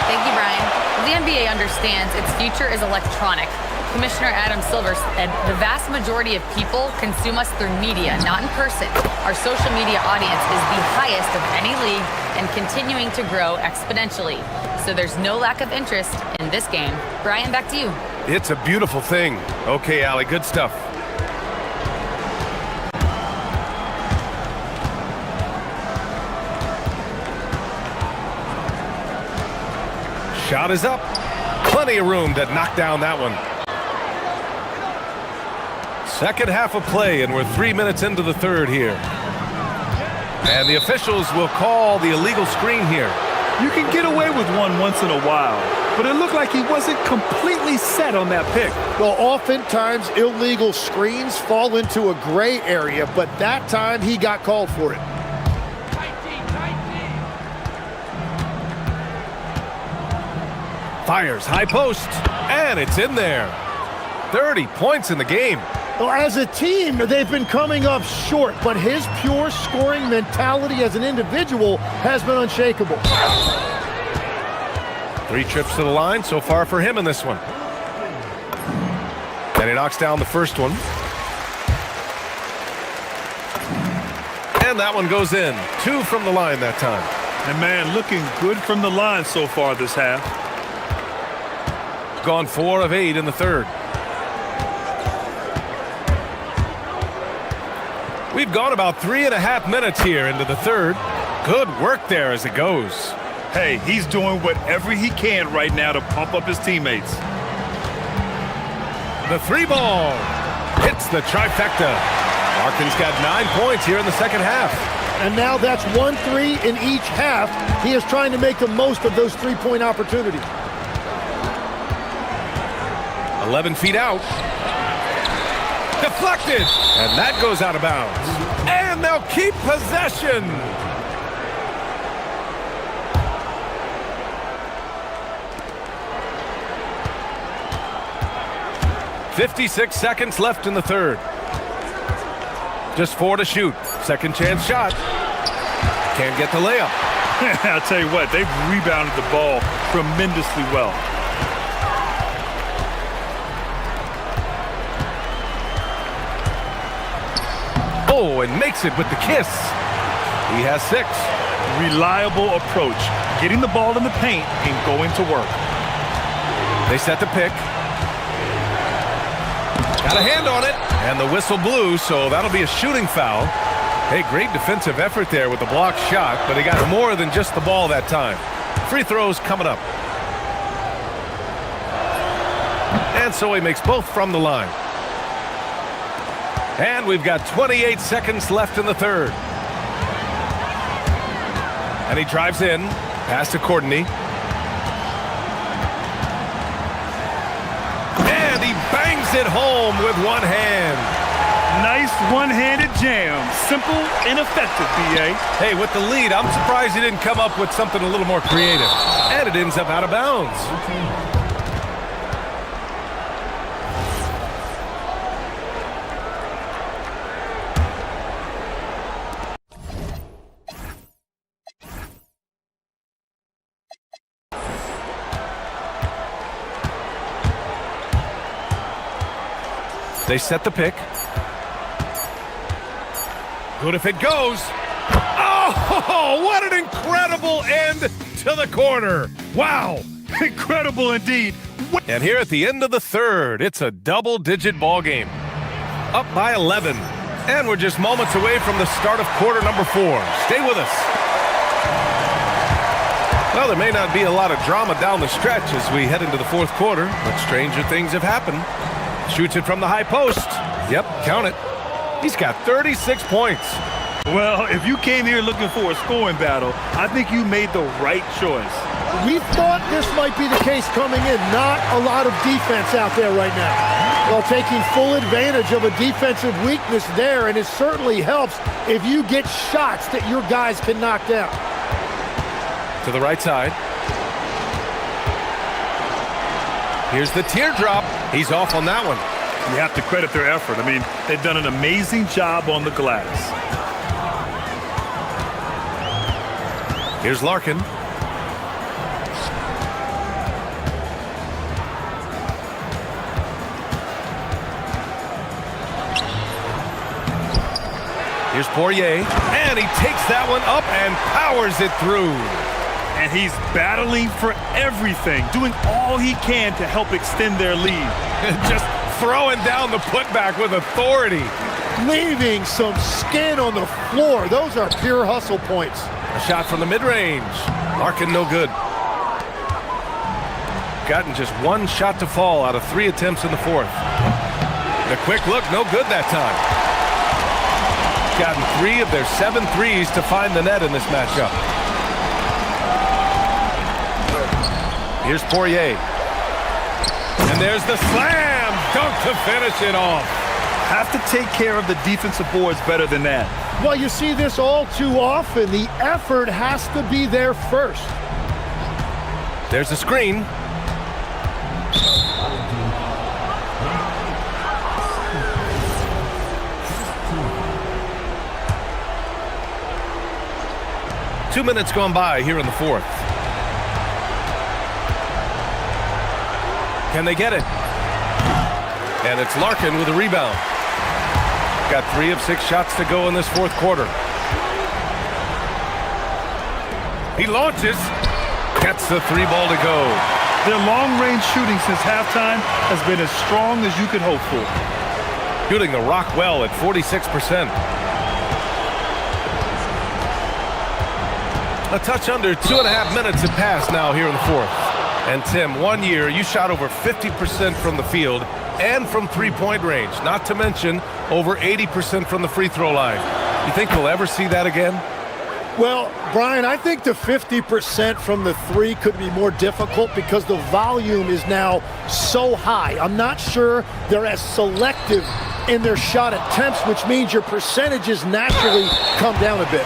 Thank you, Brian. The NBA understands its future is electronic. Commissioner Adam Silver said the vast majority of people consume us through media, not in person. Our social media audience is the highest of any league and continuing to grow exponentially. So there's no lack of interest in this game. Brian, back to you. It's a beautiful thing. Okay, Allie, good stuff. Shot is up. Plenty of room to knock down that one. Second half of play, and we're 3 minutes into the third here. And the officials will call the illegal screen here. You can get away with one once in a while, but it looked like he wasn't completely set on that pick. Well, oftentimes illegal screens fall into a gray area, but that time he got called for it. Fires high post, and it's in there. 30 points in the game. Well, as a team, they've been coming up short, but his pure scoring mentality as an individual has been unshakable. 3 trips to the line so far for him in this one. And he knocks down the first one. And that one goes in. 2 from the line that time. And man, looking good from the line so far this half. Gone 4 of 8 in the third. We've gone about 3.5 minutes here into the third. Good work there as it goes. Hey, he's doing whatever he can right now to pump up his teammates. The 3 ball hits the trifecta. Larkin's got 9 points here in the second half. And now that's 1-3 in each half. He is trying to make the most of those 3-point opportunities. 11 feet out. Deflected. And that goes out of bounds. And they'll keep possession. .56 seconds left in the third. Just 4 to shoot. Second chance shot. Can't get the layup. I'll tell you what, they've rebounded the ball tremendously well. Oh, and makes it with the kiss. He has 6. Reliable approach. Getting the ball in the paint and going to work. They set the pick. Got a hand on it. And the whistle blew, so that'll be a shooting foul. Hey, great defensive effort there with the blocked shot, but he got more than just the ball that time. Free throws coming up. And so he makes both from the line. And we've got 28 seconds left in the third. And he drives in, pass to Courtney. And he bangs it home with one hand. Nice one-handed jam. Simple and effective, B.A. Hey, with the lead, I'm surprised he didn't come up with something a little more creative. And it ends up out of bounds. They set the pick. Good if it goes. Oh, what an incredible end to the quarter. Wow. Incredible indeed. And here at the end of the third, it's a double-digit ball game. Up by 11. And we're just moments away from the start of quarter number 4. Stay with us. Well, there may not be a lot of drama down the stretch as we head into the fourth quarter, but stranger things have happened. Shoots it from the high post. Yep, count it. He's got 36 points. Well, if you came here looking for a scoring battle, I think you made the right choice. We thought this might be the case coming in. Not a lot of defense out there right now. Well, taking full advantage of a defensive weakness there, and it certainly helps if you get shots that your guys can knock down. To the right side. Here's the teardrop. He's off on that one. You have to credit their effort. I mean, they've done an amazing job on the glass. Here's Larkin. Here's Poirier. And he takes that one up and powers it through. And he's battling for everything, doing all he can to help extend their lead. Just throwing down the putback with authority. Leaving some skin on the floor. Those are pure hustle points. A shot from the mid-range. Larkin no good. Gotten just one shot to fall out of 3 attempts in the fourth. The quick look, no good that time. Gotten 3 of their 7 threes to find the net in this matchup. Here's Poirier. And there's the slam dunk to finish it off. Have to take care of the defensive boards better than that. Well, you see this all too often. The effort has to be there first. There's a screen. Two minutes gone by here in the fourth. Can they get it? And it's Larkin with a rebound. Got 3 of 6 shots to go in this fourth quarter. He launches. Gets the 3 ball to go. Their long-range shooting since halftime has been as strong as you could hope for. Shooting the rock well at 46%. A touch under 2.5 minutes have passed now here in the fourth. And Tim, 1 year, you shot over 50% from the field and from three-point range, not to mention over 80% from the free throw line. You think we'll ever see that again? Well, Brian, I think the 50% from the 3 could be more difficult because the volume is now so high. I'm not sure they're as selective in their shot attempts, which means your percentages naturally come down a bit.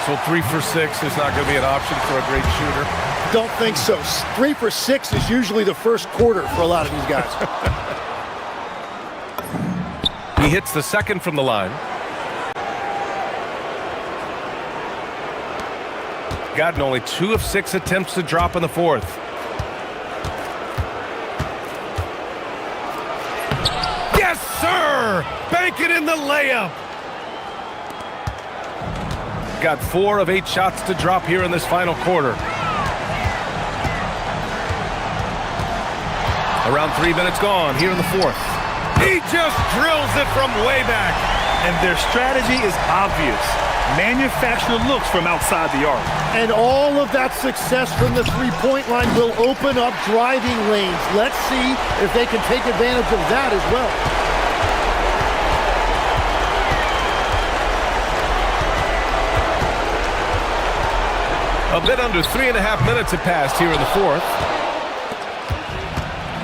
So 3 for 6 is not going to be an option for a great shooter? Don't think so. 3 for 6 is usually the first quarter for a lot of these guys. He hits the second from the line. Gotten only 2 of 6 attempts to drop in the fourth. Yes, sir! Bank it in the layup! Got 4 of 8 shots to drop here in this final quarter. Around 3 minutes gone here in the fourth. He just drills it from way back. And their strategy is obvious. Manufacture looks from outside the arc. And all of that success from the three-point line will open up driving lanes. Let's see if they can take advantage of that as well. A bit under 3.5 minutes have passed here in the fourth.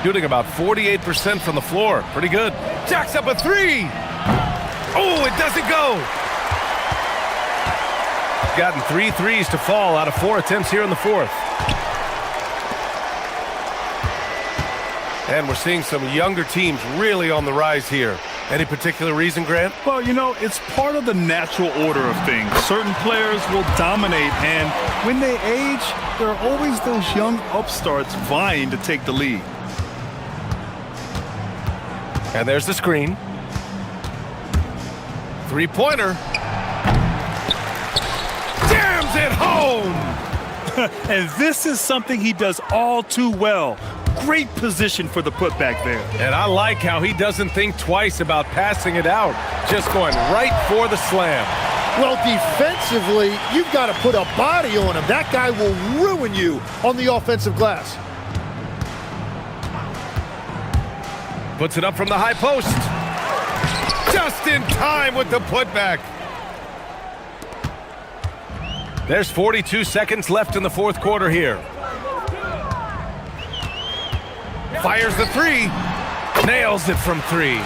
Shooting about 48% from the floor. Pretty good. Jacks up a three. Oh, it doesn't go. Gotten 3 threes to fall out of 4 attempts here in the fourth. And we're seeing some younger teams really on the rise here. Any particular reason, Grant? Well, you know, it's part of the natural order of things. Certain players will dominate, and when they age, there are always those young upstarts vying to take the lead. And there's the screen. Three-pointer. Jams it home! And this is something he does all too well. Great position for the putback there. And I like how he doesn't think twice about passing it out. Just going right for the slam. Well, defensively, you've got to put a body on him. That guy will ruin you on the offensive glass. Puts it up from the high post. Just in time with the putback. There's 42 seconds left in the fourth quarter here. Fires the three. Nails it from three.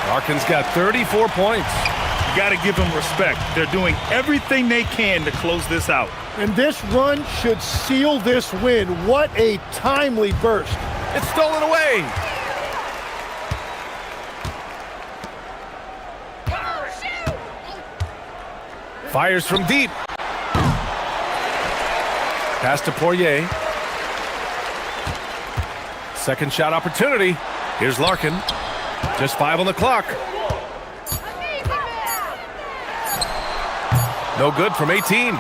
Larkin's got 34 points. You got to give them respect. They're doing everything they can to close this out. And this run should seal this win. What a timely burst. It's stolen away. Fires from deep. Pass to Poirier. Second shot opportunity. Here's Larkin. Just 5 on the clock. No good from 18.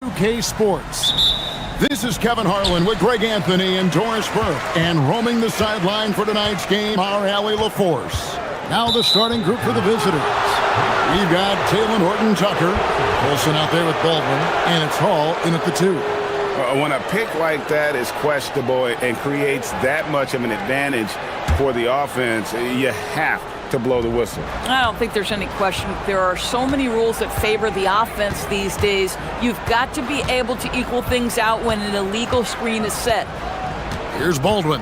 UK Sports. This is Kevin Harlan with Greg Anthony and Doris Burke. And roaming the sideline for tonight's game, our Allie LaForce. Now the starting group for the visitors. We've got Taylor Horton-Tucker, Colson out there with Baldwin, and it's Hall in at the 2. When a pick like that is questionable and creates that much of an advantage for the offense, you have to blow the whistle. I don't think there's any question. There are so many rules that favor the offense these days. You've got to be able to equal things out when an illegal screen is set. Here's Baldwin.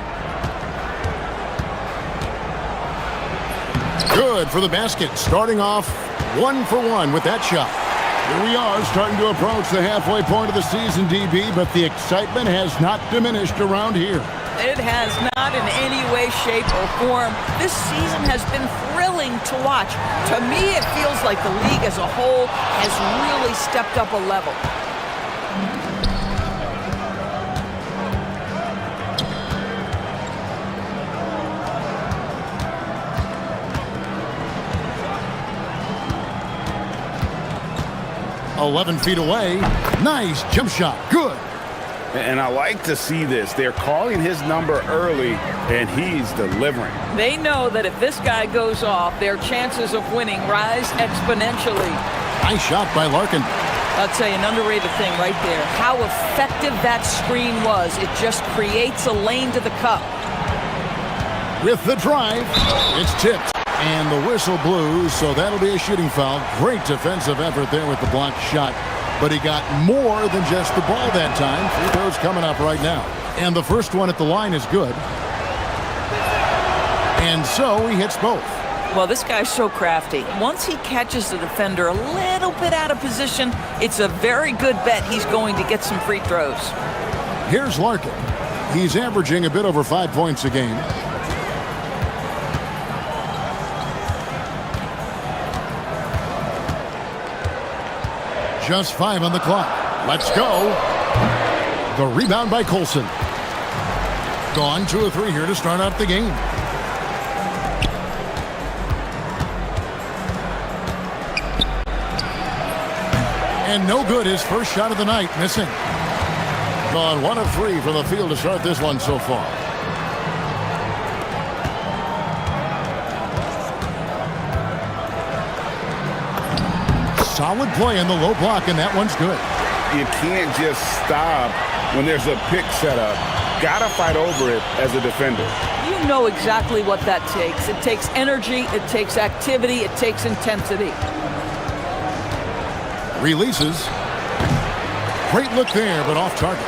Good for the basket, starting off 1 for 1 with that shot. Here we are, starting to approach the halfway point of the season, DB, but the excitement has not diminished around here. It has not in any way, shape, or form. This season has been thrilling to watch. To me, it feels like the league as a whole has really stepped up a level. "11 feet away. Nice jump shot. Good." And I like to see this. They're calling his number early, and he's delivering. They know that if this guy goes off, their chances of winning rise exponentially. Nice shot by Larkin. I'll tell you an underrated thing right there. How effective that screen was. It just creates a lane to the cup. With the drive, it's tipped. And the whistle blew, so that'll be a shooting foul. Great defensive effort there with the blocked shot. But he got more than just the ball that time. Free throws coming up right now. And the first one at the line is good. And so he hits both. Well, this guy's so crafty. Once he catches the defender a little bit out of position, it's a very good bet he's going to get some free throws. Here's Larkin. He's averaging a bit over 5 points a game. Just 5 on the clock. Let's go. The rebound by Colson. Gone 2 of 3 here to start out the game. And no good, his first shot of the night, missing. Gone 1 of 3 from the field to start this one so far. Solid play in the low block, and that one's good. You can't just stop when there's a pick set up. Gotta fight over it as a defender. You know exactly what that takes. It takes energy, it takes activity, it takes intensity. Releases. Great look there, but off target.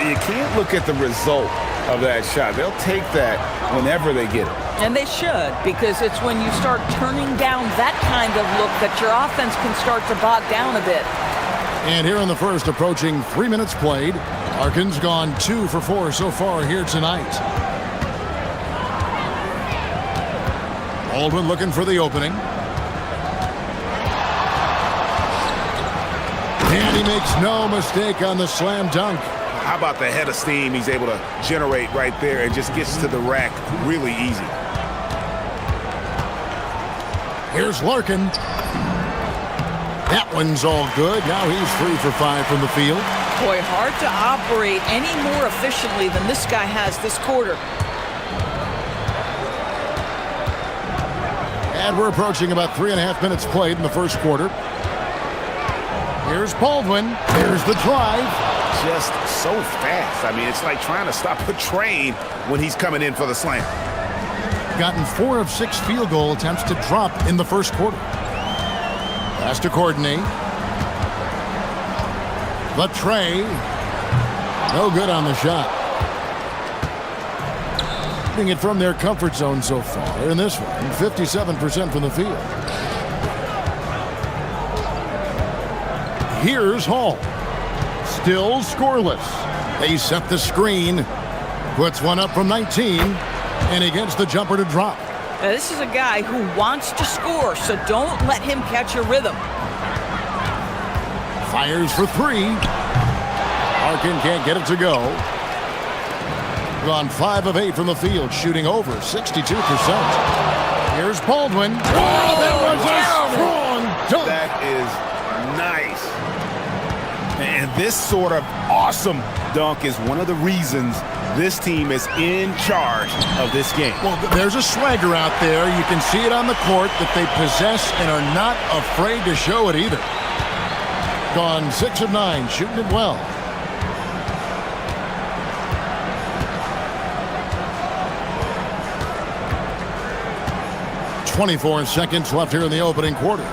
You can't look at the result of that shot. They'll take that whenever they get it. And they should, because it's when you start turning down that kind of look that your offense can start to bog down a bit. And here in the first, approaching 3 minutes played. Larkin's gone 2 for 4 so far here tonight. Baldwin looking for the opening. And he makes no mistake on the slam dunk. How about the head of steam he's able to generate right there and just gets to the rack really easy. Here's Larkin. That one's all good. Now he's 3 for 5 from the field. Boy, hard to operate any more efficiently than this guy has this quarter. And we're approaching about 3.5 minutes played in the first quarter. Here's Baldwin. Here's the drive. Just so fast. I mean, it's like trying to stop a train when he's coming in for the slam. Gotten 4 of 6 field goal attempts to drop in the first quarter. Pass to Courtney. The tray. No good on the shot. Getting it from their comfort zone so far in this one. 57% from the field. Here's Hall. Still scoreless. They set the screen. Puts one up from 19. And he gets the jumper to drop. Now, this is a guy who wants to score, so don't let him catch a rhythm. Fires for 3. Larkin can't get it to go. Gone 5 of 8 from the field, shooting over 62%. Here's Baldwin. Wow, that was a strong dunk. That is nice. And this sort of awesome dunk is one of the reasons this team is in charge of this game. Well, there's a swagger out there. You can see it on the court that they possess and are not afraid to show it either. Gone 6 of 9, shooting it well. .24 seconds left here in the opening quarter.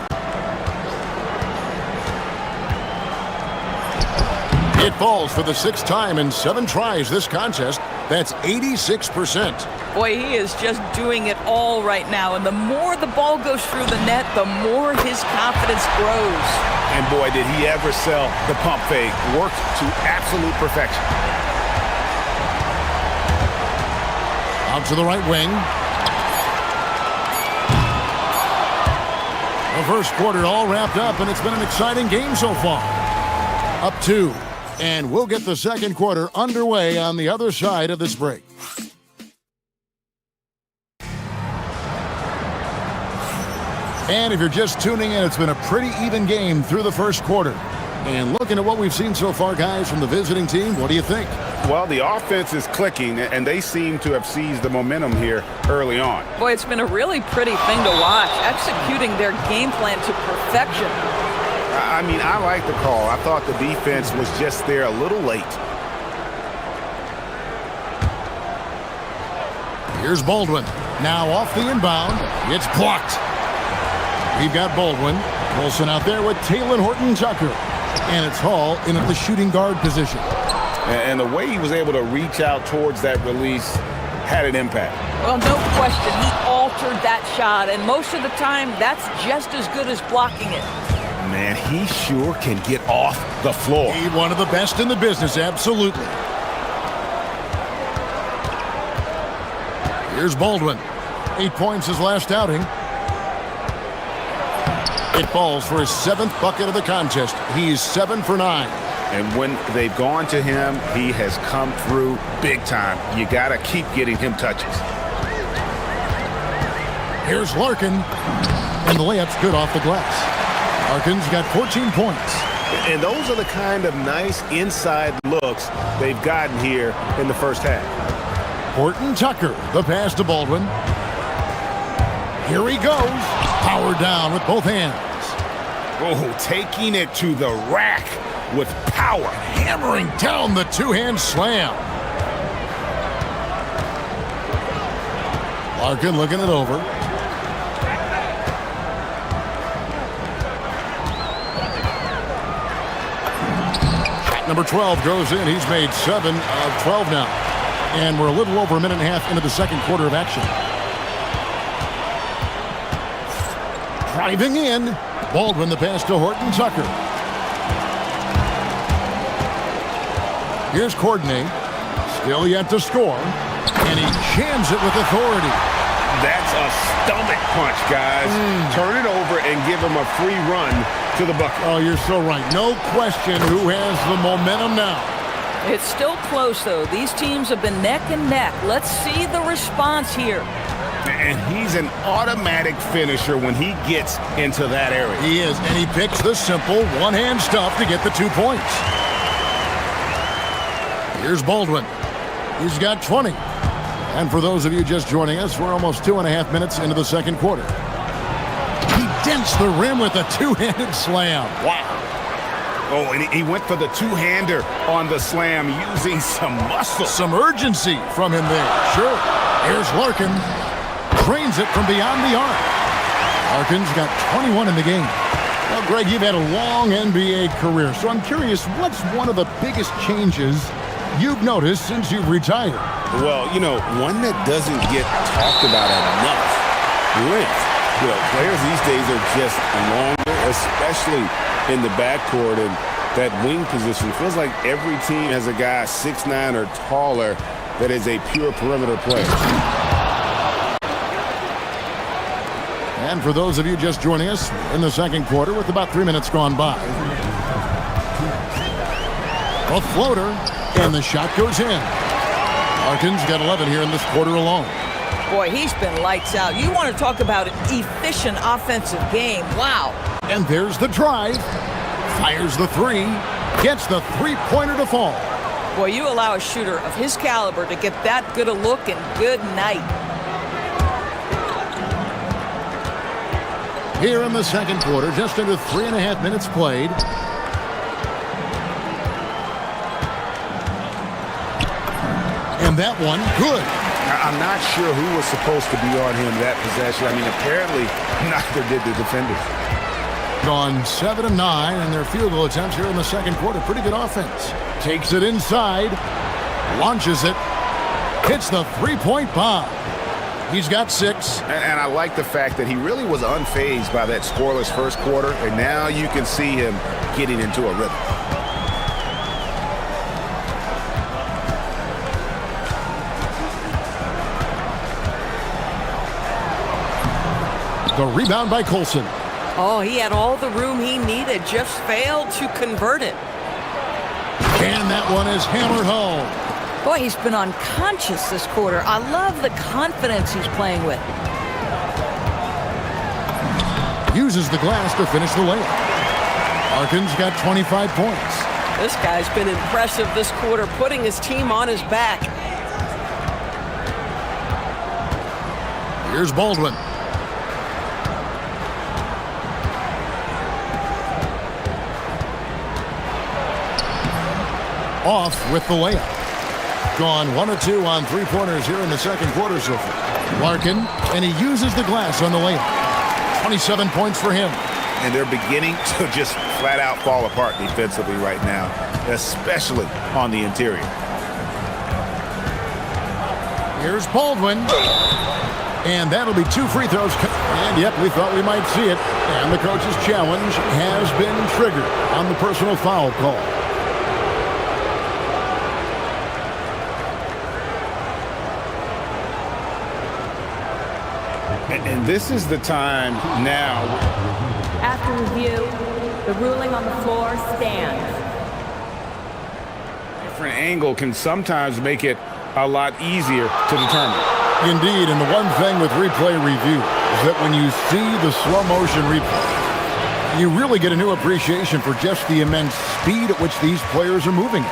It falls for the 6th time in 7 tries this contest. That's 86%. Boy, he is just doing it all right now. And the more the ball goes through the net, the more his confidence grows. And boy, did he ever sell the pump fake. Worked to absolute perfection. Out to the right wing. The first quarter all wrapped up, and it's been an exciting game so far. Up 2. And we'll get the second quarter underway on the other side of this break. And if you're just tuning in, it's been a pretty even game through the first quarter. And looking at what we've seen so far, guys, from the visiting team, what do you think? Well, the offense is clicking, and they seem to have seized the momentum here early on. Boy, it's been a really pretty thing to watch, executing their game plan to perfection. I mean, I like the call. I thought the defense was just there a little late. Here's Baldwin. Now off the inbound. It's blocked. We've got Baldwin. Wilson out there with Taylor Horton-Tucker. And it's Hall in at the shooting guard position. And the way he was able to reach out towards that release had an impact. Well, no question. He altered that shot, and most of the time, that's just as good as blocking it. Man, he sure can get off the floor. He's one of the best in the business, absolutely. Here's Baldwin. 8 points his last outing. It falls for his 7th bucket of the contest. He's 7 for 9. And when they've gone to him, he has come through big time. You got to keep getting him touches. Here's Larkin. And the layup's good off the glass. Larkin's got 14 points. And those are the kind of nice inside looks they've gotten here in the first half. Horton-Tucker, the pass to Baldwin. Here he goes. Powered down with both hands. Oh, taking it to the rack with power. Hammering down the two-hand slam. Larkin looking it over. Shot number 12 goes in. He's made 7 of 12 now. And we're a little over a minute and a half into the second quarter of action. Driving in. Baldwin the pass to Horton-Tucker. Here's Courtney. Still yet to score. And he jams it with authority. That's a stomach punch, guys. Turn it over and give him a free run to the bucket. Oh, you're so right. No question who has the momentum now. It's still close, though. These teams have been neck and neck. Let's see the response here. And he's an automatic finisher when he gets into that area. He is, and he picks the simple one-hand stuff to get the 2 points. Here's Baldwin. He's got 20. And for those of you just joining us, we're almost 2.5 minutes into the second quarter. He dents the rim with a two-handed slam. Wow. Oh, and he went for the two-hander on the slam using some muscle. Some urgency from him there. Sure. Here's Larkin. Drains it from beyond the arc. Larkin's got 21 in the game. Well, Greg, you've had a long NBA career, so I'm curious, what's one of the biggest changes you've noticed since you've retired? Well, you know, one that doesn't get talked about enough. Length. You know, players these days are just longer, especially in the backcourt, and that wing position. It feels like every team has a guy 6'9" or taller that is a pure perimeter player. And for those of you just joining us in the second quarter with about 3 minutes gone by. A floater, and the shot goes in. Larkin's got 11 here in this quarter alone. Boy, he's been lights out. You want to talk about an efficient offensive game. Wow. And there's the drive. Fires the 3. Gets the three-pointer to fall. Boy, you allow a shooter of his caliber to get that good a look, and good night. Here in the second quarter, just under 3.5 minutes played. And that one, good. I'm not sure who was supposed to be on him that possession. I mean, apparently neither did the defenders. Gone 7 of 9 in their field goal attempts here in the second quarter. Pretty good offense. Takes it inside, launches it, hits the three-point bomb. He's got 6. And I like the fact that he really was unfazed by that scoreless first quarter, and now you can see him getting into a rhythm. The rebound by Colson. Oh, he had all the room he needed, just failed to convert it. And that one is hammered home. Boy, he's been unconscious this quarter. I love the confidence he's playing with. Uses the glass to finish the layup. Larkin's got 25 points. This guy's been impressive this quarter, putting his team on his back. Here's Baldwin. Off with the layup. Gone 1 of 2 on three-pointers here in the second quarter so far. Larkin, and he uses the glass on the layup. 27 points for him. And they're beginning to just flat-out fall apart defensively right now, especially on the interior. Here's Baldwin. And that'll be 2 free throws. And, yep, we thought we might see it. And the coach's challenge has been triggered on the personal foul call. And this is the time now. After review, the ruling on the floor stands. Different angle can sometimes make it a lot easier to determine. Indeed, and the one thing with replay review is that when you see the slow motion replay, you really get a new appreciation for just the immense speed at which these players are moving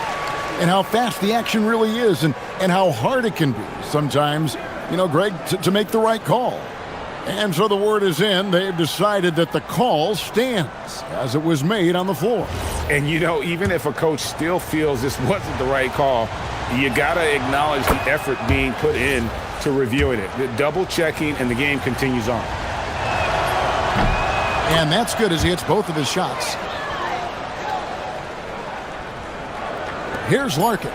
and how fast the action really is and how hard it can be sometimes, you know, Greg, to make the right call. And so the word is in. They've decided that the call stands as it was made on the floor. And, you know, even if a coach still feels this wasn't the right call, you got to acknowledge the effort being put in to reviewing it. The double checking, and the game continues on. And that's good as he hits both of his shots. Here's Larkin.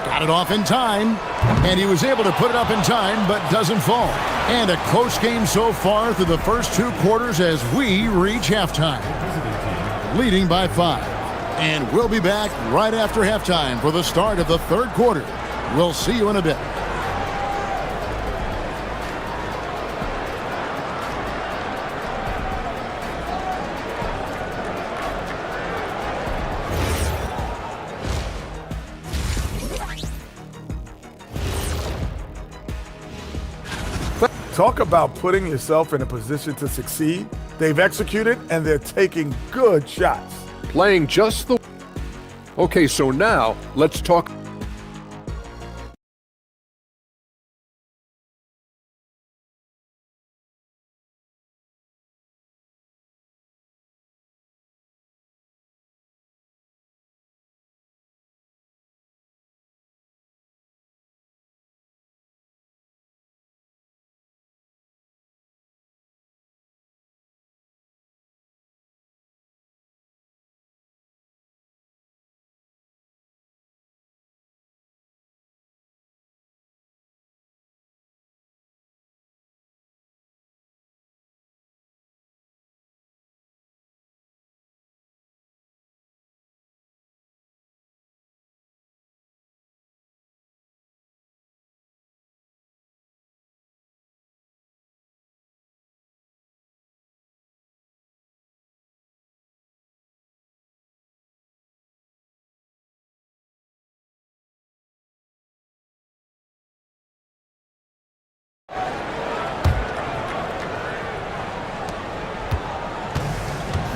Got it off in time. And he was able to put it up in time, but doesn't fall. And a close game so far through the first 2 quarters as we reach halftime. Leading by 5. And we'll be back right after halftime for the start of the third quarter. We'll see you in a bit. Talk about putting yourself in a position to succeed. They've executed, and they're taking good shots. Playing just the... Okay, so now let's talk...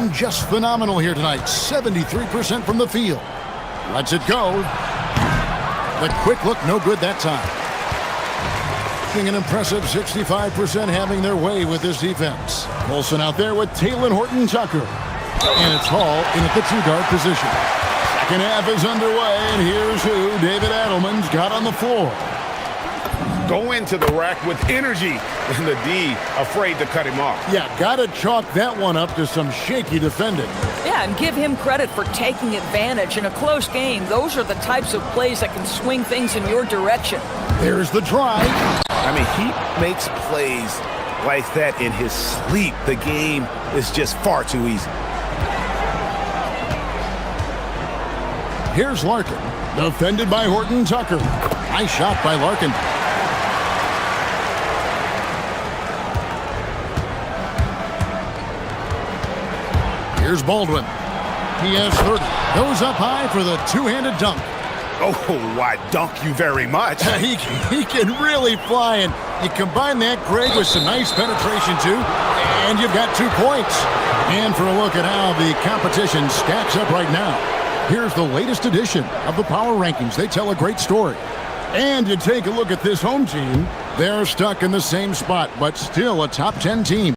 Horton just phenomenal here tonight. 73% from the field. Lets it go. The quick look, no good that time. Being an impressive 65% having their way with this defense. Colson out there with Taylor Horton Tucker. And it's Hall in at the two-guard position. Second half is underway, and here's who David Adelman's got on the floor. Go into the rack with energy, and the D afraid to cut him off. Yeah, gotta chalk that one up to some shaky defending. Yeah, and give him credit for taking advantage in a close game. Those are the types of plays that can swing things in your direction. There's the drive. I mean, he makes plays like that in his sleep. The game is just far too easy. Here's Larkin, defended by Horton Tucker. Nice shot by Larkin. Here's Baldwin. He has 30. Goes up high for the two-handed dunk. Oh, why dunk you very much. he can really fly, and you combine that, Greg, with some nice penetration, too, and you've got 2 points. And for a look at how the competition stacks up right now, here's the latest edition of the Power Rankings. They tell a great story. And you take a look at this home team, they're stuck in the same spot, but still a top 10 team.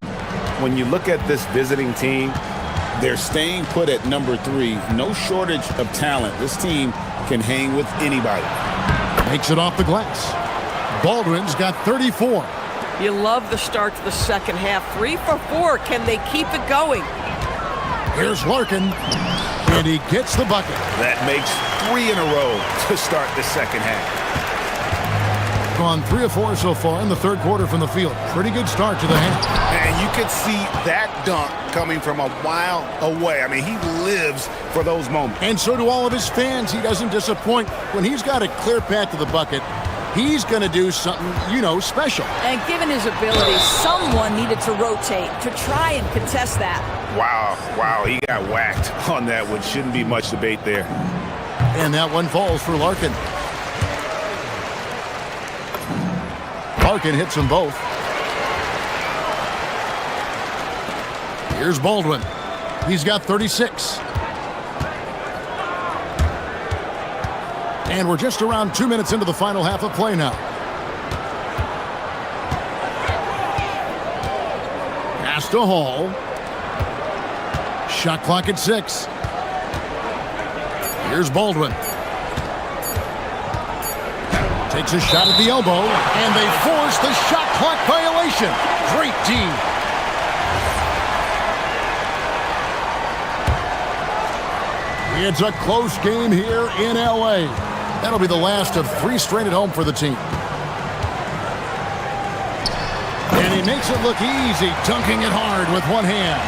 When you look at this visiting team, they're staying put at number 3. No shortage of talent. This team can hang with anybody. Makes it off the glass. Baldwin's got 34. You love the start to the second half. 3 for 4. Can they keep it going? Here's Larkin, and he gets the bucket. That makes 3 in a row to start the second half. Gone 3 of 4 so far in the third quarter from the field. Pretty good start to the half. And you could see that dunk coming from a mile away. I mean, he lives for those moments. And so do all of his fans. He doesn't disappoint. When he's got a clear path to the bucket, he's going to do something, special. And given his ability, someone needed to rotate to try and contest that. Wow, he got whacked on that one. Shouldn't be much debate there. And that one falls for Larkin. Larkin hits them both. Here's Baldwin. He's got 36. And we're just around 2 minutes into the final half of play now. Pass to Hall. Shot clock at 6. Here's Baldwin. Takes a shot at the elbow, and they force the shot clock violation. Great D. It's a close game here in L.A. That'll be the last of 3 straight at home for the team. And he makes it look easy, dunking it hard with one hand.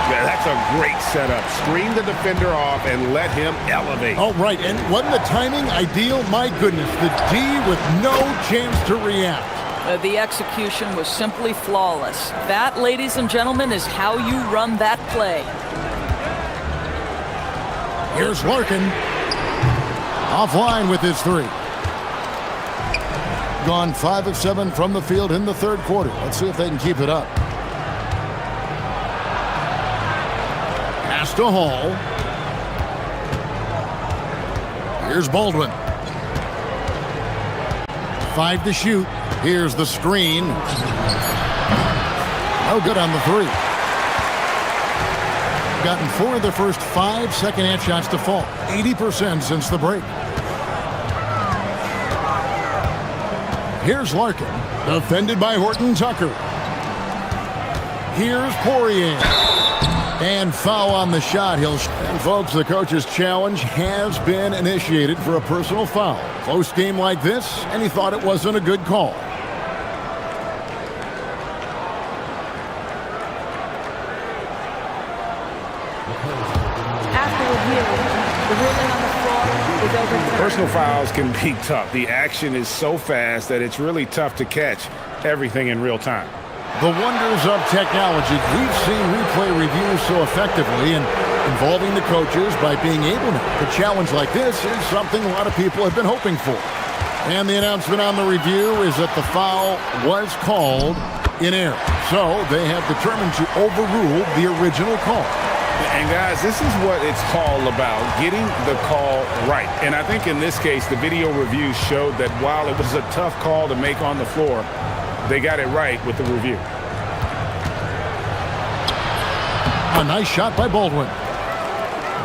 Yeah, that's a great setup. Screen the defender off and let him elevate. Oh, right. And wasn't the timing ideal? My goodness, the D with no chance to react. The execution was simply flawless. That, ladies and gentlemen, is how you run that play. Here's Larkin. Offline with his 3. Gone 5 of 7 from the field in the third quarter. Let's see if they can keep it up. Pass to Hall. Here's Baldwin. 5 to shoot. Here's the screen. No good on the 3. Gotten 4 of their first 5 second-half shots to fall. 80% since the break. Here's Larkin, defended by Horton Tucker. Here's Poirier. And foul on the shot. And folks, the coach's challenge has been initiated for a personal foul. Close game like this, and he thought it wasn't a good call. Personal fouls can be tough. The action is so fast that it's really tough to catch everything in real time. The wonders of technology. We've seen replay reviews so effectively, and involving the coaches by being able to challenge like this is something a lot of people have been hoping for. And the announcement on the review is that the foul was called in error. So they have determined to overrule the original call. And guys, this is what it's all about, getting the call right. And I think in this case, the video review showed that while it was a tough call to make on the floor, they got it right with the review. A nice shot by Baldwin.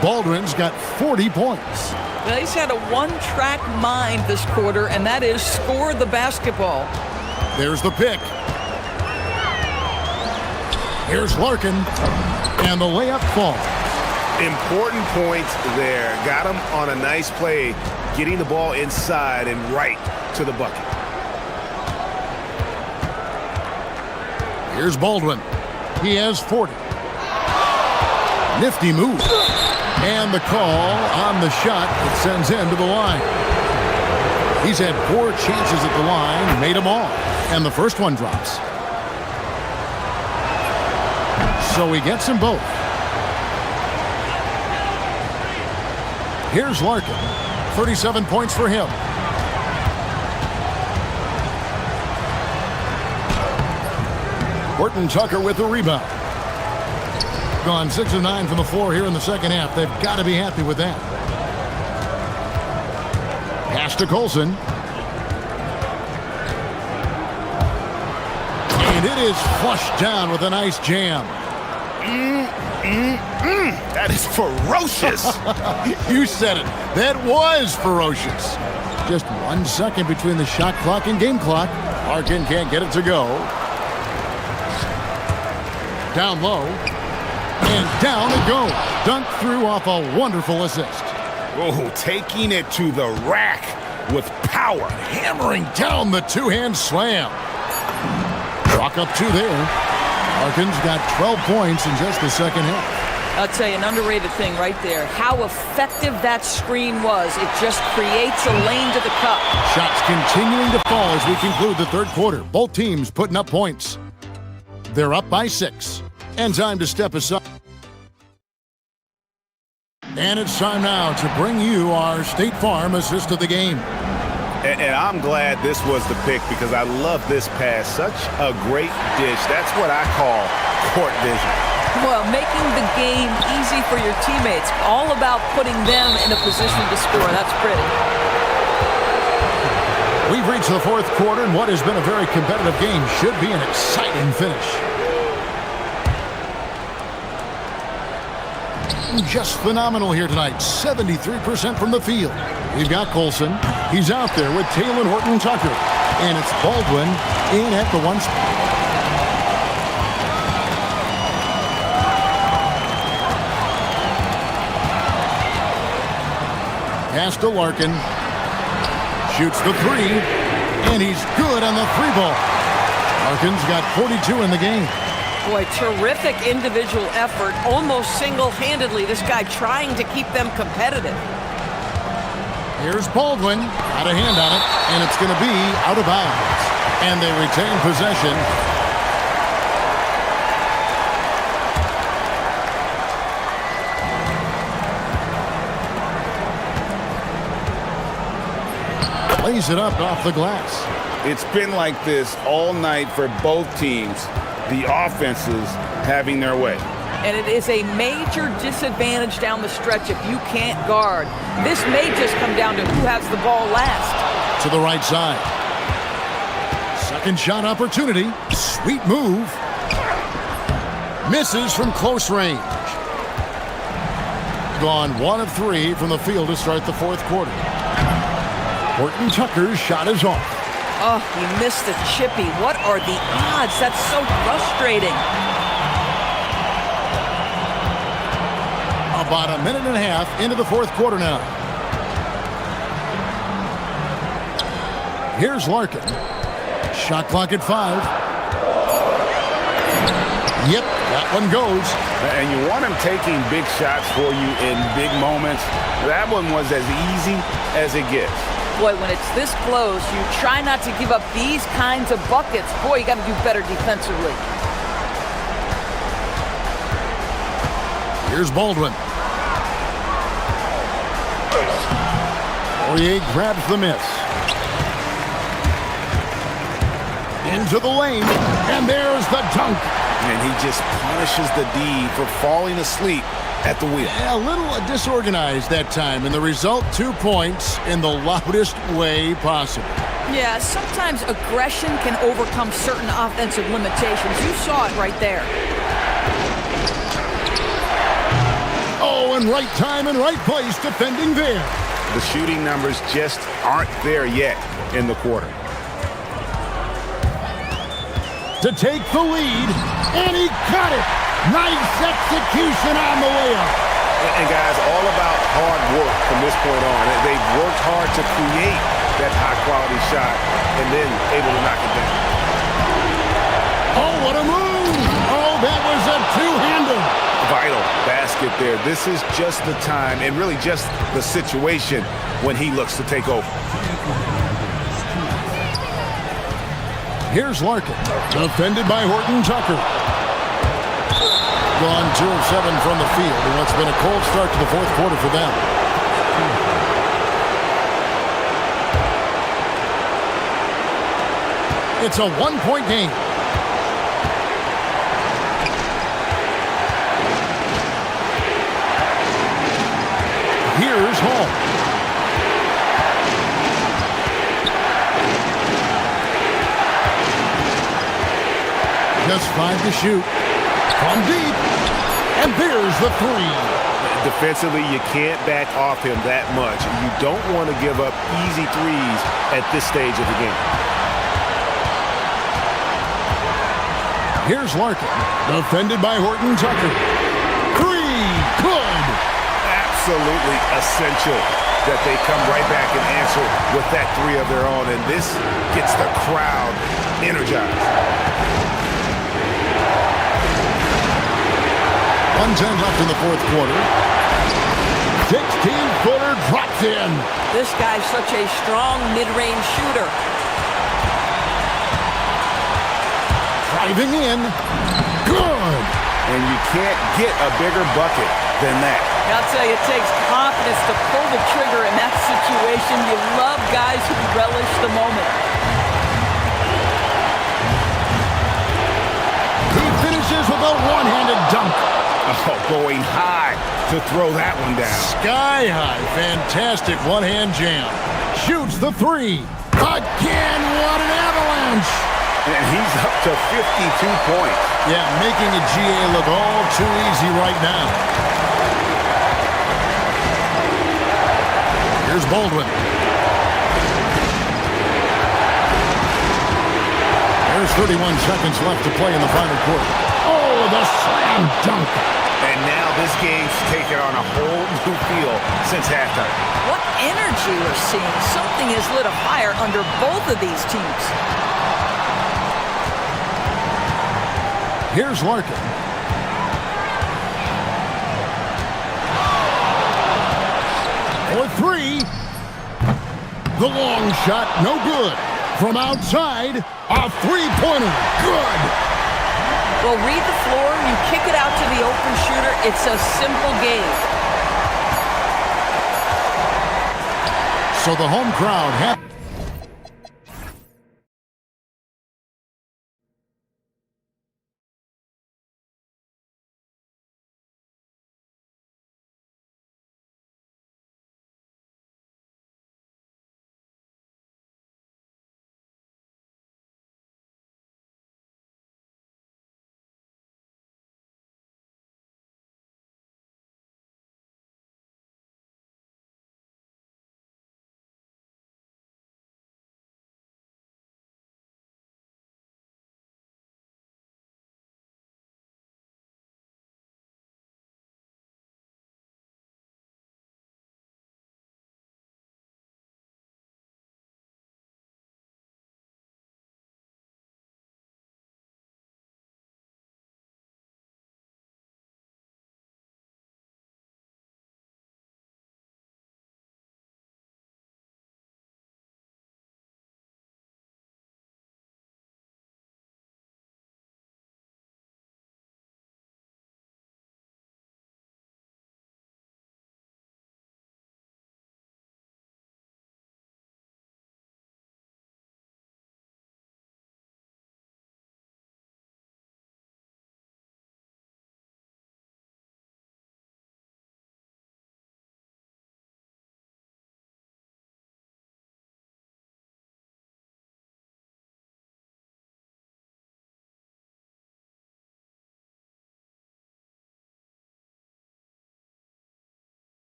Baldwin's got 40 points. Well, he's had a one-track mind this quarter, and that is score the basketball. There's the pick. Here's Larkin, and the layup falls. Important points there. Got him on a nice play, getting the ball inside and right to the bucket. Here's Baldwin. He has 40. Nifty move. And the call on the shot that sends him to the line. He's had 4 chances at the line, made them all. And the first one drops. So he gets them both. Here's Larkin. 37 points for him. Horton Tucker with the rebound. Gone 6 of 9 from the floor here in the second half. They've got to be happy with that. Pass to Colson. And it is flushed down with a nice jam. That is ferocious. You said it. That was ferocious. Just 1 second between the shot clock and game clock. Larkin can't get it to go. Down low. And down it goes. Dunked through off a wonderful assist. Oh, taking it to the rack with power. Hammering down the two-hand slam. Chalk up 2 there. Larkin's got 12 points in just the second half. I'll tell you, an underrated thing right there. How effective that screen was. It just creates a lane to the cup. Shots continuing to fall as we conclude the third quarter. Both teams putting up points. They're up by 6. And time to step aside. And it's time now to bring you our State Farm assist of the game. And I'm glad this was the pick because I love this pass. Such a great dish. That's what I call court vision. Well, making the game easy for your teammates. All about putting them in a position to score. That's pretty. We've reached the fourth quarter, and what has been a very competitive game should be an exciting finish. Just phenomenal here tonight. 73% from the field. We've got Colson. He's out there with Taylor Horton Tucker. And it's Baldwin in at the 1 spot. Pass to Larkin. Shoots the 3. And he's good on the 3-ball. Larkin's got 42 in the game. Boy, terrific individual effort, almost single-handedly. This guy trying to keep them competitive. Here's Baldwin, got a hand on it, and it's going to be out of bounds. And they retain possession. Lays it up off the glass. It's been like this all night for both teams. The offenses having their way. And it is a major disadvantage down the stretch if you can't guard. This may just come down to who has the ball last. To the right side. Second shot opportunity. Sweet move. Misses from close range. Gone 1 of 3 from the field to start the fourth quarter. Horton Tucker's shot is off. Oh, he missed the chippy. What are the odds? That's so frustrating. About a minute and a half into the fourth quarter now. Here's Larkin. Shot clock at 5. Yep, that one goes. And you want him taking big shots for you in big moments. That one was as easy as it gets. Boy, when it's this close, you try not to give up these kinds of buckets. Boy, you got to do better defensively. Here's Baldwin. Poirier grabs the miss. Into the lane, and there's the dunk. And he just punishes the D for falling asleep at the wheel. Yeah, a little disorganized that time, and the result, 2 points in the loudest way possible. Yeah, sometimes aggression can overcome certain offensive limitations. You saw it right there. Oh, and right time and right place defending there. The shooting numbers just aren't there yet in the quarter. To take the lead, and he got it. Nice execution on the layup. And guys, all about hard work from this point on. They've worked hard to create that high-quality shot and then able to knock it down. Oh, what a move! Oh, that was a two-hander. Vital basket there. This is just the time and really just the situation when he looks to take over. Here's Larkin, defended by Horton Tucker. Gone 2 of 7 from the field, and what's been a cold start to the fourth quarter for them. It's a 1-point game. Here's Hall. Just 5 to shoot. From deep. And there's the 3. Defensively, you can't back off him that much. You don't want to give up easy threes at this stage of the game. Here's Larkin, defended by Horton Tucker. 3, good. Absolutely essential that they come right back and answer with that 3 of their own, and this gets the crowd energized. 1:10 left in the fourth quarter. 16-footer drops in. This guy's such a strong mid-range shooter. Driving in. Good. And you can't get a bigger bucket than that. I'll tell you, it takes confidence to pull the trigger in that situation. You love guys who relish the moment. He finishes with a one-handed dunk. Oh, going high to throw that one down. Sky high. Fantastic one-hand jam. Shoots the 3. Again, what an avalanche. And he's up to 52 points. Yeah, making a GA look all too easy right now. Here's Baldwin. There's 31 seconds left to play in the final quarter. Oh, the slam dunk. And now this game's taken on a whole new feel since halftime. What energy we're seeing. Something has lit a fire under both of these teams. Here's Larkin. For 3. The long shot, no good. From outside, a three-pointer, good. Well, read the floor, you kick it out to the open shooter. It's a simple game. So the home crowd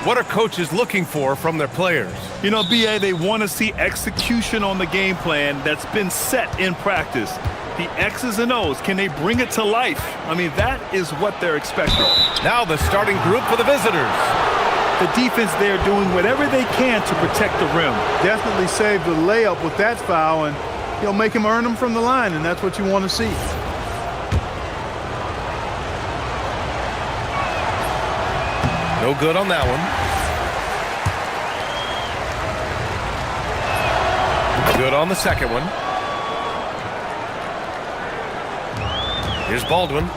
What are coaches looking for from their players? You know, BA, they want to see execution on the game plan that's been set in practice. The X's and O's, can they bring it to life? I mean, that is what they're expecting. Now the starting group for the visitors. The defense there doing whatever they can to protect the rim. Definitely saved the layup with that foul, and he'll make him earn them from the line, and that's what you want to see. No good on that one. Good on the second one. Here's Baldwin.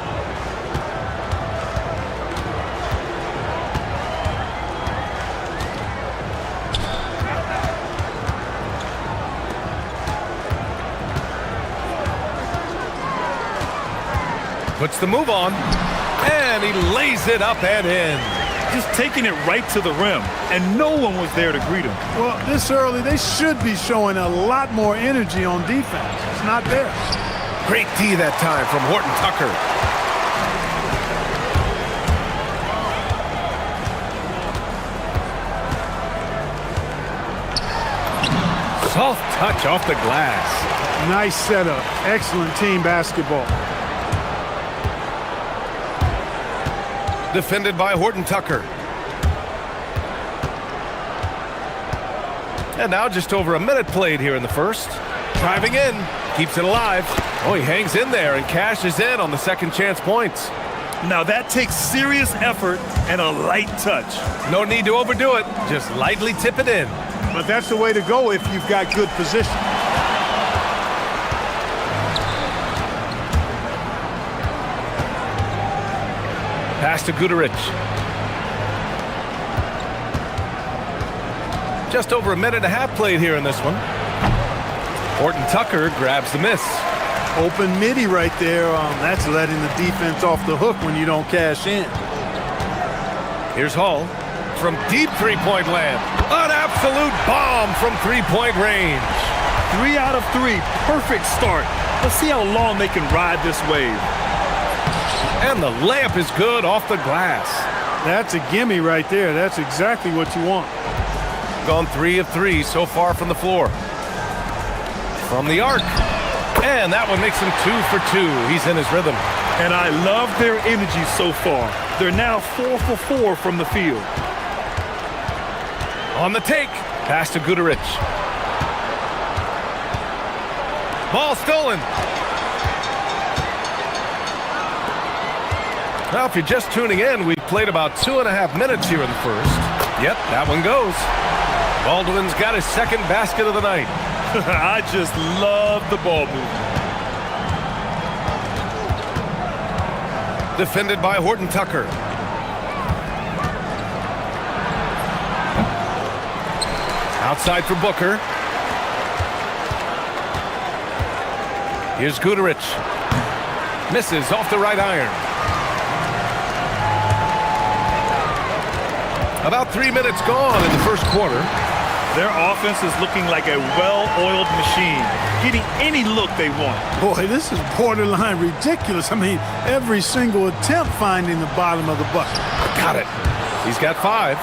Puts the move on, and he lays it up and in. Just taking it right to the rim, and no one was there to greet him. Well, this early, they should be showing a lot more energy on defense. It's not there. Great D that time from Horton Tucker. Soft touch off the glass. Nice setup. Excellent team basketball. Defended by Horton Tucker. And now just over a minute played here in the first. Driving in, keeps it alive. Oh, he hangs in there and cashes in on the second chance points. Now that takes serious effort and a light touch. No need to overdo it, just lightly tip it in. But that's the way to go if you've got good position. Pass to Guterich. Just over a minute and a half played here in this one. Horton Tucker grabs the miss. Open midi right there. That's letting the defense off the hook when you don't cash in. Here's Hall from deep three-point land. An absolute bomb from three-point range. 3 out of 3. Perfect start. Let's see how long they can ride this wave. And the layup is good off the glass. That's a gimme right there. That's exactly what you want. Gone 3 of 3 so far from the floor. From the arc. And that one makes him 2 for 2. He's in his rhythm. And I love their energy so far. They're now 4 for 4 from the field. On the take. Pass to Guterich. Ball stolen. Now, if you're just tuning in, we've played about 2.5 minutes here in the first. Yep, that one goes. Baldwin's got his second basket of the night. I just love the ball movement. Defended by Horton Tucker. Outside for Booker. Here's Guterich. Misses off the right iron. About 3 minutes gone in the first quarter. Their offense is looking like a well-oiled machine, getting any look they want. Boy, this is borderline ridiculous. I mean, every single attempt finding the bottom of the bucket. Got it. He's got 5.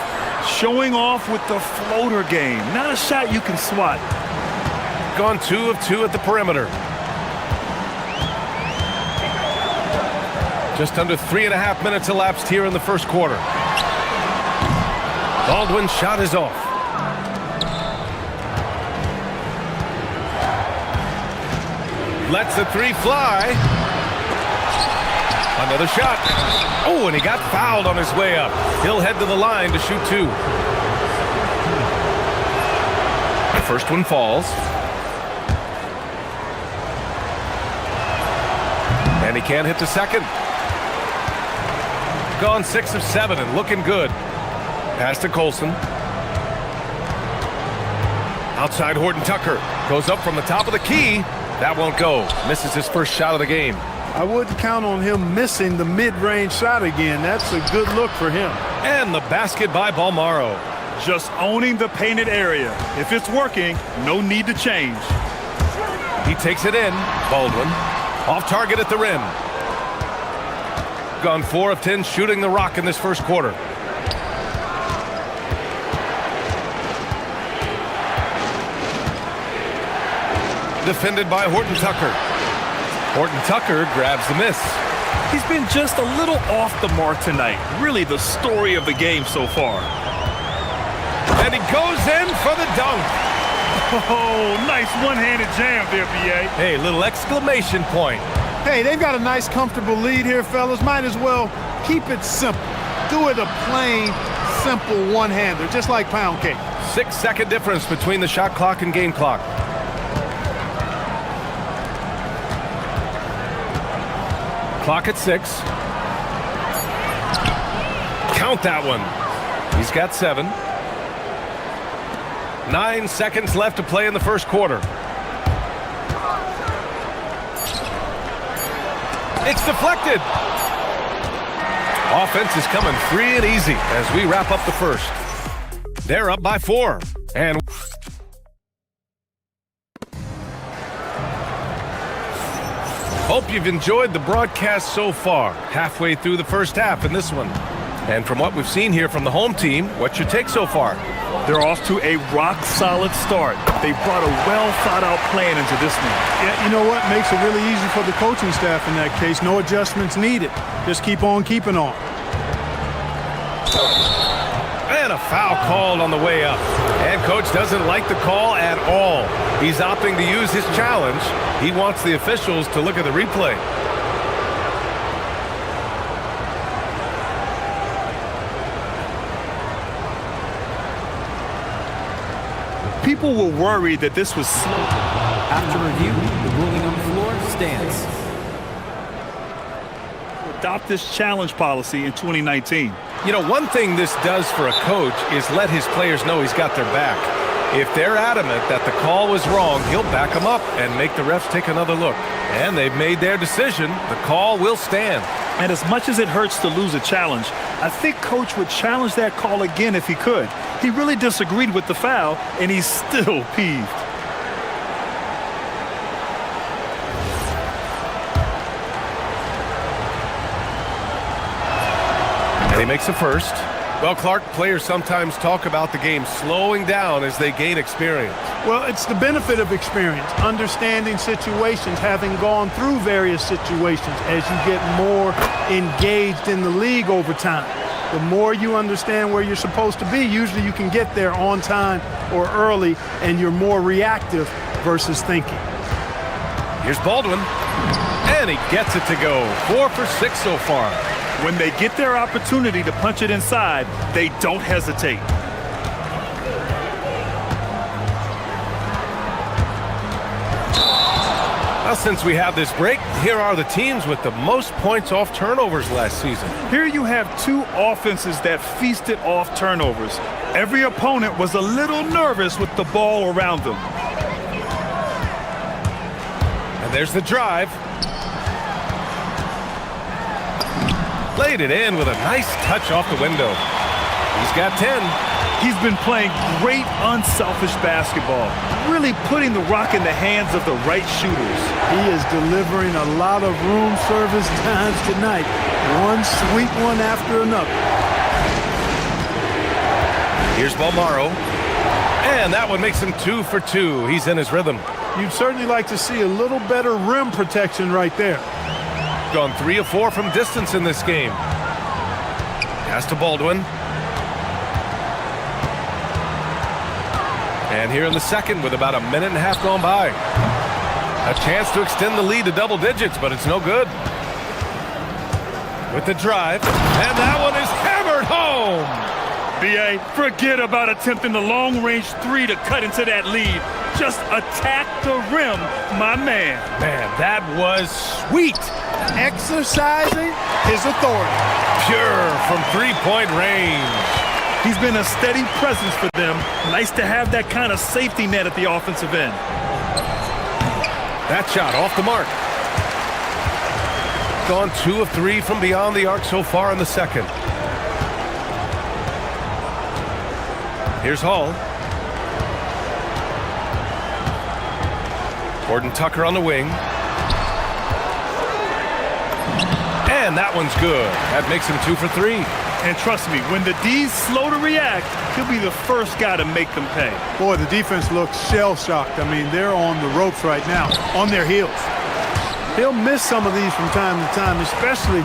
Showing off with the floater game. Not a shot you can swat. Gone 2 of 2 at the perimeter. Just under 3.5 minutes elapsed here in the first quarter. Baldwin's shot is off. Lets the 3 fly. Another shot. Oh, and he got fouled on his way up. He'll head to the line to shoot 2. The first one falls. And he can't hit the second. Gone 6 of 7 and looking good. Pass to Colson. Outside Horton Tucker. Goes up from the top of the key. That won't go. Misses his first shot of the game. I wouldn't count on him missing the mid-range shot again. That's a good look for him. And the basket by Balmaro. Just owning the painted area. If it's working, no need to change. He takes it in. Baldwin. Off target at the rim. Gone 4 of 10 shooting the rock in this first quarter. defended by Horton Tucker. Horton Tucker grabs the miss. He's been just a little off the mark tonight. Really the story of the game so far. And he goes in for the dunk. Oh, nice one-handed jam there, B.A. Hey, little exclamation point. Hey, they've got a nice, comfortable lead here, fellas. Might as well keep it simple. Do it a plain, simple one-hander, just like pound cake. 6-second difference between the shot clock and game clock. Clock at 6. Count that one. He's got 7. 9 seconds left to play in the first quarter. It's deflected. Offense is coming free and easy as we wrap up the first. They're up by 4. And hope you've enjoyed the broadcast so far. Halfway through the first half in this one. And from what we've seen here from the home team, what's your take so far? They're off to a rock-solid start. They brought a well-thought-out plan into this one. Yeah, you know what? Makes it really easy for the coaching staff in that case. No adjustments needed. Just keep on keeping on. And a foul called on the way up. And coach doesn't like the call at all. He's opting to use his challenge. He wants the officials to look at the replay. People were worried that this was slow. After review, the ruling on the floor stands. Adopt this challenge policy in 2019. You know, one thing this does for a coach is let his players know he's got their back. If they're adamant that the call was wrong, he'll back them up and make the refs take another look. And they've made their decision. The call will stand. And as much as it hurts to lose a challenge, I think coach would challenge that call again if he could. He really disagreed with the foul, and he's still peeved. And he makes a first. Well, Clark, players sometimes talk about the game slowing down as they gain experience. Well, it's the benefit of experience, understanding situations, having gone through various situations as you get more engaged in the league over time. The more you understand where you're supposed to be, usually you can get there on time or early, and you're more reactive versus thinking. Here's Baldwin, and he gets it to go. 4 for 6 so far. When they get their opportunity to punch it inside, they don't hesitate. Well, since we have this break, here are the teams with the most points off turnovers last season. Here you have two offenses that feasted off turnovers. Every opponent was a little nervous with the ball around them. And there's the drive. Laid it in with a nice touch off the window. He's got 10. He's been playing great unselfish basketball, really putting the rock in the hands of the right shooters. He is delivering a lot of room service times tonight. One sweet one after another. Here's Balmaro. And that one makes him 2 for 2. He's in his rhythm. You'd certainly like to see a little better rim protection right there. Gone 3 of 4 from distance in this game. Pass to Baldwin. And here in the second with about a minute and a half gone by. A chance to extend the lead to double digits, but it's no good. With the drive, and that one is hammered home. B.A., forget about attempting the long-range three to cut into that lead. Just attack the rim, my man. Man, that was sweet. Exercising his authority. Pure from three-point range. He's been a steady presence for them. Nice to have that kind of safety net at the offensive end. That shot off the mark. Gone 2 of 3 from beyond the arc so far in the second. Here's Hall. Horton Tucker on the wing. And that one's good. That makes him 2 for 3. And trust me, when the D's slow to react, he'll be the first guy to make them pay. Boy, the defense looks shell-shocked. I mean, they're on the ropes right now, on their heels. He'll miss some of these from time to time, especially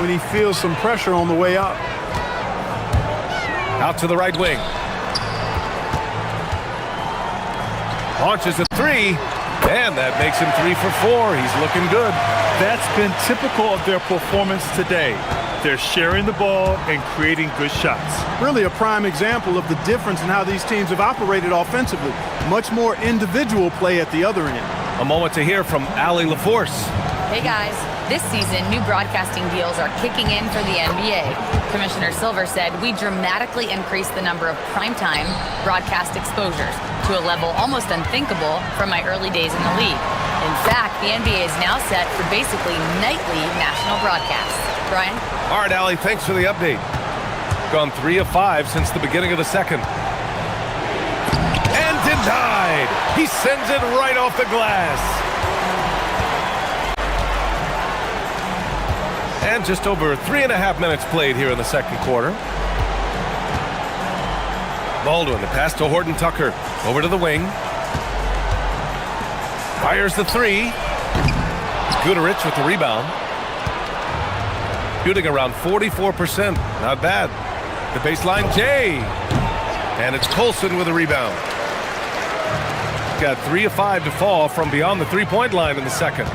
when he feels some pressure on the way up. Out to the right wing. Launches a three, and that makes him 3 for 4. He's looking good. That's been typical of their performance today. They're sharing the ball and creating good shots. Really a prime example of the difference in how these teams have operated offensively. Much more individual play at the other end. A moment to hear from Allie LaForce. Hey guys, this season new broadcasting deals are kicking in for the NBA. Commissioner Silver said we dramatically increased the number of primetime broadcast exposures to a level almost unthinkable from my early days in the league. In fact, the NBA is now set for basically nightly national broadcasts. Brian? All right, Allie, thanks for the update. Gone 3 of 5 since the beginning of the second. And denied! He sends it right off the glass. And just over 3.5 minutes played here in the second quarter. Baldwin, the pass to Horton Tucker. Over to the wing. Fires the three. Guterich with the rebound. Shooting around 44%. Not bad. The baseline, Jay. And it's Colson with a rebound. Got 3 of 5 to fall from beyond the three-point line in the second.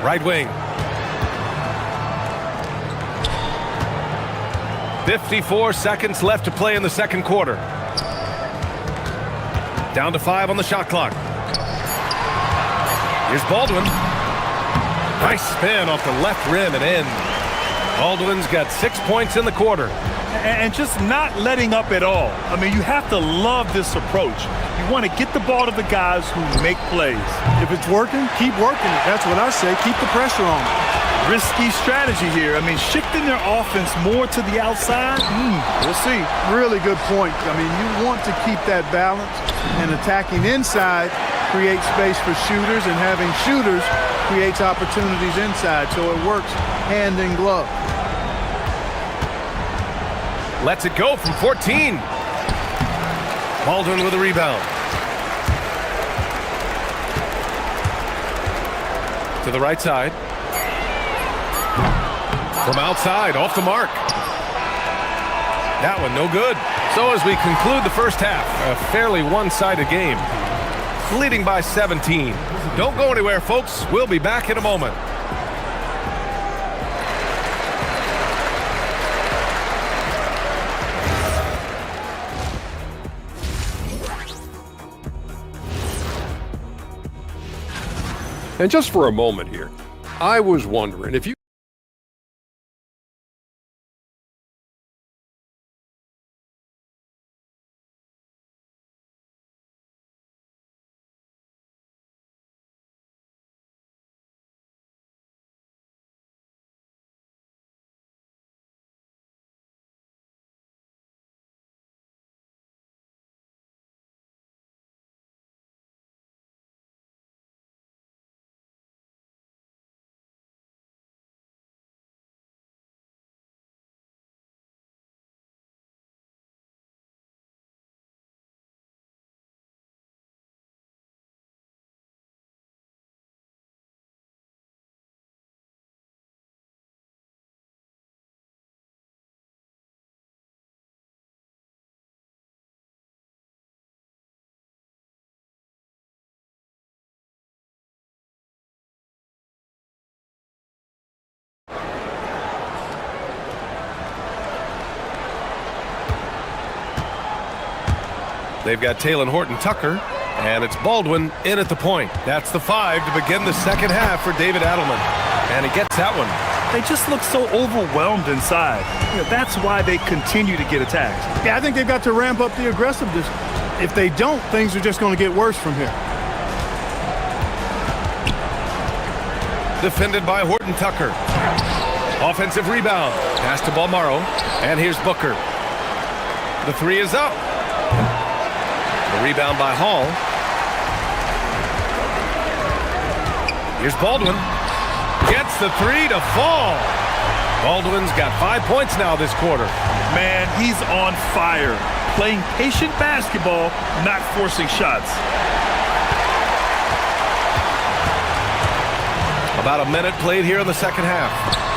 Right wing. 54 seconds left to play in the second quarter. Down to 5 on the shot clock. Here's Baldwin. Nice spin off the left rim and in. Baldwin's got 6 points in the quarter. And just not letting up at all. I mean, you have to love this approach. You want to get the ball to the guys who make plays. If it's working, keep working it. That's what I say. Keep the pressure on. Risky strategy here. I mean, shifting their offense more to the outside, we'll see. Really good point. I mean, you want to keep that balance, and attacking inside creates space for shooters, and having shooters creates opportunities inside, so it works hand in glove. Lets it go from 14. Baldwin with a rebound. To the right side. From outside, off the mark. That one no good. So as we conclude the first half, a fairly one-sided game. Leading by 17. Don't go anywhere, folks. We'll be back in a moment. And just for a moment here, I was wondering if you They've got Taylor Horton Tucker, and it's Baldwin in at the point. That's the 5 to begin the second half for David Adelman. And he gets that one. They just look so overwhelmed inside. You know, that's why they continue to get attacked. Yeah, I think they've got to ramp up the aggressiveness. If they don't, things are just going to get worse from here. Defended by Horton Tucker. Offensive rebound. Pass to Balmaro. And here's Booker. The 3 is up. The rebound by Hall. Here's Baldwin. Gets the 3 to fall. Baldwin's got 5 points now this quarter. Man, he's on fire. Playing patient basketball, not forcing shots. About a minute played here in the second half.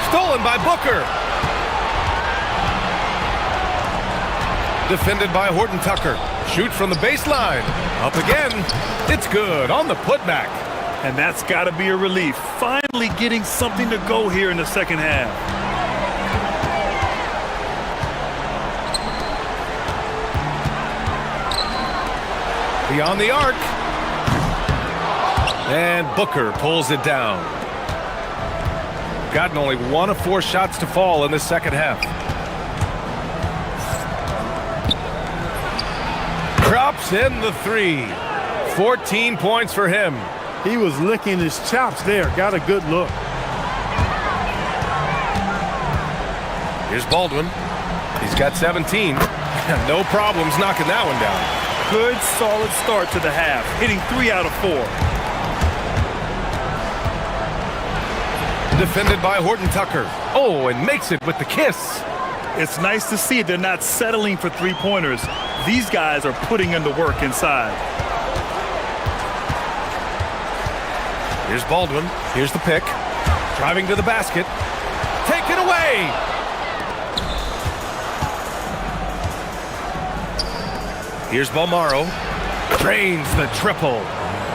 Stolen by Booker. Defended by Horton Tucker. Shoot from the baseline. Up again. It's good on the putback. And that's got to be a relief. Finally getting something to go here in the second half. Beyond the arc. And Booker pulls it down. Gotten only 1 of 4 shots to fall in the second half. Drops in the 3. 14 points for him. He was licking his chops there. Got a good look. Here's Baldwin. He's got 17. No problems knocking that one down. Good, solid start to the half. Hitting 3 out of 4. Defended by Horton Tucker. Oh, and makes it with the kiss. It's nice to see they're not settling for three-pointers. These guys are putting in the work inside. Here's Baldwin. Here's the pick. Driving to the basket. Taken away. Here's Balmaro. Drains the triple.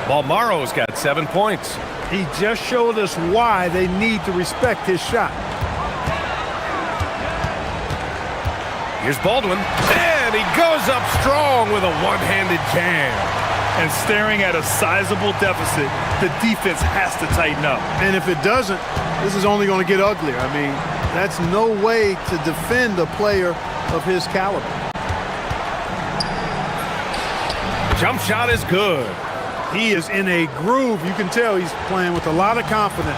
Balmaro's got 7 points. He just showed us why they need to respect his shot. Here's Baldwin. And he goes up strong with a one-handed jam. And staring at a sizable deficit, the defense has to tighten up. And if it doesn't, this is only going to get uglier. I mean, that's no way to defend a player of his caliber. Jump shot is good. He is in a groove. You can tell he's playing with a lot of confidence.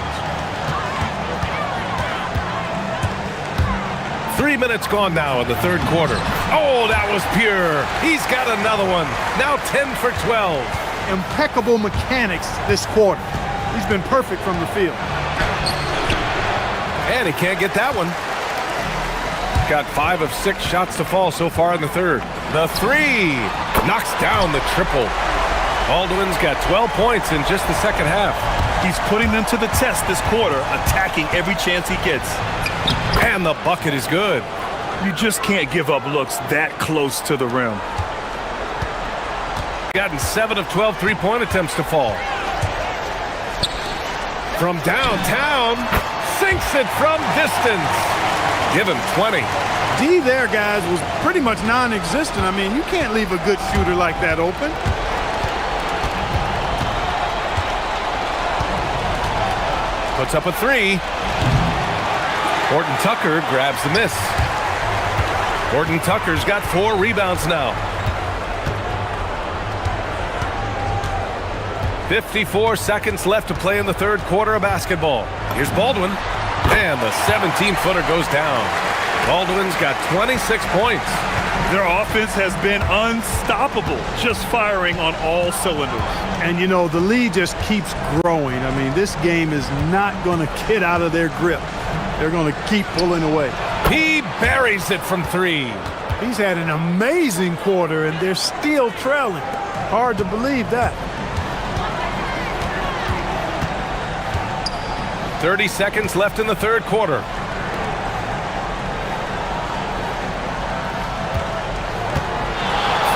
3 minutes gone now in the third quarter. Oh, that was pure. He's got another one. Now 10 for 12. Impeccable mechanics this quarter. He's been perfect from the field. And he can't get that one. Got 5 of 6 shots to fall so far in the third. The 3 knocks down the triple. Baldwin's got 12 points in just the second half. He's putting them to the test this quarter, attacking every chance he gets. And the bucket is good. You just can't give up looks that close to the rim. Gotten 7 of 12 three-point attempts to fall. From downtown, sinks it from distance. Give him 20. D there, guys, was pretty much non-existent. I mean, you can't leave a good shooter like that open. Puts up a 3. Horton Tucker grabs the miss. Horton Tucker's got 4 rebounds now. 54 seconds left to play in the third quarter of basketball. Here's Baldwin. And the 17-footer goes down. Baldwin's got 26 points. Their offense has been unstoppable, just firing on all cylinders. And, you know, the lead just keeps growing. I mean, this game is not going to get out of their grip. They're going to keep pulling away. He buries it from 3. He's had an amazing quarter, and they're still trailing. Hard to believe that. 30 seconds left in the third quarter.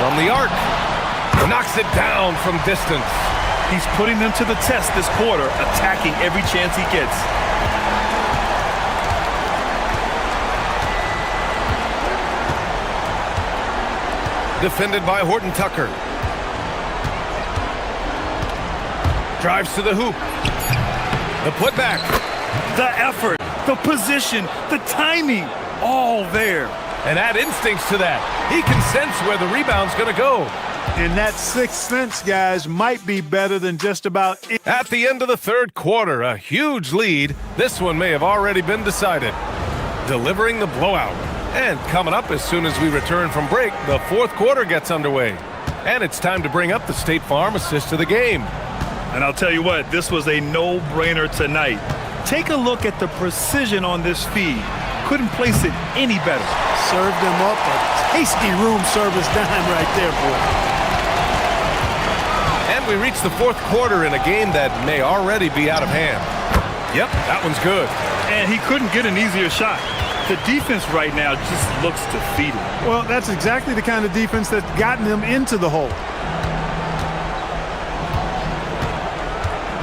From the arc. Knocks it down from distance. He's putting them to the test this quarter, attacking every chance he gets. Defended by Horton Tucker. Drives to the hoop. The putback. The effort, the position, the timing, all there. And add instincts to that. He can sense where the rebound's going to go. And that sixth sense, guys, might be better than just about it. At the end of the third quarter, a huge lead. This one may have already been decided. Delivering the blowout. And coming up as soon as we return from break, the fourth quarter gets underway. And it's time to bring up the State Farm assist of the game. And I'll tell you what, this was a no-brainer tonight. Take a look at the precision on this feed. Couldn't place it any better. Served them up a tasty room service dime right there, boy. And we reach the fourth quarter in a game that may already be out of hand. Yep, that one's good. And he couldn't get an easier shot. The defense right now just looks defeated. Well, that's exactly the kind of defense that's gotten them into the hole.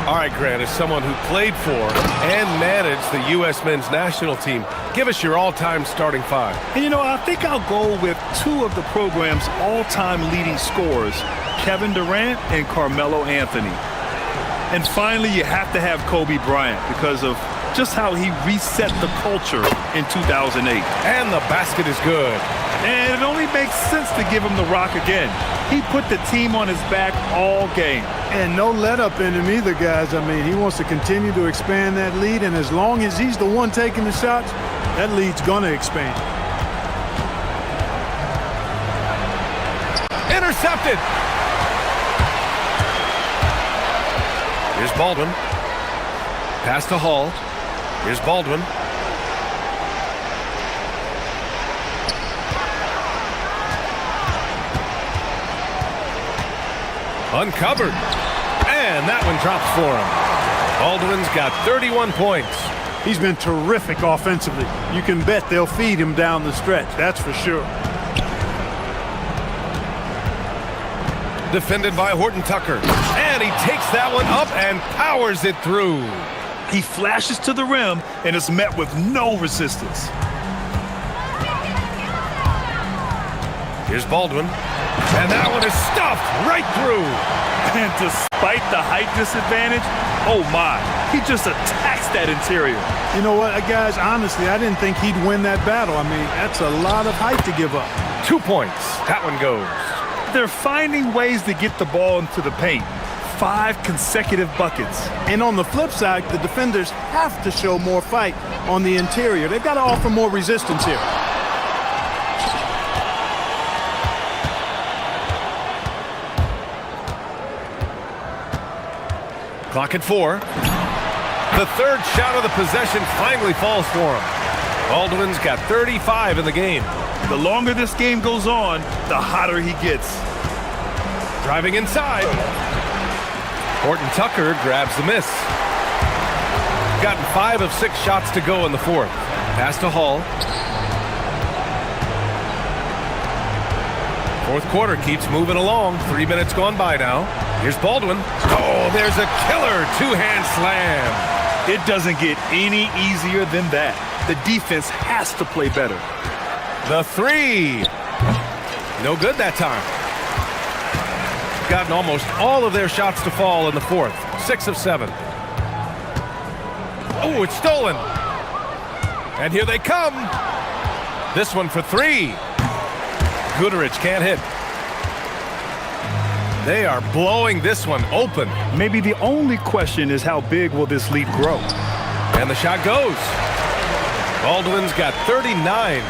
All right, Grant, as someone who played for and managed the U.S. men's national team, give us your all-time starting five. And, you know, I think I'll go with two of the program's all-time leading scorers, Kevin Durant and Carmelo Anthony. And finally, you have to have Kobe Bryant because of just how he reset the culture in 2008. And the basket is good. And it only makes sense to give him the rock again. He put the team on his back all game. And no let-up in him either, guys. I mean, he wants to continue to expand that lead, and as long as he's the one taking the shots, that lead's going to expand. Intercepted! Here's Baldwin. Pass to Hall. Here's Baldwin. Uncovered. And that one drops for him. Baldwin's got 31 points. He's been terrific offensively. You can bet they'll feed him down the stretch, that's for sure. Defended by Horton Tucker. And he takes that one up and powers it through. He flashes to the rim and is met with no resistance. Here's Baldwin. And that one is stuffed right through. And despite the height disadvantage, oh my, he just attacks that interior. You know what, guys, honestly, I didn't think he'd win that battle. I mean, that's a lot of height to give up. 2 points. That one goes. They're finding ways to get the ball into the paint. 5 consecutive buckets. And on the flip side, the defenders have to show more fight on the interior. They've got to offer more resistance here. Clock at 4. The third shot of the possession finally falls for him. Baldwin's got 35 in the game. The longer this game goes on, the hotter he gets. Driving inside. Horton Tucker grabs the miss. Gotten 5 of 6 shots to go in the fourth. Pass to Hall. Fourth quarter keeps moving along. 3 minutes gone by now. Here's Baldwin. Oh, there's a killer two-hand slam. It doesn't get any easier than that. The defense has to play better. The three. No good that time. Gotten almost all of their shots to fall in the fourth. 6 of 7. Oh, it's stolen. And here they come. This one for 3. Goodrich can't hit. They are blowing this one open. Maybe the only question is how big will this lead grow? And the shot goes. Baldwin's got 39.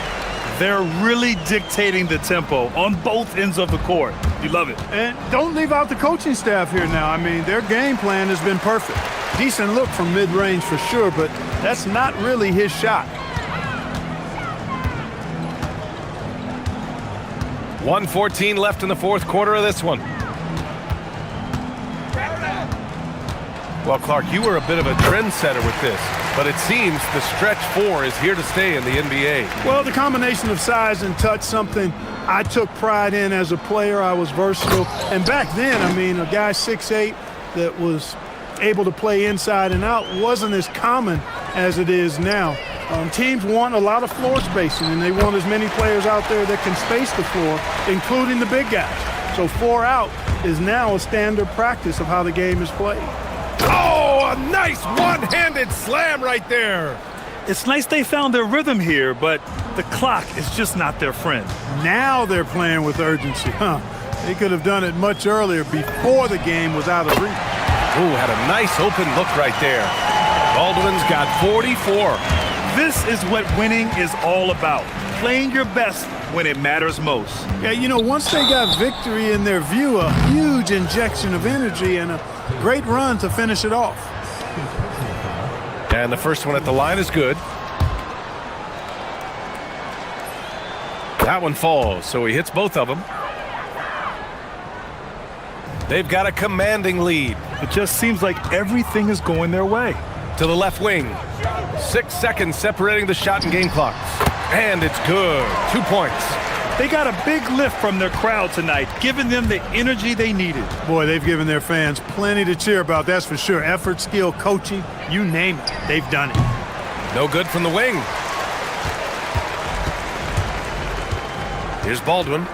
They're really dictating the tempo on both ends of the court. You love it. And don't leave out the coaching staff here now. I mean, their game plan has been perfect. Decent look from mid-range for sure, but that's not really his shot. 1:14 left in the fourth quarter of this one. Well, Clark, you were a bit of a trendsetter with this, but it seems the stretch 4 is here to stay in the NBA. Well, the combination of size and touch, something I took pride in as a player. I was versatile. And back then, I mean, a guy 6'8" that was able to play inside and out wasn't as common as it is now. Teams want a lot of floor spacing, and they want as many players out there that can space the floor, including the big guys. So 4 out is now a standard practice of how the game is played. Oh, a nice one-handed slam right there. It's nice they found their rhythm here, but the clock is just not their friend. Now they're playing with urgency, huh? They could have done it much earlier before the game was out of reach. Ooh, had a nice open look right there. Baldwin's got 44. This is what winning is all about. Playing your best when it matters most. Yeah, you know, once they got victory in their view, a huge injection of energy and a great run to finish it off. And the first one at the line is good. That one falls, so he hits both of them. They've got a commanding lead. It just seems like everything is going their way. To the left wing. 6 seconds separating the shot and game clocks. And it's good. 2 points. They got a big lift from their crowd tonight, giving them the energy they needed. Boy, they've given their fans plenty to cheer about, that's for sure. Effort, skill, coaching, you name it, they've done it. No good from the wing. Here's Baldwin.